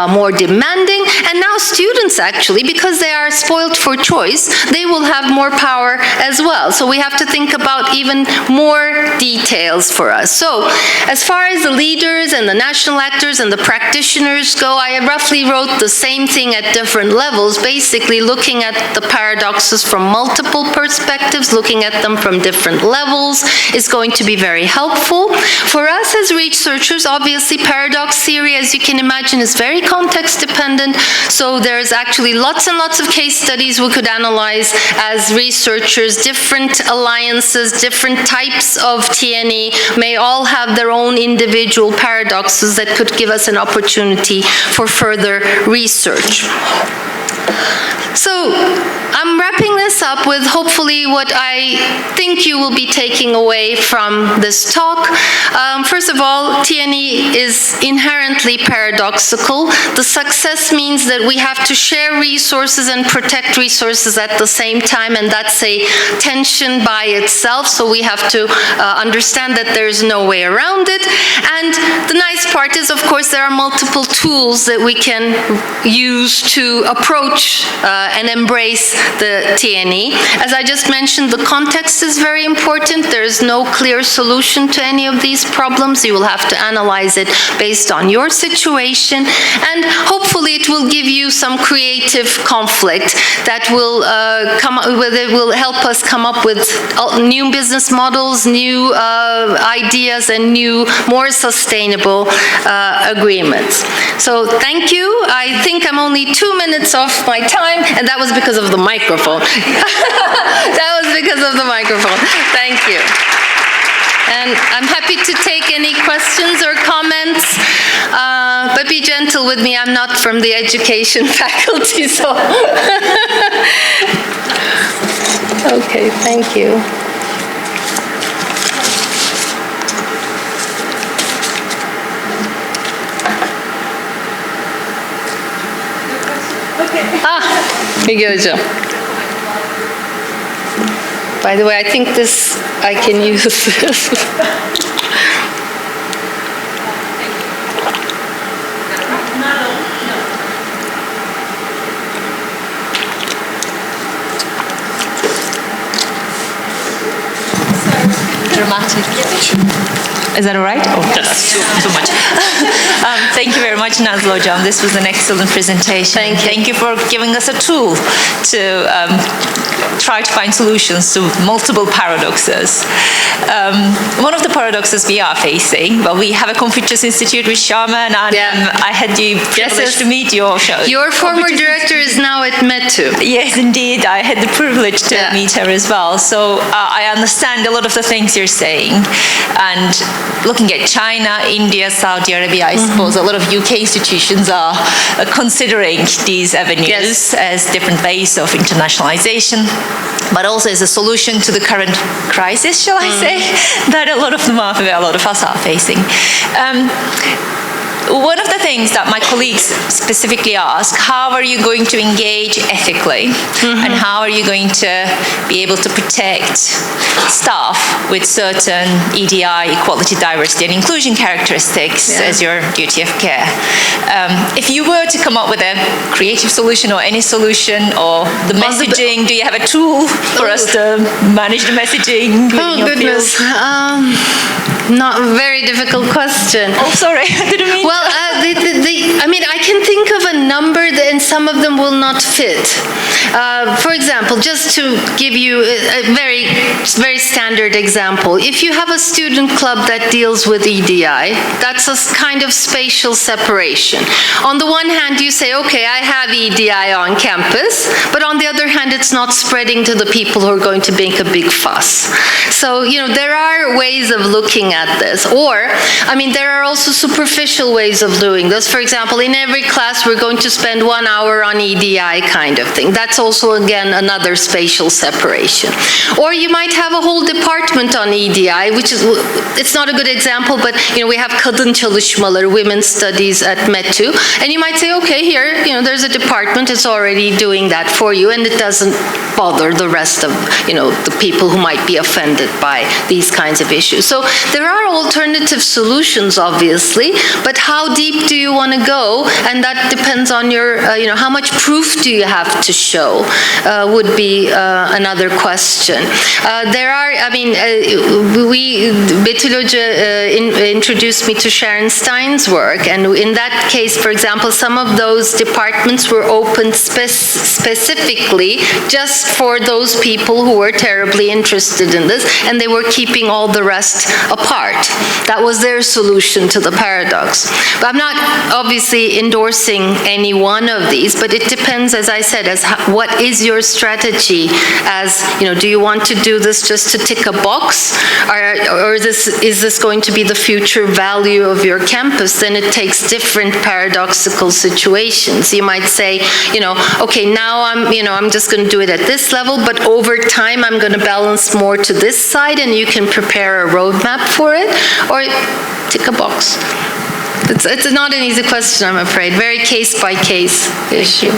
more demanding, and now students actually, because they are spoiled for choice, they will have more power as well. So we have to think about even more details for us. So as far as the leaders and the national actors and the practitioners go, I roughly wrote the same thing at different levels, basically looking at the paradoxes from multiple perspectives, looking at them from different levels is going to be very helpful. For us as researchers, obviously paradox theory, as you can imagine, is very context dependent. So there's actually lots and lots of case studies we could analyze as researchers. Different alliances, different types of TNE may all have their own individual paradoxes that could give us an opportunity for further research. So I'm wrapping this up with hopefully what I think you will be taking away from this talk. First of all, TNE is inherently paradoxical. The success means that we have to share resources and protect resources at the same time, and that's a tension by itself, so we have to understand that there's no way around it. And the nice part is, of course, there are multiple tools that we can use to approach and embrace the TNE. As I just mentioned, the context is very important. There is no clear solution to any of these problems. You will have to analyze it based on your situation, and hopefully it will give you some creative conflict that will will help us come up with new business models, new ideas, and new, more sustainable agreements. So thank you. I think I'm only 2 minutes off my time, and that was because of the microphone. That was because of the microphone. Thank you. And I'm happy to take any questions or comments, but be gentle with me. I'm not from the education faculty, so. Okay, thank you. Müge Hocam. By the way, I think I can use this. Dramatic. Is that all right? Oh, that's too much. Thank you very much, Nazlı Hocam. This was an excellent presentation. Thank you for giving us a tool to try to find solutions to multiple paradoxes. One of the paradoxes we are facing, well, we have a Confucius Institute with Shaman, and I had the privilege to meet your show. Your former director is now at TEDÜ'de. Yes, indeed. I had the privilege to meet her as well. So I understand a lot of the things you're saying. And looking at China, India, Saudi Arabia, I suppose a lot of UK institutions are considering these avenues as different ways of internationalization, but also as a solution to the current crisis, shall I say, that a lot of us are facing. One of the things that my colleagues specifically ask, how are you going to engage ethically, and how are you going to be able to protect staff with certain EDI, equality, diversity, and inclusion characteristics as your duty of care? If you were to come up with a creative solution or any solution, or the messaging, do you have a tool for us to manage the messaging? Oh, goodness. Not a very difficult question. Oh, sorry, I didn't mean. Well, I mean, I can think of a number, and some of them will not fit. For example, just to give you a very, very standard example, if you have a student club that deals with EDI, that's a kind of spatial separation. On the one hand, you say, okay, I have EDI on campus, but on the other hand, it's not spreading to the people who are going to make a big fuss. So, there are ways of looking at this. Or, I mean, there are also superficial ways of doing this. For example, in every class, we're going to spend 1 hour on EDI kind of thing. That's also, again, another spatial separation. Or you might have a whole department on EDI, which is, it's not a good example, but, we have kadın çalışmaları, women's studies at TEDÜ, and you might say, okay, here, there's a department, it's already doing that for you, and it doesn't bother the rest of, the people who might be offended by these kinds of issues. So there are alternative solutions, obviously, but how deep do you want to go? And that depends on your, how much proof do you have to show, would be another question. There are, I mean, Betül Hoca introduced me to Sharon Stein's work, and in that case, for example, some of those departments were opened specifically just for those people who were terribly interested in this, and they were keeping all the rest apart. That was their solution to the paradox. But I'm not obviously endorsing any one of these, but it depends, as I said, as what is your strategy? As, do you want to do this just to tick a box? Or is this going to be the future value of your campus? Then it takes different paradoxical situations. You might say, okay, now I'm just going to do it at this level, but over time I'm going to balance more to this side, and you can prepare a roadmap for it, or tick a box. It's not an easy question, I'm afraid. Very case-by-case issue.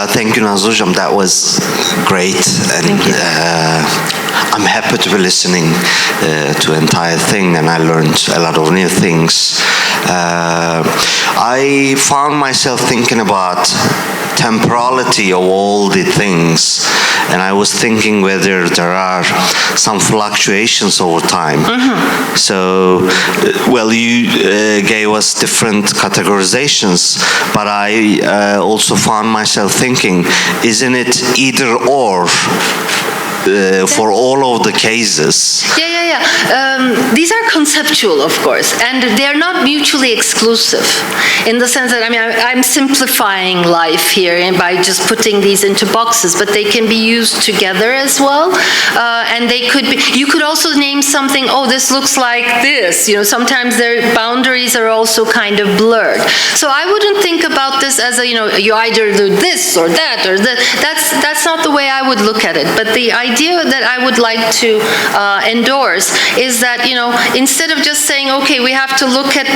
Thank you, Nazlı Hocam. That was great, and I'm happy to be listening to the entire thing, and I learned a lot of new things. I found myself thinking about temporality of all the things, and I was thinking whether there are some fluctuations over time. So, well, you gave us different categorizations, but I also found myself thinking, isn't it either or for all of the cases? These are conceptual, of course, and they're not mutually exclusive in the sense that, I mean, I'm simplifying life here by just putting these into boxes, but they can be used together as well, and they could be, you could also name something, oh, this looks like this, sometimes their boundaries are also kind of blurred. So I wouldn't think about this as a, you either do this or that or that. That's that's not the way I would look at it. But the idea that I would like to endorse is that, instead of just saying, okay, we have to look at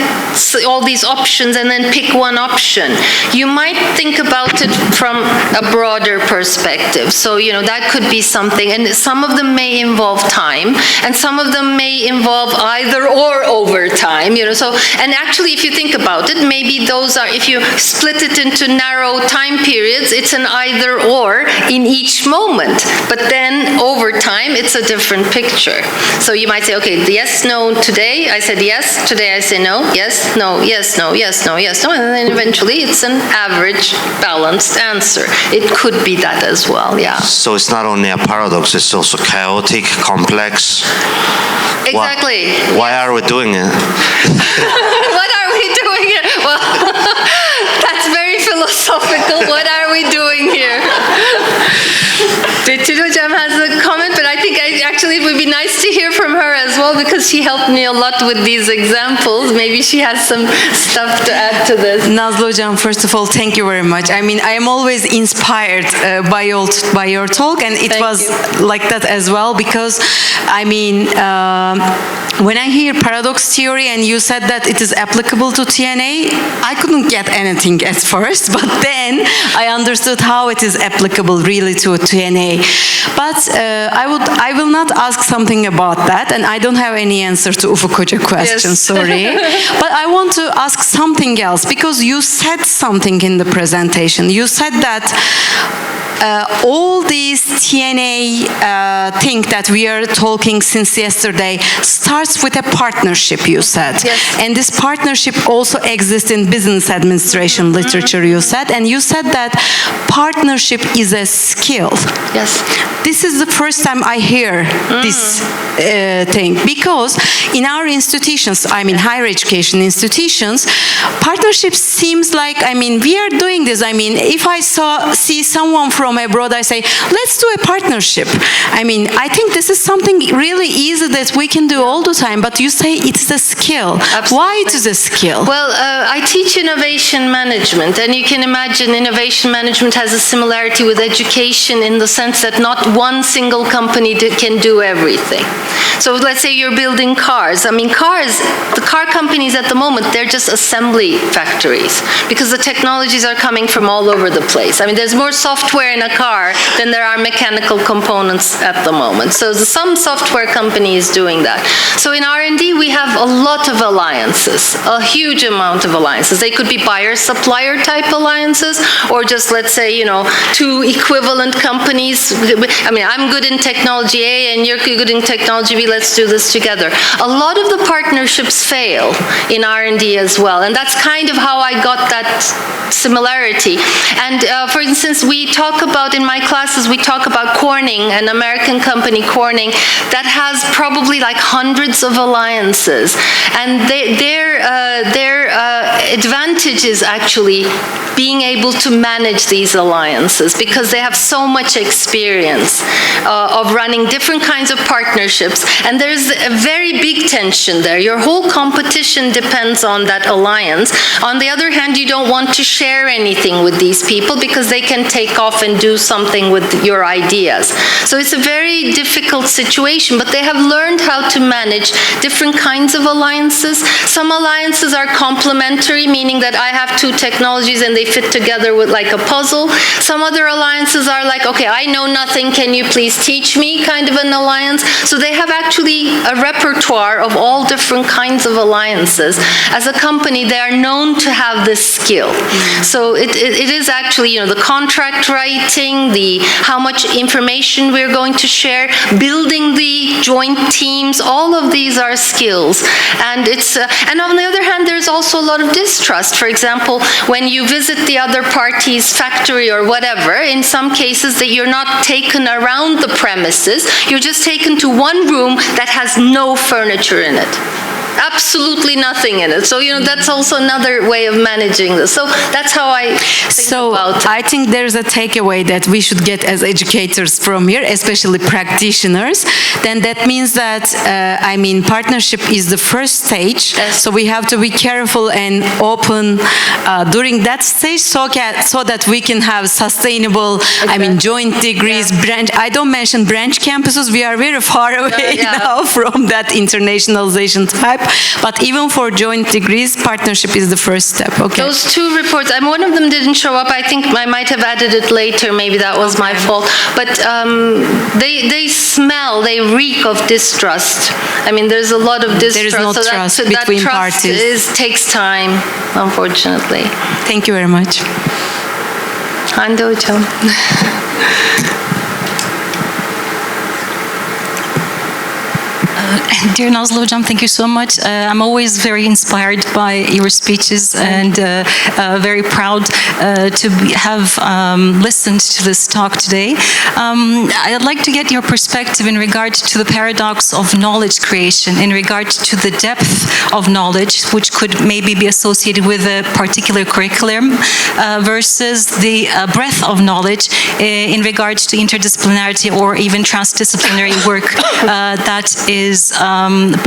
all these options and then pick one option, you might think about it from a broader perspective. So, that could be something, and some of them may involve time, and some of them may involve either or over time, So, and actually, if you think about it, maybe those are, if you split it into narrow time periods, it's an either or in each moment. But then over time, it's a different picture. So you might say, okay, yes, no, today I said yes, today I say no, yes, no, yes, no, yes, no, yes, no, and then eventually it's an average, balanced answer. It could be that as well, yeah. So it's not only a paradox, it's also chaotic, complex. Exactly. Why are we doing it? What are we doing here? Well, that's very philosophical. What are we doing here? Betül Hocam has a comment, but I think actually it would be nice to hear from her as well, because she helped me a lot with these examples. Maybe she has some stuff to add to this. Nazlı Hocam, first of all, thank you very much. I mean, I am always inspired by your talk, and it was like that as well, because, I mean, when I hear paradox theory and you said that it is applicable to TNA, I couldn't get anything at first, but then I understood how it is applicable really to TNA. But I will not ask something about that, and I don't have any answer to Ufuk Hoca question, Yes. sorry. But I want to ask something else, because you said something in the presentation. You said that all these TNA thing that we are talking since yesterday starts with a partnership, you said. Yes. And this partnership also exists in business administration literature, you said. And you said that partnership is a skill. Yes. This is the first time I hear this thing, because in our institutions, I mean higher education institutions, partnership seems like, I mean, we are doing this. I mean, if I see someone from abroad, I say, let's do a partnership. I mean, I think this is something really easy that we can do all the time, but you say it's a skill. Absolutely. Why it is a skill? Well, I teach innovation management, and you can imagine innovation management has a similarity with education in the sense that not one single company can do everything. So let's say you're building cars. I mean, the car companies at the moment, they're just assembly factories, because the technologies are coming from all over the place. I mean, there's more software in a car than there are mechanical components at the moment. So some software company is doing that. So in R&D, we have a lot of alliances, a huge amount of alliances. They could be buyer-supplier type alliances, or just, let's say, two equivalent companies. I mean, I'm good in technology A and you're good in technology B, let's do this together. A lot of the partnerships fail in R&D as well, and that's kind of how I got that similarity. And for instance, in my classes, we talk about Corning, an American company, Corning, that has probably like hundreds of alliances. And their advantage is actually being able to manage these alliances, because they have so much experience of running different kinds of partnerships. And there's a very big tension there. Your whole competition depends on that alliance. On the other hand, you don't want to share anything with these people, because they can take off and do something with your ideas. So it's a very difficult situation, but they have learned how to manage different kinds of alliances. Some alliances are complementary, meaning that I have two technologies and they fit together with like a puzzle. Some other alliances are like, okay, I know nothing, can you please teach me, kind of an alliance. So they have actually a repertoire of all different kinds of alliances. As a company, they are known to have this skill. So it is actually, the contract writing, how much information we're going to share, building the joint teams, all of these are skills. And and on the other hand, there's also a lot of distrust. For example, when you visit the other party's factory or whatever, in some cases that you're not taken around the premises, you're just taken to one room that has no furniture in it. absolutely nothing in it. So, that's also another way of managing this. So that's how I think about it. I think there's a takeaway that we should get as educators from here, especially practitioners. Then that means that, partnership is the first stage. Yes. So we have to be careful and open during that stage so that we can have sustainable, joint degrees, branch. I don't mention branch campuses. We are very far away now from that internationalization type. But even for joint degrees, partnership is the first step. Okay. Those two reports, one of them didn't show up. I think I might have added it later. Maybe that was my fault. But they reek of distrust. There's a lot of distrust. There is no trust between parties. Takes time, unfortunately. Thank you very much. Hande hocam. Dear Nazlı Hocam, thank you so much. I'm always very inspired by your speeches and very proud to have listened to this talk today. I'd like to get your perspective in regard to the paradox of knowledge creation, in regard to the depth of knowledge, which could maybe be associated with a particular curriculum, versus the breadth of knowledge in regard to interdisciplinarity or even transdisciplinary work that is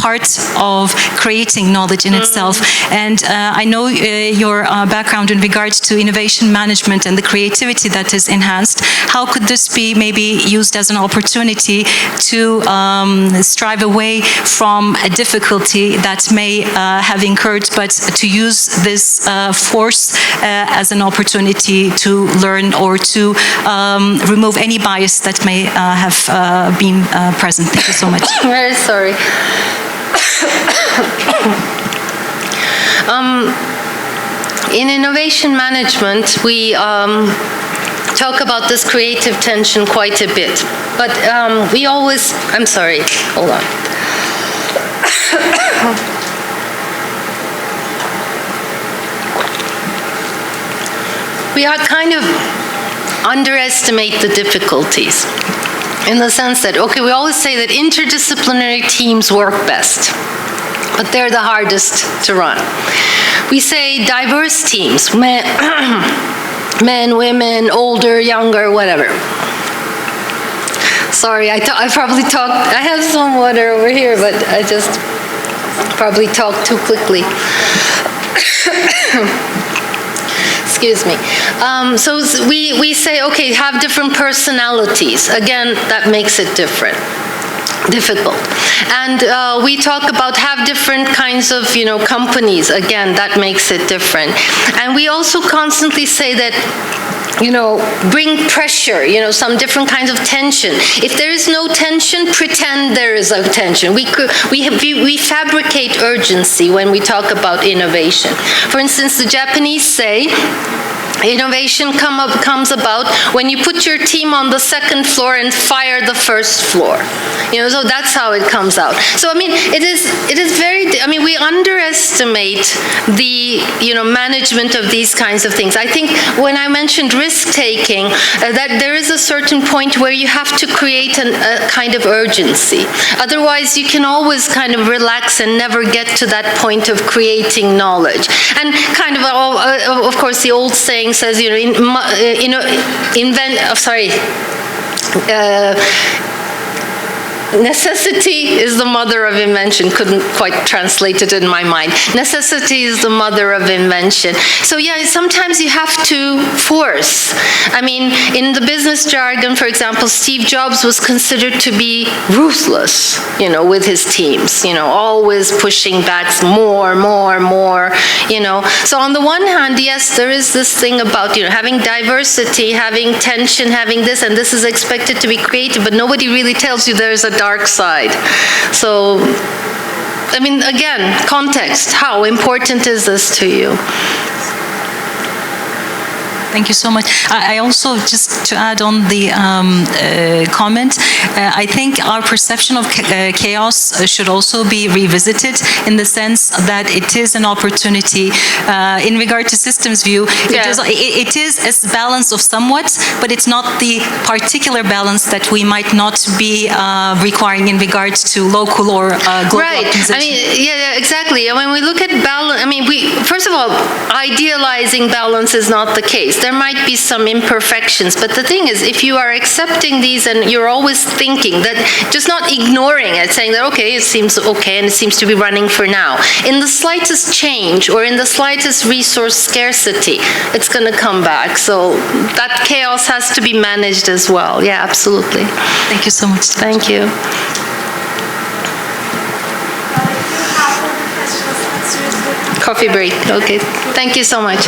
part of creating knowledge in itself. And I know your background in regards to innovation management and the creativity that is enhanced. How could this be maybe used as an opportunity to strive away from a difficulty that may have incurred, but to use this force as an opportunity to learn or to remove any bias that may have been present? Thank you so much. Very sorry. In innovation management, we talk about this creative tension quite a bit. But we always, I'm sorry, hold on. We are kind of underestimate the difficulties. In the sense that, okay, we always say that interdisciplinary teams work best, but they're the hardest to run. We say diverse teams, men, women, older, younger, whatever. Sorry, I probably talked, I have some water over here, but I just probably talked too quickly. Excuse me. So we say, okay, have different personalities. Again, that makes it difficult. And we talk about have different kinds of, companies. Again, that makes it different. And we also constantly say that, bring pressure, some different kinds of tension. If there is no tension, pretend there is a tension. We fabricate urgency when we talk about innovation. For instance, the Japanese say, innovation comes about when you put your team on the second floor and fire the first floor. So that's how it comes out. So it is very. We underestimate the management of these kinds of things. I think when I mentioned risk taking, that there is a certain point where you have to create a kind of urgency. Otherwise, you can always kind of relax and never get to that point of creating knowledge. And kind of course, the old saying says, necessity is the mother of invention. Couldn't quite translate it in my mind. Necessity is the mother of invention. So yeah, sometimes you have to force. In the business jargon, for example, Steve Jobs was considered to be ruthless, with his teams, always pushing back more. So on the one hand, yes, there is this thing about, having diversity, having tension, having this, and this is expected to be creative, but nobody really tells you there's a dark side. So, again, context. How important is this to you? Thank you so much. I also, just to add on the comment, I think our perception of chaos should also be revisited in the sense that it is an opportunity. In regard to systems view, it is a balance of somewhat, but it's not the particular balance that we might not be requiring in regards to local or global optimization. I mean, yeah, exactly. When we look at balance, I mean, first of all, idealizing balance is not the case. There might be some imperfections, but the thing is, if you are accepting these and you're always thinking that, just not ignoring it, saying that, okay, it seems okay and it seems to be running for now. In the slightest change or in the slightest resource scarcity, it's going to come back. So that chaos has to be managed as well. Yeah, absolutely. Thank you so much. Thank you. Coffee break. Okay. Thank you so much.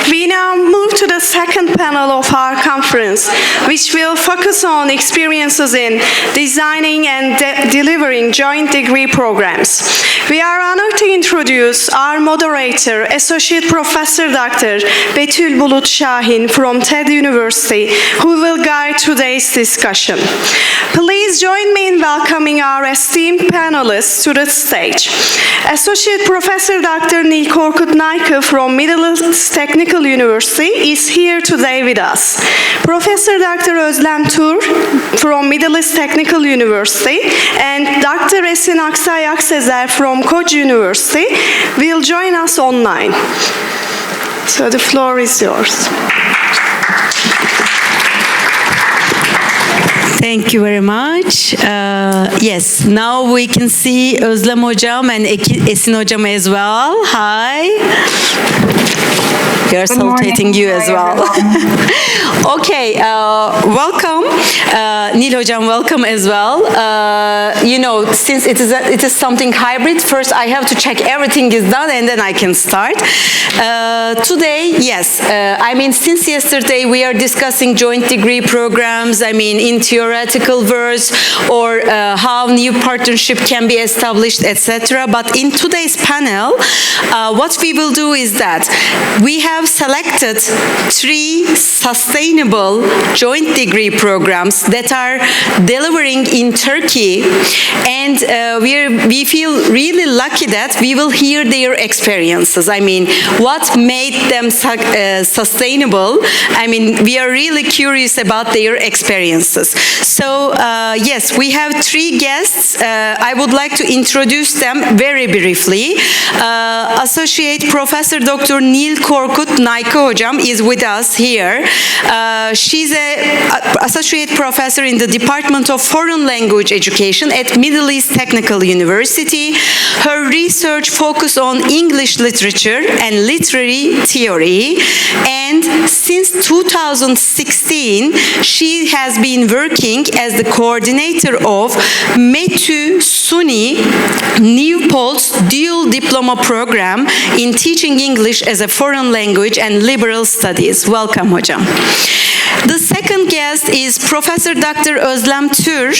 We now move to the second panel of our conference, which will focus on experiences in designing and delivering joint degree programs. We are honored to introduce our moderator, Associate Professor Dr. Betül Bulut Şahin from TED University, who will guide today's discussion. Please join me in welcoming our esteemed panelists to the stage. Associate Professor Dr. Nil Korkut Naykı from Middle East Technical University is here today with us. Professor Dr. Özlem Tur from Middle East Technical University and Dr. Esin Aksay Aksezer from Koç University will join us online. So the floor is yours. Thank you very much. Yes, now we can see Özlem Hocam and Esin Hocam as well. Hi. We are salutating you as well. Okay, welcome. Nil Hocam, welcome as well. You know, since it is something hybrid, first I have to check everything is done and then I can start. Today, yes, I mean, since yesterday we are discussing joint degree programs, I mean, in theoretical verse, or how new partnership can be established, etc. But in today's panel, what we will do is that we have selected 3 sustainable joint degree programs that are delivering in Turkey, and we feel really lucky that we will hear their experiences. I mean, what made them sustainable? I mean, we are really curious about their experiences. So, yes, we have 3 guests. I would like to introduce them very briefly. Associate Professor Dr. Nil Korkut Naykı Hocam is with us here. She's an associate professor in the Department of Foreign Language Education at Middle East Technical University. Her research focuses on English literature and literary theory, and since 2016 she has been working as the coordinator of METÜ SUNY Newpolt's dual diploma program in teaching English as a foreign language and liberal studies. Welcome, Hocam. The second guest is Professor Dr. Özlem Tur.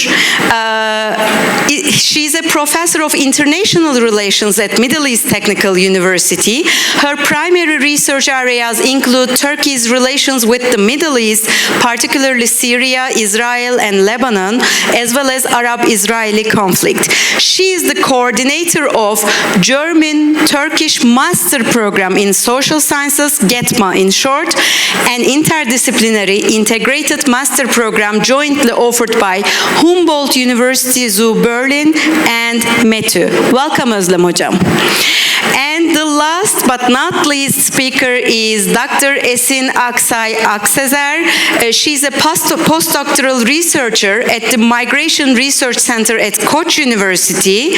She's a professor of international relations at Middle East Technical University. Her primary research areas include Turkey's relations with the Middle East, particularly Syria, Israel, and Lebanon, as well as Arab-Israeli conflict. She is the coordinator of German-Turkish Master Program in Social Sciences, GETMA in short, an interdisciplinary integrated master program jointly offered by Humboldt University Zoo Berlin and METÜ. Welcome, Özlem Hocam. And the last but not least speaker is Dr. Esin Aksay Aksezer. She's a postdoctoral researcher at the Migration Research Center at Koç University.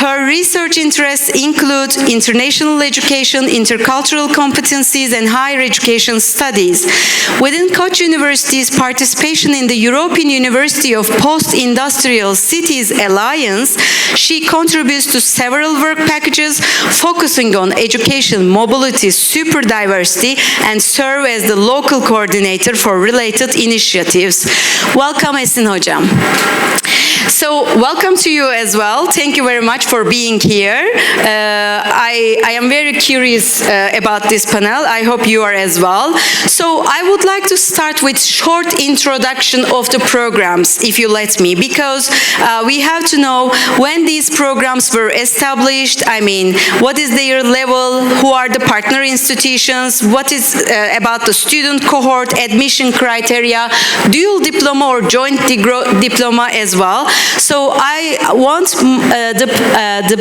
Her research interests include international education, intercultural competencies, and higher education studies. Within Koç University's participation in the European University of Post-Industrial Cities Alliance, she contributes to several work packages focusing on education, mobility, super diversity, and serve as the local coordinator for related initiatives. Welcome Esin Hocam. So welcome to you as well. Thank you very much for being here. I am very curious about this panel. I hope you are as well. So I would like to start with short introduction of the programs, if you let me, because we have to know when these programs were established. I mean, what is their level? Who are the partner institutions? What is about the student cohort, admission criteria, dual diploma or joint diploma as well. So I want the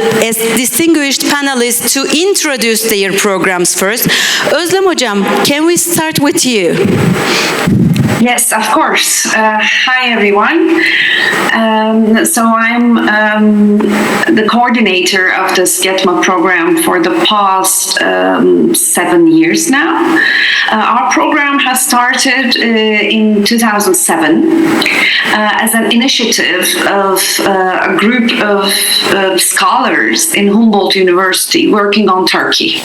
distinguished panelists to introduce their programs first. Özlem Hocam, can we start with you? Yes, of course. Hi, everyone. So I'm the coordinator of the SGETMA program for the past 7 years now. Our program has started in 2007 as an initiative of a group of scholars in Humboldt University working on Turkey.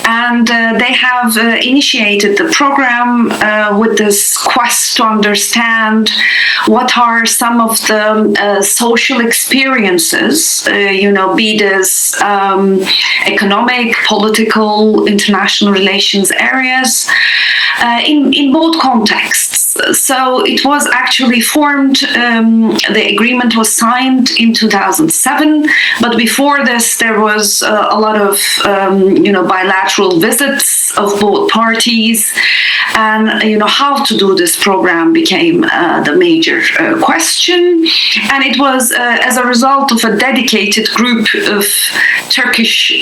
And they have initiated the program with this quest to understand what are some of the social experiences, be this economic, political, international relations areas in both contexts. So it was actually formed, the agreement was signed in 2007, but before this there was a lot of bilateral visits of both parties, and how to do this program became the major question. And it was as a result of a dedicated group of Turkish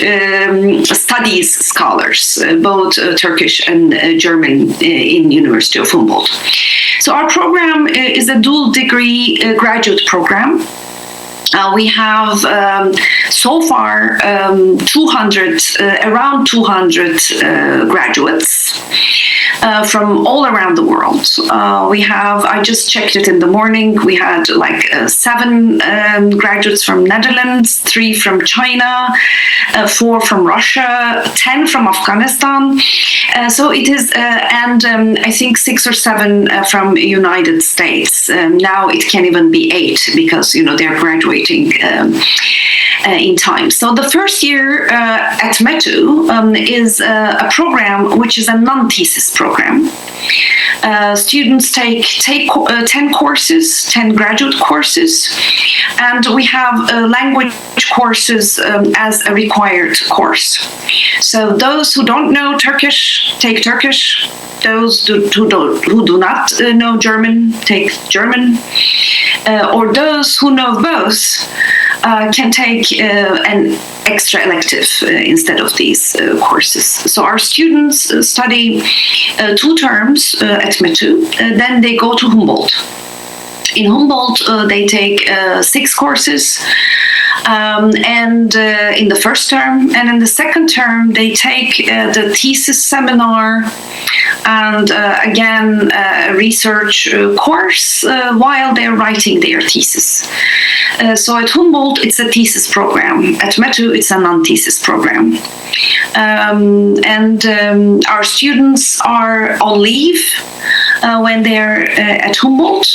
studies scholars, both Turkish and German in University of Humboldt. So our program is a dual degree graduate program. We have so far around 200 graduates from all around the world. I just checked it in the morning, we had like 7 graduates from Netherlands, 3 from China, 4 from Russia, 10 from Afghanistan. So it is, and I think 6 or 7 from United States. Now it can even be 8 because, they're graduating in time. So the first year at METÜ is a program which is a non-thesis program. Students take 10 courses, 10 graduate courses, and we have language courses as a required course. So those who don't know Turkish take Turkish. Those who do not know German take German, or those who know both can take an extra elective instead of these courses. So our students study 2 terms at METÜ, then they go to Humboldt. In Humboldt, they take 6 courses, and in the first term, and in the second term, they take the thesis seminar and again a research course while they're writing their thesis. So at Humboldt, it's a thesis program. At METÜ, it's a non-thesis program. Our students are on leave when they're at Humboldt,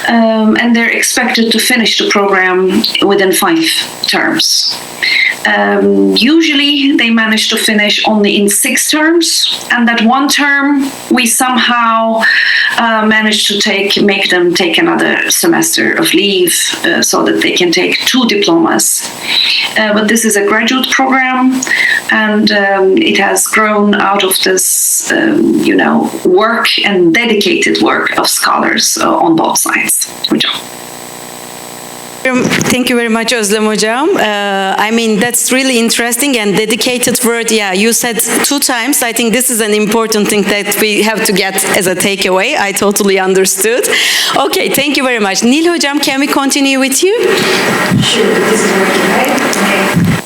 and they're expected to finish the program within 5 terms. Usually they manage to finish only in 6 terms, and that 1 term we somehow manage to make them take another semester of leave so that they can take 2 diplomas. But this is a graduate program, and it has grown out of this work and dedicated work of scholars on both sides. Good job. Thank you very much, Özlem Hocam. I mean, that's really interesting and dedicated word. Yeah, you said 2 times. I think this is an important thing that we have to get as a takeaway. I totally understood. Okay, thank you very much. Nil Hocam, can we continue with you? Sure, this is working, right? Okay.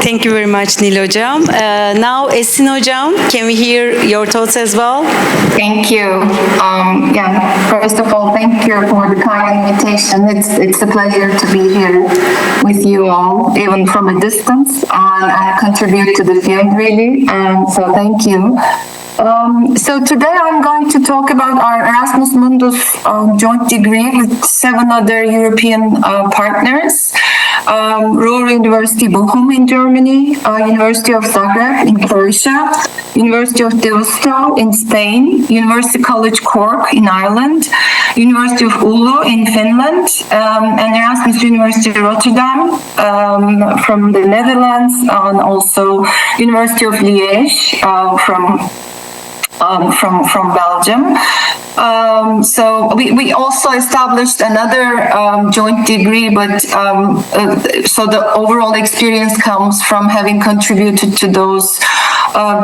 Thank you very much, Nil Hocam. Now, Esin Hocam, can we hear your thoughts as well? Thank you. First of all, thank you for the kind invitation. It's a pleasure to be here with you all, even from a distance, and contribute to the field, really. So thank you. So today I'm going to talk about our Erasmus Mundus joint degree with 7 other European partners. Ruhr University Bochum in Germany, University of Zagreb in Croatia, University of Deusto in Spain, University College Cork in Ireland, University of Oulu in Finland, and Erasmus University Rotterdam from the Netherlands, and also University of Liège from Belgium. So we also established another joint degree, but so the overall experience comes from having contributed to those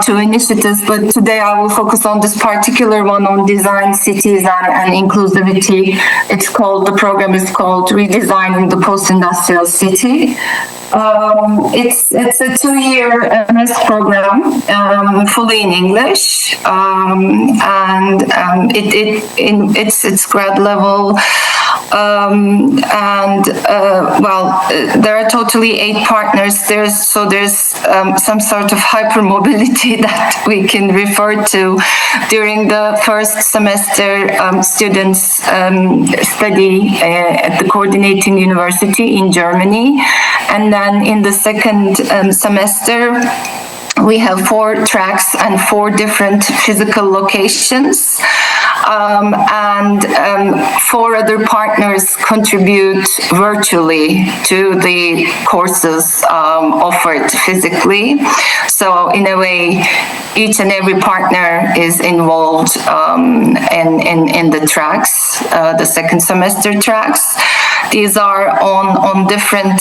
2 initiatives. But today I will focus on this particular one on design cities and inclusivity. The program is called Redesigning the Post-Industrial City. It's a 2-year MS program, fully in English, and it's grad level. There are totally 8 partners. There's some sort of hypermobility that we can refer to. During the first semester, students study at the coordinating university in Germany, and then in the second semester, we have 4 tracks and 4 different physical locations, and 4 other partners contribute virtually to the courses offered physically. So in a way, each and every partner is involved in the tracks, the second semester tracks. These are on different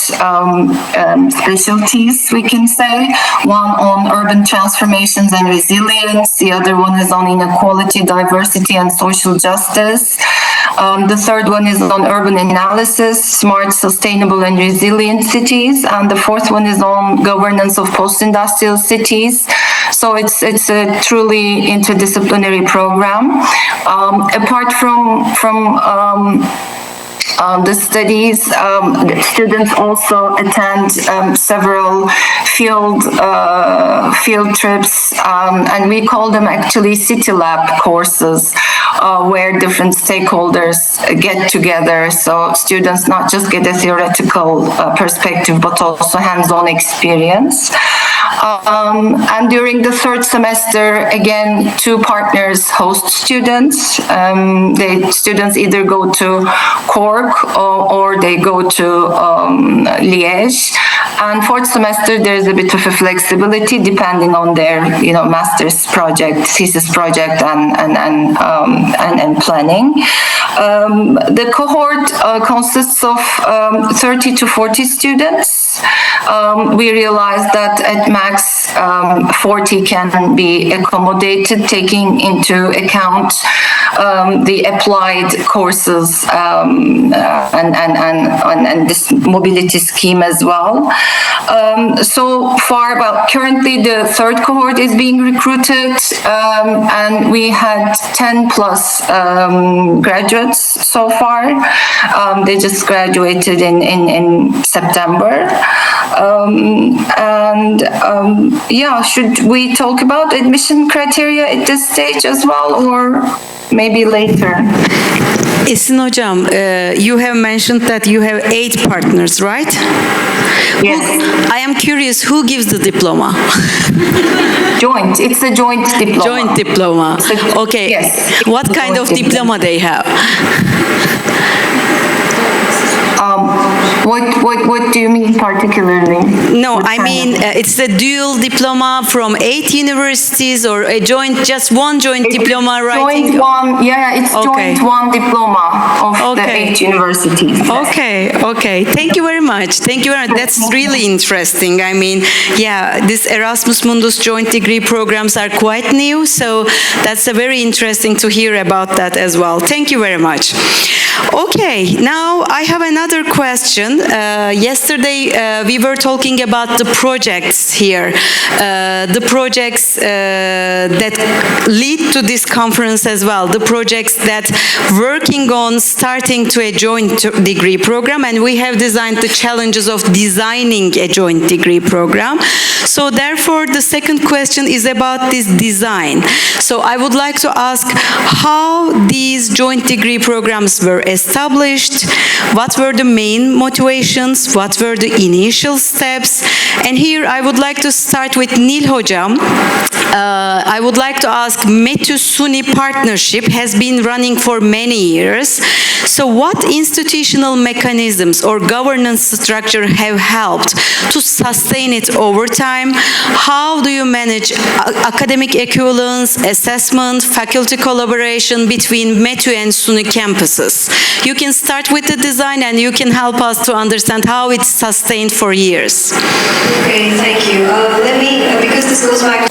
specialties, we can say. One on urban transformations and resilience. The other one is on inequality, diversity, and social justice. The third one is on urban analysis, smart, sustainable, and resilient cities. And the fourth one is on governance of post-industrial cities. So it's a truly interdisciplinary program. Apart from the studies, students also attend several field trips, and we call them actually City Lab courses, where different stakeholders get together. So students not just get a theoretical perspective, but also hands-on experience. And during the third semester, again, 2 partners host students. The students either go to Cork or they go to Liège. And fourth semester, there's a bit of a flexibility depending on their, master's project, thesis project, and planning. The cohort consists of 30 to 40 students. We realized that at max 40 can be accommodated, taking into account the applied courses and this mobility scheme as well. So far, currently the third cohort is being recruited, and we had 10 plus graduates so far. They just graduated in September. Should we talk about admission criteria at this stage as well, or maybe later? Esin Hocam, you have mentioned that you have 8 partners, right? Yes. I am curious, who gives the diploma? Joint. It's a joint diploma. Joint diploma. Okay. Yes. What kind of diploma they have? What do you mean particularly? No, I mean it's a dual diploma from 8 universities, or a joint, just one joint diploma, right? Joint one, it's joint one diploma of the 8 universities. Okay. Thank you very much. That's really interesting. I mean, this Erasmus Mundus joint degree programs are quite new, so that's very interesting to hear about that as well. Thank you very much. Okay, now I have another question. Yesterday we were talking about the projects here, the projects that lead to this conference as well, the projects that working on starting to a joint degree program, and we have designed the challenges of designing a joint degree program. So therefore, the second question is about this design. So I would like to ask how these joint degree programs were established, what were the main motivations, what were the initial steps, and here I would like to start with Nil Hocam. I would like to ask, METÜ-SUNY partnership has been running for many years. So what institutional mechanisms or governance structure have helped to sustain it over time? How do you manage academic equivalence, assessment, faculty collaboration between METÜ and SUNY campuses? You can start with the design and you can help us to understand how it's sustained for years. Okay, thank you. Let me, because this goes back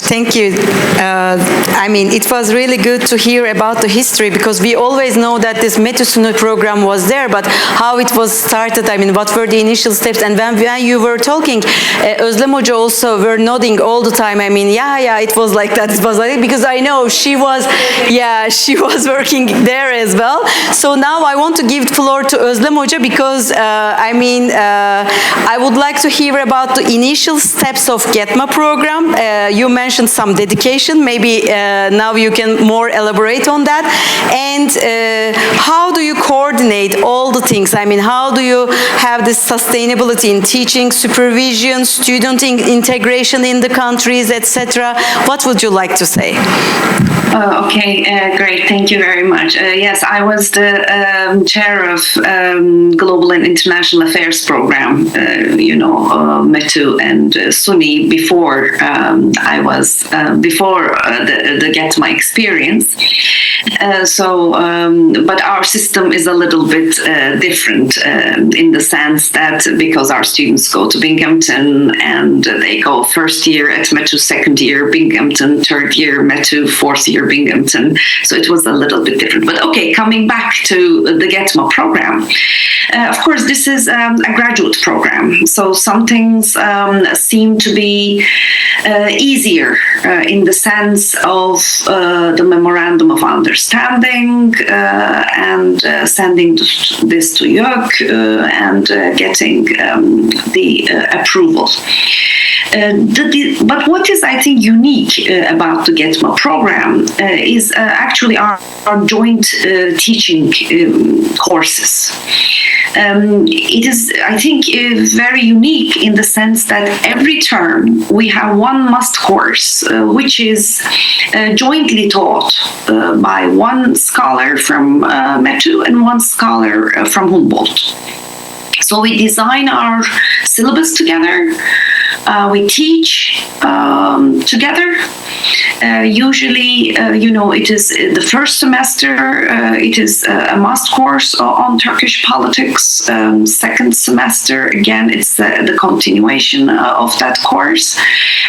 Thank you. I mean, it was really good to hear about the history, because we always know that this METÜ program was there, but how it was started, I mean, what were the initial steps? And when you were talking, Özlem Hoca also were nodding all the time. I mean, yeah, it was like that. It was like, because I know she was working there as well. So now I want to give the floor to Özlem Hoca, because I mean, I would like to hear about the initial steps of GETMA program. You mentioned some dedication. Maybe now you can more elaborate on that. And how do you coordinate all the things? I mean, how do you have this sustainability in teaching, supervision, student integration in the countries, etc.? What would you like to say? Okay, great. Thank you very much. Yes, I was the chair of Global and International Affairs Program, METÜ and SUNY before I was before the GETMA experience. But our system is a little bit different in the sense that because our students go to Binghamton and they go first year at METÜ, second year Binghamton, third year METÜ, fourth year Binghamton. So it was a little bit different. But okay, coming back to the GETMA program, of course, this is a graduate program. So some things seem to be easier in the sense of the memorandum of understanding and sending this to YÖK and getting the approval. But what is, I think, unique about the GETMA program is actually our joint teaching courses. It is, I think, very unique in the sense that every term we have one must course, which is jointly taught by one scholar from METÜ and one scholar from Humboldt. So we design our syllabus together, we teach together. Usually, it is the first semester, it is a must course on Turkish politics. Second semester, again, it's the continuation of that course.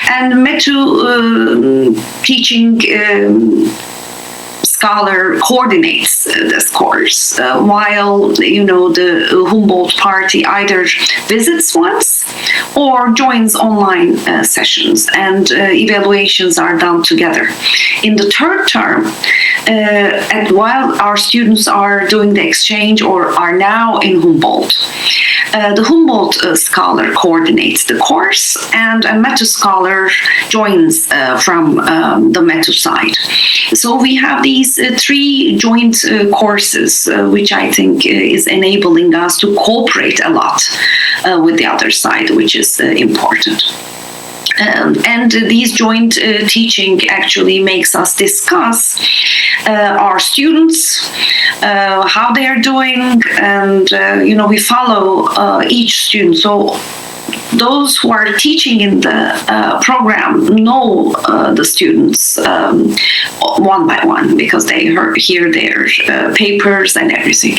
And METÜ teaching scholar coordinates this course, while the Humboldt party either visits once or joins online sessions, and evaluations are done together. In the third term, and while our students are doing the exchange or are now in Humboldt, the Humboldt scholar coordinates the course, and a METÜ scholar joins from the METÜ side. So we have these three joint courses, which I think is enabling us to cooperate a lot with the other side, which is important. And these joint teaching actually makes us discuss our students, how they are doing, and we follow each student. So those who are teaching in the program know the students one by one, because they hear their papers and everything.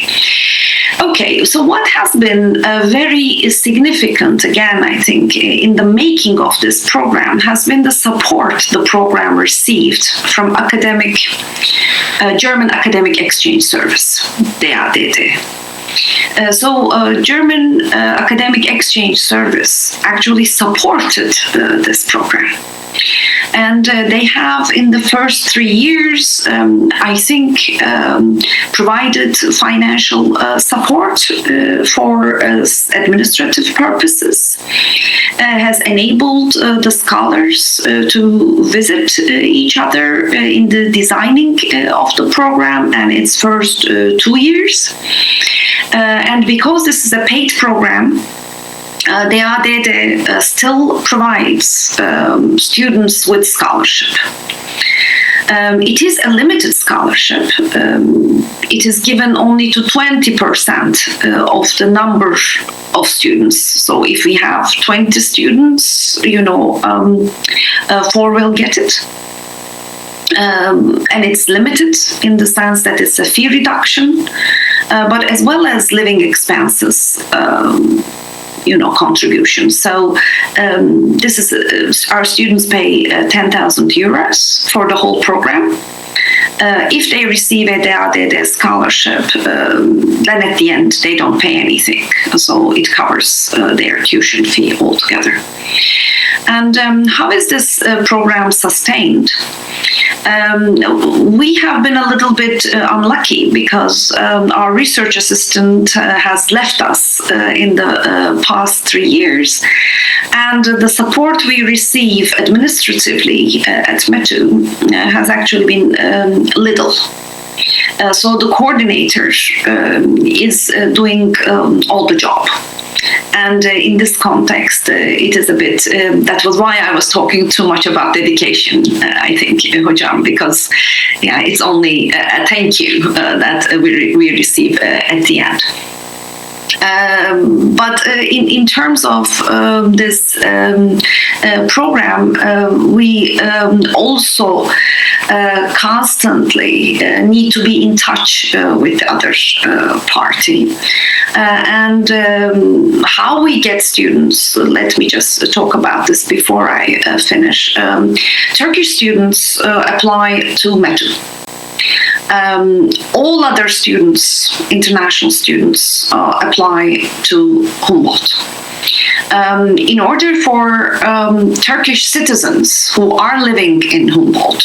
Okay, so what has been very significant, again, I think, in the making of this program has been the support the program received from German Academic Exchange Service, TEDÜ'de. German Academic Exchange Service actually supported this program. And they have, in the first 3 years, I think, provided financial support for administrative purposes, has enabled the scholars to visit each other in the designing of the program and its first 2 years. And because this is a paid program, TEDÜ'de still provides students with scholarship. It is a limited scholarship. It is given only to 20% of the number of students. So if we have 20 students, 4 will get it. And it's limited in the sense that it's a fee reduction, but as well as living expenses contribution. So this is our students pay 10,000 euros for the whole program. If they receive a TEDÜ'de scholarship, then at the end they don't pay anything. So it covers their tuition fee altogether. And how is this program sustained? We have been a little bit unlucky because our research assistant has left us in the past 3 years, and the support we receive administratively at METÜ has actually been little. So the coordinator is doing all the job. And in this context, it is a bit, that was why I was talking too much about dedication, I think, Hocam, because it's only a thank you that we receive at the end. But in terms of this program, we also constantly need to be in touch with the other party. And how we get students, let me just talk about this before I finish. Turkish students apply to METÜ. All other students, international students, apply to Humboldt. In order for Turkish citizens who are living in Humboldt,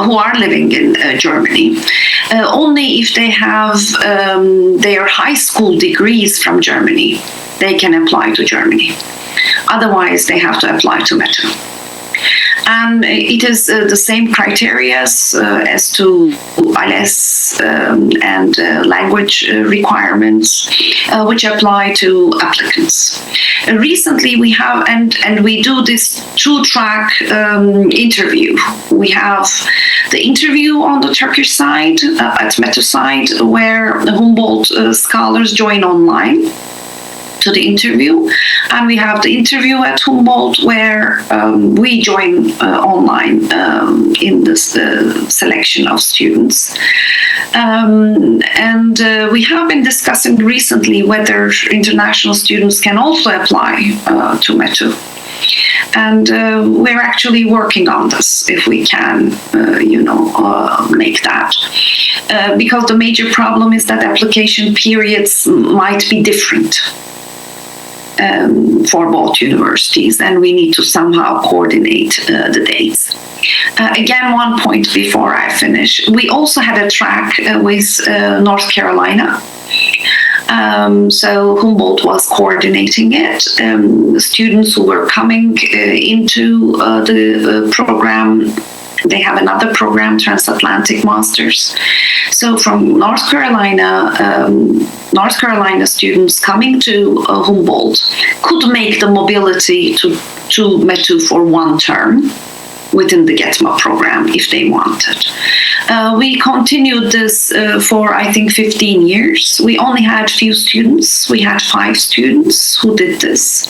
who are living in Germany, only if they have their high school degrees from Germany, they can apply to Germany. Otherwise, they have to apply to METÜ. And it is the same criteria as to ALES and language requirements, which apply to applicants. Recently, we have, and we do this two-track interview. We have the interview on the Turkish side, at METÜ side, where the Humboldt scholars join online to the interview, and we have the interview at Humboldt where we join online in this selection of students. And we have been discussing recently whether international students can also apply to METÜ. And we're actually working on this, if we can, make that. Because the major problem is that application periods might be different for both universities, and we need to somehow coordinate the dates. Again, one point before I finish. We also had a track with North Carolina. So Humboldt was coordinating it. Students who were coming into the program, they have another program, Transatlantic Masters. So from North Carolina students coming to Humboldt could make the mobility to METÜ for one term within the GETMA program if they wanted. We continued this for, I think, 15 years. We only had few students. We had 5 students who did this.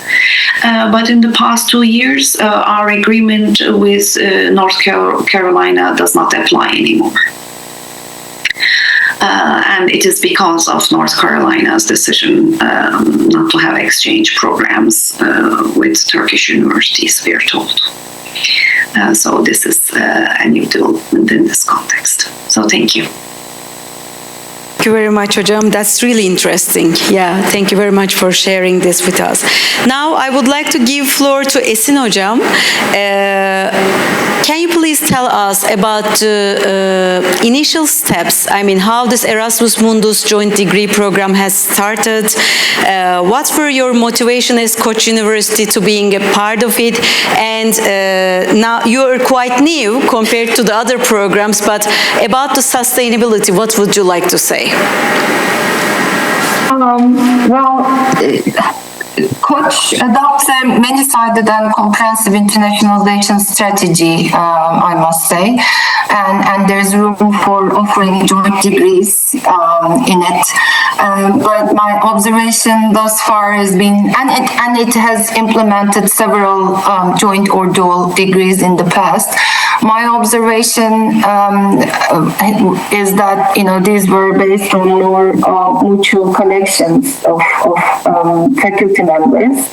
But in the past 2 years, our agreement with North Carolina does not apply anymore. And it is because of North Carolina's decision not to have exchange programs with Turkish universities, we are told. So this is a new development in this context. So thank you. Thank you very much, Hocam. That's really interesting. Yeah, thank you very much for sharing this with us. Now, I would like to give floor to Esin Hocam. Can you please tell us about the initial steps? I mean, how this Erasmus Mundus joint degree program has started? What were your motivation as Koç University to being a part of it? And now you are quite new compared to the other programs, but about the sustainability, what would you like to say? Koç adopts a many-sided and comprehensive internationalization strategy, I must say. and there's room for offering joint degrees in it. But my observation thus far has been, and it has implemented several joint or dual degrees in the past. My observation is that these were based on more mutual connections of faculty members.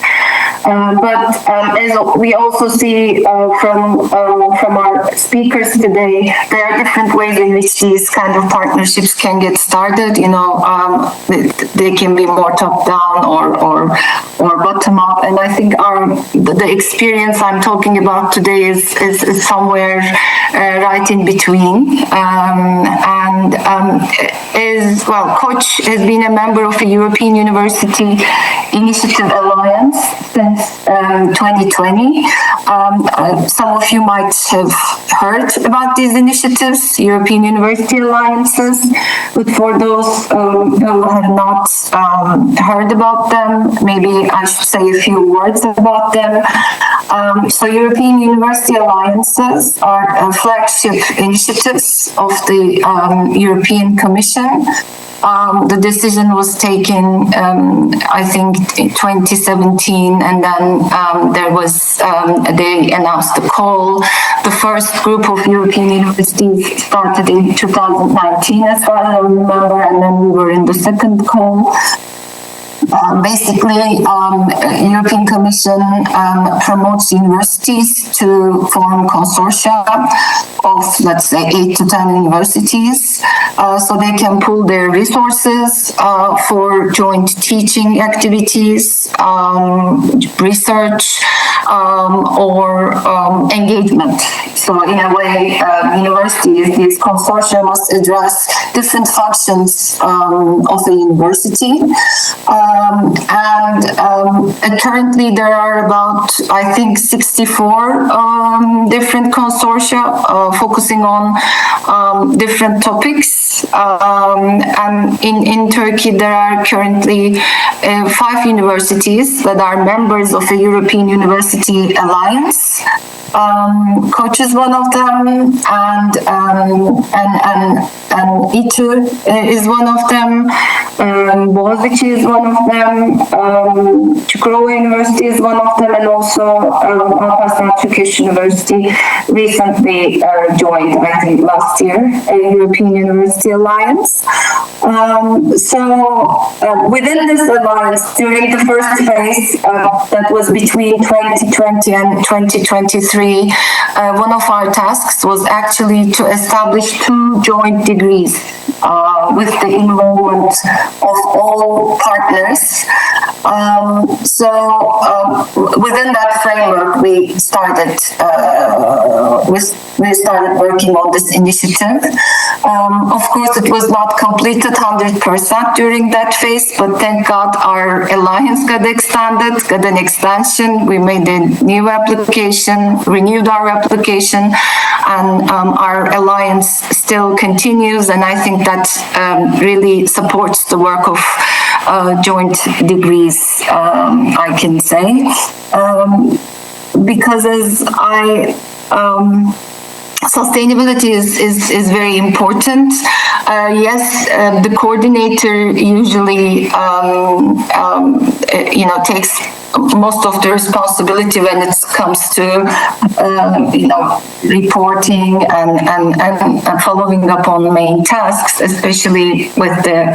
But as we also see from our speakers today, there are different ways in which these kind of partnerships can get started. They can be more top down or bottom up, and I think the experience I'm talking about today is somewhere right in between. Coach has been a member of a European University Initiative Alliance since 2020. Some of you might have heard about these initiatives, European University Alliances, but for those who have not heard about them, maybe I should say a few words about them. So European University Alliances are flagship initiatives of the European Commission. The decision was taken, I think, in 2017, and then they announced the call. The first group of European universities started in 2019, as far as I remember, and then we were in the second call. Basically, European Commission promotes universities to form consortia of, let's say, 8 to 10 universities, so they can pool their resources for joint teaching activities, research, or engagement. So in a way, universities, these consortia must address different functions of a university. Currently there are about, I think, 64 different consortia focusing on different topics. And in Turkey there are currently 5 universities that are members of a European University Alliance. Koç is one of them, and TEDÜ is one of them. Boğaziçi is one of them. Çukurova University is one of them, and also Alparslan Türkeş University recently joined, I think last year, a European University Alliance. Within this alliance, during the first phase that was between 2020 and 2023, one of our tasks was actually to establish 2 joint degrees with the involvement of all partners. Within that framework, we started working on this initiative. Of course, it was not completed 100% during that phase, but thank God our alliance got an extension. We made a new application, renewed our application, and our alliance still continues, and I think that really supports the work of joint degrees, I can say, because as sustainability is very important. Yes, the coordinator usually takes most of the responsibility when it comes to reporting and following up on main tasks, especially with the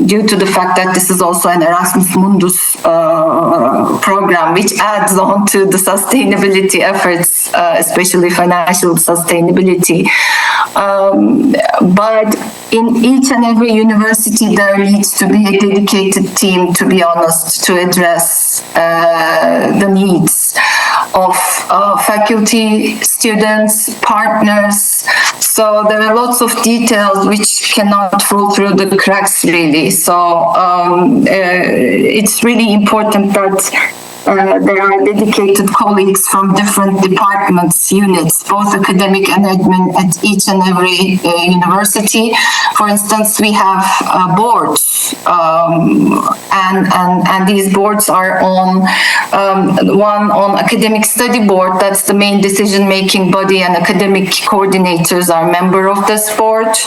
due to the fact that this is also an Erasmus Mundus program, which adds on to the sustainability efforts, especially financial sustainability. But in each and every university, there needs to be a dedicated team, to be honest, to address the needs of faculty, students, partners. So there are lots of details which cannot fall through the cracks, really. So it's really important that there are dedicated colleagues from different departments, units, both academic and admin at each and every university. For instance, we have boards, and these boards are on one on academic study board. That's the main decision-making body, and academic coordinators are member of this board.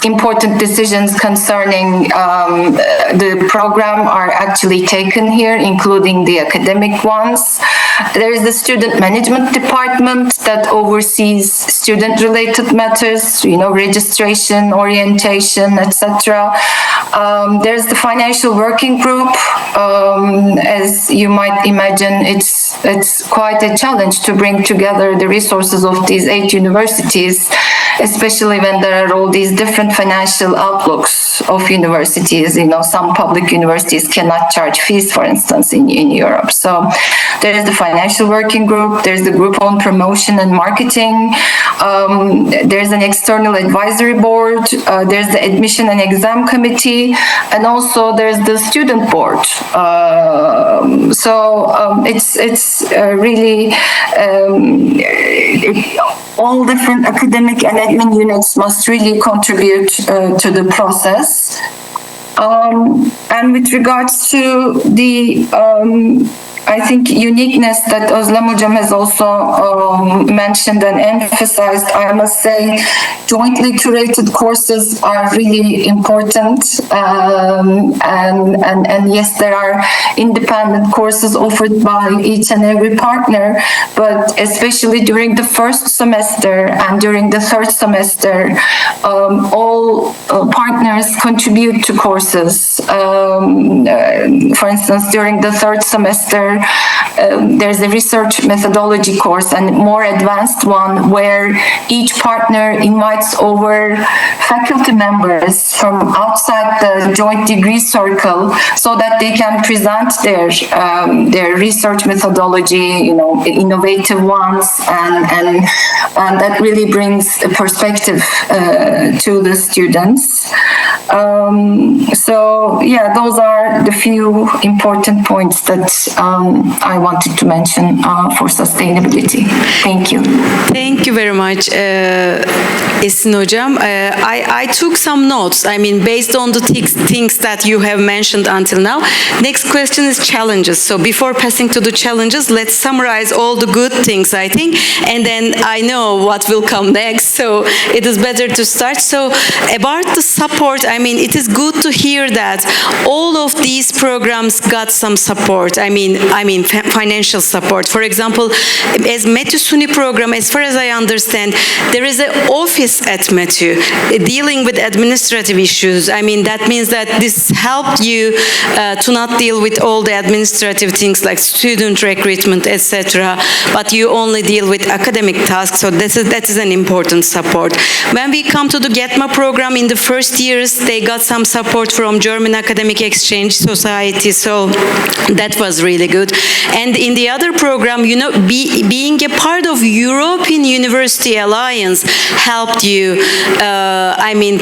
Important decisions concerning the program are actually taken here, including the academic ones. There is the student management department that oversees student-related matters, registration, orientation, etc. There's the financial working group. As you might imagine, it's quite a challenge to bring together the resources of these 8 universities, especially when there are all these different financial outlooks of universities. Some public universities cannot charge fees, for instance, in Europe. So there is the financial working group, there's the group on promotion and marketing, there's an external advisory board, there's the admission and exam committee, and also there's the student board. It's really all different academic and admin units must really contribute to the process. And with regards to the I think uniqueness that Özlem Hocam has also mentioned and emphasized, I must say jointly curated courses are really important. And yes, there are independent courses offered by each and every partner, but especially during the first semester and during the third semester, all partners contribute to courses. For instance, during the third semester, there's a research methodology course and more advanced one where each partner invites over faculty members from outside the joint degree circle so that they can present their research methodology, innovative ones, and that really brings a perspective to the students. So yeah, those are the few important points that I wanted to mention for sustainability. Thank you. Thank you very much, Esin Hocam. I took some notes, based on the things that you have mentioned until now. Next question is challenges. So before passing to the challenges, let's summarize all the good things, I think, and then I know what will come next, so it is better to start. So about the support, it is good to hear that all of these programs got some support. Financial support. For example, as METÜ SUNY program, as far as I understand, there is an office at METÜ dealing with administrative issues. That means that this helped you to not deal with all the administrative things like student recruitment, etc., but you only deal with academic tasks, so that is an important support. When we come to the GETMA program, in the first years, they got some support from German Academic Exchange Society, so that was really good. And in the other program, being a part of European University Alliance helped you,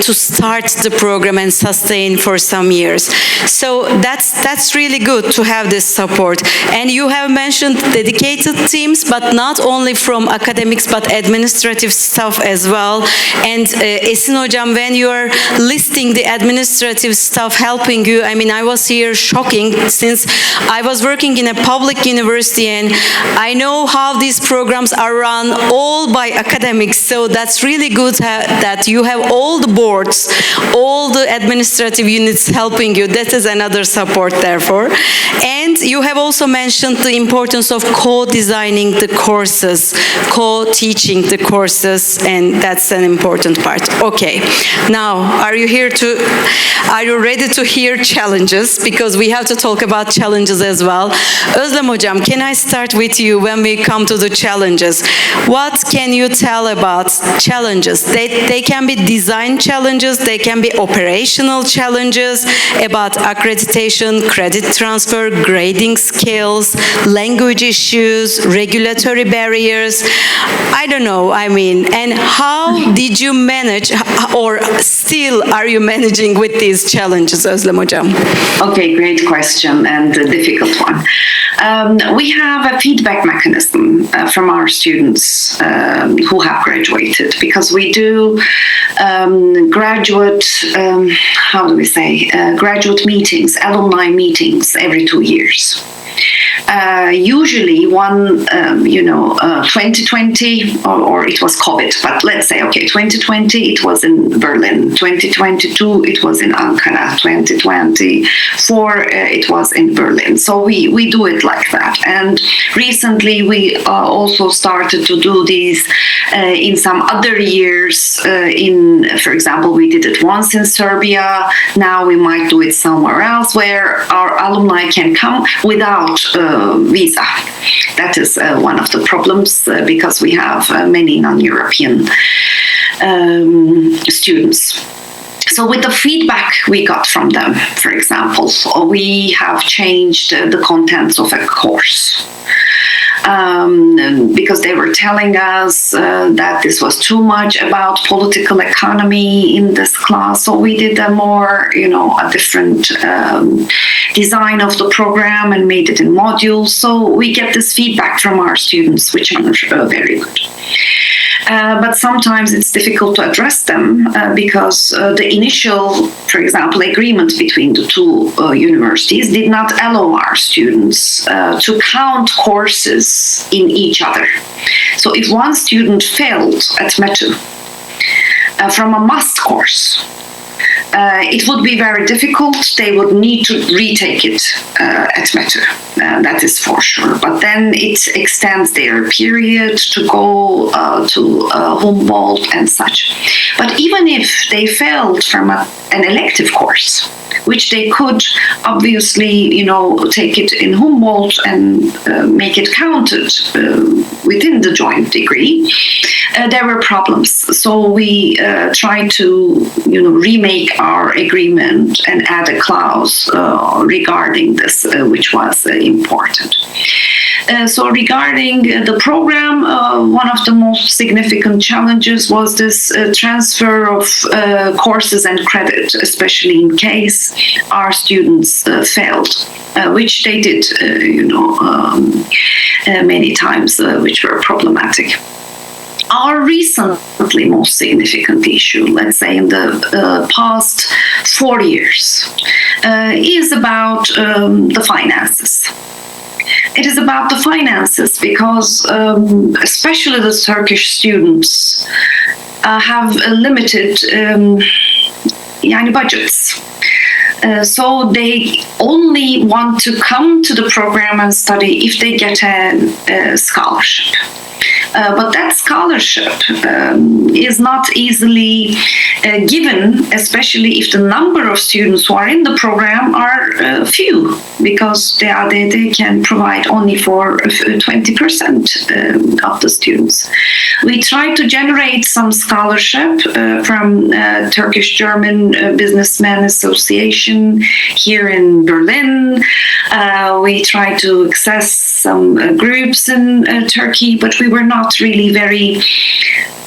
to start the program and sustain for some years. So that's really good to have this support. And you have mentioned dedicated teams, but not only from academics, but administrative staff as well. And Esin Hocam, when you are listing the administrative staff helping you, I was here shocking, since I was working in a public university and I know how these programs are run all by academics, so that's really good that you have all the boards, all the administrative units helping you. That is another support, therefore. And you have also mentioned the importance of co-designing the courses, co-teaching the courses, and that's an important part. Okay, now are you ready to hear challenges? Because we have to talk about challenges as well. Özlem Hocam, can I start with you when we come to the challenges? What can you tell about challenges? They can be design challenges, they can be operational challenges about accreditation, credit transfer, grading skills, language issues, regulatory barriers. I don't know, and how did you manage or still are you managing with these challenges, Özlem Hocam? Okay, great question and a difficult one. We have a feedback mechanism from our students who have graduated, because we do graduate meetings, alumni meetings every 2 years. Usually 2020, or it was COVID, but let's say, okay, 2020, it was in Berlin. 2022, it was in Ankara. 2024, it was in Berlin. So we do it like that. And recently, we also started to do these in some other years. For example, we did it once in Serbia. Now we might do it somewhere else where our alumni can come without visa. That is one of the problems because we have many non-European students. So with the feedback we got from them, for example, we have changed the contents of a course. Because they were telling us that this was too much about political economy in this class. So we did a more, a different design of the program and made it in modules. So we get this feedback from our students, which are very good. But sometimes it's difficult to address them because the initial, for example, agreement between the two universities did not allow our students to count courses in each other. So if one student failed at METÜ from a must course, it would be very difficult. They would need to retake it at METÜ. That is for sure. But then it extends their period to go to Humboldt and such. But even if they failed from an elective course, which they could obviously, take it in Humboldt and make it counted within the joint degree, there were problems. So we tried to, remake our agreement and add a clause regarding this, which was important. So regarding the program, one of the most significant challenges was this transfer of courses and credit, especially in case our students failed, which they did, many times, which were problematic. Our recently most significant issue, let's say in the past 4 years, is about the finances. It is about the finances because especially the Turkish students have limited budgets. So they only want to come to the program and study if they get a scholarship. But that scholarship is not easily given, especially if the number of students who are in the program are few, because they can provide only for 20% of the students. We try to generate some scholarship from Turkish-German Businessmen Association here in Berlin. We try to access some groups in Turkey, but we were not really very,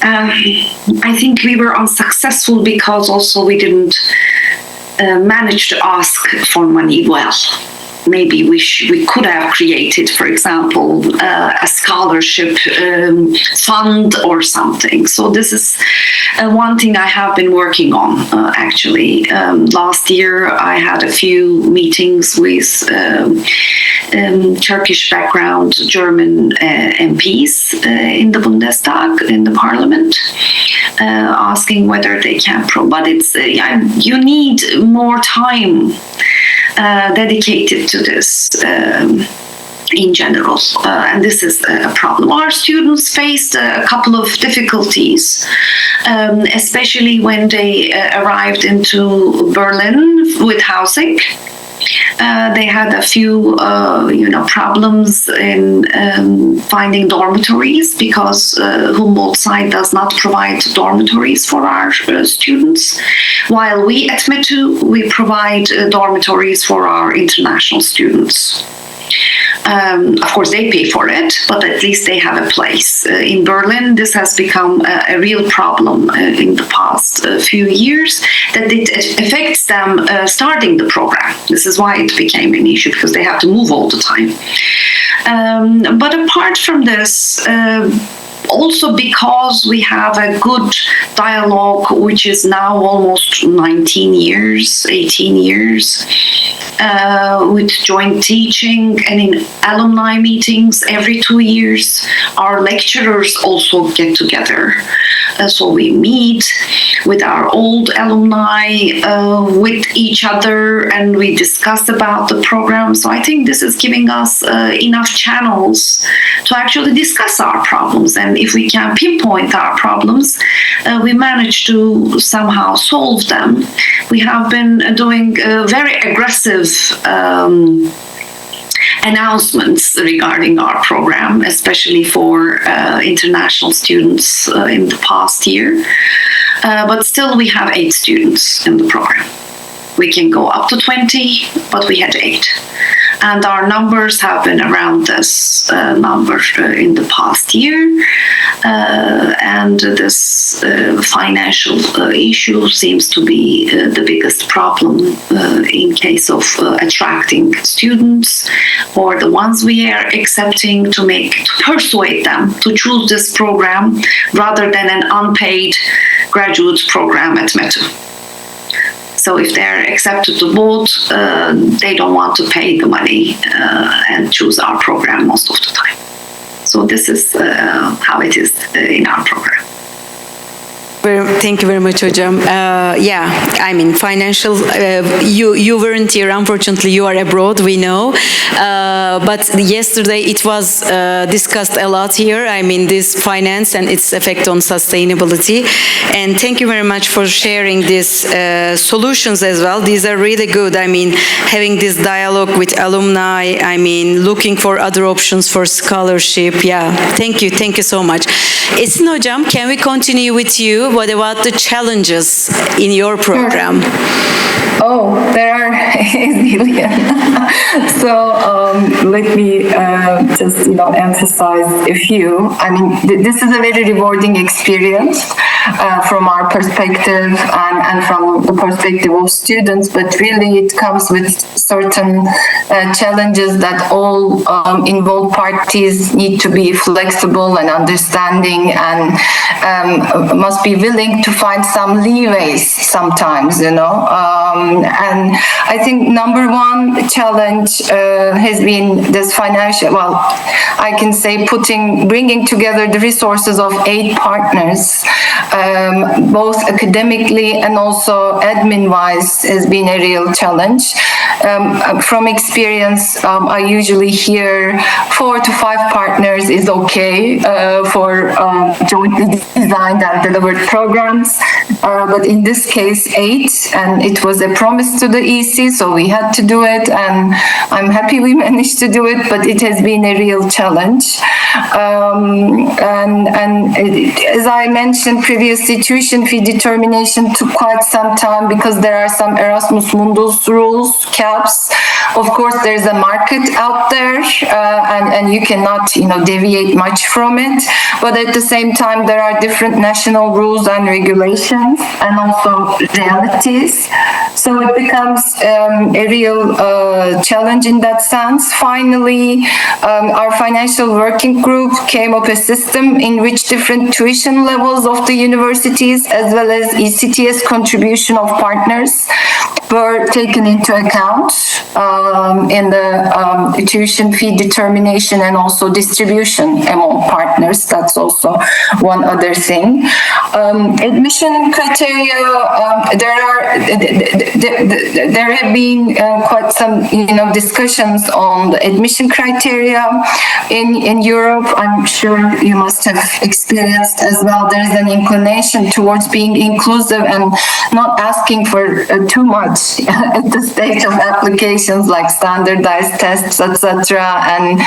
I think we were unsuccessful because also we didn't manage to ask for money well. Maybe we could have created, for example, a scholarship fund or something. So this is one thing I have been working on, actually. Last year, I had a few meetings with Turkish background German MPs in the Bundestag, in the parliament, asking whether they can but it's you need more time dedicated to this in general, and this is a problem. Our students faced a couple of difficulties, especially when they arrived into Berlin with housing. They had a few, problems in finding dormitories because Humboldt site does not provide dormitories for our students, while we at METÜ, we provide dormitories for our international students. Of course, they pay for it, but at least they have a place. In Berlin, this has become a real problem in the past few years, that it affects them starting the program. This is why it became an issue, because they have to move all the time. But apart from this, also because we have a good dialogue, which is now almost 19 years, 18 years, with joint teaching and in alumni meetings every 2 years, our lecturers also get together. So we meet with our old alumni, with each other, and we discuss about the program. So I think this is giving us enough channels to actually discuss our problems. And if we can pinpoint our problems, we manage to somehow solve them. We have been doing very aggressive announcements regarding our program, especially for international students in the past year. But still we have 8 students in the program. We can go up to 20, but we had 8. And our numbers have been around this number in the past year. And this financial issue seems to be the biggest problem in case of attracting students, or the ones we are accepting, to persuade them to choose this program rather than an unpaid graduate program at METÜ. So if they're accepted to both, they don't want to pay the money and choose our program most of the time. So this is how it is in our program. Thank you very much, Hocam. Yeah, I mean, financial, you weren't here, unfortunately, you are abroad, we know. But yesterday it was discussed a lot here, I mean, this finance and its effect on sustainability. And thank you very much for sharing these solutions as well. These are really good. I mean, having this dialogue with alumni, I mean, looking for other options for scholarship. Yeah, thank you so much. Esin Hocam, can we continue with you? What about the challenges in your program? Oh, there are a million. So let me just emphasize a few. I mean, this is a very rewarding experience from our perspective and from the perspective of students. But really, it comes with certain challenges that all involved parties need to be flexible and understanding, and must be willing to find some leeways sometimes, and I think number one challenge has been this financial, well, I can say bringing together the resources of 8 partners, both academically and also admin-wise, has been a real challenge. From experience, I usually hear 4 to 5 partners is okay for jointly designed and delivered programs, but in this case 8, and it was a promise to the EC, so we had to do it, and I'm happy we managed to do it, but it has been a real challenge. And as I mentioned previously, tuition fee determination took quite some time because there are some Erasmus Mundus rules, caps. Of course, there's a market out there, and you cannot, deviate much from it. But at the same time, there are different national rules and regulations, and also realities. So it becomes a real challenge in that sense. Finally, our financial working group came up with a system in which different tuition levels of the universities, as well as ECTS contribution of partners, were taken into account in the tuition fee determination and also distribution among partners. That's also one other thing. Admission criteria, there have been quite some discussions on the admission criteria in Europe. I'm sure you must have experienced as well. There is an inclination towards being inclusive and not asking for too much at the stage of applications, like standardized tests, etc., and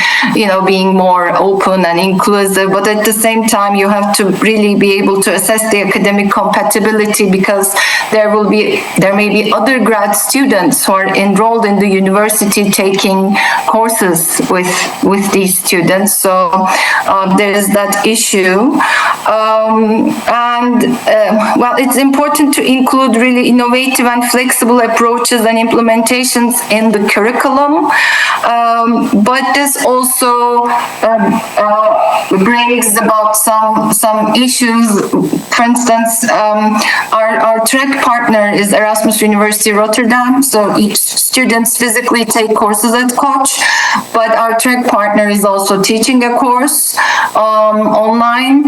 being more open and inclusive. But at the same time, you have to really be able to assess the academic compatibility, because there may be other grad students who are enrolled in the university taking courses with these students. So there is that issue. Well, it's important to include really innovative and flexible approaches and implementations in the curriculum. But this also brings about some issues. For instance, our track partner is Erasmus University Rotterdam, so each students physically take courses at Koç, but our track partner is also teaching a course online,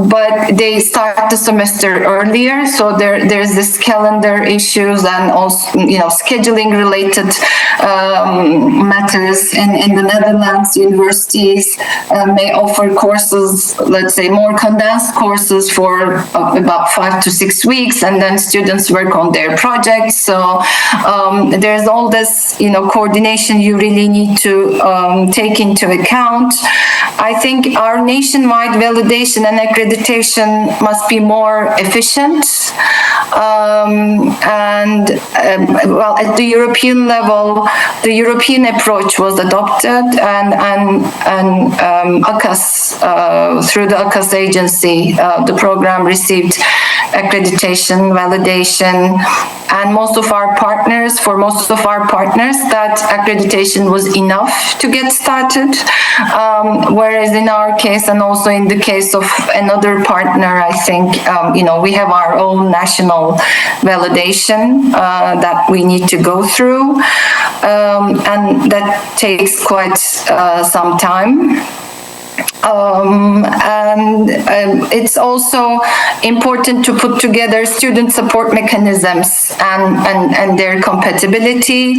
but they start the semester earlier, so there's this calendar issues and also scheduling related matters. In the Netherlands, universities may offer courses, let's say more condensed courses for about 5 to 6 weeks, and then students work on their projects. So there's all this coordination you really need to take into account. I think our nationwide validation and accreditation must be more efficient. Well, at the European level, the European approach was adopted, and ACAS, through the ACAS agency, the program received accreditation, validation, and for most of our partners, that accreditation was enough to get started. Whereas in our case, and also in the case of another partner, I think, we have our own national validation that we need to go through, and that takes quite some time. It's also important to put together student support mechanisms and their compatibility.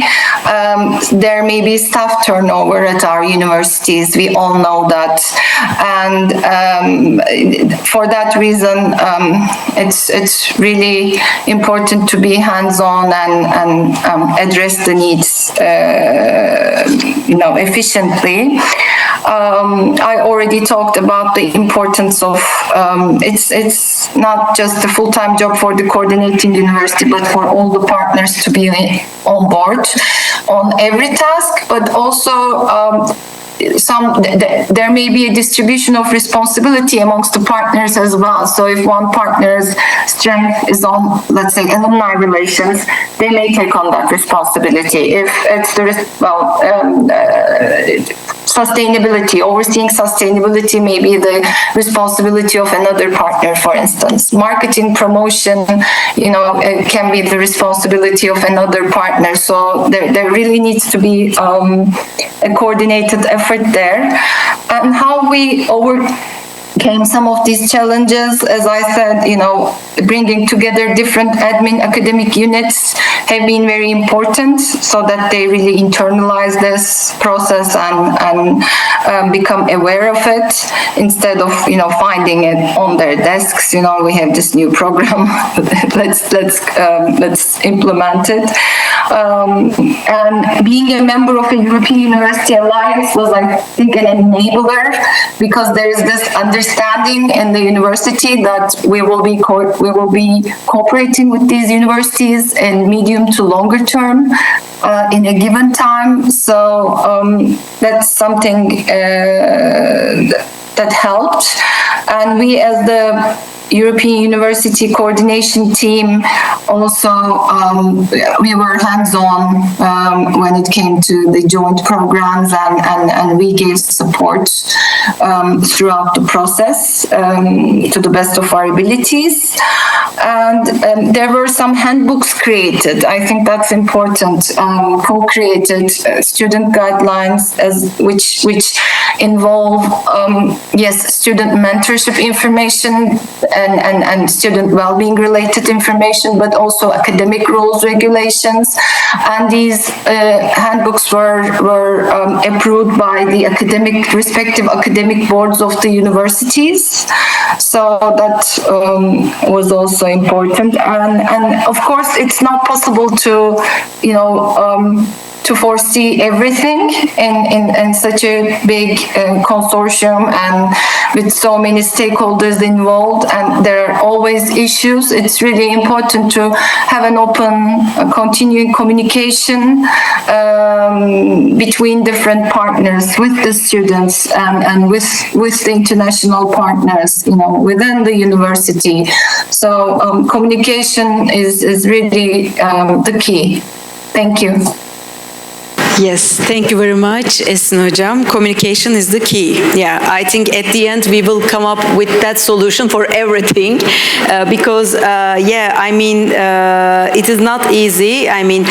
There may be staff turnover at our universities, we all know that, and for that reason it's really important to be hands-on and address the needs efficiently. I already talked about the importance of it's not just a full-time job for the coordinating university, but for all the partners to be on board on every task, but also there may be a distribution of responsibility amongst the partners as well. So if one partner's strength is on, let's say, alumni relations, they may take on that responsibility. If it's sustainability, overseeing sustainability may be the responsibility of another partner, for instance. Marketing, promotion, can be the responsibility of another partner. So there really needs to be a coordinated effort there. And how we overcame some of these challenges, as I said, bringing together different admin academic units have been very important, so that they really internalize this process and become aware of it instead of finding it on their desks. We have this new program. let's implement it. And being a member of a European University Alliance was, I think, an enabler, because there is this understanding in the university that we will be cooperating with these universities in medium to longer term in a given time. So that's something that helped. And we, as the European University Coordination Team, also we were hands-on when it came to the joint programs, and we gave support throughout the process to the best of our abilities. And there were some handbooks created. I think that's important. Co-created student guidelines which involve student mentorship information and student well-being related information, but also academic rules, regulations. And these handbooks were approved by the respective academic boards of the universities. So that was also important. And of course, it's not possible to to foresee everything in such a big consortium and with so many stakeholders involved, and there are always issues. It's really important to have an open, continuing communication between different partners with the students and with the international partners, within the university. So communication is really the key. Thank you. Yes, thank you very much, Esin Hocam. Communication is the key. Yeah, I think at the end we will come up with that solution for everything because, it is not easy. I mean,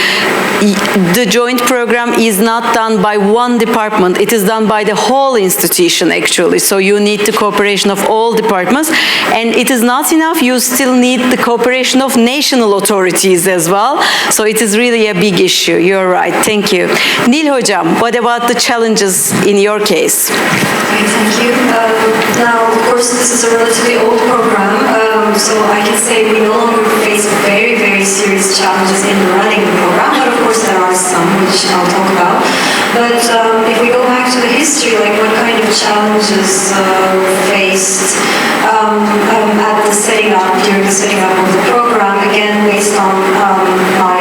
the joint program is not done by one department. It is done by the whole institution, actually. So you need the cooperation of all departments. And it is not enough. You still need the cooperation of national authorities as well. So it is really a big issue. You're right. Thank you. Nil Hocam, what about the challenges in your case? Okay, thank you. Now, of course, this is a relatively old program, so I can say we no longer face very, very serious challenges in running the program, but of course there are some, which I'll talk about. But if we go back to the history, like what kind of challenges were faced at the setting up, during the setting up of the program, again, based on my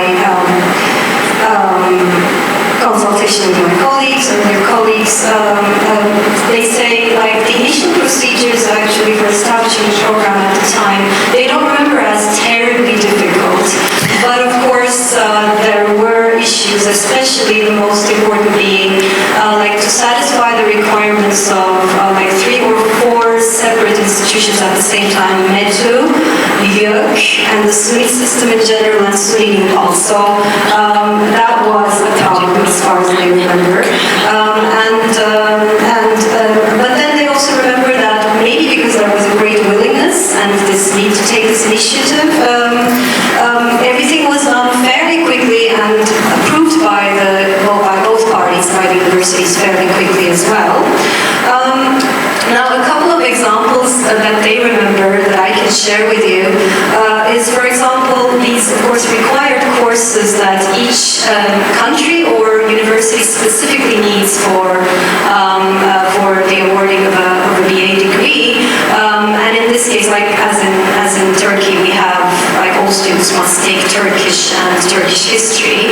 consultation with my colleagues and their colleagues, they say like the initial procedures actually for establishing the program at the time, they don't remember as terribly difficult. But of course, there were issues, especially the most important being like to satisfy the requirements of like 3 or 4 separate institutions at the same time, METÜ, YÖK, and the SUNY system in general, and SUNY Nepal. So that was a problem as far as I remember. But then they also remember that maybe because there was a great willingness and this need to take this initiative, everything was done fairly quickly and approved by both parties, by the universities fairly quickly as well. Now, a couple of examples that they remember that I can share with you is, for example, these, of course, required courses that each country or university specifically needs for the awarding of a BA degree. And in this case, like as in Turkey, we have like all students must take Turkish and Turkish history.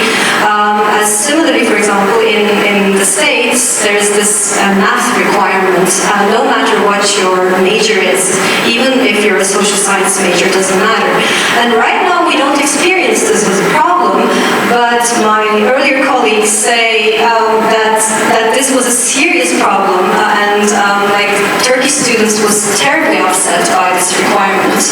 As similarly, for example, in the States, there's this math requirement. No matter what your major is, even if you're a social science major, it doesn't matter. And right now we don't experience this as a problem, but my earlier colleagues say that this was a serious problem, and like Turkish students was terribly upset by this requirement,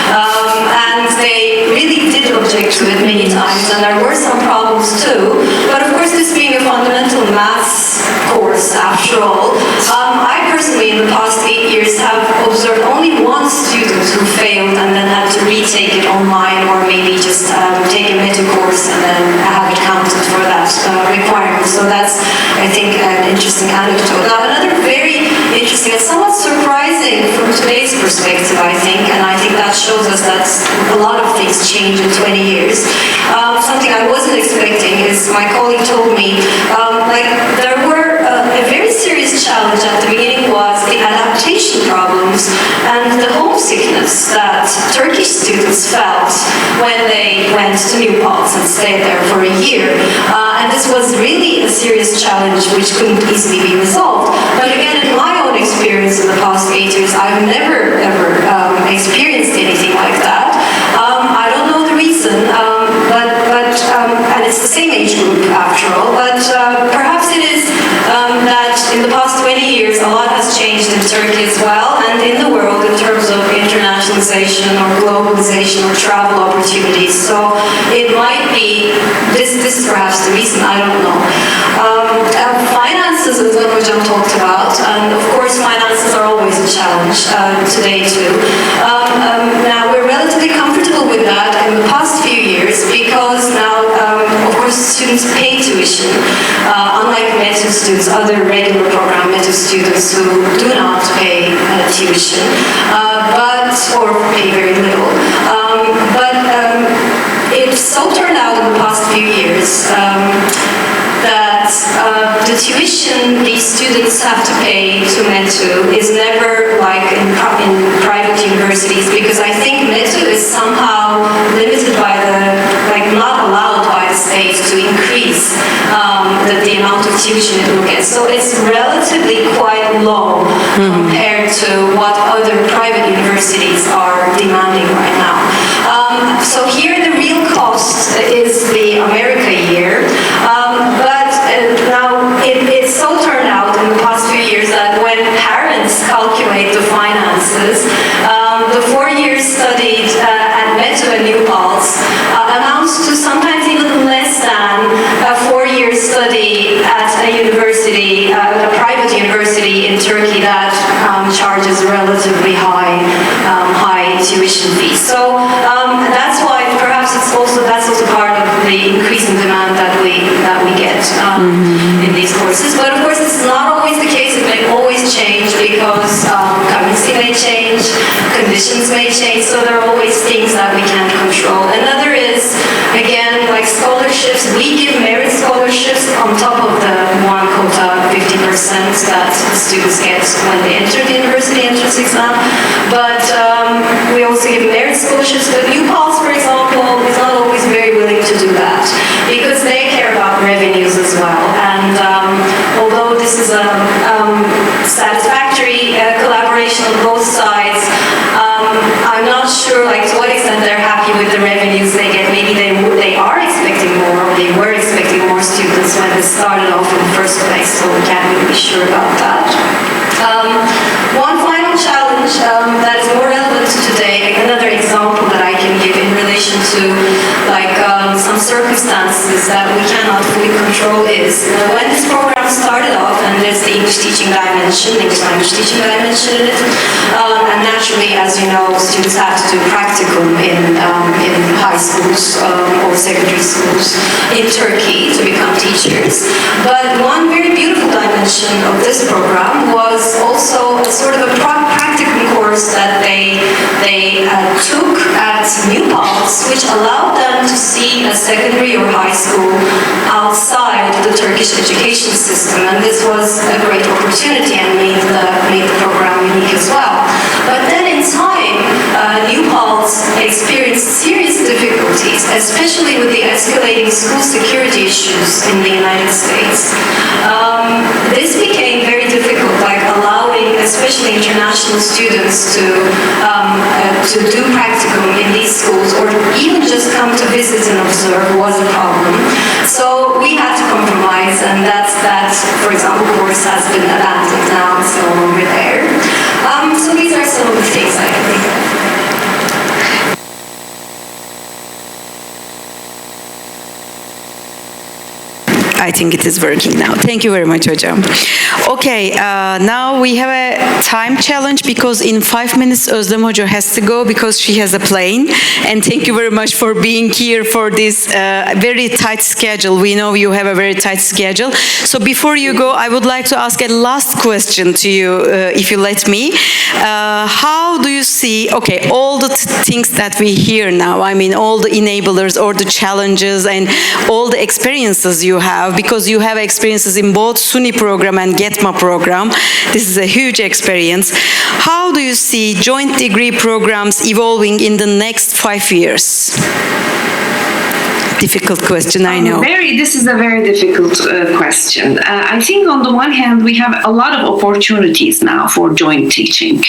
and they really did object to it many times, and there were some problems too. But of course, this being a fundamental maths course, after all, I personally, in the past 8 years, have observed only one student who failed and then had to retake it online, or maybe just take a METÜ course and then have it counted for that requirement. So that's, I think, an interesting anecdote. Now, another very interesting and somewhat surprising from today's perspective, I think, and I think that shows us that a lot of things change in 20 years. Something I wasn't expecting is my colleague told me, there were a very serious challenge at the beginning was the adaptation problems and the homesickness that Turkish students felt when they went to Nepal and stayed there for a year. And this was really a serious challenge which couldn't easily be resolved. But again, in my own experience in the past 8 years, I've never ever experienced anything like that. I don't know the reason, and it's the same age group after all, but perhaps it is that in the past 20 years a lot has changed in Turkey as well, and in the world in terms of internationalization or globalization or travel opportunities. So it might be, this is perhaps the reason, I don't know. Finances, as Hocam talked about, and of course finances are always a challenge today too. Now we're relatively comfortable with that in the past few years because now, of course, students pay tuition, unlike METÜ students, other regular program METÜ students who do not pay tuition, or pay very little. But it so turned out in the past few years that the tuition these students have to pay to METÜ is never like in private universities, because I think METÜ is somehow limited by not allowed by the state to increase the amount of tuition it will get. So it's relatively quite low compared to what other private universities are demanding right now. So here the real cost is the America year, but now it's so turned out in the past few years that when parents calculate the finances, the 4 years studied at METÜ and New Paltz amounts to sometimes even less than a 4-year study at a university, a private university in Turkey that charges relatively high tuition fees. So that's why perhaps that's also part of the increasing demand that we get in these courses. But of course, this is not always the case. It may always change because currency may change, conditions may change. So there are always things that we can't control. Another is, again, like scholarships. We give merit scholarships on top of the one quota 50% that students get when they enter the university entrance exam. But we also give merit scholarships. But New Paltz, for example, is not always very willing to do that because they care about revenues as well. And although this is a satisfactory collaboration on both sides, I'm not sure to what extent they're happy with the revenues they get. Maybe they are expecting more, or they were expecting more students when they started off in the first place, so we can't really be sure about that. One final challenge that is more relevant to today, another example that I can give in relation to some circumstances that we cannot fully control is when this program started off, and there's the English teaching dimension, English language teaching dimension in it, and naturally, as you know, students have to do practicum in high schools or secondary schools in Turkey to become teachers. But one very beautiful dimension of this program was also sort of a practicum course that they took at New Paltz, which allowed them to see a secondary or high school outside the Turkish education system, and this was a great opportunity and made the program unique as well. But then in time, New Paltz experienced serious difficulties, especially with the escalating school security issues in the United States. This became very difficult, allowing especially international students to do practicum in these schools, or even just come to visit and observe was a problem. So we had to compromise, and that, for example, course has been abandoned now. It's no longer there. So these are some of the things I can think of. I think it is working now. Thank you very much, Hocam. Okay, now we have a time challenge because in 5 minutes Özlem Hoca has to go because she has a plane. And thank you very much for being here for this very tight schedule. We know you have a very tight schedule. So before you go, I would like to ask a last question to you, if you let me. How do you see, okay, all the things that we hear now, I mean, all the enablers or the challenges and all the experiences you have, because you have experiences in both SUNY program and GETMA program. This is a huge experience. How do you see joint degree programs evolving in the next 5 years? Difficult question, I know. This is a very difficult question. I think on the one hand, we have a lot of opportunities now for joint teaching.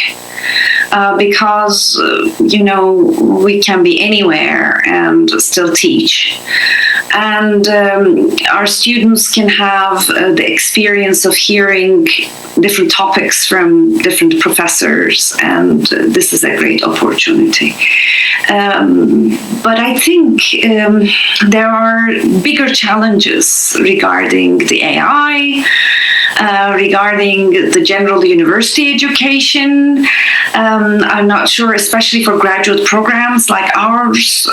Because, we can be anywhere and still teach. And our students can have the experience of hearing different topics from different professors, and this is a great opportunity. But I think there are bigger challenges regarding the AI, regarding the general university education. I'm not sure, especially for graduate programs like ours,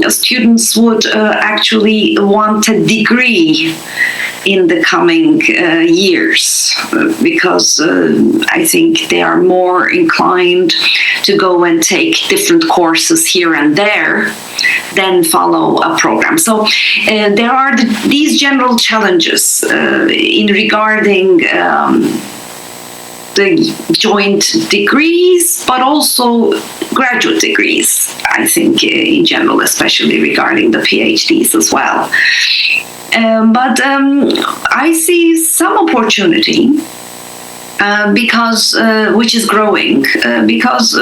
students would actually want a degree in the coming years, because I think they are more inclined to go and take different courses here and there, then follow a program. So there are these general challenges in regarding the joint degrees, but also graduate degrees, I think, in general, especially regarding the PhDs as well. But I see some opportunity because which is growing, because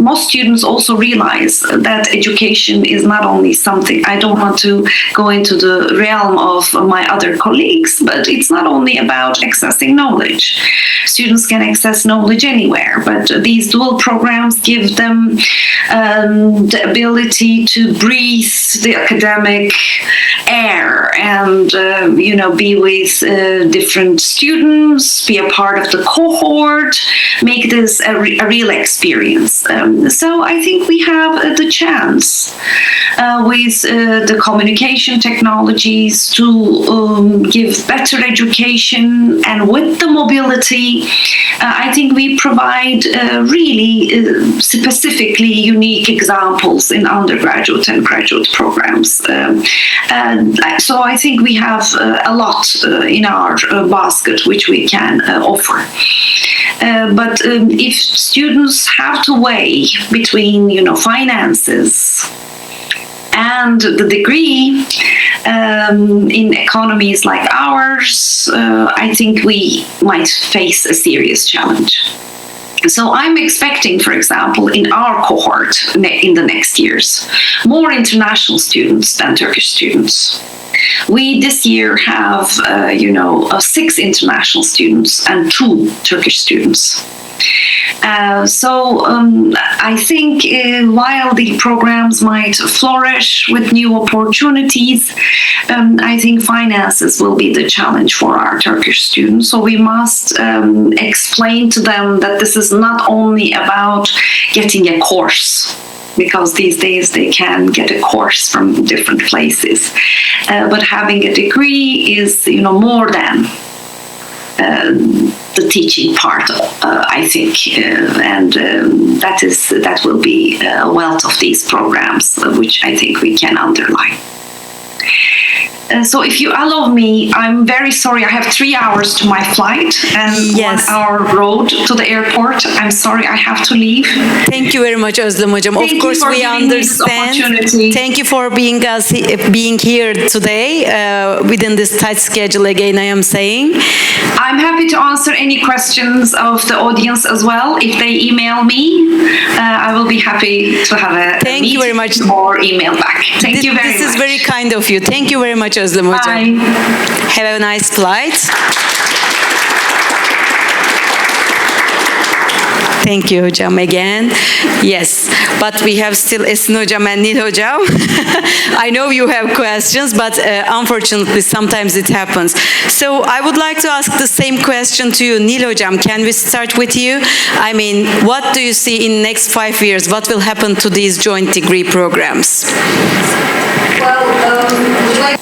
most students also realize that education is not only something, I don't want to go into the realm of my other colleagues, but it's not only about accessing knowledge. Students can access knowledge anywhere, but these dual programs give them the ability to breathe the academic air and be with different students, be a part of the cohort, make this a real experience. So I think we have the chance with the communication technologies to give better education, and with the mobility, I think we provide really specifically unique examples in undergraduate and graduate programs. So I think we have a lot in our basket which we can offer. But if students have to weigh between, finances and the degree in economies like ours, I think we might face a serious challenge. So I'm expecting, for example, in our cohort in the next years, more international students than Turkish students. We this year have, 6 international students and 2 Turkish students. So I think while the programs might flourish with new opportunities, I think finances will be the challenge for our Turkish students. So we must explain to them that this is not only about getting a course, because these days they can get a course from different places. But having a degree is, more than the teaching part, I think, and that will be a wealth of these programs, which I think we can underline. So if you allow me, I'm very sorry. I have 3 hours to my flight and 1 hour road to the airport. I'm sorry, I have to leave. Thank you very much, Özlem Hocam. Of course, we understand. Thank you for being here today within this tight schedule. Again, I am saying. I'm happy to answer any questions of the audience as well. If they email me, I will be happy to have a Thank you very much. Or email back. Thank you very much. This is very kind of you. Thank you very much, Özlem Hocam. Bye. Have a nice flight. Thank you, Hocam, again. Yes, but we have still Esin Hocam and Nil Hocam. I know you have questions, but unfortunately, sometimes it happens. So I would like to ask the same question to you, Nil Hocam. Can we start with you? I mean, what do you see in the next 5 years? What will happen to these joint degree programs? Well, would you like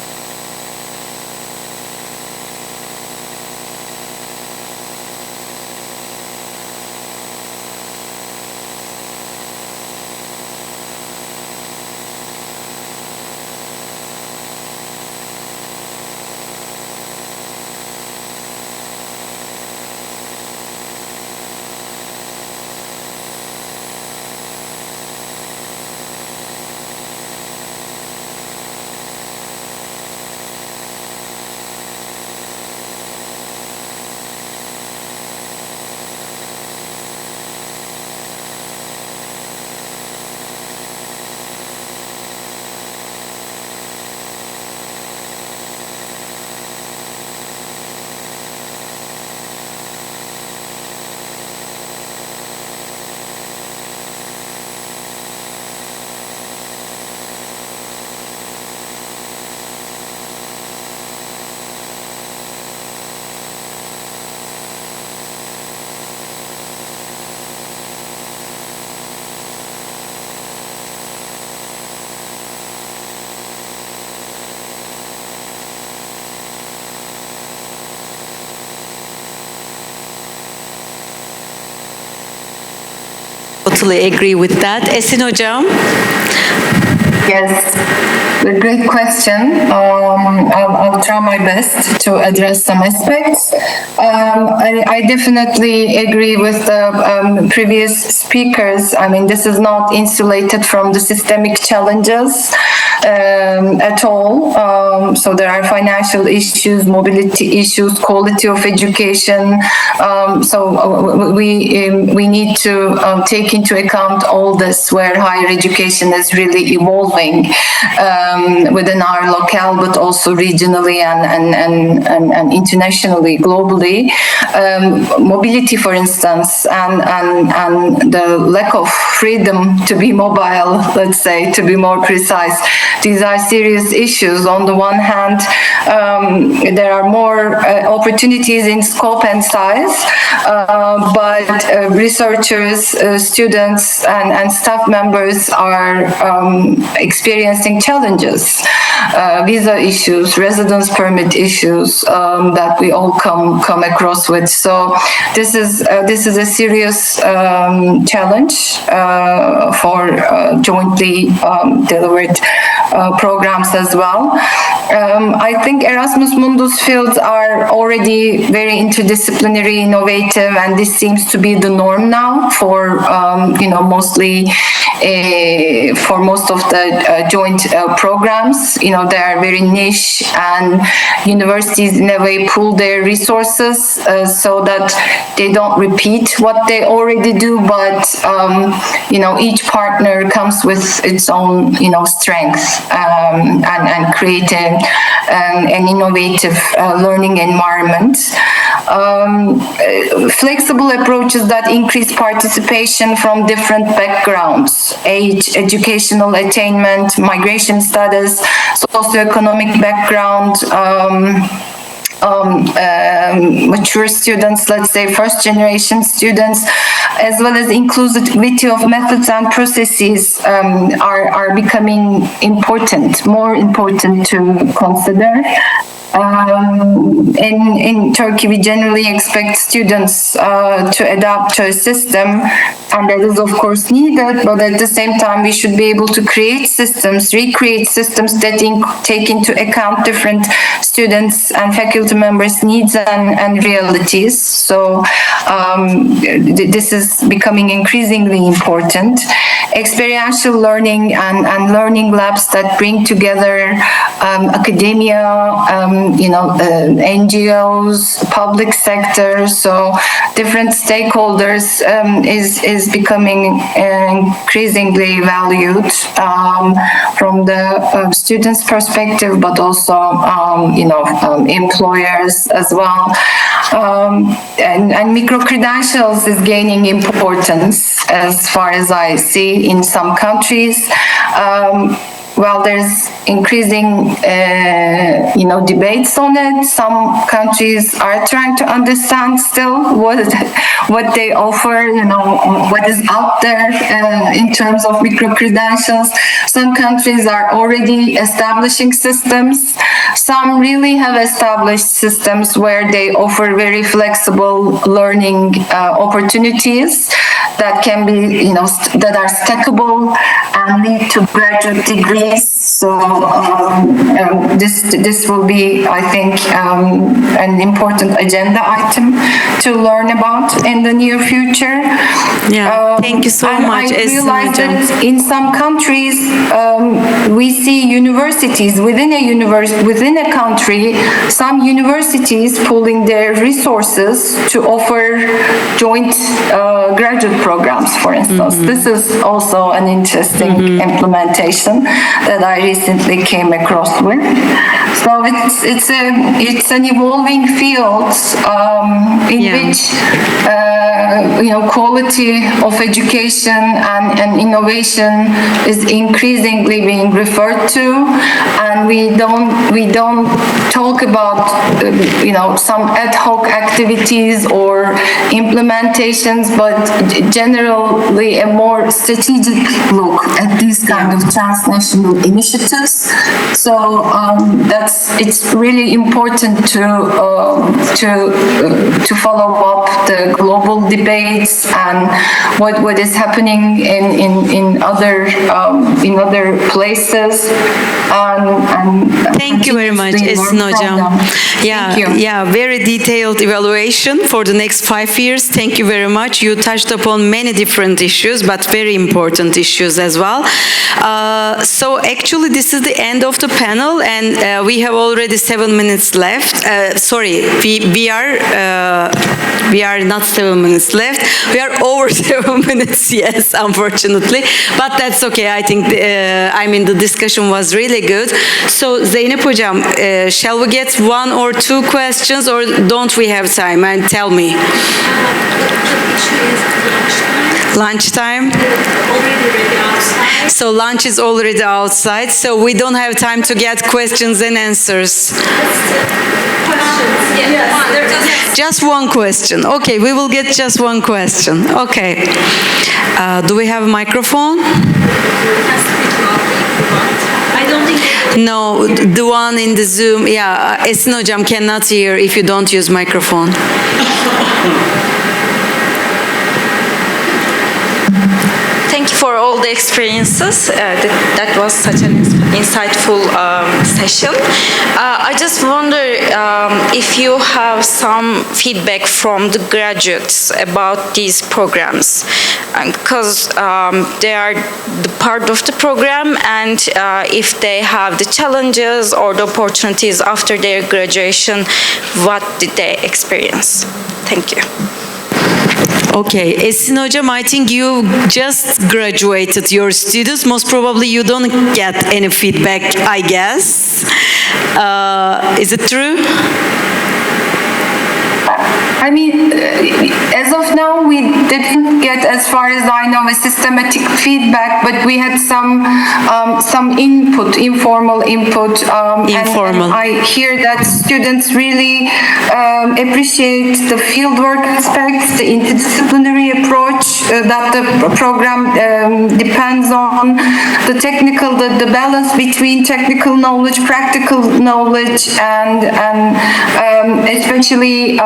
Totally agree with that. Esin Hocam? Yes, a great question. I'll try my best to address some aspects. I definitely agree with the previous speakers. I mean, this is not insulated from the systemic challenges at all. So there are financial issues, mobility issues, quality of education. So we need to take into account all this, where higher education is really evolving within our locale, but also regionally and internationally, globally. Mobility, for instance, and the lack of freedom to be mobile, let's say, to be more precise. These are serious issues. On the one hand, there are more opportunities in scope and size, but researchers, students, and staff members are experiencing challenges, visa issues, residence permit issues that we all come across with. So this is a serious challenge for jointly delivered programs as well. I think Erasmus Mundus fields are already very interdisciplinary, innovative, and this seems to be the norm now for mostly for most of the joint programs. They are very niche, and universities in a way pool their resources so that they don't repeat what they already do, but each partner comes with its own strength and creating an innovative learning environment. Flexible approaches that increase participation from different backgrounds, age, educational attainment, migration status, socioeconomic background, mature students, let's say first generation students, as well as inclusivity of methods and processes are becoming more important to consider. In Turkey, we generally expect students to adapt to a system, and that is of course needed, but at the same time we should be able to recreate systems that take into account different students and faculty members' needs and realities. So this is becoming increasingly important. Experiential learning and learning labs that bring together academia, NGOs, public sector, so different stakeholders is becoming increasingly valued from the students' perspective, but also employers as well. And micro-credentials is gaining importance as far as I see in some countries. Well, there's increasing, debates on it. Some countries are trying to understand still what they offer, what is out there in terms of micro-credentials. Some countries are already establishing systems. Some really have established systems where they offer very flexible learning opportunities that can be, that are stackable and lead to graduate degrees. So this will be, I think, an important agenda item to learn about in the near future. Yeah, thank you so much. I realize that in some countries we see universities within a country, some universities pooling their resources to offer joint graduate programs, for instance. This is also an interesting implementation that I recently came across with. So it's an evolving field in which quality of education and innovation is increasingly being referred to, and we don't talk about some ad hoc activities or implementations, but generally a more strategic look at these kind of transnational initiatives. So it's really important to follow up the global debates and what is happening in other places. And thank you very much, Esin Hocam. Yeah, very detailed evaluation for the next 5 years. Thank you very much. You touched upon many different issues, but very important issues as well. So actually, this is the end of the panel, and we have already 7 minutes left. Sorry, we are not 7 minutes left. We are over 7 minutes, yes, unfortunately. But that's okay. I think, the discussion was really good. So, Zeynep Hocam, shall we get 1 or 2 questions, or don't we have time? And tell me. Lunchtime? So lunch is already outside, so we don't have time to get questions and answers. Just one question. Okay, we will get just one question. Okay. Do we have a microphone? No, the one in the Zoom. Yeah, Esin Hocam cannot hear if you don't use microphone. Thank you for all the experiences. That was such an insightful session. I just wonder if you have some feedback from the graduates about these programs, because they are the part of the program, and if they have the challenges or the opportunities after their graduation, what did they experience? Thank you. Okay, Esin Hocam, I think you just graduated your students. Most probably you don't get any feedback, I guess. Is it true? I mean, as of now, we didn't get, as far as I know, a systematic feedback, but we had some input, informal input. And I hear that students really appreciate the fieldwork aspects, the interdisciplinary approach that the program depends on, the technical, the balance between technical knowledge, practical knowledge, and especially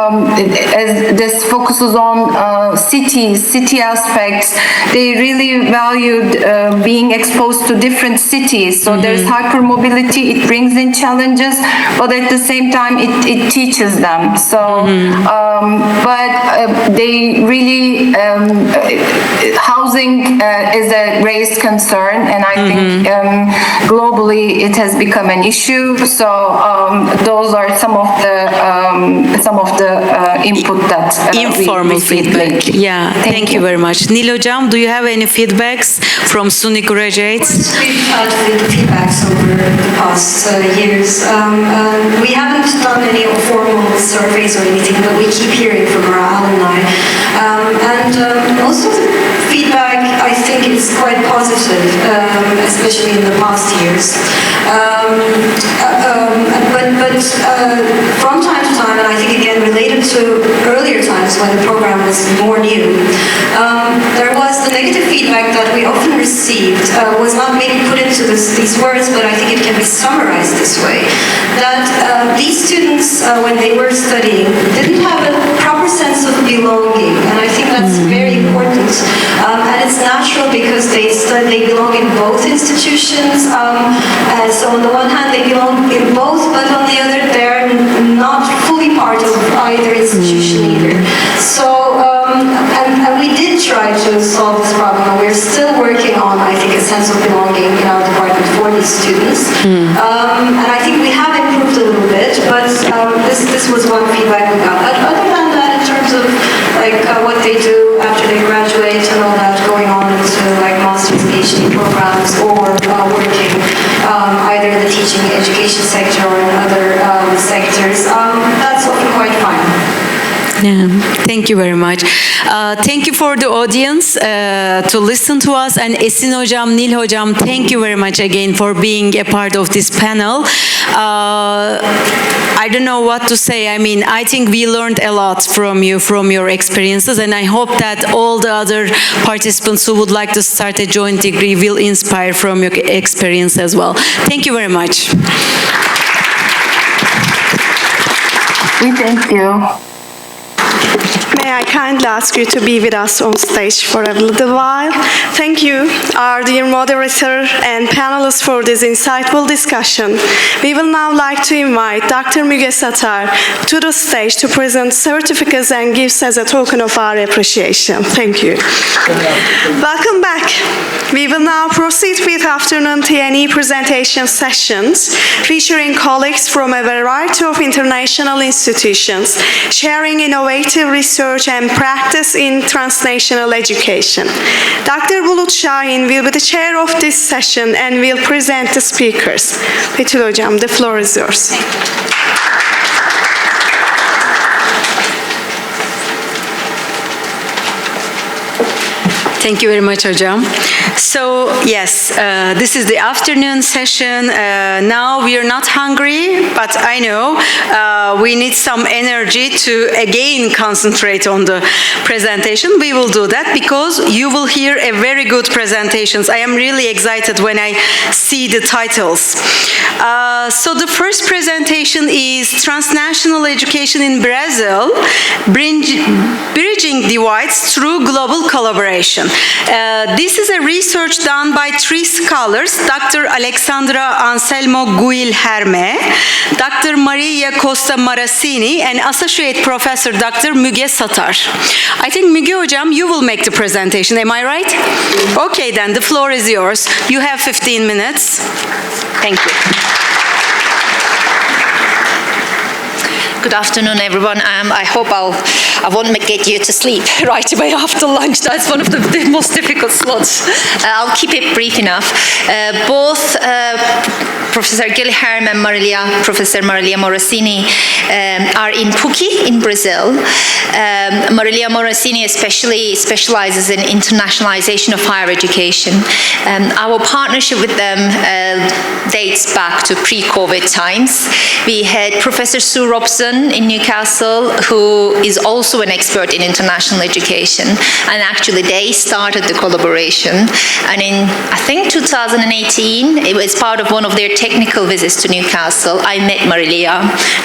as this focuses on city aspects, they really valued being exposed to different cities. So there's hypermobility, it brings in challenges, but at the same time it teaches them. So, but they really, housing is a raised concern, and I think globally it has become an issue. So those are some of the input that informal feedback. Yeah, thank you very much. Nil Hocam, do you have any feedbacks from SUNY graduates? We've had feedbacks over the past years. We haven't done any formal surveys or anything, but we keep hearing from our alumni. And most of the feedback, I think, is quite positive, especially in the past years. But from time to time, and I think again related to earlier times when the program was more new, there was the negative feedback that we often received, was not maybe put into these words, but I think it can be summarized this way, that these students, when they were studying, didn't have a proper sense of belonging, and I think that's very important. And it's natural because they belong in both institutions, so on the one hand they belong in both, but on the other they're not fully part of either institution either. So, and we did try to solve this problem, and we're still working on, I think, a sense of belonging in our department for these students. And I think we have improved a little bit, but this was one feedback we got. Other than that, in terms of like what they do after they graduate and all that, going on into like master's, PhD programs, or working either in the teaching education sector or in other sectors, that's often quite fine. Yeah, thank you very much. Thank you for the audience to listen to us. And Esin Hocam, Nil Hocam, thank you very much again for being a part of this panel. I don't know what to say. I mean, I think we learned a lot from you, from your experiences, and I hope that all the other participants who would like to start a joint degree will inspire from your experience as well. Thank you very much. We thank you. May I kindly ask you to be with us on stage for a little while? Thank you, our dear moderator and panelists, for this insightful discussion. We will now like to invite Dr. Müge Satar to the stage to present certificates and gifts as a token of our appreciation. Thank you. Welcome back. We will now proceed with afternoon T&E presentation sessions featuring colleagues from a variety of international institutions sharing innovative research and practice in transnational education. Dr. Bulut Şahin will be the chair of this session and will present the speakers. Betül Hocam, the floor is yours. Thank you very much, Hocam. So, yes, this is the afternoon session. Now we are not hungry, but I know we need some energy to again concentrate on the presentation. We will do that because you will hear a very good presentations. I am really excited when I see the titles. So the first presentation is Transnational Education in Brazil, Bridging Divides Through Global Collaboration. This is a research done by three scholars, Dr. Alexandra Anselmo Guilherme, Dr. Maria Costa Marasini, and Associate Professor Dr. Müge Satar. I think Müge Hocam, you will make the presentation, am I right? Okay, then the floor is yours. You have 15 minutes. Thank you. Good afternoon, everyone. I hope I won't get you to sleep right away after lunch. That's one of the most difficult slots. I'll keep it brief enough. Both Professor Guilherme and Professor Marilia Morosini are in PUC in Brazil. Marilia Morosini especially specializes in internationalization of higher education. Our partnership with them dates back to pre-COVID times. We had Professor Sue Robson in Newcastle, who is also an expert in international education, and actually they started the collaboration. And in, I think, 2018, it was part of one of their technical visits to Newcastle. I met Marilia,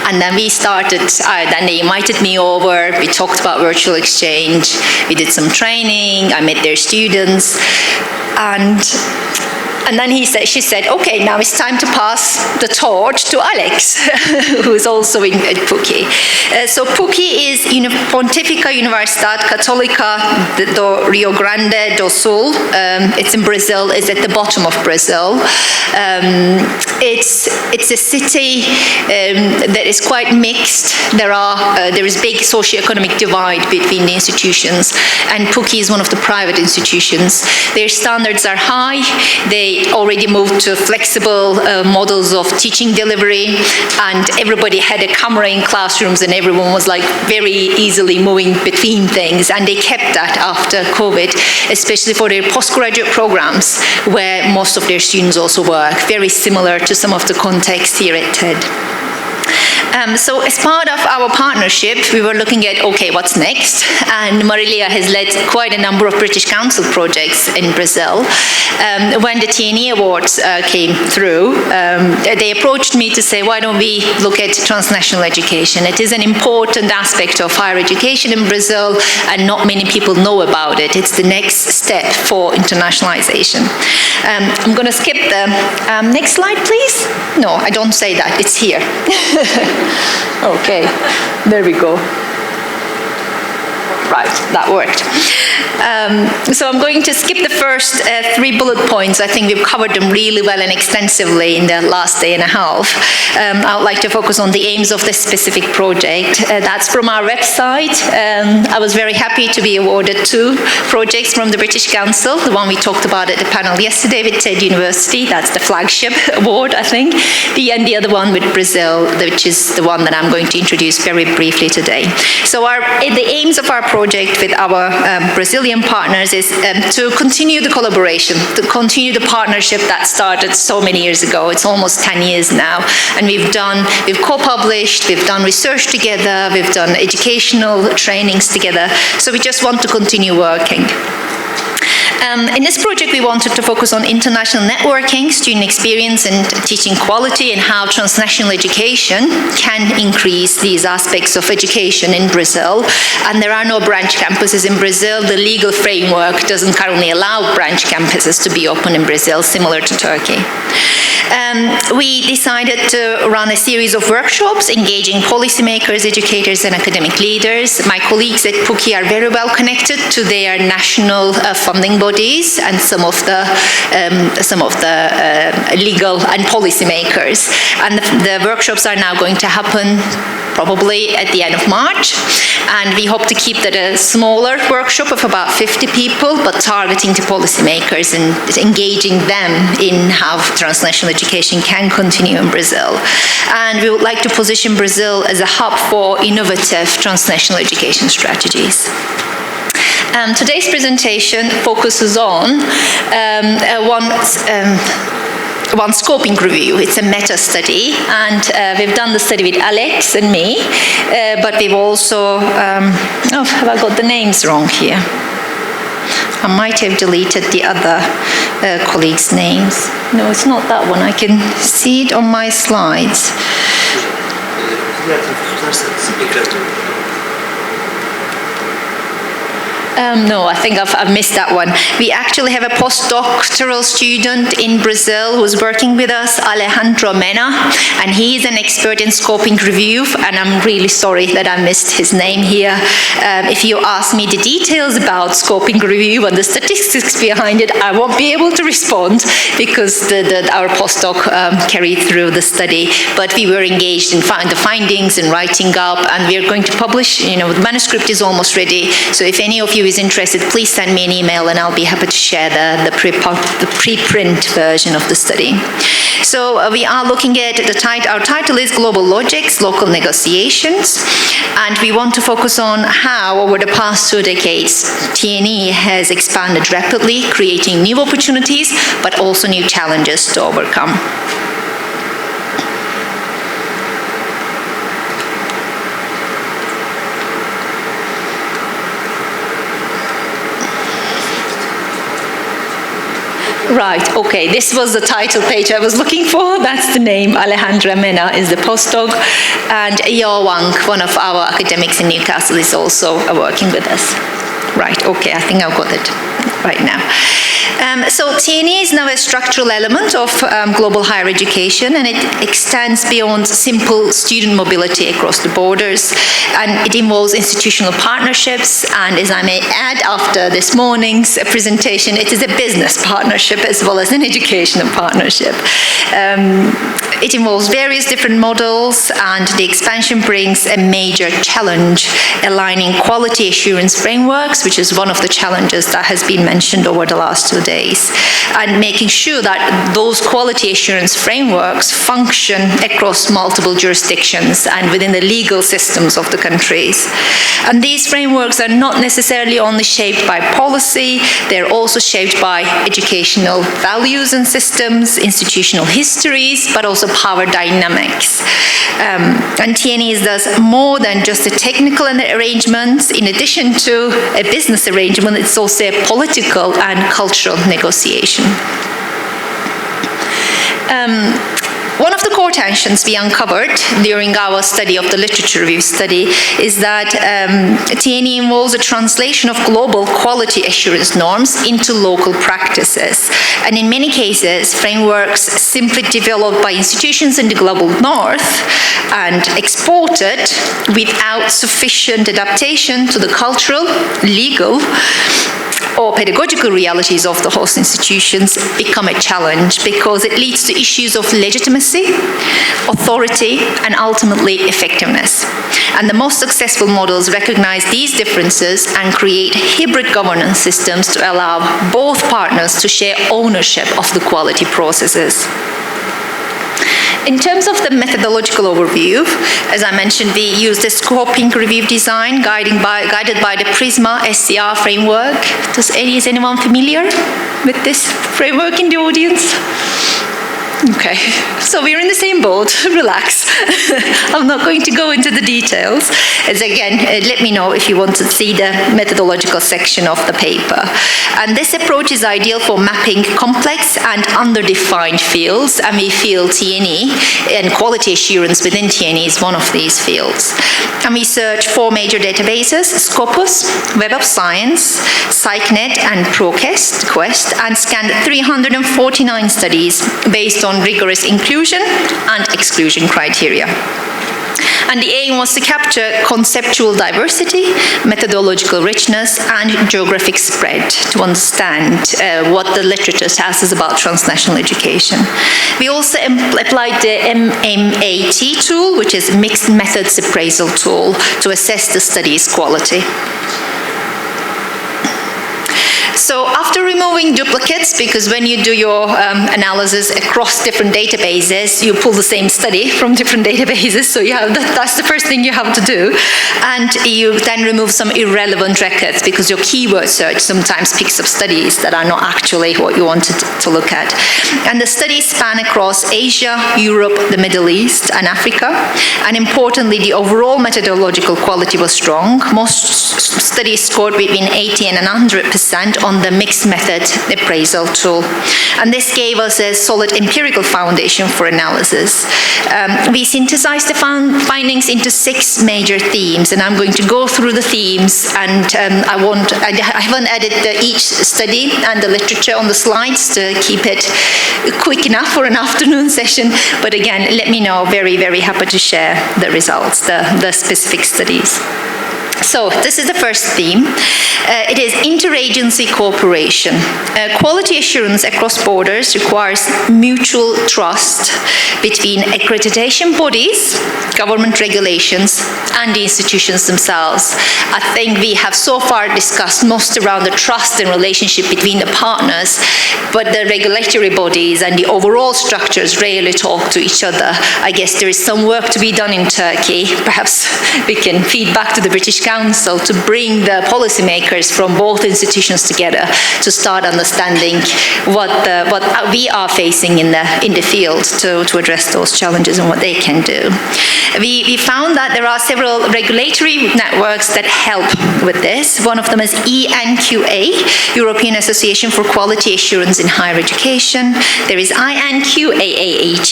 and then we started, then they invited me over, we talked about virtual exchange, we did some training, I met their students, and then she said, okay, now it's time to pass the torch to Alex, who is also at PUC. So PUC is Pontificia Universidade Católica do Rio Grande do Sul. It's in Brazil, it's at the bottom of Brazil. It's a city that is quite mixed. There is big socioeconomic divide between the institutions, and PUC is one of the private institutions. Their standards are high. They already moved to flexible models of teaching delivery, and everybody had a camera in classrooms, and everyone was like very easily moving between things, and they kept that after COVID, especially for their postgraduate programs, where most of their students also work, very similar to some of the context here at TED. So as part of our partnership, we were looking at, okay, what's next? And Marilia has led quite a number of British Council projects in Brazil. When the TNE Awards came through, they approached me to say, why don't we look at transnational education? It is an important aspect of higher education in Brazil, and not many people know about it. It's the next step for internationalization. I'm going to skip the next slide, please. No, I don't say that. It's here. Okay, there we go. right, that worked. So I'm going to skip the first 3 bullet points. I think we've covered them really well and extensively in the last day and a half. I would like to focus on the aims of this specific project. That's from our website. I was very happy to be awarded 2 projects from the British Council. The one we talked about at the panel yesterday with TED University, that's the flagship award, I think. And the other one with Brazil, which is the one that I'm going to introduce very briefly today. So the aims of our project with our Brazilian partners is to continue the collaboration, to continue the partnership that started so many years ago. It's almost 10 years now. And we've co-published, we've done research together, we've done educational trainings together. So we just want to continue working. In this project, we wanted to focus on international networking, student experience, and teaching quality, and how transnational education can increase these aspects of education in Brazil. And there are no branch campuses in Brazil. The legal framework doesn't currently allow branch campuses to be open in Brazil, similar to Turkey. We decided to run a series of workshops engaging policymakers, educators, and academic leaders. My colleagues at PUCI are very well connected to their national funding bodies and some of the legal and policymakers. And the workshops are now going to happen probably at the end of March. And we hope to keep that a smaller workshop of about 50 people, but targeting to policymakers and engaging them in how transnational education can continue in Brazil. And we would like to position Brazil as a hub for innovative transnational education strategies. Today's presentation focuses on one scoping review. It's a meta study, and we've done the study with Alex and me, but we've also, have I got the names wrong here? I might have deleted the other colleagues' names. No, it's not that one. I can see it on my slides. No, I think I've missed that one. We actually have a postdoctoral student in Brazil who's working with us, Alejandro Mena, and he is an expert in scoping review, and I'm really sorry that I missed his name here. If you ask me the details about scoping review and the statistics behind it, I won't be able to respond because our postdoc carried through the study, but we were engaged in the findings and writing up, and we're going to publish, the manuscript is almost ready, so if any of you is interested, please send me an email and I'll be happy to share the preprint version of the study. So we are looking at our title is Global Logics, Local Negotiations, and we want to focus on how over the past 2 decades TNE has expanded rapidly, creating new opportunities but also new challenges to overcome. Right, okay, this was the title page I was looking for. That's the name. Alejandra Mena is the postdoc, and Yo Wang, one of our academics in Newcastle, is also working with us. Right, okay, I think I've got it right now. So TNE is now a structural element of global higher education, and it extends beyond simple student mobility across the borders, and it involves institutional partnerships, and as I may add after this morning's presentation, it is a business partnership as well as an educational partnership. It involves various different models, and the expansion brings a major challenge, aligning quality assurance frameworks, which is one of the challenges that has been mentioned over the last 2 days, and making sure that those quality assurance frameworks function across multiple jurisdictions and within the legal systems of the countries. And these frameworks are not necessarily only shaped by policy, they're also shaped by educational values and systems, institutional histories, but also power dynamics. And TNE is thus more than just a technical arrangement. In addition to a business arrangement, it's also a political and cultural negotiation. One of the core tensions we uncovered during our study of the literature review study is that TNE involves a translation of global quality assurance norms into local practices. And in many cases, frameworks simply developed by institutions in the global north and exported without sufficient adaptation to the cultural, legal, or pedagogical realities of the host institutions become a challenge because it leads to issues of legitimacy, authority, and ultimately effectiveness. And the most successful models recognize these differences and create hybrid governance systems to allow both partners to share ownership of the quality processes. In terms of the methodological overview, as I mentioned, we used the scoping review design guided by the PRISMA SCR framework. Is anyone familiar with this framework in the audience? Okay, so we're in the same boat, relax. I'm not going to go into the details. As again, let me know if you want to see the methodological section of the paper. And this approach is ideal for mapping complex and underdefined fields, and we feel TNE and quality assurance within TNE is one of these fields. And we searched 4 major databases: Scopus, Web of Science, PsycNet, and ProQuest, and scanned 349 studies based on rigorous inclusion and exclusion criteria. And the aim was to capture conceptual diversity, methodological richness, and geographic spread to understand what the literature tells us about transnational education. We also applied the MMAT tool, which is Mixed Methods Appraisal tool, to assess the study's quality. So after removing duplicates, because when you do your analysis across different databases, you pull the same study from different databases, so that's the first thing you have to do. And you then remove some irrelevant records, because your keyword search sometimes picks up studies that are not actually what you wanted to look at. And the studies span across Asia, Europe, the Middle East, and Africa. And importantly, the overall methodological quality was strong. Most studies scored between 80 and 100% on the mixed method appraisal tool. And this gave us a solid empirical foundation for analysis. We synthesized the findings into 6 major themes, and I'm going to go through the themes, and I haven't added each study and the literature on the slides to keep it quick enough for an afternoon session, but again, let me know, very, very happy to share the results, the specific studies. So this is the first theme. It is interagency cooperation. Quality assurance across borders requires mutual trust between accreditation bodies, government regulations, and the institutions themselves. I think we have so far discussed most around the trust and relationship between the partners, but the regulatory bodies and the overall structures rarely talk to each other. I guess there is some work to be done in Turkey. Perhaps we can feed back to the British Council to bring the policymakers from both institutions together to start understanding what we are facing in the field to address those challenges and what they can do. We found that there are several regulatory networks that help with this. One of them is ENQA, European Association for Quality Assurance in Higher Education. There is INQAAHE,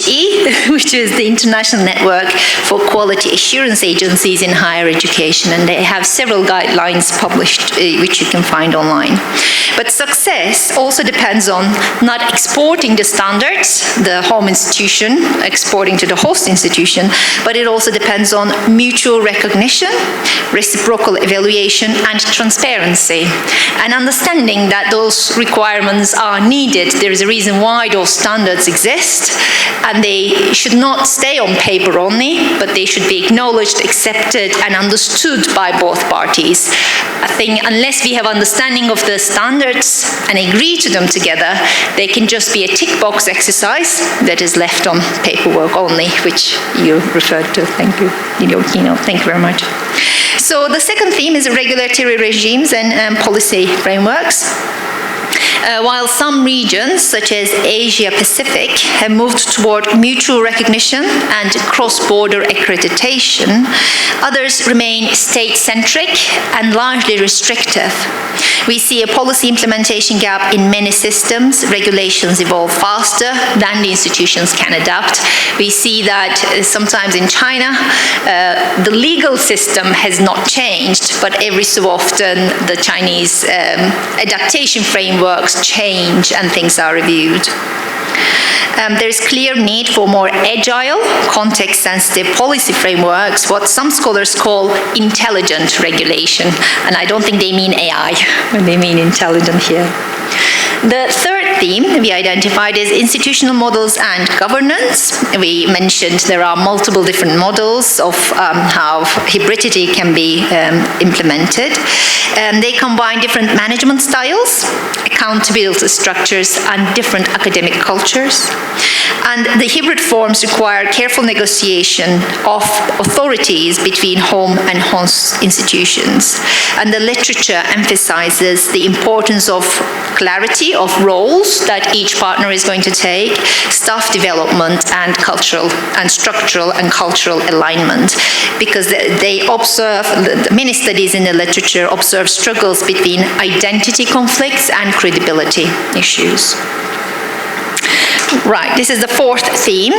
which is the International Network for Quality Assurance Agencies in Higher Education, and they have several guidelines published which you can find online. But success also depends on not exporting the standards, the home institution exporting to the host institution, but it also depends on mutual recognition, reciprocal evaluation, and transparency. And understanding that those requirements are needed. There is a reason why those standards exist, and they should not stay on paper only, but they should be acknowledged, accepted, and understood by both parties. I think unless we have understanding of the standards and agree to them together, they can just be a tick box exercise that is left on paperwork only, which you referred to. Thank you in your keynote. Thank you very much. So the second theme is regulatory regimes and policy frameworks. While some regions, such as Asia Pacific, have moved toward mutual recognition and cross-border accreditation, others remain state-centric and largely restrictive. We see a policy implementation gap in many systems. Regulations evolve faster than the institutions can adapt. We see that sometimes in China, the legal system has not changed, but every so often the Chinese adaptation frameworks change and things are reviewed. There is clear need for more agile, context-sensitive policy frameworks, what some scholars call intelligent regulation. And I don't think they mean AI, they mean intelligent here. The third theme we identified is institutional models and governance. We mentioned there are multiple different models of how hybridity can be implemented. They combine different management styles, accountability structures, and different academic cultures. And the hybrid forms require careful negotiation of authorities between home and host institutions. And the literature emphasizes the importance of clarity of roles that each partner is going to take, staff development, and cultural and structural and cultural alignment, because they observe, many studies in the literature observe struggles between identity conflicts and credibility issues. Right, this is the fourth theme,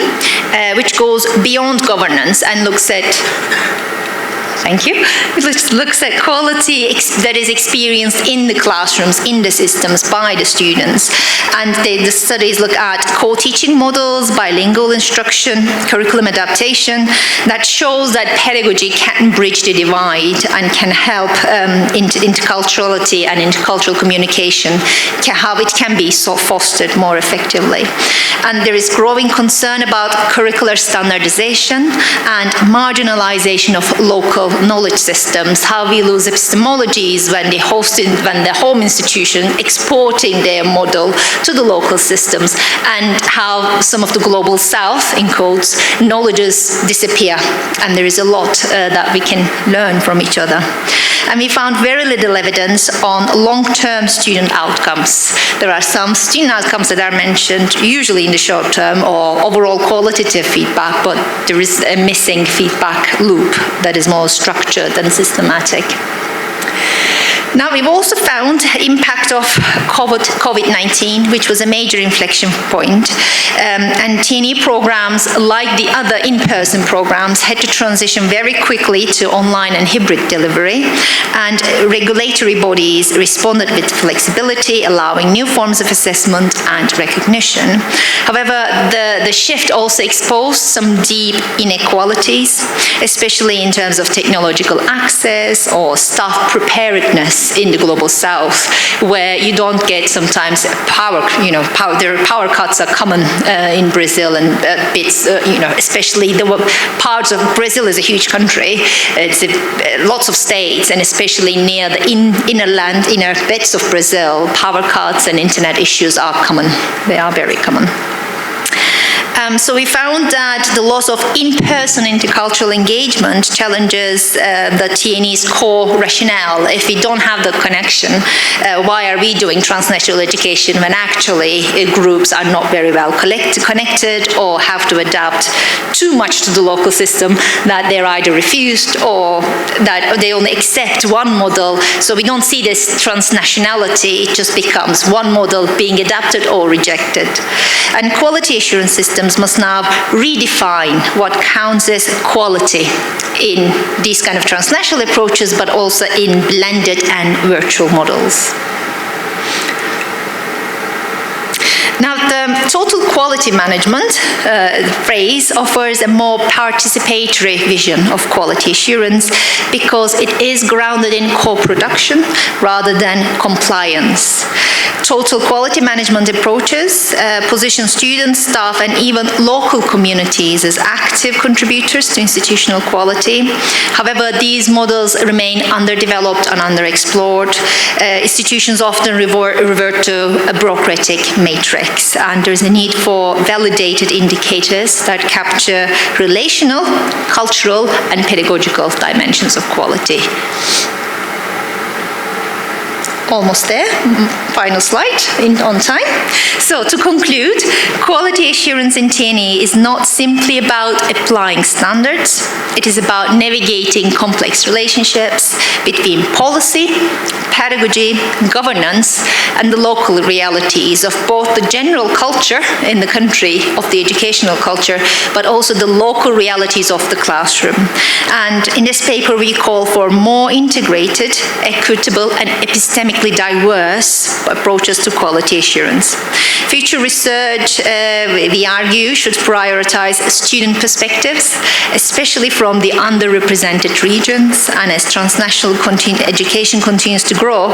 which goes beyond governance and looks at Thank you. It looks at quality that is experienced in the classrooms, in the systems, by the students. And the studies look at co-teaching models, bilingual instruction, curriculum adaptation, that shows that pedagogy can bridge the divide and can help interculturality and intercultural communication, how it can be so fostered more effectively. And there is growing concern about curricular standardization and marginalization of local knowledge systems, how we lose epistemologies when the home institution exporting their model to the local systems, and how some of the global south, in quotes, knowledges disappear. And there is a lot that we can learn from each other. And we found very little evidence on long-term student outcomes. There are some student outcomes that are mentioned, usually in the short term, or overall qualitative feedback, but there is a missing feedback loop that is more structured and systematic. Now, we've also found impact of COVID-19, which was a major inflection point. And TNE programs, like the other in-person programs, had to transition very quickly to online and hybrid delivery. And regulatory bodies responded with flexibility, allowing new forms of assessment and recognition. However, the shift also exposed some deep inequalities, especially in terms of technological access or staff preparedness in the global south, where you don't get sometimes power cuts are common in Brazil and bits, especially the parts of Brazil is a huge country. It's lots of states, and especially near the inner bits of Brazil, power cuts and internet issues are common. They are very common. So we found that the loss of in-person intercultural engagement challenges the TNE's core rationale. If we don't have the connection, why are we doing transnational education when actually groups are not very well connected or have to adapt too much to the local system, that they're either refused or that they only accept one model. So we don't see this transnationality, it just becomes one model being adapted or rejected. And quality assurance systems must now redefine what counts as quality in these kind of transnational approaches, but also in blended and virtual models. Now, the total quality management phrase offers a more participatory vision of quality assurance because it is grounded in co-production rather than compliance. Total quality management approaches position students, staff, and even local communities as active contributors to institutional quality. However, these models remain underdeveloped and underexplored. Institutions often revert to a bureaucratic matrix, and there's a need for validated indicators that capture relational, cultural, and pedagogical dimensions of quality. Almost there. Final slide on time. So to conclude, quality assurance in TNE is not simply about applying standards. It is about navigating complex relationships between policy, pedagogy, governance, and the local realities of both the general culture in the country, of the educational culture, but also the local realities of the classroom. And in this paper, we call for more integrated, equitable, and epistemically diverse approaches to quality assurance. Future research, we argue, should prioritize student perspectives, especially from the underrepresented regions. And as transnational education continues to grow,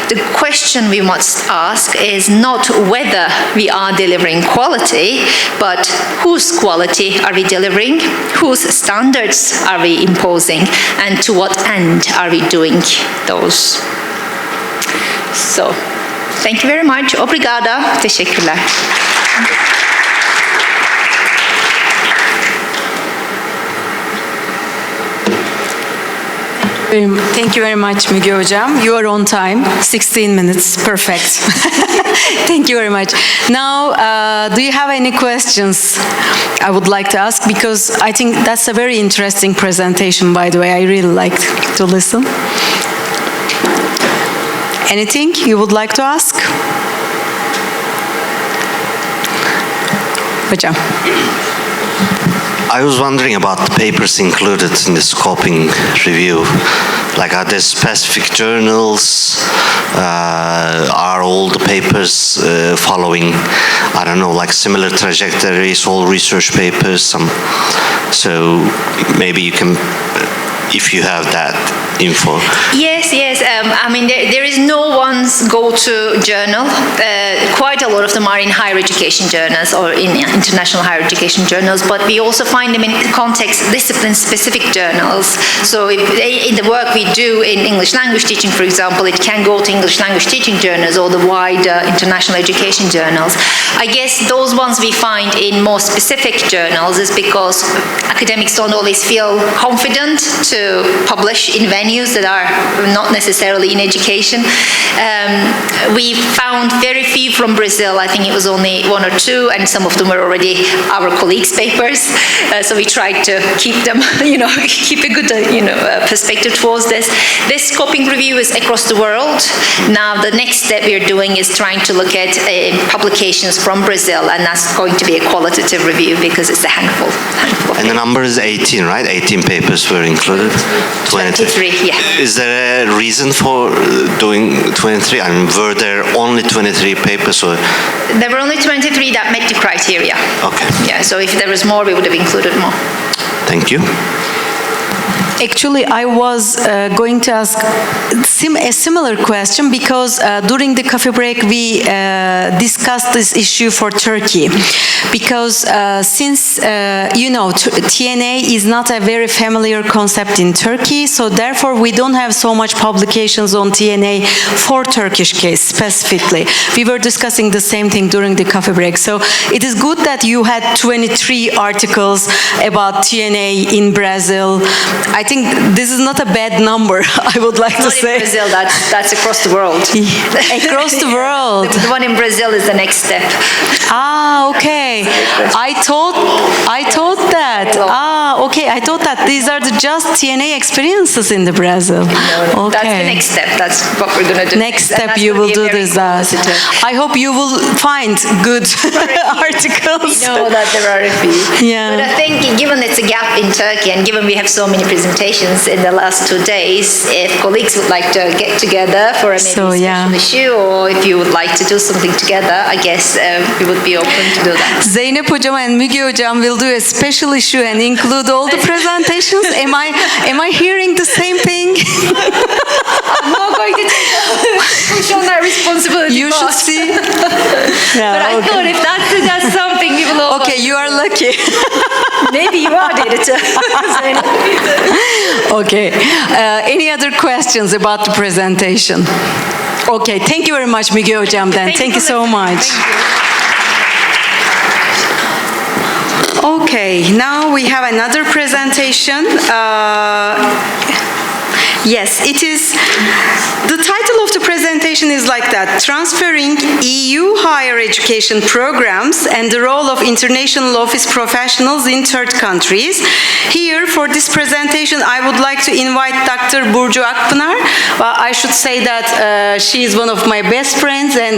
the question we must ask is not whether we are delivering quality, but whose quality are we delivering, whose standards are we imposing, and to what end are we doing those. So, thank you very much. Obrigada. Teşekkürler. Thank you very much, Müge Hocam. You are on time, 16 minutes, perfect. Thank you very much. Now, do you have any questions I would like to ask? Because I think that's a very interesting presentation, by the way. I really like to listen. Anything you would like to ask? Hocam. I was wondering about the papers included in the scoping review. Like, are there specific journals? Are all the papers following, I don't know, like similar trajectories, all research papers? So maybe you can, if you have that info. Yes. I mean, there is no one's go-to journal. Quite a lot of them are in higher education journals or in international higher education journals, but we also find them in context discipline-specific journals. So in the work we do in English language teaching, for example, it can go to English language teaching journals or the wider international education journals. I guess those ones we find in more specific journals is because academics don't always feel confident to publish in venues that are not necessarily in education. We found very few from Brazil. I think it was only one or two, and some of them were already our colleagues' papers. So we tried to keep them, keep a good, perspective towards this. This scoping review is across the world. Now the next step we're doing is trying to look at publications from Brazil, and that's going to be a qualitative review because it's a handful. And the number is 18, right? 18 papers were included? 23, yeah. Is there a reason for doing 23? I mean, were there only 23 papers? Or? There were only 23 that met the criteria. Okay. Yeah, so if there was more, we would have included more. Thank you. Actually, I was going to ask a similar question because during the coffee break we discussed this issue for Turkey. Because since, TNA is not a very familiar concept in Turkey, so therefore we don't have so much publications on TNA for Turkish case specifically. We were discussing the same thing during the coffee break. So it is good that you had 23 articles about TNA in Brazil. I think this is not a bad number, I would like to say. Not in Brazil, that's across the world. Across the world. The one in Brazil is the next step. Ah, okay. I thought that. Okay. I thought that these are just TNA experiences in the Brazil. No, okay. That's the next step. That's what we're going to do. Next step you will do this. I hope you will find good articles. We know that there are a few. Yeah. But I think given it's a gap in Turkey and given we have so many presentations in the last 2 days, if colleagues would like to get together for a special issue, or if you would like to do something together, I guess we would be open to do that. Zeynep Hocam and Müge Hocam will do a special issue and include all the presentations. Am I hearing the same thing? I'm not going to push on that responsibility. You should see. But I thought if that's something we will all. Okay, you are lucky. Maybe you are editor. Okay. Any other questions about the presentation? Okay, thank you very much, Müge Hocam then. Thank you so much. Okay, now we have another presentation. Yes, it is. The title of the presentation is like that, Transferring EU Higher Education Programs and the Role of International Office Professionals in Third Countries. Here, for this presentation, I would like to invite Dr. Burcu Akpınar. Well, I should say that she is one of my best friends and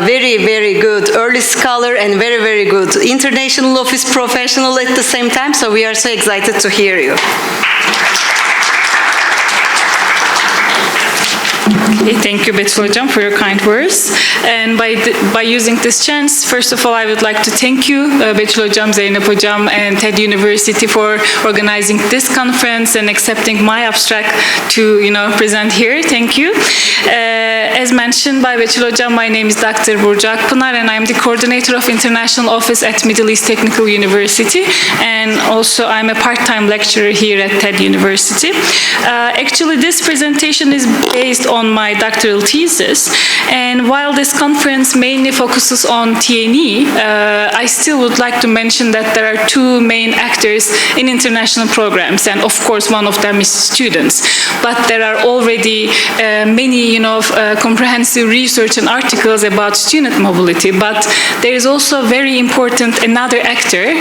very, very good early scholar and very, very good international office professional at the same time, so we are so excited to hear you. Okay, thank you, Betül Hocam, for your kind words. And by using this chance, first of all, I would like to thank you, Betül Hocam, Zeynep Hocam, and TED University for organizing this conference and accepting my abstract to, present here. Thank you. As mentioned by Betül Hocam, my name is Dr. Burcu Akpınar, and I'm the coordinator of International Office at Middle East Technical University, and also I'm a part-time lecturer here at TED University. Actually, this presentation is based on my doctoral thesis, and while this conference mainly focuses on TNE, I still would like to mention that there are two main actors in international programs, and of course one of them is students. But there are already many, comprehensive research and articles about student mobility. But there is also very important another actor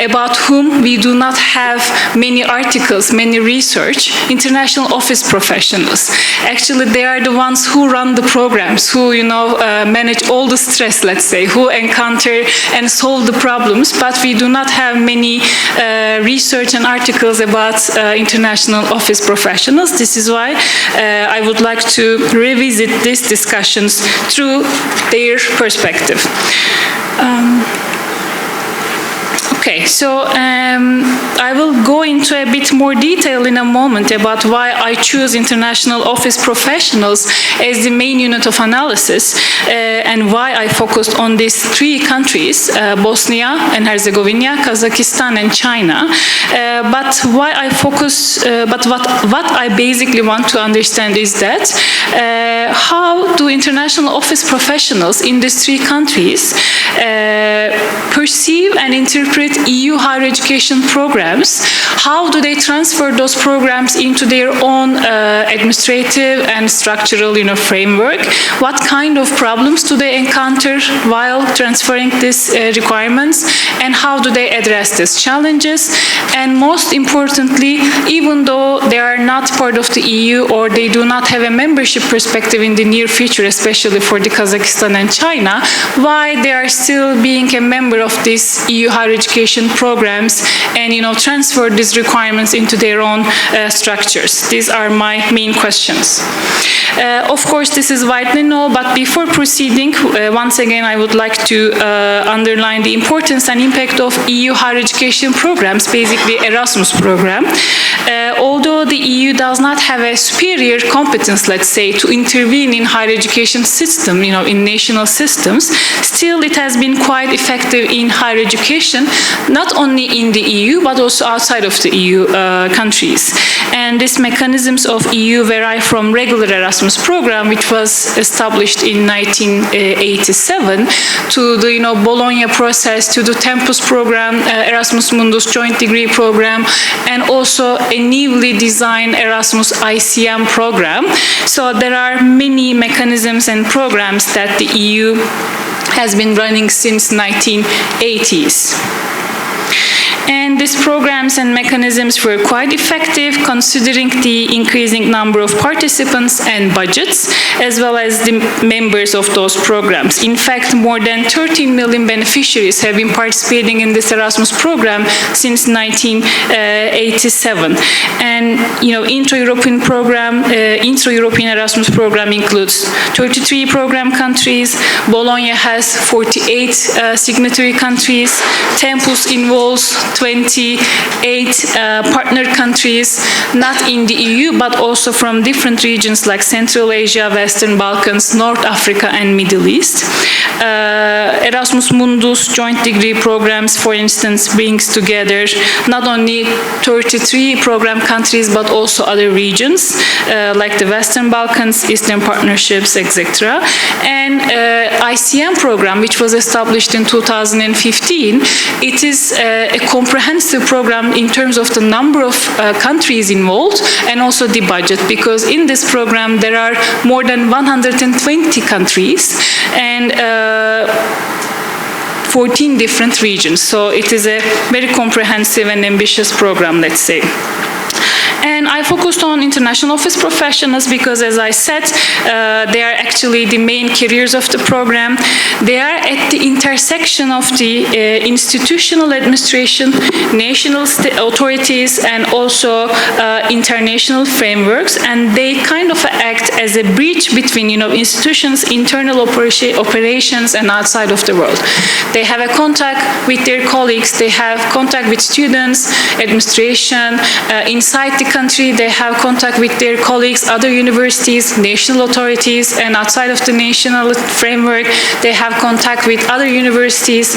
about whom we do not have many articles, many research, international office professionals. Actually, they are the ones who run the programs, who manage all the stress, let's say, who encounter and solve the problems, but we do not have many research and articles about international office professionals. This is why I would like to revisit these discussions through their perspective. Okay, so I will go into a bit more detail in a moment about why I choose international office professionals as the main unit of analysis and why I focused on these three countries, Bosnia and Herzegovina, Kazakhstan and China. But why I focus, what I basically want to understand is that how do international office professionals in these three countries perceive and interpret EU higher education programs? How do they transfer those programs into their own administrative and structural, framework? What kind of problems do they encounter while transferring these requirements? And how do they address these challenges? And most importantly, even though they are not part of the EU or they do not have a membership perspective in the near future, especially for the Kazakhstan and China, why they are still being a member of these EU higher education programs and transfer these requirements into their own structures. These are my main questions. Of course, this is widely known, but before proceeding, once again, I would like to underline the importance and impact of EU higher education programs, basically Erasmus program. Although the EU does not have a superior competence, let's say, to intervene in higher education system, in national systems, still it has been quite effective in higher education, not only in the EU, but also outside of the EU countries. And these mechanisms of EU vary from regular Erasmus program, which was established in 1987, to the Bologna process, to the Tempus program, Erasmus Mundus joint degree program, and also a newly designed Erasmus ICM program. So there are many mechanisms and programs that the EU has been running since 1980s. And these programs and mechanisms were quite effective considering the increasing number of participants and budgets, as well as the members of those programs. In fact, more than 13 million beneficiaries have been participating in this Erasmus program since 1987. And, intra-European program, intra-European Erasmus program includes 33 program countries. Bologna has 48 signatory countries. Tempus involves 28 partner countries, not in the EU, but also from different regions like Central Asia, Western Balkans, North Africa, and Middle East. Erasmus Mundus joint degree programs, for instance, brings together not only 33 program countries, but also other regions, like the Western Balkans, Eastern Partnerships, etc. And ICM program, which was established in 2015, it is a comprehensive program in terms of the number of countries involved and also the budget, because in this program there are more than 120 countries and 14 different regions. So it is a very comprehensive and ambitious program, let's say. And I focused on international office professionals because, as I said, they are actually the main careers of the program. They are at the intersection of the institutional administration, national authorities, and also international frameworks. And they kind of act as a bridge between, institutions, internal operations, and outside of the world. They have a contact with their colleagues. They have contact with students, administration, inside the country. They have contact with their colleagues, other universities, national authorities, and outside of the national framework, they have contact with other universities,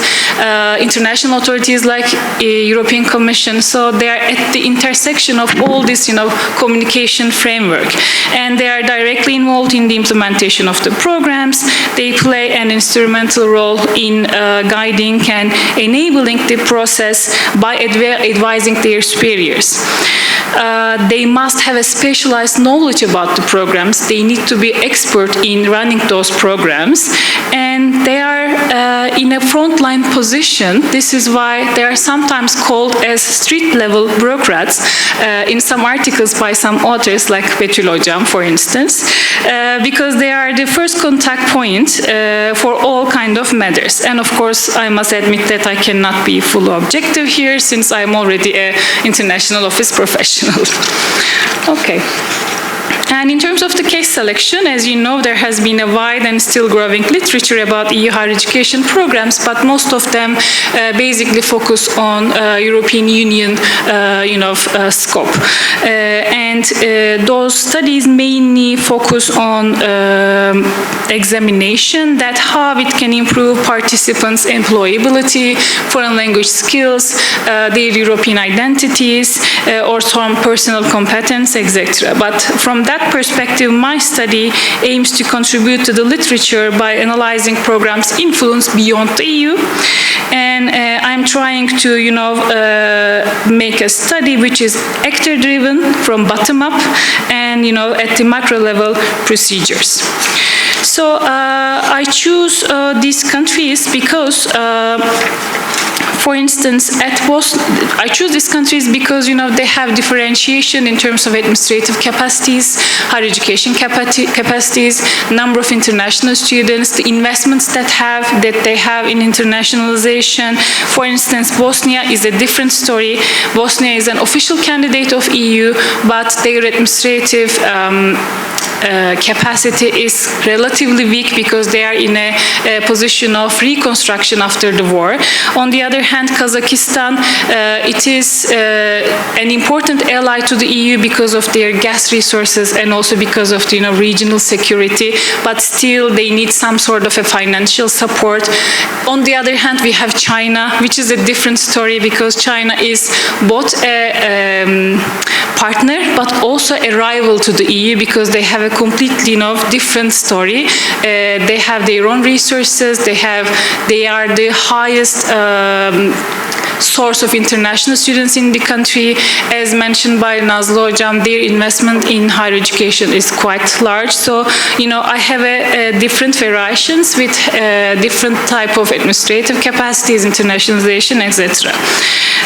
international authorities like European Commission. So they are at the intersection of all this, communication framework. And they are directly involved in the implementation of the programs. They play an instrumental role in guiding and enabling the process by advising their superiors. They must have a specialized knowledge about the programs. They need to be expert in running those programs. And they are in a frontline position. This is why they are sometimes called as street-level bureaucrats in some articles by some authors, like Betül Hocam, for instance, because they are the first contact point for all kind of matters. And of course, I must admit that I cannot be fully objective here, since I'm already an international office professional. Okay. And in terms of the case selection, as you know, there has been a wide and still growing literature about EU higher education programs, but most of them basically focus on European Union, scope. And those studies mainly focus on examination, that how it can improve participants' employability, foreign language skills, their European identities, or some personal competence, etc. But from that perspective, my study aims to contribute to the literature by analyzing programs' influence beyond the EU. And I'm trying to, make a study which is actor-driven from bottom up and, at the macro level procedures. So I choose these countries because for instance, I choose these countries because, they have differentiation in terms of administrative capacities, higher education capacities, number of international students, the investments that they have in internationalization. For instance, Bosnia is a different story. Bosnia is an official candidate of EU, but their administrative capacity is relatively weak because they are in a position of reconstruction after the war. On the other hand, Kazakhstan, it is an important ally to the EU because of their gas resources and also because of the regional security, but still they need some sort of a financial support. On the other hand, we have China, which is a different story because China is both a partner but also a rival to the EU because they have a completely different story. They have their own resources. They are the highest source of international students in the country. As mentioned by Nazlı Hocam, their investment in higher education is quite large. So, I have a different variations with different type of administrative capacities, internationalization, etc.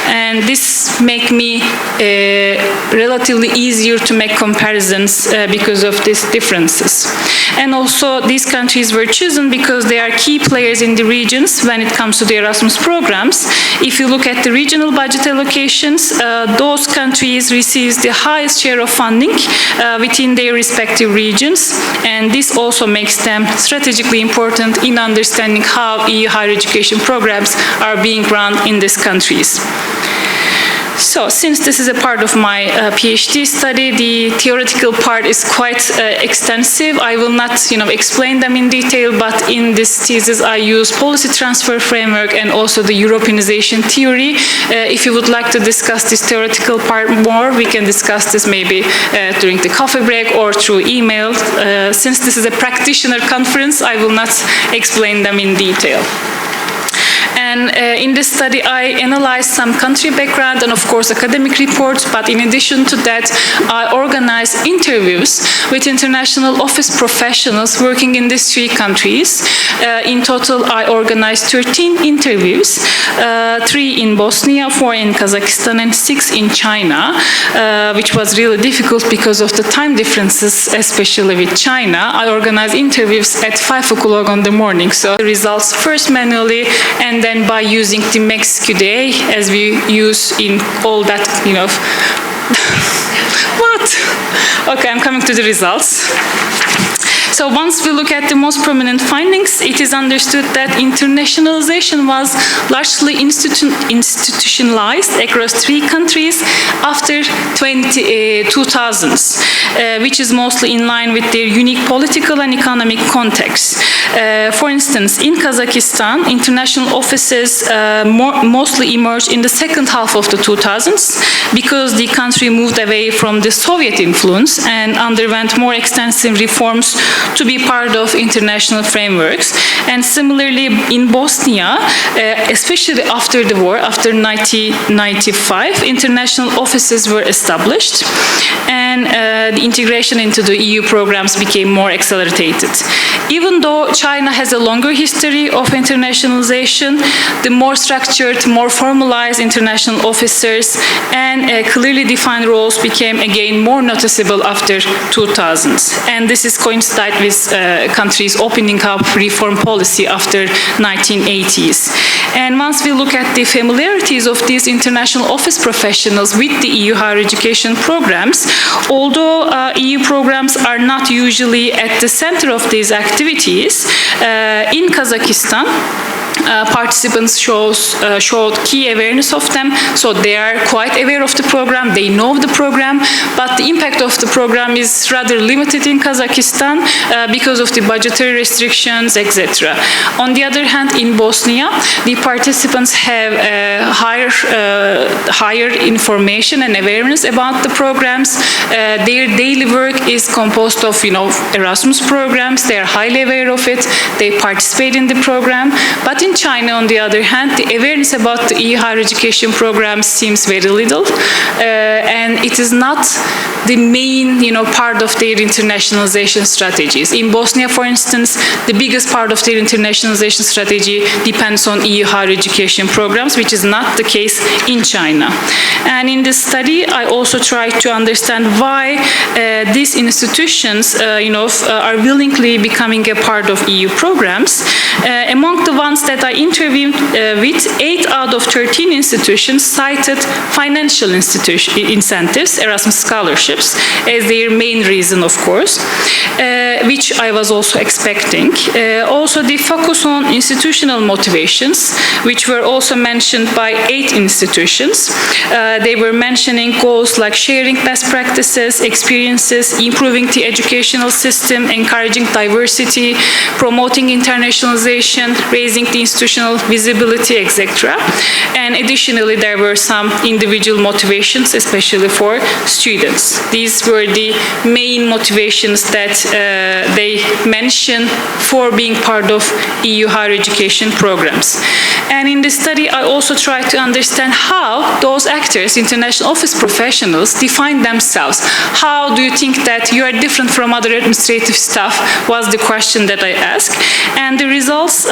And this make me relatively easier to make comparisons because of these differences. And also, these countries were chosen because they are key players in the regions when it comes to the Erasmus programs. If you look at the regional budget allocations, those countries receive the highest share of funding within their respective regions, and this also makes them strategically important in understanding how EU higher education programs are being run in these countries. So, since this is a part of my PhD study, the theoretical part is quite extensive. I will not, explain them in detail, but in this thesis I use policy transfer framework and also the Europeanization theory. If you would like to discuss this theoretical part more, we can discuss this maybe during the coffee break or through email. Since this is a practitioner conference, I will not explain them in detail. And in this study, I analyzed some country background and, of course, academic reports. But in addition to that, I organized interviews with international office professionals working in these 3 countries. In total, I organized 13 interviews, 3 in Bosnia, 4 in Kazakhstan, and 6 in China, which was really difficult because of the time differences, especially with China. I organized interviews at 5 o'clock in the morning. So the results first manually and then by using the MaxQDA as we use in all that, What? Okay, I'm coming to the results. So once we look at the most prominent findings, it is understood that internationalization was largely institutionalized across 3 countries after 2000s, which is mostly in line with their unique political and economic context. For instance, in Kazakhstan, international offices mostly emerged in the second half of the 2000s because the country moved away from the Soviet influence and underwent more extensive reforms to be part of international frameworks. And similarly, in Bosnia, especially after the war, after 1995, international offices were established and the integration into the EU programs became more accelerated. Even though China has a longer history of internationalization, the more structured, more formalized international officers and clearly defined roles became again more noticeable after 2000s. And this is coincide with countries opening up reform policy after 1980s. And once we look at the familiarities of these international office professionals with the EU higher education programs, although EU programs are not usually at the center of these activities, in Kazakhstan, participants showed key awareness of them, so they are quite aware of the program, they know the program, but the impact of the program is rather limited in Kazakhstan because of the budgetary restrictions, etc. On the other hand, in Bosnia, the participants have higher information and awareness about the programs. Their daily work is composed of, Erasmus programs, they are highly aware of it, they participate in the program, but in China, on the other hand, the awareness about the EU higher education program seems very little, and it is not the main, part of their internationalization strategies. In Bosnia, for instance, the biggest part of their internationalization strategy depends on EU higher education programs, which is not the case in China. And in this study, I also tried to understand why these institutions, are willingly becoming a part of EU programs. Among the ones that I interviewed with, 8 out of 13 institutions cited financial incentives, Erasmus scholarships, as their main reason, of course, which I was also expecting. Also, the focus on institutional motivations, which were also mentioned by 8 institutions. They were mentioning goals like sharing best practices, experiences, improving the educational system, encouraging diversity, promoting internationalization, raising the institutional visibility, etc. And additionally, there were some individual motivations, especially for students. These were the main motivations that they mentioned for being part of EU higher education programs. And in this study, I also tried to understand how those actors, international office professionals, define themselves. How do you think that you are different from other administrative staff was the question that I asked. And the results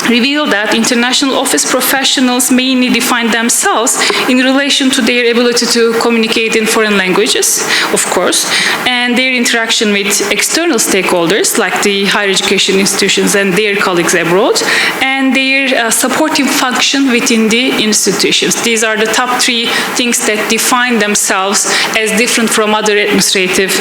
reveal that international office professionals mainly define themselves in relation to their ability to communicate in foreign languages, of course, and their interaction with external stakeholders like the higher education institutions and their colleagues abroad, and their supporting function within the institutions. These are the top 3 things that define themselves as different from other administrative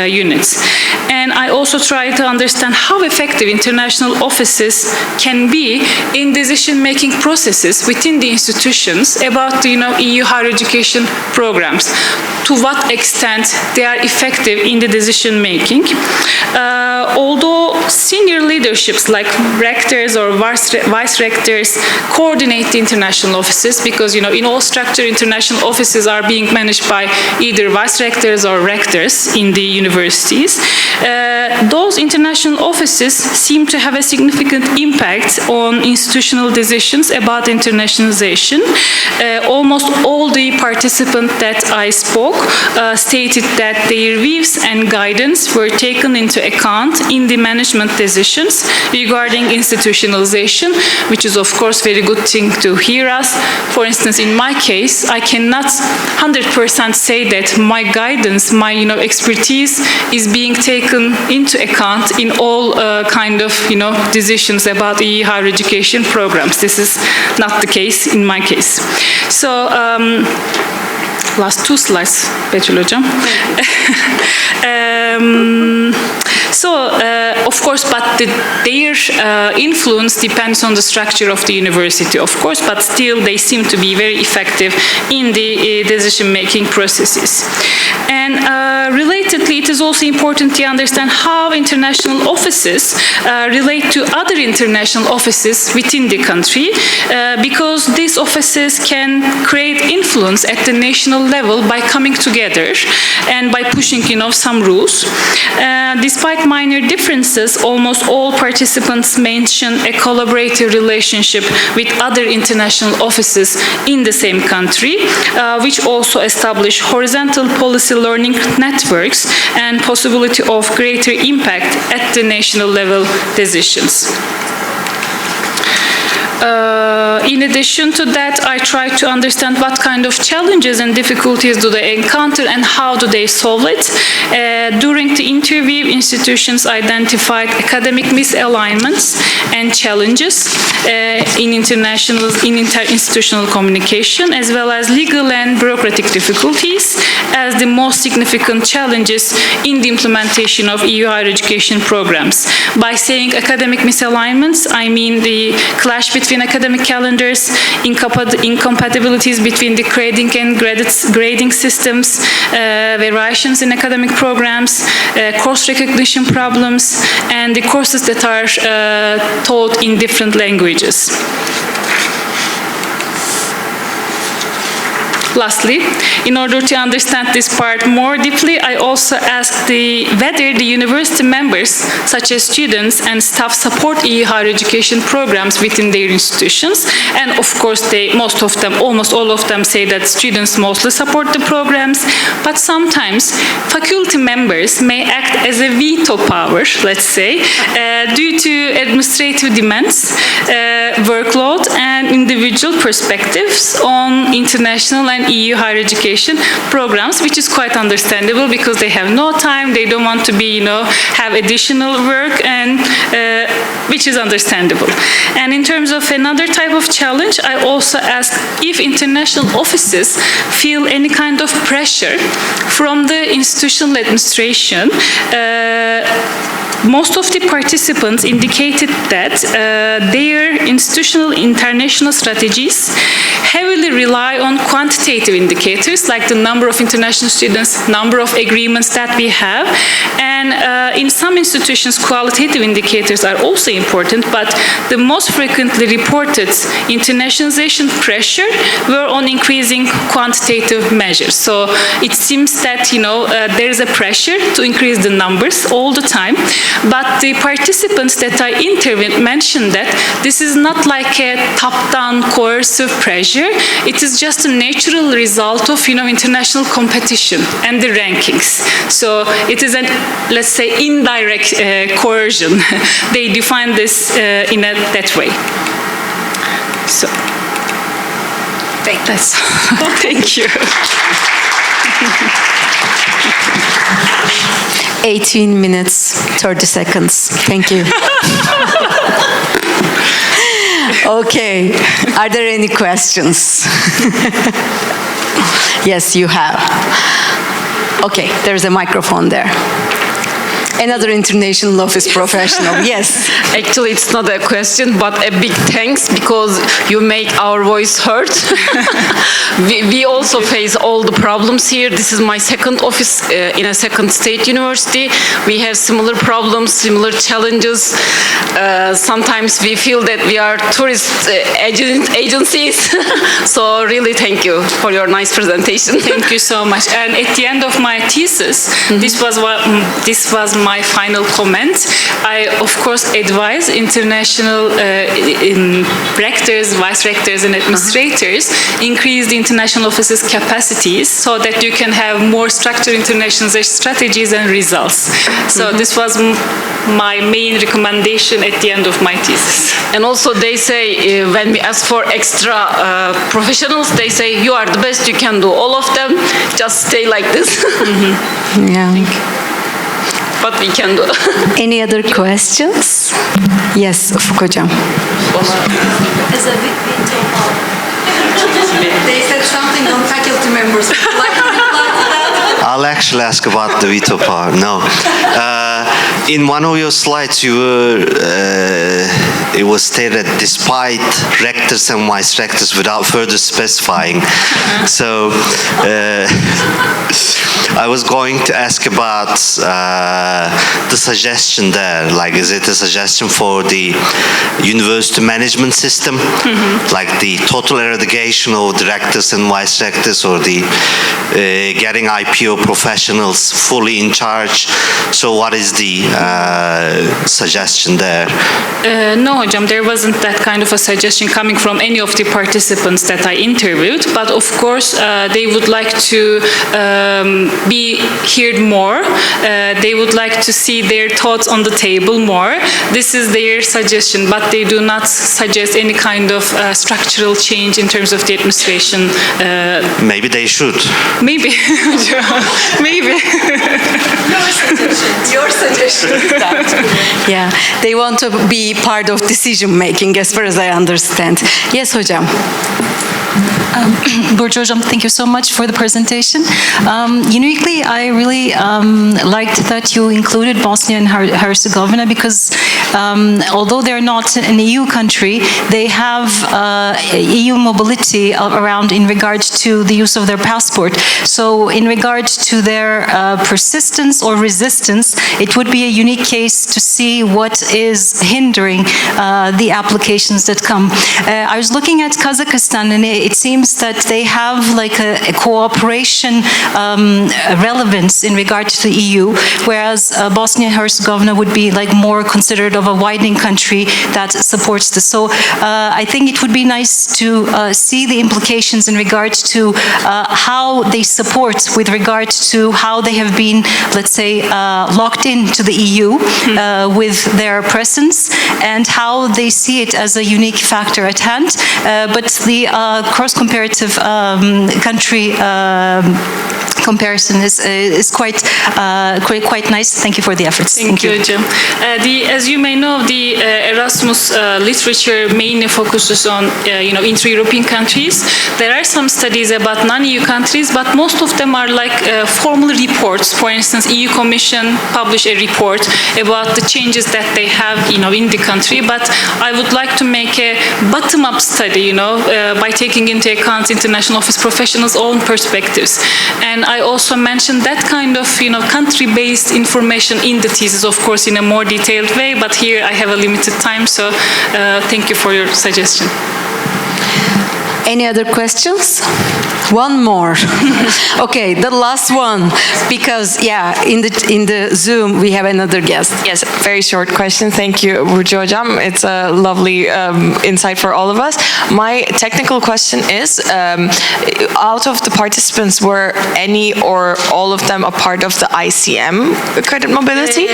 units. And I also try to understand how effective international offices can be in decision-making processes within the institutions about the EU higher education programs. To what extent they are effective in the decision-making. Although senior leaderships like rectors or vice vice rectors coordinate the international offices, because in all structure international offices are being managed by either vice rectors or rectors in the universities. Those international offices seem to have a significant impact on institutional decisions about internationalization. Almost all the participants that I spoke stated that their views and guidance were taken into account in the management decisions regarding institutionalization, which is of course very good thing to hear us. For instance, in my case, I cannot 100% say that my guidance, my expertise is being taken into account in all kind of decisions about EU higher education programs. This is not the case in my case. So last two slides, Betül Hocam. Of course, but their influence depends on the structure of the university, of course, but still they seem to be very effective in the decision-making processes. And relatedly, it is also important to understand how international offices relate to other international offices within the country, because these offices can create influence at the national level by coming together and by pushing, some rules. Despite minor differences, almost all participants mention a collaborative relationship with other international offices in the same country, which also establish horizontal policy learning networks and possibility of greater impact at the national level decisions. In addition to that, I try to understand what kind of challenges and difficulties do they encounter and how do they solve it. During the interview, institutions identified academic misalignments and challenges in interinstitutional communication, as well as legal and bureaucratic difficulties as the most significant challenges in the implementation of EU higher education programs. By saying academic misalignments, I mean the clash between academic calendars, incompatibilities between the grading and grading systems, variations in academic programs, course recognition problems, and the courses that are taught in different languages. Lastly, in order to understand this part more deeply, I also asked whether the university members, such as students and staff, support EU higher education programs within their institutions. And of course, almost all of them say that students mostly support the programs, but sometimes faculty members may act as a veto power, let's say, due to administrative demands, workload, and individual perspectives on international and EU higher education programs, which is quite understandable because they have no time, they don't want to have additional work, and which is understandable. And in terms of another type of challenge, I also asked if international offices feel any kind of pressure from the institutional administration. Most of the participants indicated that their institutional international strategies heavily rely on quantitative indicators like the number of international students, number of agreements that we have, and in some institutions qualitative indicators are also important, but the most frequently reported internationalization pressure were on increasing quantitative measures. So it seems that there is a pressure to increase the numbers all the time. But the participants that I interviewed mentioned that this is not like a top-down coercive pressure. It is just a natural result of international competition and the rankings. So it is an, let's say, indirect coercion. They define this in that way. So that's thank you. 18 minutes, 30 seconds. Thank you. Okay, are there any questions? Yes, you have. Okay, there's a microphone there. Another international office professional. Yes. Actually, it's not a question, but a big thanks because you make our voice heard. we also face all the problems here. This is my second office in a second state university. We have similar problems, similar challenges. Sometimes we feel that we are tourist agencies. So really thank you for your nice presentation. Thank you so much. And at the end of my thesis, this was my final comment. I, of course, advise international rectors, vice rectors, and administrators increase the international offices' capacities so that you can have more structured internationalization strategies and results. So this was my main recommendation at the end of my thesis. And also they say, when we ask for extra professionals, they say, you are the best, you can do all of them, just stay like this. Yeah. Thank you. What we can do. Any other questions? Yes, Ufuk Hocam. As a they said something on faculty members. Would you like to reply to that? I'll actually ask about the veto power. No. In one of your slides, you were, it was stated despite rectors and vice rectors without further specifying. So I was going to ask about the suggestion there. Like, is it a suggestion for the university management system? Like the total eradication of directors and vice rectors, or the getting IPO professionals fully in charge? So what is the suggestion there? No, Hocam, there wasn't that kind of a suggestion coming from any of the participants that I interviewed, but of course they would like to be heard more. They would like to see their thoughts on the table more. This is their suggestion, but they do not suggest any kind of structural change in terms of the administration. Maybe they should. Maybe. Maybe. Your suggestion. Yeah, they want to be part of decision making, as far as I understand. Yes, Hocam. Burcu Hocam, thank you so much for the presentation. Uniquely, I really liked that you included Bosnia and Herzegovina because although they're not an EU country, they have EU mobility around in regard to the use of their passport. So in regard to their persistence or resistance, it would be a unique case to see what is hindering the applications that come. I was looking at Kazakhstan, and it seems that they have like a cooperation relevance in regard to the EU, whereas Bosnia and Herzegovina would be like more considered of a widening country that supports this. So I think it would be nice to see the implications in regard to how they support with regard to how they have been, let's say, locked into the EU with their presence, and how they see it as a unique factor at hand. But the cross-comparative country comparison is quite nice. Thank you for the efforts. Thank you, Jim. As you may know, the Erasmus literature mainly focuses on intra-European countries. There are some studies about non-EU countries, but most of them are like formal reports. For instance, EU Commission published a report about the changes that they have, in the country. But I would like to make a bottom-up study, by taking into account international office professionals' own perspectives. And I also mentioned that kind of, country-based information in the thesis, of course, in a more detailed way. But here I have a limited time, so thank you for your suggestion. Any other questions? One more. Okay, the last one, because in the Zoom we have another guest. Yes, very short question. Thank you, Burcu Hocam. It's a lovely insight for all of us. My technical question is, out of the participants, were any or all of them a part of the ICM credit mobility?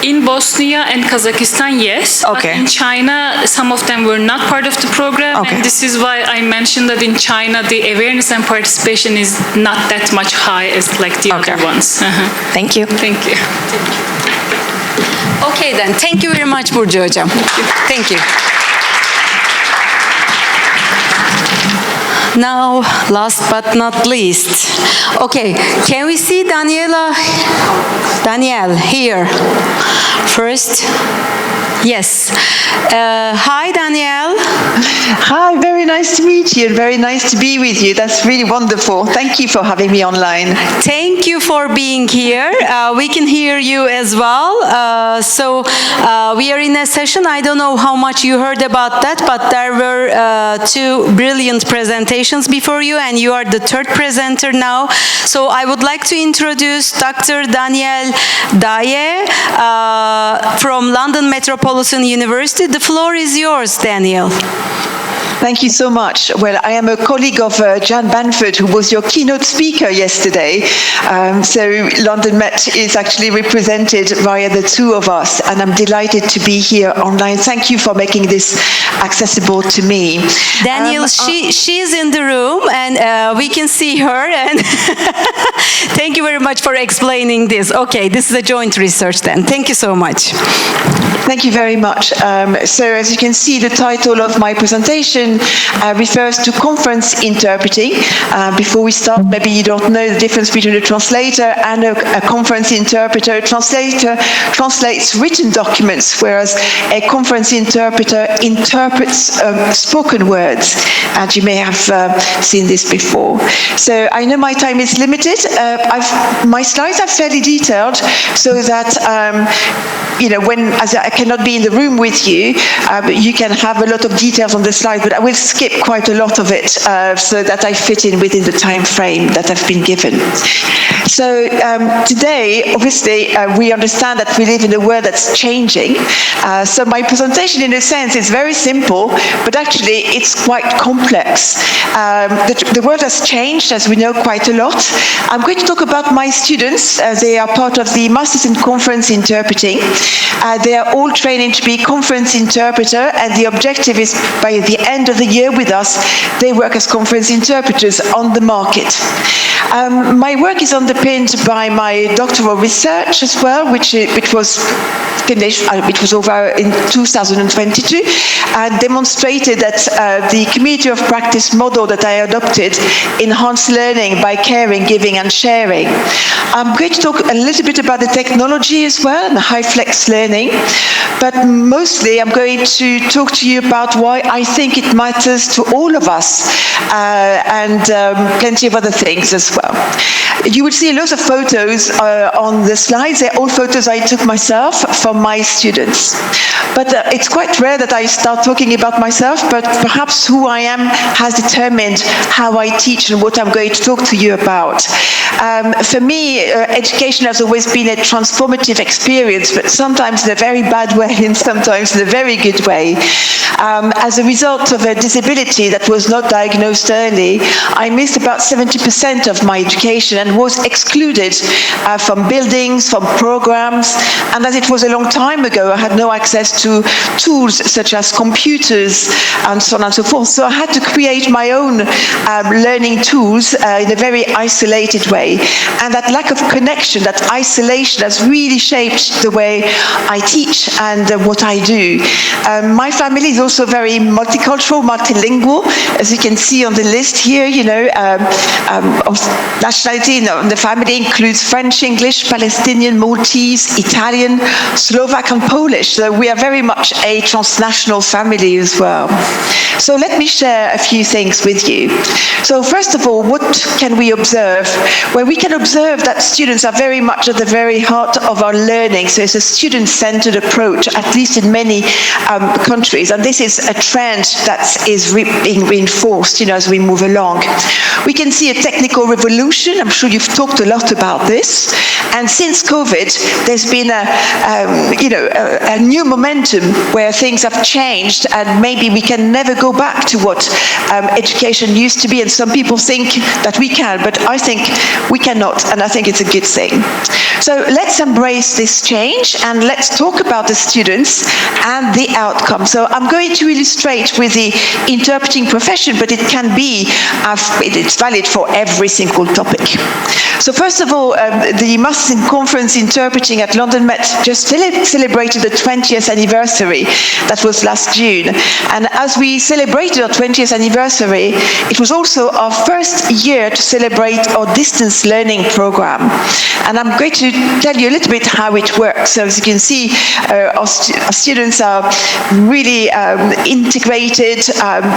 In Bosnia and Kazakhstan, yes. Okay. But in China, some of them were not part of the program, and this is why I mentioned that in China the awareness and participation is not that much high as like the other ones. Thank you. Thank you. Okay then, thank you very much, Burcu Hocam. Thank you. now, last but not least. Okay, can we see Daniela? Danielle, here. First. Yes. Hi, Danielle. Hi, very nice to meet you and very nice to be with you. That's really wonderful. Thank you for having me online. Thank you for being here. We can hear you as well. So we are in a session. I don't know how much you heard about that, but there were two brilliant presentations before you, and you are the third presenter now. So I would like to introduce Dr. Danielle Daye from London Metropolitan University. The floor is yours, Danielle. Thank you so much. Well, I am a colleague of Jan Banford, who was your keynote speaker yesterday. So London Met is actually represented via the two of us, and I'm delighted to be here online. Thank you for making this accessible to me. Danielle, she's in the room, and we can see her. And thank you very much for explaining this. Okay, this is a joint research then. Thank you so much. Thank you very much. So as you can see, the title of my presentation refers to conference interpreting. Before we start, maybe you don't know the difference between a translator and a conference interpreter. A translator translates written documents, whereas a conference interpreter interprets spoken words. And you may have seen this before. So I know my time is limited. My slides are fairly detailed, so that you know, as I cannot be in the room with you, you can have a lot of details on the slide, but I will skip quite a lot of it so that I fit in within the time frame that I've been given. So today, obviously, we understand that we live in a world that's changing. So my presentation, in a sense, is very simple, but actually it's quite complex. The world has changed, as we know, quite a lot. I'm going to talk about my students. They are part of the Masters in Conference Interpreting. They are all training to be conference interpreter, and the objective is by the end of the year with us, they work as conference interpreters on the market. My work is underpinned by my doctoral research as well, which was finished, it was over in 2022, and demonstrated that the community of practice model that I adopted enhanced learning by caring, giving, and sharing. I'm going to talk a little bit about the technology as well, and high flex learning, but mostly I'm going to talk to you about why I think it matters to all of us, and plenty of other things as well. You will see a lot of photos on the slides. They're all photos I took myself from my students. But it's quite rare that I start talking about myself, but perhaps who I am has determined how I teach and what I'm going to talk to you about. For me, education has always been a transformative experience, but sometimes in a very bad way and sometimes in a very good way. As a result of a disability that was not diagnosed early, I missed about 70% of my education and was excluded from buildings, from programs, and as it was a long time ago, I had no access to tools such as computers and so on and so forth. So I had to create my own learning tools in a very isolated way. And that lack of connection, that isolation has really shaped the way I teach and what I do. My family is also very multicultural, multilingual, as you can see on the list here, you know, of nationality. The family includes French, English, Palestinian, Maltese, Italian, Slovak, and Polish. So we are very much a transnational family as well. So let me share a few things with you. So first of all, what can we observe? Well, we can observe that students are very much at the very heart of our learning. So it's a student-centered approach, at least in many countries. And this is a trend that is being reinforced, you know, as we move along. We can see a technical revolution. I'm sure you've talked a lot about this. And since COVID, there's been a new momentum where things have changed, and maybe we can never go back to what education used to be. And some people think that we can, but I think we cannot, and I think it's a good thing. So let's embrace this change, and let's talk about the students and the outcome. So I'm going to illustrate with the interpreting profession, but it can be, it's valid for every single topic. So first of all, the Masters in Conference Interpreting at London Met just celebrated the 20th anniversary. That was last June. And as we celebrate celebrated our 20th anniversary, it was also our first year to celebrate our distance learning program. And I'm going to tell you a little bit how it works. So as you can see, our students are really integrated.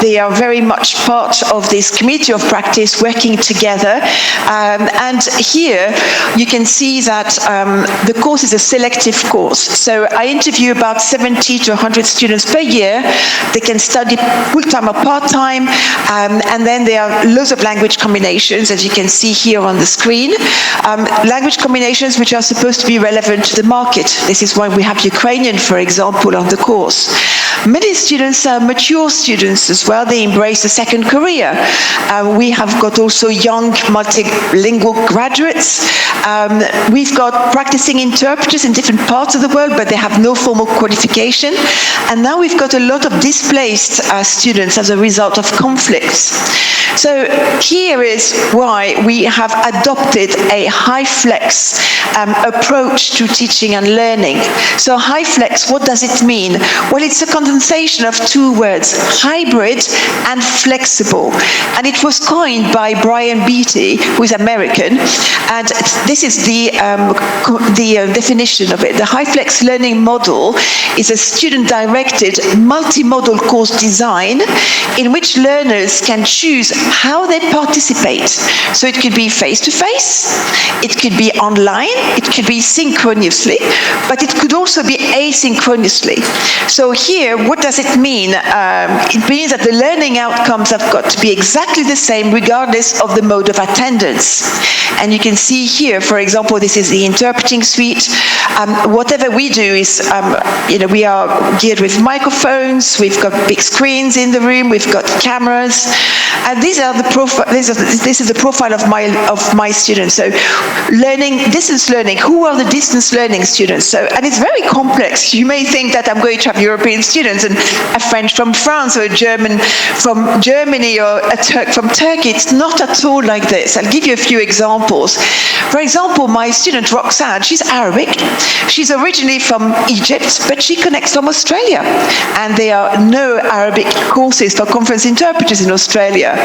They are very much part of this community of practice working together. And here you can see that the course is a selective course. So I interview about 70 to 100 students per year. They can study full-time or part-time, and then there are loads of language combinations, as you can see here on the screen. Language combinations which are supposed to be relevant to the market. This is why we have Ukrainian, for example, on the course. Many students are mature students as well. They embrace a second career. We have got also young multilingual graduates. We've got practicing interpreters in different parts of the world, but they have no formal qualification. And now we've got a lot of displaced students as a result of conflicts. So here is why we have adopted a high-flex approach to teaching and learning. So high-flex, what does it mean? Well, it's a condensation of two words, hybrid and flexible. And it was coined by Brian Beatty, who is American, and this is the definition of it. The high-flex learning model is a student-directed multimodal course design in which learners can choose how they participate. So it could be face-to-face, it could be online, it could be synchronously, but it could also be asynchronously. So here, what does it mean? It means that the learning outcomes have got to be exactly the same regardless of the mode of attendance. And you can see here, for example, this is the interpreting suite. Whatever we do is, we are geared with microphones, we've got big screens in the room, we've got cameras, and these are the this is the profile of my students. So distance learning, who are the distance learning students? So, and it's very complex. You may think that I'm going to have European students and a French from France or a German from Germany or a Turk from Turkey. It's not at all like this. I'll give you a few examples. For example, my student Roxanne, she's Arabic. She's originally from Egypt, but she connects from Australia. And there are no Arabic courses for conference interpreters in Australia.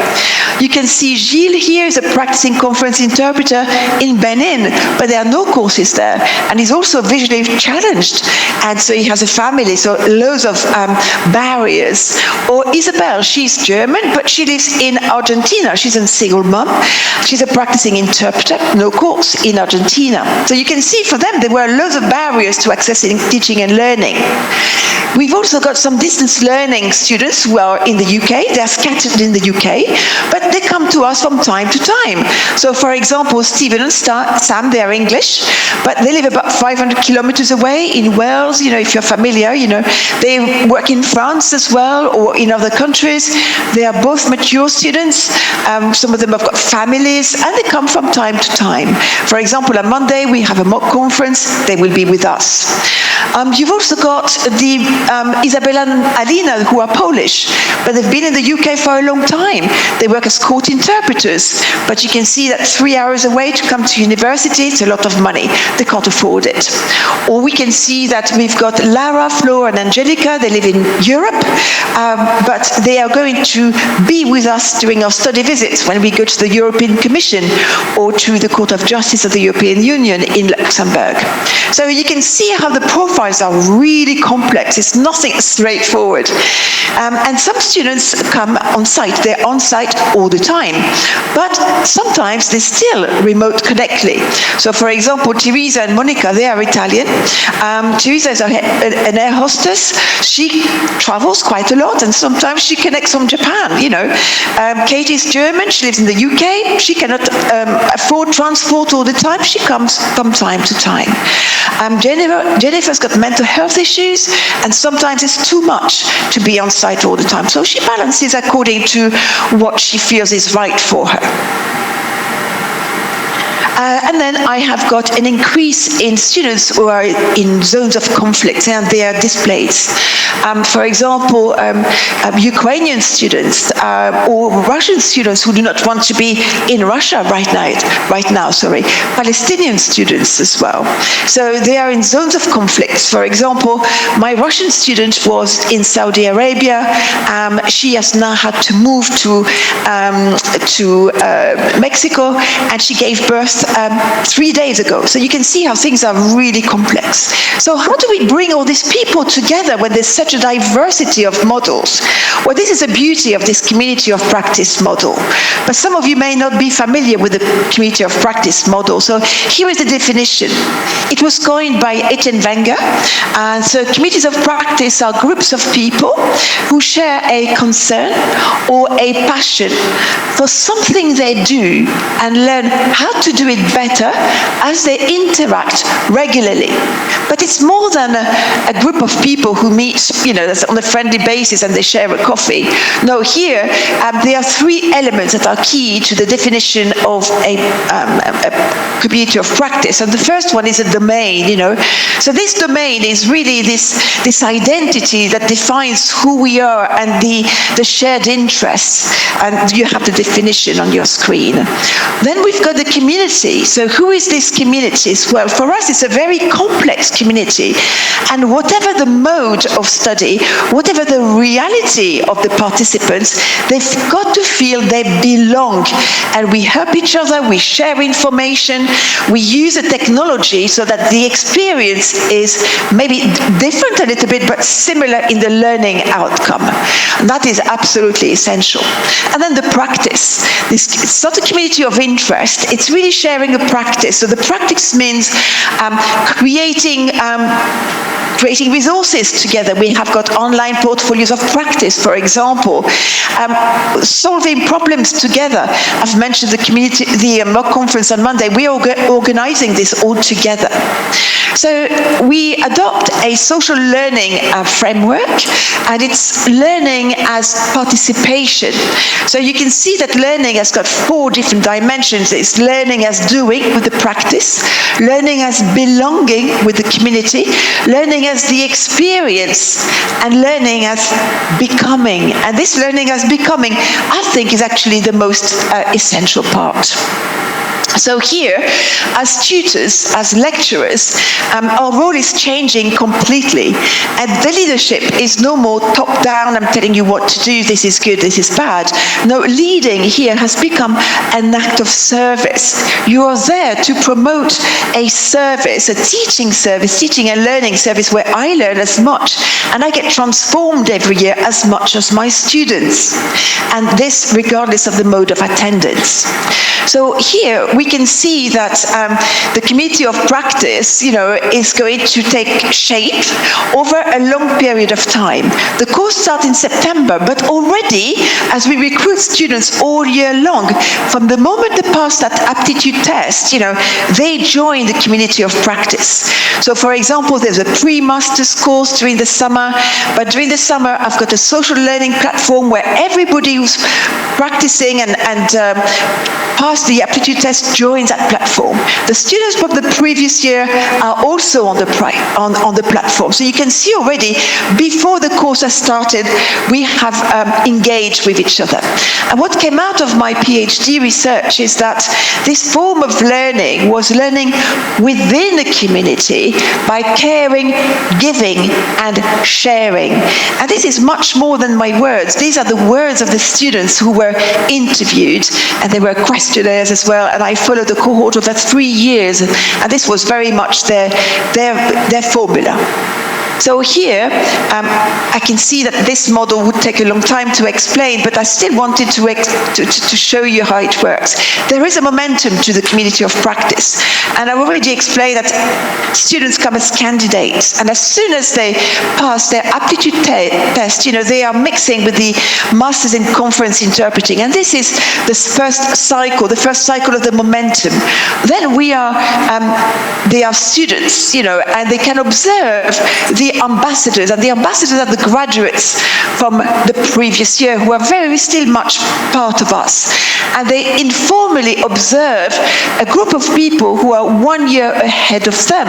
You can see Gilles here is a practicing conference interpreter in Benin, but there are no courses there. And he's also visually challenged. And so he has a family, so loads of barriers. Or Isabel, she's German, but she lives in Argentina. She's a single mom. She's a practicing interpreter, no course in Argentina. So you can see for them, there were loads of barriers to accessing teaching and learning. We've also got some distance learning students who are in the UK. They're scattered in the UK, but they come to us from time to time. So for example, Stephen and Sam, they are English, but they live about 500 kilometers away in Wales. If you're familiar, they work in France as well, or in other countries. They are both mature students. Some of them have got families, and they come from time to time. For example, on Monday, we have a mock conference. They will be with us. You've also got the Isabella and Alina, who are Polish, but they've been in the UK for a long time. They work as court interpreters, but you can see that 3 hours away to come to university, it's a lot of money. They can't afford it. Or we can see that we've got Lara, Flor, and Angelica. They live in Europe, but they are going to be with us during our study visits when we go to the European Commission or to the Court of Justice of the European Union in Luxembourg. So you can see how the profiles are really complex. It's nothing straightforward. And some students come on site. They're on site all the time. But sometimes they still remote connectly. So for example, Teresa and Monica, they are Italian. Teresa is an air hostess. She travels quite a lot, and sometimes she connects from Japan, Katie is German. She lives in the UK. She cannot afford transport all the time. She comes from time to time. Jennifer's got mental health issues, and sometimes it's too much to be on site all the time. So she balances according to what she feels is right for her. And then I have got an increase in students who are in zones of conflict and they are displaced. For example, Ukrainian students or Russian students who do not want to be in Russia right now, Palestinian students as well. So they are in zones of conflict. For example, my Russian student was in Saudi Arabia. She has now had to move to Mexico, and she gave birth 3 days ago. So you can see how things are really complex. So how do we bring all these people together when there's such a diversity of models? Well, this is the beauty of this community of practice model. But some of you may not be familiar with the community of practice model. So here is the definition. It was coined by Etienne Wenger. And so communities of practice are groups of people who share a concern or a passion for something they do and learn how to do it better as they interact regularly. But it's more than a group of people who meet, on a friendly basis and they share a coffee. No, here there are three elements that are key to the definition of a community of practice. And the first one is a domain, So this domain is really this identity that defines who we are and the shared interests. And you have the definition on your screen. Then we've got the community. So who is this community? Well, for us, it's a very complex community. And whatever the mode of study, whatever the reality of the participants, they've got to feel they belong. And we help each other, we share information, we use the technology so that the experience is maybe different a little bit, but similar in the learning outcome. And that is absolutely essential. And then the practice. It's not a community of interest, it's really sharing a practice. So the practice means creating resources together. We have got online portfolios of practice, for example, solving problems together. I've mentioned the mock conference on Monday. We are organizing this all together. So we adopt a social learning framework, and it's learning as participation. So you can see that learning has got 4 different dimensions. It's learning as doing with the practice, learning as belonging with the community, learning as the experience, and learning as becoming. And this learning as becoming, I think, is actually the most essential part. So here, as tutors, as lecturers, our role is changing completely. And the leadership is no more top-down, I'm telling you what to do, this is good, this is bad. No, leading here has become an act of service. You are there to promote a service, a teaching service, teaching and learning service where I learn as much, and I get transformed every year as much as my students. And this regardless of the mode of attendance. So here, we can see that the community of practice, is going to take shape over a long period of time. The course starts in September, but already, as we recruit students all year long, from the moment they pass that aptitude test, they join the community of practice. So, for example, there's a pre-master's course during the summer, but during the summer, I've got a social learning platform where everybody who's practicing and passed the aptitude test joins that platform. The students from the previous year are also on the platform. So you can see already, before the course has started, we have engaged with each other. And what came out of my PhD research is that this form of learning was learning within a community by caring, giving, and sharing. And this is much more than my words. These are the words of the students who were interviewed, and there were questionnaires as well, and I followed the cohort over 3 years, and this was very much their formula. So here, I can see that this model would take a long time to explain, but I still wanted to show you how it works. There is a momentum to the community of practice, and I've already explained that students come as candidates, and as soon as they pass their aptitude test, they are mixing with the Masters in Conference Interpreting, and this is the first cycle of the momentum. Then they are students, and they can observe the the ambassadors, and the ambassadors are the graduates from the previous year who are very still much part of us. And they informally observe a group of people who are 1 year ahead of them.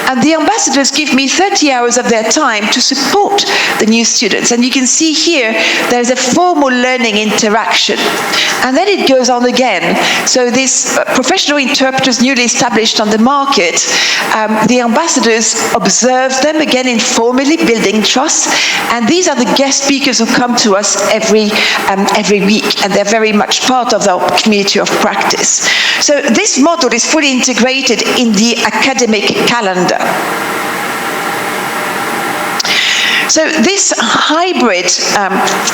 And the ambassadors give me 30 hours of their time to support the new students. And you can see here, there's a formal learning interaction. And then it goes on again. So these professional interpreters newly established on the market, the ambassadors observe them again informally, building trust. And these are the guest speakers who come to us every week, and they're very much part of our community of practice. So this model is fully integrated in the academic calendar. So this hybrid,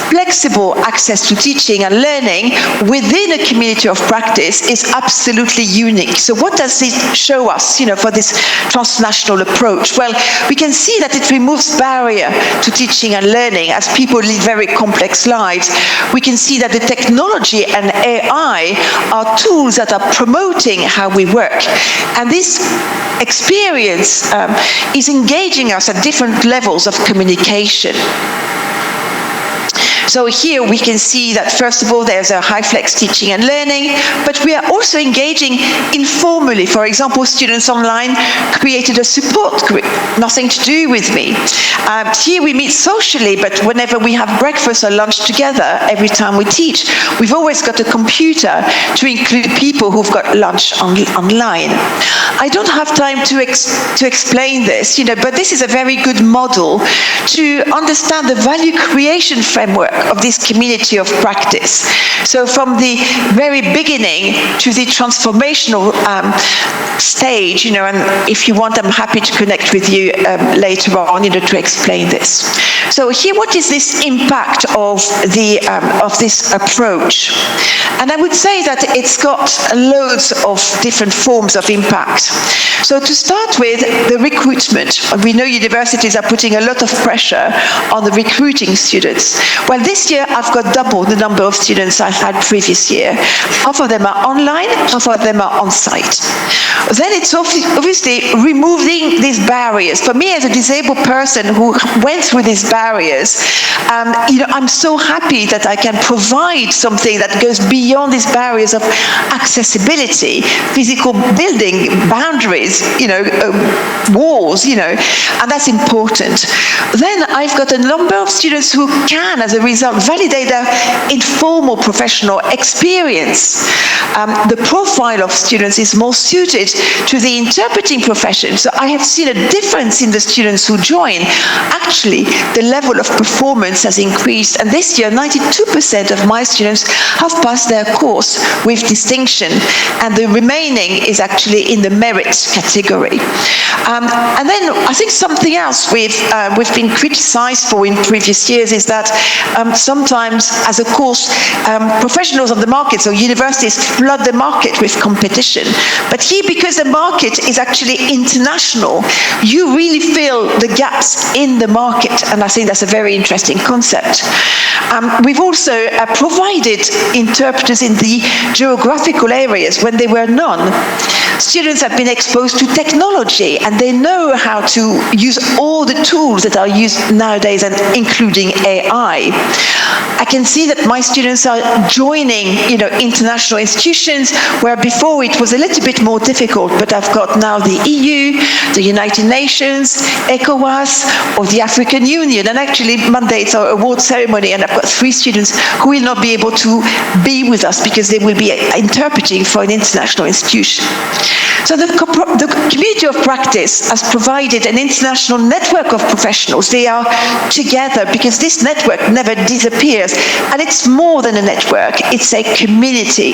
flexible access to teaching and learning within a community of practice is absolutely unique. So what does it show us, for this transnational approach? Well, we can see that it removes barrier to teaching and learning as people live very complex lives. We can see that the technology and AI are tools that are promoting how we work. And this experience is engaging us at different levels of communication. So here we can see that, first of all, there's a high-flex teaching and learning, but we are also engaging informally. For example, students online created a support group, nothing to do with me. Here we meet socially, but whenever we have breakfast or lunch together, every time we teach, we've always got a computer to include people who've got lunch online. I don't have time to explain this, but this is a very good model to understand the value creation framework of this community of practice. So from the very beginning to the transformational stage, and if you want, I'm happy to connect with you later on, to explain this. So here, what is this impact of this approach? And I would say that it's got loads of different forms of impact. So to start with, the recruitment. We know universities are putting a lot of pressure on the recruiting students. Well, this year I've got double the number of students I had previous year. Half of them are online, half of them are on-site. Then it's obviously removing these barriers. For me, as a disabled person who went through these barriers, I'm so happy that I can provide something that goes beyond these barriers of accessibility, physical building, boundaries, walls, and that's important. Then I've got a number of students who can, as a result, validate their informal professional experience. The profile of students is more suited to the interpreting profession. So I have seen a difference in the students who join. Actually, the level of performance has increased, and this year 92% of my students have passed their course with distinction, and the remaining is actually in the merit category. And then I think something else we've been criticized for in previous years is that sometimes, as a course, professionals on the market, so universities flood the market with competition. But here, because the market is actually international, you really fill the gaps in the market, and I think that's a very interesting concept. We've also provided interpreters in the geographical areas when there were none. Students have been exposed to technology, and they know how to use all the tools that are used nowadays, and including AI. I can see that my students are joining, international institutions where before it was a little bit more difficult, but I've got now the EU, the United Nations, ECOWAS, or the African Union, and actually Monday it's our award ceremony, and I've got 3 students who will not be able to be with us because they will be interpreting for an international institution. So the community of practice has provided an international network of professionals. They are together because this network never disappears. And it's more than a network, it's a community.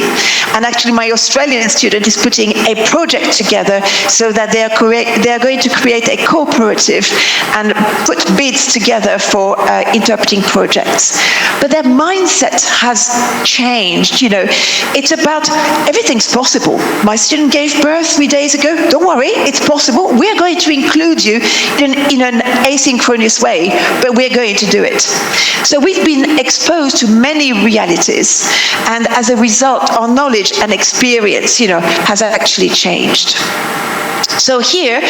And actually my Australian student is putting a project together so that they are going to create a cooperative and put bids together for interpreting projects. But their mindset has changed. It's about everything's possible. My student gave birth 3 days ago. Don't worry, it's possible. We're going to include you in an asynchronous way, but we're going to do it. So we've been exposed to many realities, and as a result, our knowledge and experience, has actually changed. So here,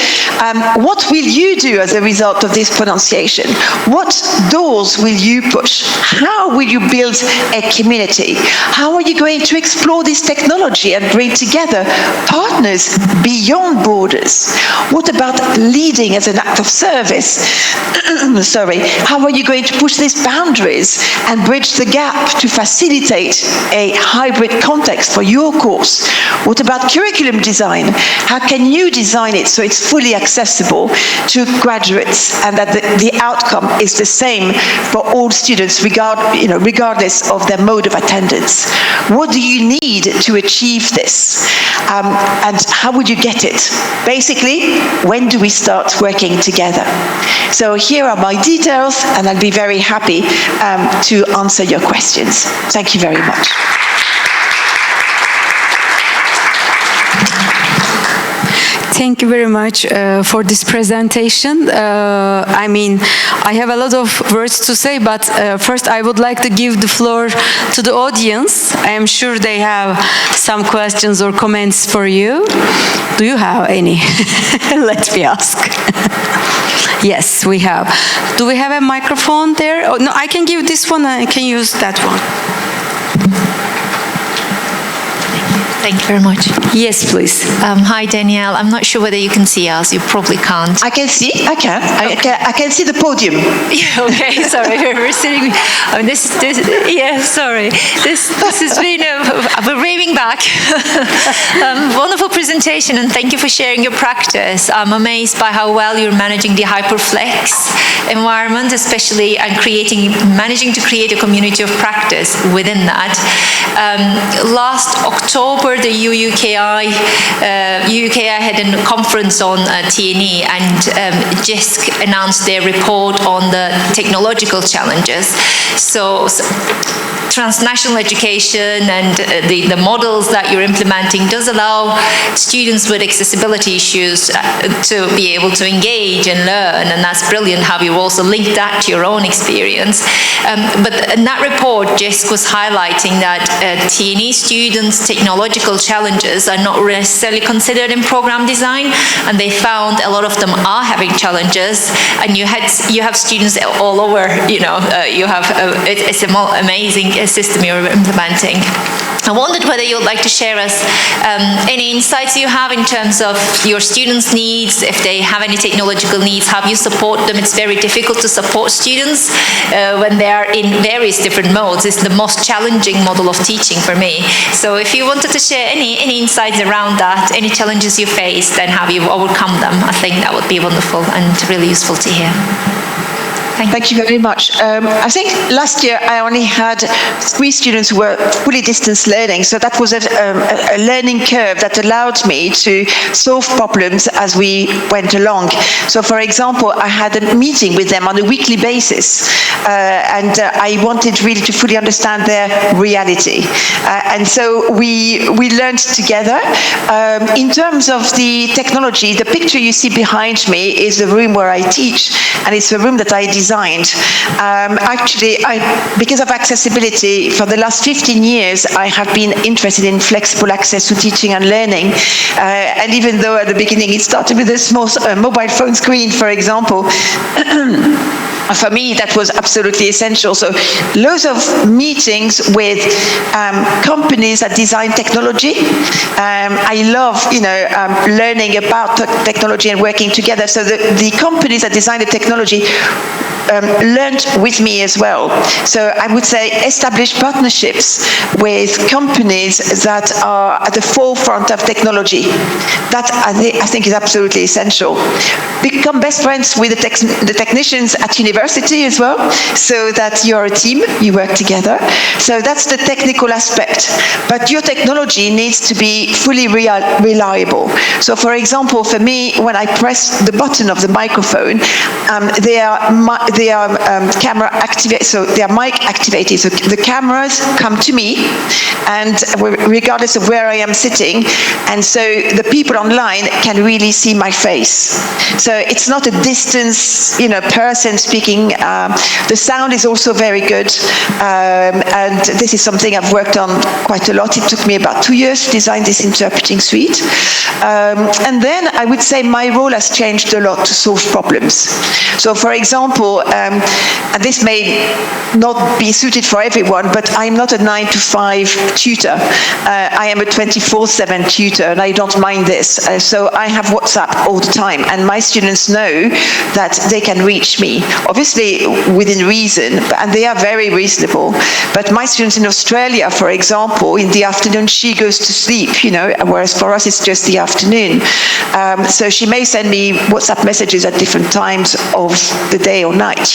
what will you do as a result of this pronunciation? What doors will you push? How will you build a community? How are you going to explore this technology and bring together partners beyond borders? What about leading as an act of service? Sorry. How are you going to push these boundaries and bridge the gap to facilitate a hybrid context for your course? What about curriculum design? How can you design it so it's fully accessible to graduates and that the outcome is the same for all students regardless of their mode of attendance? What do you need to achieve this? And how would you get it? Basically, when do we start working together? So here are my details, and I'll be very happy to answer your questions. Thank you very much. Thank you very much for this presentation. I mean, I have a lot of words to say, but first I would like to give the floor to the audience. I am sure they have some questions or comments for you. Do you have any? Let me ask. Yes, we have. Do we have a microphone there? Oh, no, I can give this one. I can use that one. Thank you very much. Yes, please. Hi, Danielle. I'm not sure whether you can see us. You probably can't. I can see. I can. I can see the podium. Yeah, okay. Sorry, we're sitting. Yeah, sorry. This has been we're raving back. Wonderful presentation, and thank you for sharing your practice. I'm amazed by how well you're managing the hyperflex environment, especially, and managing to create a community of practice within that. Last October, the UUKI had a conference on T&E, and JISC announced their report on the technological challenges. So transnational education and the models that you're implementing does allow students with accessibility issues to be able to engage and learn, and that's brilliant how you also link that to your own experience. But in that report, JISC was highlighting that T&E students' technological challenges are not necessarily considered in program design, and they found a lot of them are having challenges, and you have students all over, it's an amazing system you're implementing. I wondered whether you would like to share us any insights you have in terms of your students' needs, if they have any technological needs, how you support them. It's very difficult to support students when they are in various different modes. It's the most challenging model of teaching for me. So if you wanted to share any insights around that, any challenges you faced and how you've overcome them, I think that would be wonderful and really useful to hear. Thank you very much. I think last year I only had 3 students who were fully distance learning, so that was a learning curve that allowed me to solve problems as we went along. So for example, I had a meeting with them on a weekly basis, and I wanted really to fully understand their reality. And so we learned together. In terms of the technology, the picture you see behind me is the room where I teach, and it's a room that I designed. Actually, because of accessibility, for the last 15 years, I have been interested in flexible access to teaching and learning. And even though at the beginning it started with a small mobile phone screen, for example, for me, that was absolutely essential. So loads of meetings with companies that design technology. I love, learning about technology and working together. So the companies that design the technology learned with me as well. So I would say establish partnerships with companies that are at the forefront of technology. That I think is absolutely essential. Become best friends with the technicians at university as well, so that you're a team, you work together. So that's the technical aspect. But your technology needs to be fully reliable. So for example, for me, when I press the button of the microphone, there are camera activated, so they are mic activated. So the cameras come to me, and regardless of where I am sitting, and so the people online can really see my face. So it's not a distance, person speaking. The sound is also very good, and this is something I've worked on quite a lot. It took me about 2 years to design this interpreting suite. And then I would say my role has changed a lot to solve problems. So for example, and this may not be suited for everyone, but I'm not a 9-to-5 tutor. I am a 24/7 tutor, and I don't mind this. So I have WhatsApp all the time, and my students know that they can reach me, obviously within reason, and they are very reasonable. But my students in Australia, for example, in the afternoon, she goes to sleep, whereas for us it's just the afternoon. So she may send me WhatsApp messages at different times of the day or night,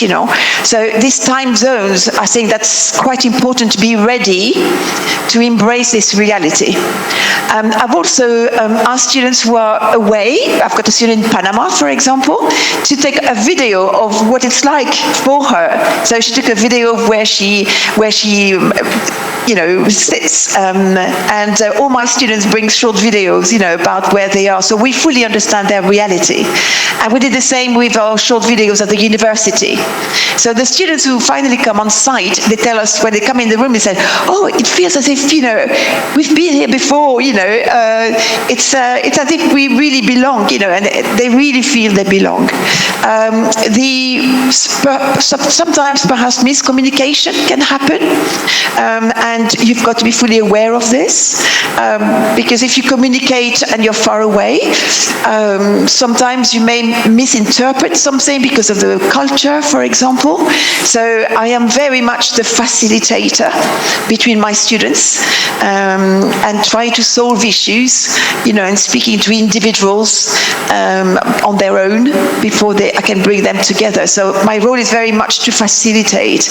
So these time zones, I think that's quite important to be ready to embrace this reality. I've also asked students who are away, I've got a student in Panama, for example, to take a video of what it's like for her. So she took a video of where she sits, and all my students bring short videos, about where they are. So we fully understand their reality. And we did the same with our short videos at the university. So the students who finally come on site, they tell us when they come in the room, they say, oh, it feels as if, we've been here before, it's as if we really belong, and they really feel they belong. Sometimes perhaps miscommunication can happen, and you've got to be fully aware of this, because if you communicate and you're far away, sometimes you may misinterpret something because of the culture, for example. So I am very much the facilitator between my students, and trying to solve issues, and speaking to individuals on their own before I can bring them together. So my role is very much to facilitate.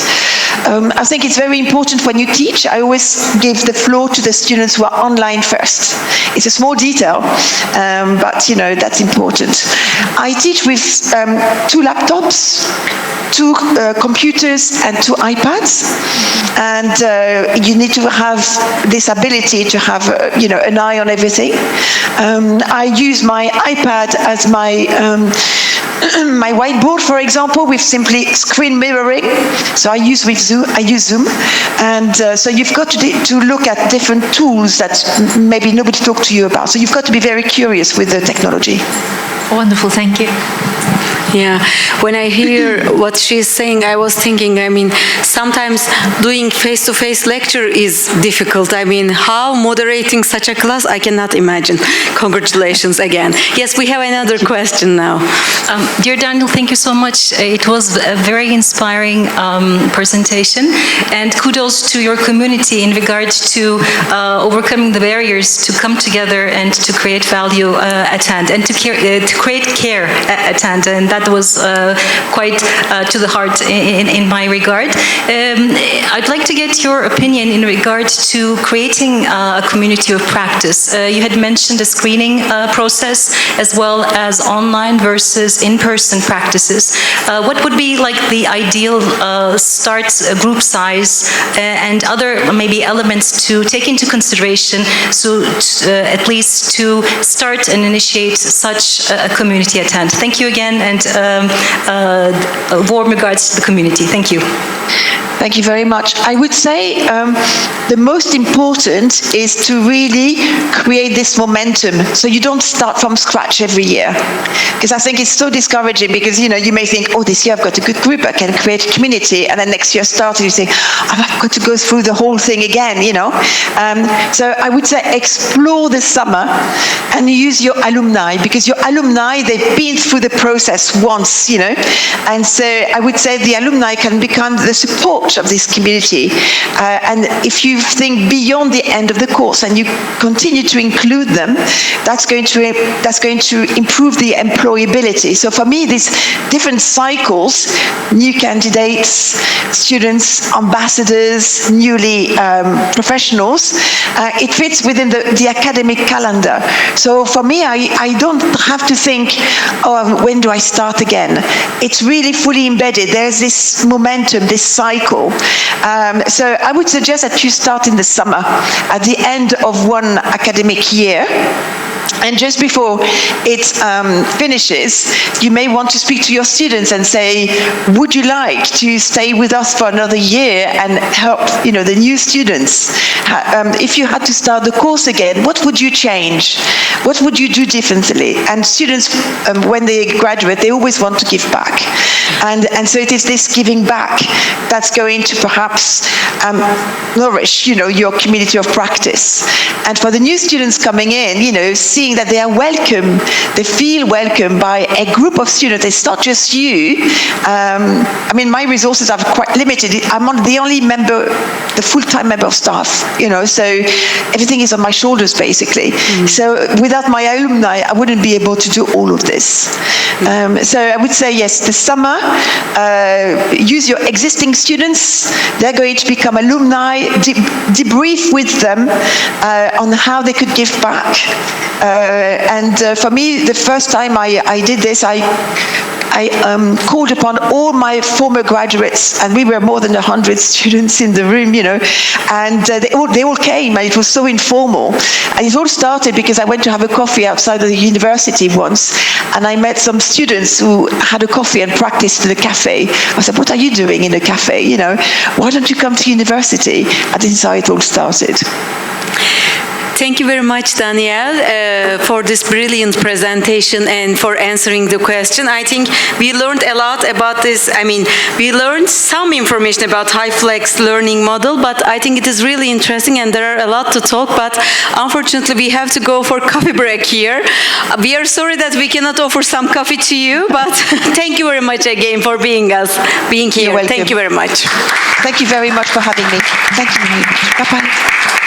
I think it's very important when you teach. I always give the floor to the students who are online first. It's a small detail, but that's important. I teach with 2 laptops, 2 computers and 2 iPads, and you need to have this ability to have an eye on everything. I use my iPad as my my whiteboard, for example, with simply screen mirroring. So I use Zoom, and so you've got to look at different tools that maybe nobody talked to you about. So you've got to be very curious with the technology. Wonderful, thank you. Yeah, when I hear what she's saying, I was thinking, sometimes doing face-to-face lecture is difficult. How moderating such a class, I cannot imagine. Congratulations again. Yes, we have another question now. Dear Daniel, thank you so much. It was a very inspiring presentation, and kudos to your community in regards to overcoming the barriers to come together and to create value at hand, and to create care at hand, and that was quite to the heart in my regard. I'd like to get your opinion in regard to creating a community of practice. You had mentioned a screening process as well as online versus in-person practices. What would be like the ideal group size and other maybe elements to take into consideration, so at least to start and initiate such a community at hand? Thank you again, and warm regards to the community. Thank you. Thank you very much. I would say the most important is to really create this momentum, so you don't start from scratch every year. Because I think it's so discouraging, because you may think, oh, this year I've got a good group, I can create a community, and then next year starts and you think, I've got to go through the whole thing again, So I would say explore the summer and use your alumni, because your alumni, they've been through the process once, and so I would say the alumni can become the support of this community. And if you think beyond the end of the course and you continue to include them, that's going to improve the employability. So for me, these different cycles, new candidates, students, ambassadors, newly professionals, it fits within the academic calendar. So for me, I don't have to think, oh, when do I start? start again. It's really fully embedded. There's this momentum, this cycle. So I would suggest that you start in the summer, at the end of one academic year. And just before it finishes, you may want to speak to your students and say, would you like to stay with us for another year and help, the new students? If you had to start the course again, what would you change? What would you do differently? And students, when they graduate, they always want to give back. And so it is this giving back that's going to perhaps nourish, your community of practice. And for the new students coming in, seeing that they are welcome, they feel welcome by a group of students. It's not just you. My resources are quite limited. I'm the only member, the full-time member of staff, so everything is on my shoulders, basically. So without my alumni, I wouldn't be able to do all of this. So I would say, yes, the summer, use your existing students. They're going to become alumni, debrief with them on how they could give back. For me, the first time I did this, I called upon all my former graduates, and we were more than 100 students in the room, and they all came, and it was so informal. And it all started because I went to have a coffee outside of the university once, and I met some students who had a coffee and practiced in a cafe. I said, what are you doing in a cafe? Why don't you come to university? And this is how it all started. Thank you very much, Danielle, for this brilliant presentation and for answering the question. I think we learned a lot about this. We learned some information about HyFlex learning model, but I think it is really interesting and there are a lot to talk, but unfortunately we have to go for coffee break here. We are sorry that we cannot offer some coffee to you, but thank you very much again for being here. You're welcome. Thank you very much. Thank you very much for having me. Thank you very much. Bye-bye.